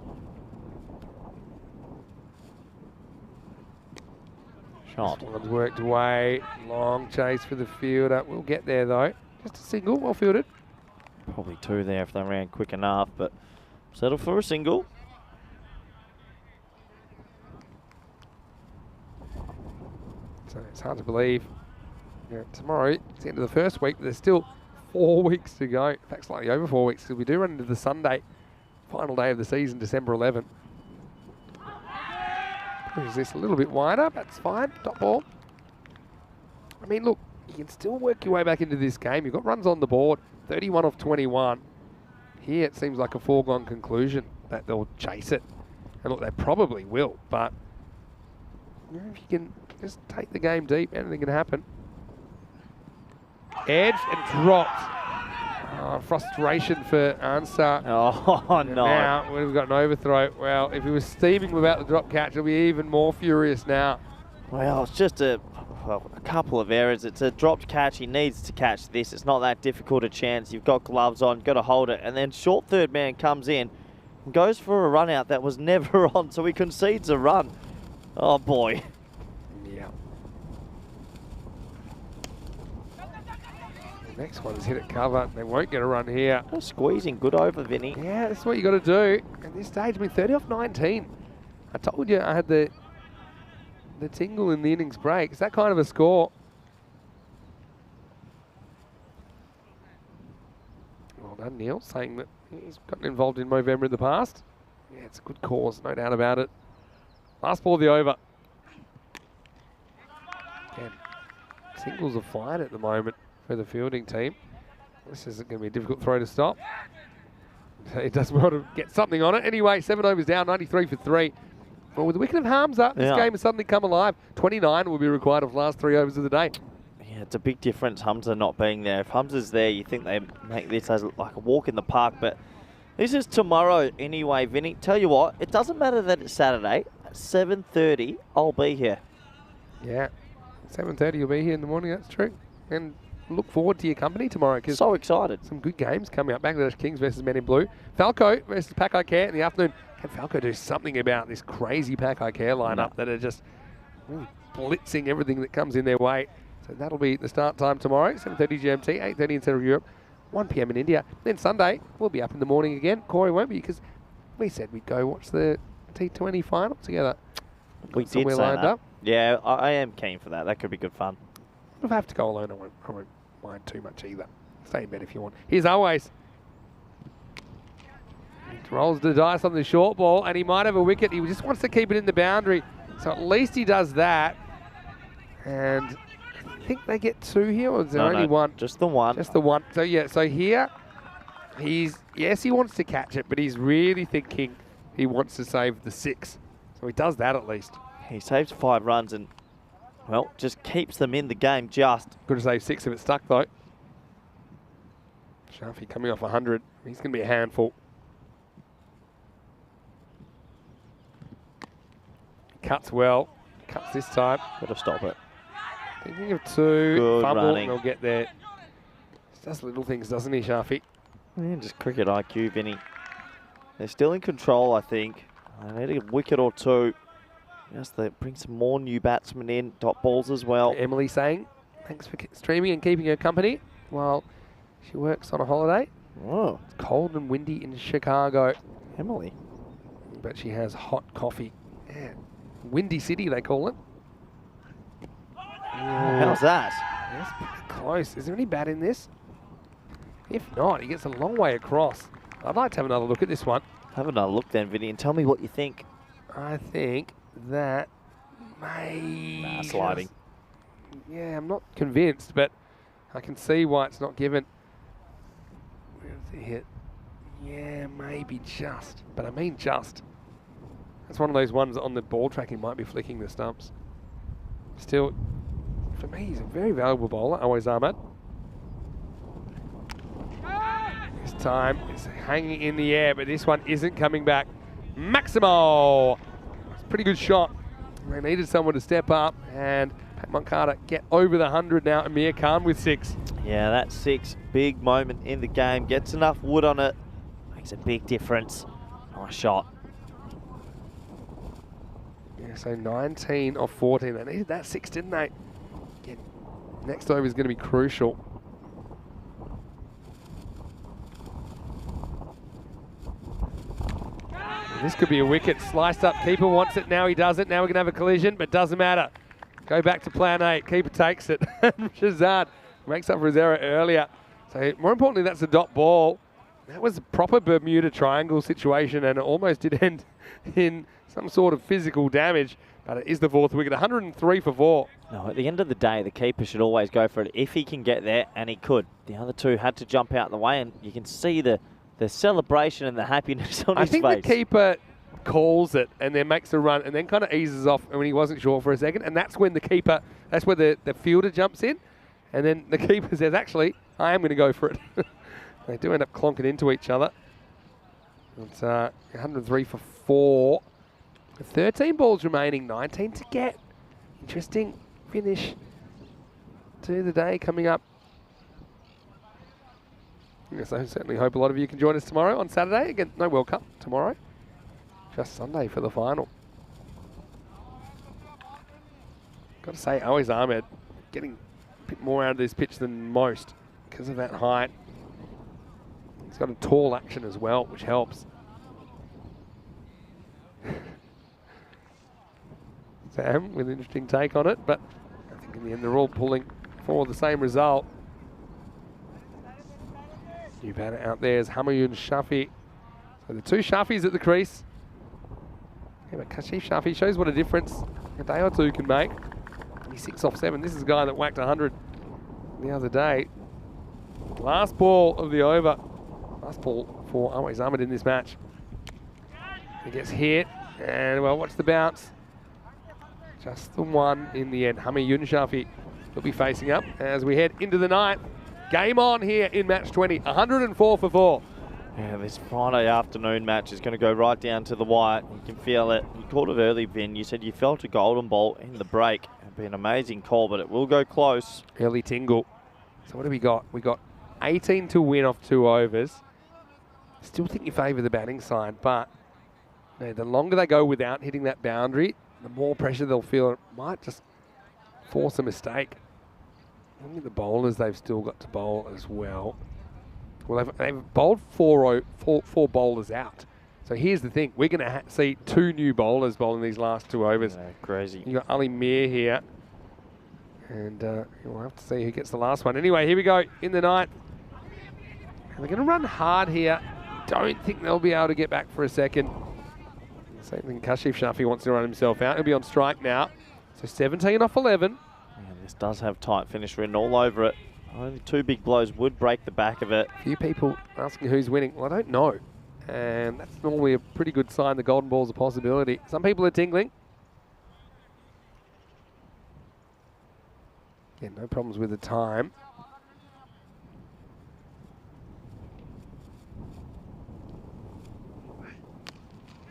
Speaker 2: Shot.
Speaker 5: This one's worked away. Long chase for the fielder. We'll get there though. Just a single, well fielded.
Speaker 2: Probably 2 there if they ran quick enough, but settle for a single.
Speaker 5: So it's hard to believe. Yeah, tomorrow, it's the end of the first week, but there's still 4 weeks to go. In fact, slightly over 4 weeks, because we do run into the Sunday, final day of the season, December 11. Is this a little bit wider? That's fine. Top ball. I mean, look, you can still work your way back into this game. You've got runs on the board, 31 off 21. Here, it seems like a foregone conclusion that they'll chase it. And look, they probably will, but you know, if you can just take the game deep, anything can happen. Edge and dropped. Oh, frustration for Ansar.
Speaker 2: Oh,
Speaker 5: And
Speaker 2: no.
Speaker 5: now we've got an overthrow. Well, if he was steaming without the drop catch, he'll be even more furious now.
Speaker 2: Well, it's just a couple of errors. It's a dropped catch. He needs to catch this. It's not that difficult a chance. You've got gloves on, got to hold it. And then short third man comes in and goes for a run out that was never on, so he concedes a run. Oh, boy.
Speaker 5: Yeah. The next one is hit at cover. They won't get a run here.
Speaker 2: Squeezing good over, Vinny.
Speaker 5: Yeah, that's what you got to do. At this stage, I mean, 30 off 19. I told you I had the tingle in the innings break. It's that kind of a score. Well done, Neil, saying that he's gotten involved in Movember in the past. Yeah, it's a good cause, no doubt about it. Last ball of the over. Again, singles are fine at the moment for the fielding team. This isn't going to be a difficult throw to stop. He does well to get something on it. Anyway, 7 overs down, 93 for 3. Well, with the wicket of Hamza, this game has suddenly come alive. 29 will be required of the last 3 overs of the day.
Speaker 2: Yeah, it's a big difference, Hamza not being there. If Hamza's there, you think they make this as like a walk in the park, but this is tomorrow anyway, Vinny. Tell you what, it doesn't matter that it's Saturday. At 7:30, I'll be here.
Speaker 5: Yeah, 7:30 you'll be here in the morning, that's true. And look forward to your company tomorrow. Cause
Speaker 2: so excited.
Speaker 5: Some good games coming up. Bangladesh Kings versus Men in Blue. Falco versus Pakai Care in the afternoon. Can Falco do something about this crazy Pakai Care lineup that are just really blitzing everything that comes in their way? So that'll be the start time tomorrow, 7:30 GMT, 8:30 in Central Europe, 1 p.m. in India. Then Sunday, we'll be up in the morning again. Corey won't be because we said we'd go watch the T20 final together.
Speaker 2: We did say
Speaker 5: lined
Speaker 2: that.
Speaker 5: up.
Speaker 2: Yeah, I am keen for that. That could be good fun.
Speaker 5: If I have to go alone, I won't mind too much either. Stay in bed if you want. Here's Always. He rolls the dice on the short ball, and he might have a wicket. He just wants to keep it in the boundary. So at least he does that. And I think they get 2 here, or is there only 1?
Speaker 2: Just the 1.
Speaker 5: Just the 1. So yeah, so here, he wants to catch it, but he's really thinking he wants to save the 6. So he does that at least.
Speaker 2: He saves 5 runs and, well, just keeps them in the game just.
Speaker 5: Good to save 6 if it's stuck though. Shafi coming off 100. He's going to be a handful. Cuts well. Cuts this time.
Speaker 2: Got to stop it.
Speaker 5: Thinking of two.
Speaker 2: Good
Speaker 5: Fumble,
Speaker 2: running.
Speaker 5: and they'll get there. He does little things, doesn't he, Shafi?
Speaker 2: Yeah, just cricket IQ, Vinny. They're still in control, I think. They need a wicket or two. Just they bring some more new batsmen in, dot balls as well.
Speaker 5: Emily saying, thanks for streaming and keeping her company while she works on a holiday.
Speaker 2: Oh,
Speaker 5: It's cold and windy in Chicago,
Speaker 2: Emily.
Speaker 5: but she has hot coffee. Yeah. Windy City, they call it.
Speaker 2: How's that?
Speaker 5: That's pretty close. Is there any bat in this? If not, he gets a long way across. I'd like to have another look at this one.
Speaker 2: Have another look then, Vinny, and tell me what you think.
Speaker 5: I think that may...
Speaker 2: Nah, sliding.
Speaker 5: Yeah, I'm not convinced, but I can see why it's not given. Where's the hit? Yeah, maybe just. But I mean just. That's one of those ones that on the ball tracking might be flicking the stumps. Still, for me, he's a very valuable bowler, Always Ahmed. This time, it's hanging in the air, but this one isn't coming back. Maximo! It's a pretty good shot. They needed someone to step up, and Pat Moncada get over the 100 now. Amir Khan with 6.
Speaker 2: Yeah, that 6, big moment in the game. Gets enough wood on it. Makes a big difference. Nice shot.
Speaker 5: Yeah, so 19 of 14. They needed that 6, didn't they? Yeah, next over is going to be crucial. This could be a wicket. Sliced up. Keeper wants it. Now he doesn't. Now we're going to have a collision, but doesn't matter. Go back to plan 8. Keeper takes it. Shazad makes up for his error earlier. So more importantly, that's a dot ball. That was a proper Bermuda Triangle situation, and it almost did end in some sort of physical damage. But it is the 4th wicket. 103 for 4.
Speaker 2: No, at the end of the day, the keeper should always go for it if he can get there, and he could. The other two had to jump out the way, and you can see the celebration and the happiness on his face.
Speaker 5: I think the keeper calls it and then makes a run and then kind of eases off when he wasn't sure for a second. And that's when that's where the fielder jumps in. And then the keeper says, actually, I am going to go for it. They do end up clonking into each other. It's 103 for 4. 13 balls remaining, 19 to get. Interesting finish to the day coming up. Yes, I certainly hope a lot of you can join us tomorrow on Saturday. Again, no World Cup tomorrow. Just Sunday for the final. Got to say, Always Ahmed getting a bit more out of this pitch than most because of that height. He's got a tall action as well, which helps. Sam with an interesting take on it, but I think in the end they're all pulling for the same result. New batter out there is Humayun Shafi. So the 2 Shafis at the crease. Yeah, but Kashif Shafi shows what a difference a day or two can make. He's 6 off 7. This is a guy that whacked 100 the other day. Last ball of the over. Last ball for Always Ahmed in this match. He gets hit, and well, watch the bounce. Just the one in the end. Humayun Shafi will be facing up as we head into the night. Game on here in match 20, 104 for 4.
Speaker 2: Yeah, this Friday afternoon match is going to go right down to the wire. You can feel it. You called it early, Vin. You said you felt a golden ball in the break. It'd be an amazing call, but it will go close.
Speaker 5: Early tingle. So what do we got? We got 18 to win off 2 overs. Still think you favour the batting side, but you know, the longer they go without hitting that boundary, the more pressure they'll feel. It might just force a mistake. Look at the bowlers they've still got to bowl as well. Well, they've bowled four bowlers out. So here's the thing. We're going to see 2 new bowlers bowling these last 2 overs.
Speaker 2: Yeah, crazy.
Speaker 5: You've got Ali Mir here. And we'll have to see who gets the last one. Anyway, here we go in the night. And they're going to run hard here. Don't think they'll be able to get back for a second. Same thing, Kashif Shafi wants to run himself out. He'll be on strike now. So 17 off 11.
Speaker 2: This does have tight finish written all over it. Only 2 big blows would break the back of it.
Speaker 5: A few people asking who's winning. Well, I don't know. And that's normally a pretty good sign the golden ball's a possibility. Some people are tingling. Yeah, no problems with the time.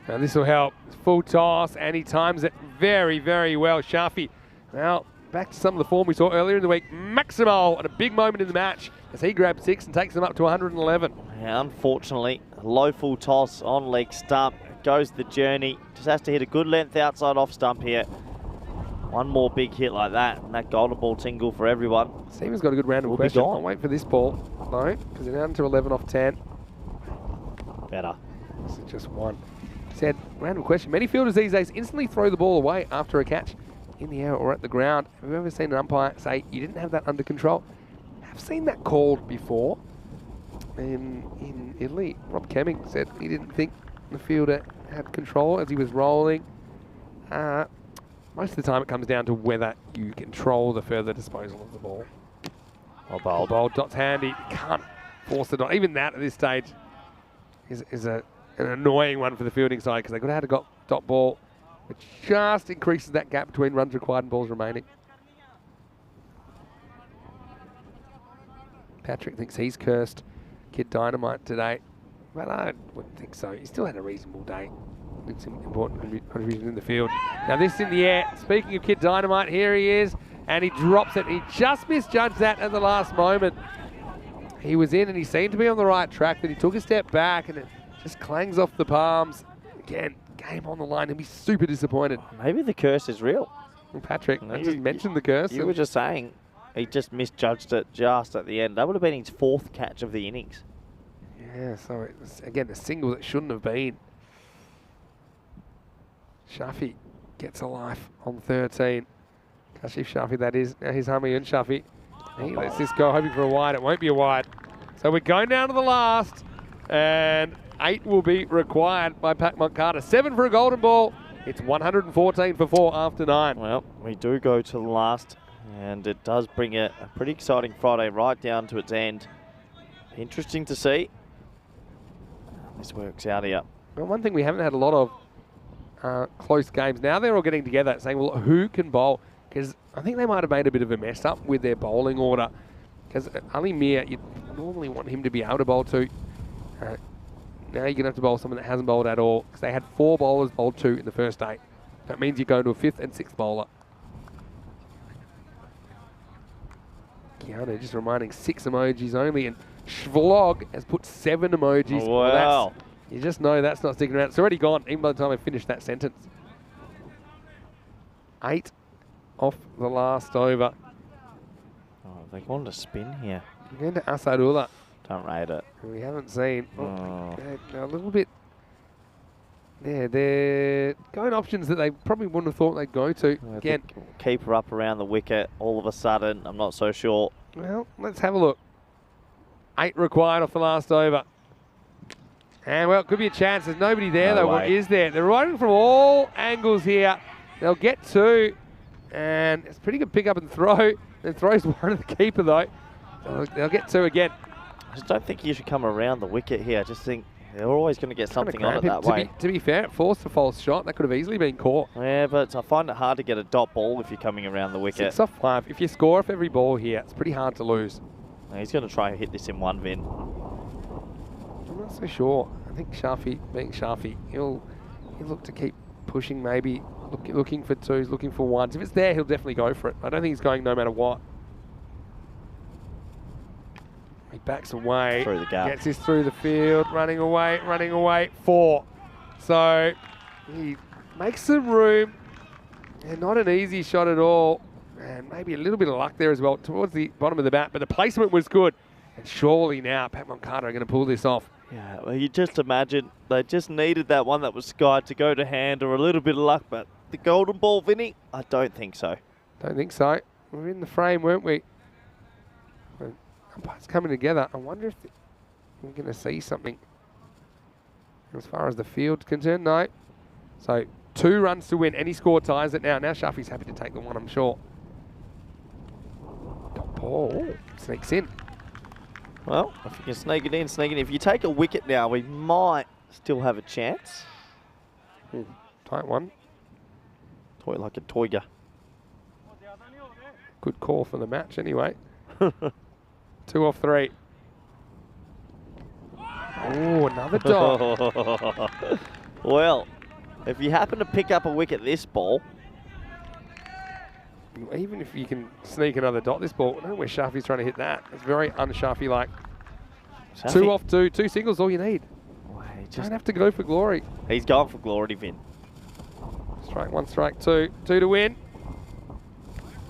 Speaker 5: Now this will help. Full toss, and he times it very, very well. Shafi, well, back to some of the form we saw earlier in the week. Maximo at a big moment in the match as he grabs 6 and takes them up to 111.
Speaker 2: Yeah, unfortunately, low full toss on leg stump. Goes the journey. Just has to hit a good length outside off stump here. One more big hit like that, and that golden ball tingle for everyone.
Speaker 5: Steven's got a good random question. I'll wait for this ball, though, because they're down to 11 off 10.
Speaker 2: Better.
Speaker 5: This is just one. Said, random question. Many fielders these days instantly throw the ball away after a catch in the air or at the ground. Have you ever seen an umpire say, you didn't have that under control? I've seen that called before. In Italy, Rob Kemming said he didn't think the fielder had control as he was rolling. Most of the time it comes down to whether you control the further disposal of the ball.
Speaker 2: Bold.
Speaker 5: Bold dot's handy. Can't force the dot. Even that at this stage is an annoying one for the fielding side because they could have had a dot ball, which just increases that gap between runs required and balls remaining. Patrick thinks he's cursed Kid Dynamite today, but I wouldn't think so. He still had a reasonable day. It's an important contribution in the field. Now this in the air. Speaking of Kid Dynamite, here he is, and he drops it. He just misjudged that at the last moment. He was in and he seemed to be on the right track, then he took a step back and it just clangs off the palms. Again, game on the line. He'll be super disappointed.
Speaker 2: Maybe the curse is real.
Speaker 5: Well, Patrick, I just mentioned the curse.
Speaker 2: You were just saying he just misjudged it just at the end. That would have been his 4th catch of the innings.
Speaker 5: Yeah, so it was, again, a single that shouldn't have been. Shafi gets a life on 13. Kashif Shafi, that is. Now here's Hami and Shafi. He lets this go, hoping for a wide. It won't be a wide. So we're going down to the last, and 8 will be required by Pat Moncada. 7 for a golden ball. It's 114 for 4 after 9.
Speaker 2: Well, we do go to the last, and it does bring a pretty exciting Friday right down to its end. Interesting to see how this works out here.
Speaker 5: Well, one thing we haven't had a lot of close games. Now they're all getting together saying, well, who can bowl? Because I think they might have made a bit of a mess up with their bowling order. Because Ali Mir, you'd normally want him to be able to bowl to. Now you're going to have to bowl someone that hasn't bowled at all. Because they had 4 bowlers bowled 2 in the first 8. That means you're going to a 5th and 6th bowler. Keanu just reminding 6 emojis only. And Shvlog has put 7 emojis.
Speaker 2: Oh, wow.
Speaker 5: Well, you just know that's not sticking around. It's already gone, even by the time I finish that sentence. 8 off the last over.
Speaker 2: Oh, they're going to spin here.
Speaker 5: We're going to Asadullah.
Speaker 2: Don't rate it.
Speaker 5: We haven't seen. They're a little bit. Yeah, they're going options that they probably wouldn't have thought they'd go to. Again,
Speaker 2: Keeper up around the wicket all of a sudden. I'm not so sure.
Speaker 5: Well, let's have a look. 8 required off the last over. And, well, it could be a chance. There's nobody there, though. What is there? They're riding from all angles here. They'll get 2. And it's a pretty good pick up and throw. It throws one of the keeper, though. So they'll get 2 again.
Speaker 2: I just don't think you should come around the wicket here. I just think they're always going to get something on it that way.
Speaker 5: To be fair, it forced a false shot. That could have easily been caught.
Speaker 2: Yeah, but I find it hard to get a dot ball if you're coming around the wicket.
Speaker 5: 6 off 5. If you score off every ball here, it's pretty hard to lose.
Speaker 2: No, he's going to try and hit this in one, Vin.
Speaker 5: I'm not so sure. I think Shafi, being Shafi, he'll look to keep pushing, maybe looking for 2s, looking for 1s. If it's there, he'll definitely go for it. I don't think he's going no matter what. He backs away,
Speaker 2: through the gap.
Speaker 5: Gets this through the field, running away, 4. So he makes some room, and not an easy shot at all. And maybe a little bit of luck there as well towards the bottom of the bat, but the placement was good. And surely now Pat Moncada are going to pull this off.
Speaker 2: Yeah, well, you just imagine they just needed that one that was skied to go to hand or a little bit of luck, but the golden ball, Vinny, I don't think so.
Speaker 5: Don't think so. We were in the frame, weren't we? Umpires coming together. I wonder if we're going to see something as far as the field's concerned. No. So 2 runs to win. Any score ties it now. Now Shafi's happy to take the 1, I'm sure. Dot ball sneaks in.
Speaker 2: Well, if you can sneak it in, sneak it in. If you take a wicket now, we might still have a chance.
Speaker 5: Tight one.
Speaker 2: Toy like a toiger.
Speaker 5: Good call for the match anyway. 2 off 3. Oh, another dot.
Speaker 2: Well, if you happen to pick up a wicket this ball,
Speaker 5: Even if you can sneak another dot this ball, I don't know where Sharfie's trying to hit that. It's very un-Sharfie-like. 2 off 2, 2 singles, all you need. Don't have to go for glory.
Speaker 2: He's going for glory, Vin.
Speaker 5: Strike 1, strike 2. 2 to win.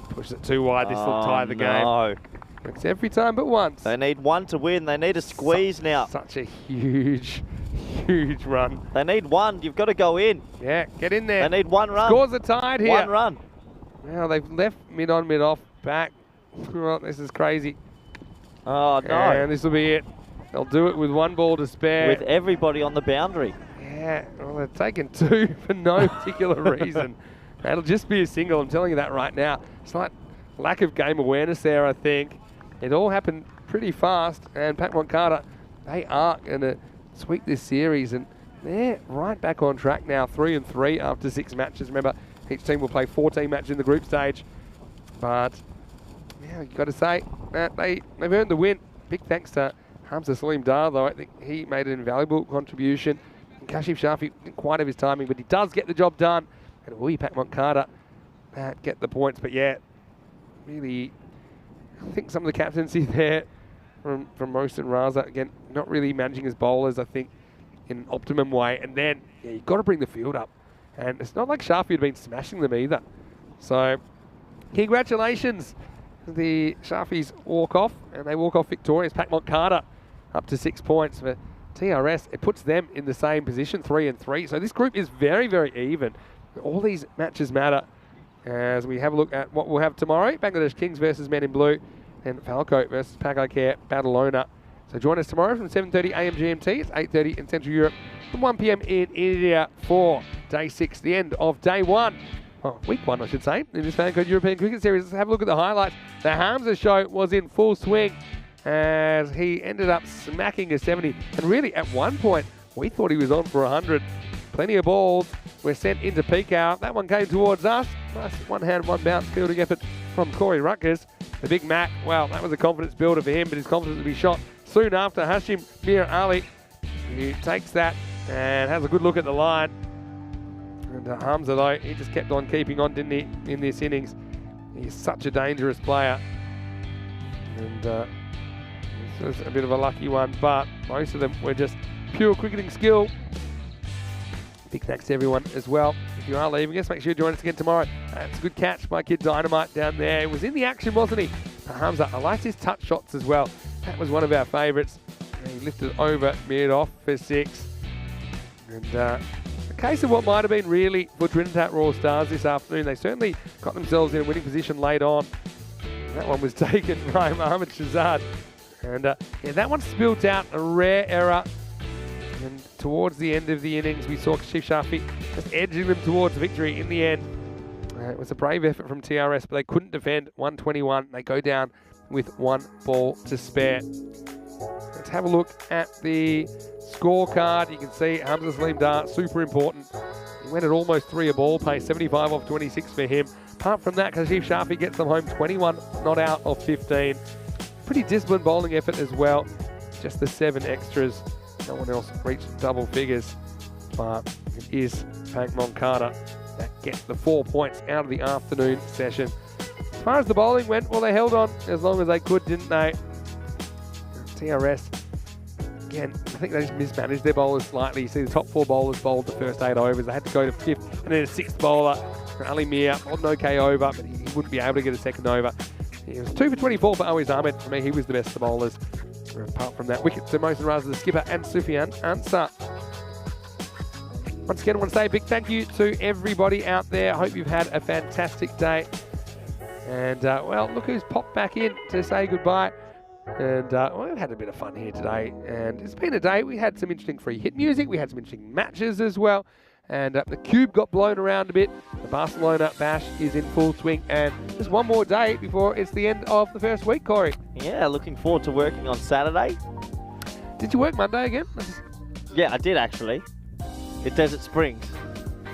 Speaker 5: Pushes it too wide. This will tie the game. Works every time but once.
Speaker 2: They need 1 to win. They need a squeeze now.
Speaker 5: Such a huge, huge run.
Speaker 2: They need 1. You've got to go in.
Speaker 5: Yeah, get in there.
Speaker 2: They need 1 run.
Speaker 5: Scores are tied here.
Speaker 2: 1 run.
Speaker 5: Now they've left mid on, mid off, back. Oh, this is crazy.
Speaker 2: Oh, no.
Speaker 5: And this will be it. They'll do it with 1 ball to spare.
Speaker 2: With everybody on the boundary.
Speaker 5: Yeah, well, they're taking 2 for no particular reason. That'll just be a single, I'm telling you that right now. Slight lack of game awareness there, I think. It all happened pretty fast, and Pat Moncada, they are going to sweep this series, and they're right back on track now, 3-3 after 6 matches. Remember, each team will play 14 matches in the group stage. But, yeah, you've got to say that they've earned the win. Big thanks to Hamza Salim Dar, though. I think he made an invaluable contribution. And Kashif Sharfie didn't quite have his timing, but he does get the job done. And it will be Pat Moncada that get the points. But, yeah, really, I think some of the captaincy there from Most and Raza, again, not really managing his bowlers, I think, in an optimum way. And then, yeah, you've got to bring the field up. And it's not like Sharfie had been smashing them either. So, congratulations. The Sharfies walk off, and they walk off victorious. Pat Moncada up to 6 points for TRS. It puts them in the same position, 3-3. So this group is very, very even. All these matches matter as we have a look at what we'll have tomorrow. Bangladesh Kings versus Men in Blue, and FanCode versus Pakai Care Barcelona. So join us tomorrow from 7:30 AM GMT. It's 8:30 in Central Europe and 1 PM in India for Day 6, the end of Day 1. Oh, Week 1, I should say, in this FanCode European Cricket Series. Let's have a look at the highlights. The Hamza show was in full swing as he ended up smacking a 70. And really, at one point, we thought he was on for 100. Plenty of balls were sent into peak hour. That one came towards us. Nice one-hand, one-bounce fielding effort from Corey Rutgers. The Big Mac, well, that was a confidence builder for him, but his confidence will be shot soon after. Hashim Mir Ali, he takes that and has a good look at the line. And Hamza, though, he just kept on keeping on, didn't he, in this innings. He's such a dangerous player. And this was a bit of a lucky one, but most of them were just pure cricketing skill. Big thanks to everyone as well. If you are leaving us, make sure you join us again tomorrow. It's a good catch by Kid Dynamite down there. He was in the action, wasn't he? Hamza, I liked his touch shots as well. That was one of our favourites. He lifted over mid-off for 6. And a case of what might have been really for Trinidad Raw Stars this afternoon. They certainly got themselves in a winning position late on. That one was taken by Mohammad Shahzad. And yeah, that one spilt out a rare error. And towards the end of the innings, we saw Kashif Sharfie just edging them towards victory in the end. It was a brave effort from TRS, but they couldn't defend. 121. They go down with 1 ball to spare. Let's have a look at the scorecard. You can see Hamza Salim Dar, super important. He went at almost 3 a ball pace, 75 off 26 for him. Apart from that, Kashif Sharfie gets them home 21 not out of 15. Pretty disciplined bowling effort as well. Just the 7 extras. No one else reached double figures. But it is Pat Moncada that gets the 4 points out of the afternoon session. As far as the bowling went, well, they held on as long as they could, didn't they? TRS, again, I think they just mismanaged their bowlers slightly. You see the top 4 bowlers bowled the first 8 overs. They had to go to 5th and then a 6th bowler. Ali Mir bowled an okay over, but he wouldn't be able to get a 2nd over. He was 2 for 24 for Awais Ahmed. For me, he was the best of the bowlers. Apart from that, wicket to Mohsen Raza, the skipper, and Sufyan Ansar. Once again, I want to say a big thank you to everybody out there. I hope you've had a fantastic day. And, well, look who's popped back in to say goodbye. And well, we've had a bit of fun here today. And it's been a day. We had some interesting free hit music. We had some interesting matches as well. And the cube got blown around a bit. The Barcelona bash is in full swing. And just one more day before it's the end of the first week, Corey.
Speaker 2: Yeah, looking forward to working on Saturday.
Speaker 5: Did you work Monday again?
Speaker 2: Yeah, I did actually. At Desert Springs.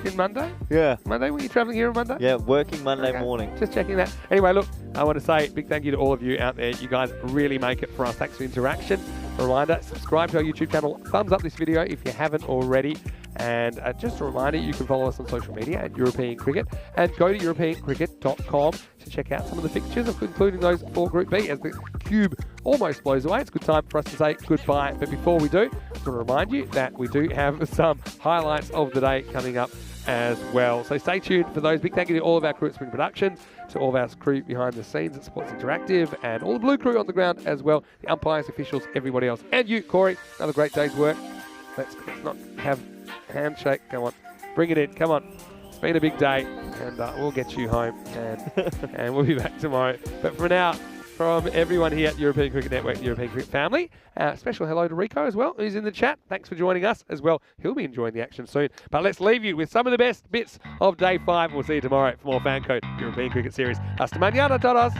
Speaker 5: In Monday?
Speaker 2: Yeah.
Speaker 5: Monday? Were you travelling here on Monday?
Speaker 2: Yeah, working Monday morning.
Speaker 5: Just checking that. Anyway, look, I want to say a big thank you to all of you out there. You guys really make it for us. Thanks for the interaction. A reminder, subscribe to our YouTube channel. Thumbs up this video if you haven't already. And just a reminder, you can follow us on social media at European Cricket and go to europeancricket.com to check out some of the fixtures, including those for Group B as the cube almost blows away. It's a good time for us to say goodbye. But before we do, I want to remind you that we do have some highlights of the day coming up as well. So stay tuned for those. Big thank you to all of our crew at Spring Production, to all of our crew behind the scenes at Sports Interactive, and all the blue crew on the ground as well, the umpires, officials, everybody else. And you, Corey, another great day's work. Let's not have a handshake. Come on, bring it in. Come on. It's been a big day, and we'll get you home, and we'll be back tomorrow. But for now, from everyone here at European Cricket Network, the European Cricket family, special hello to Rico as well, who's in the chat. Thanks for joining us as well. He'll be enjoying the action soon. But let's leave you with some of the best bits of day 5. We'll see you tomorrow for more FanCode European Cricket Series. Hasta mañana, todos.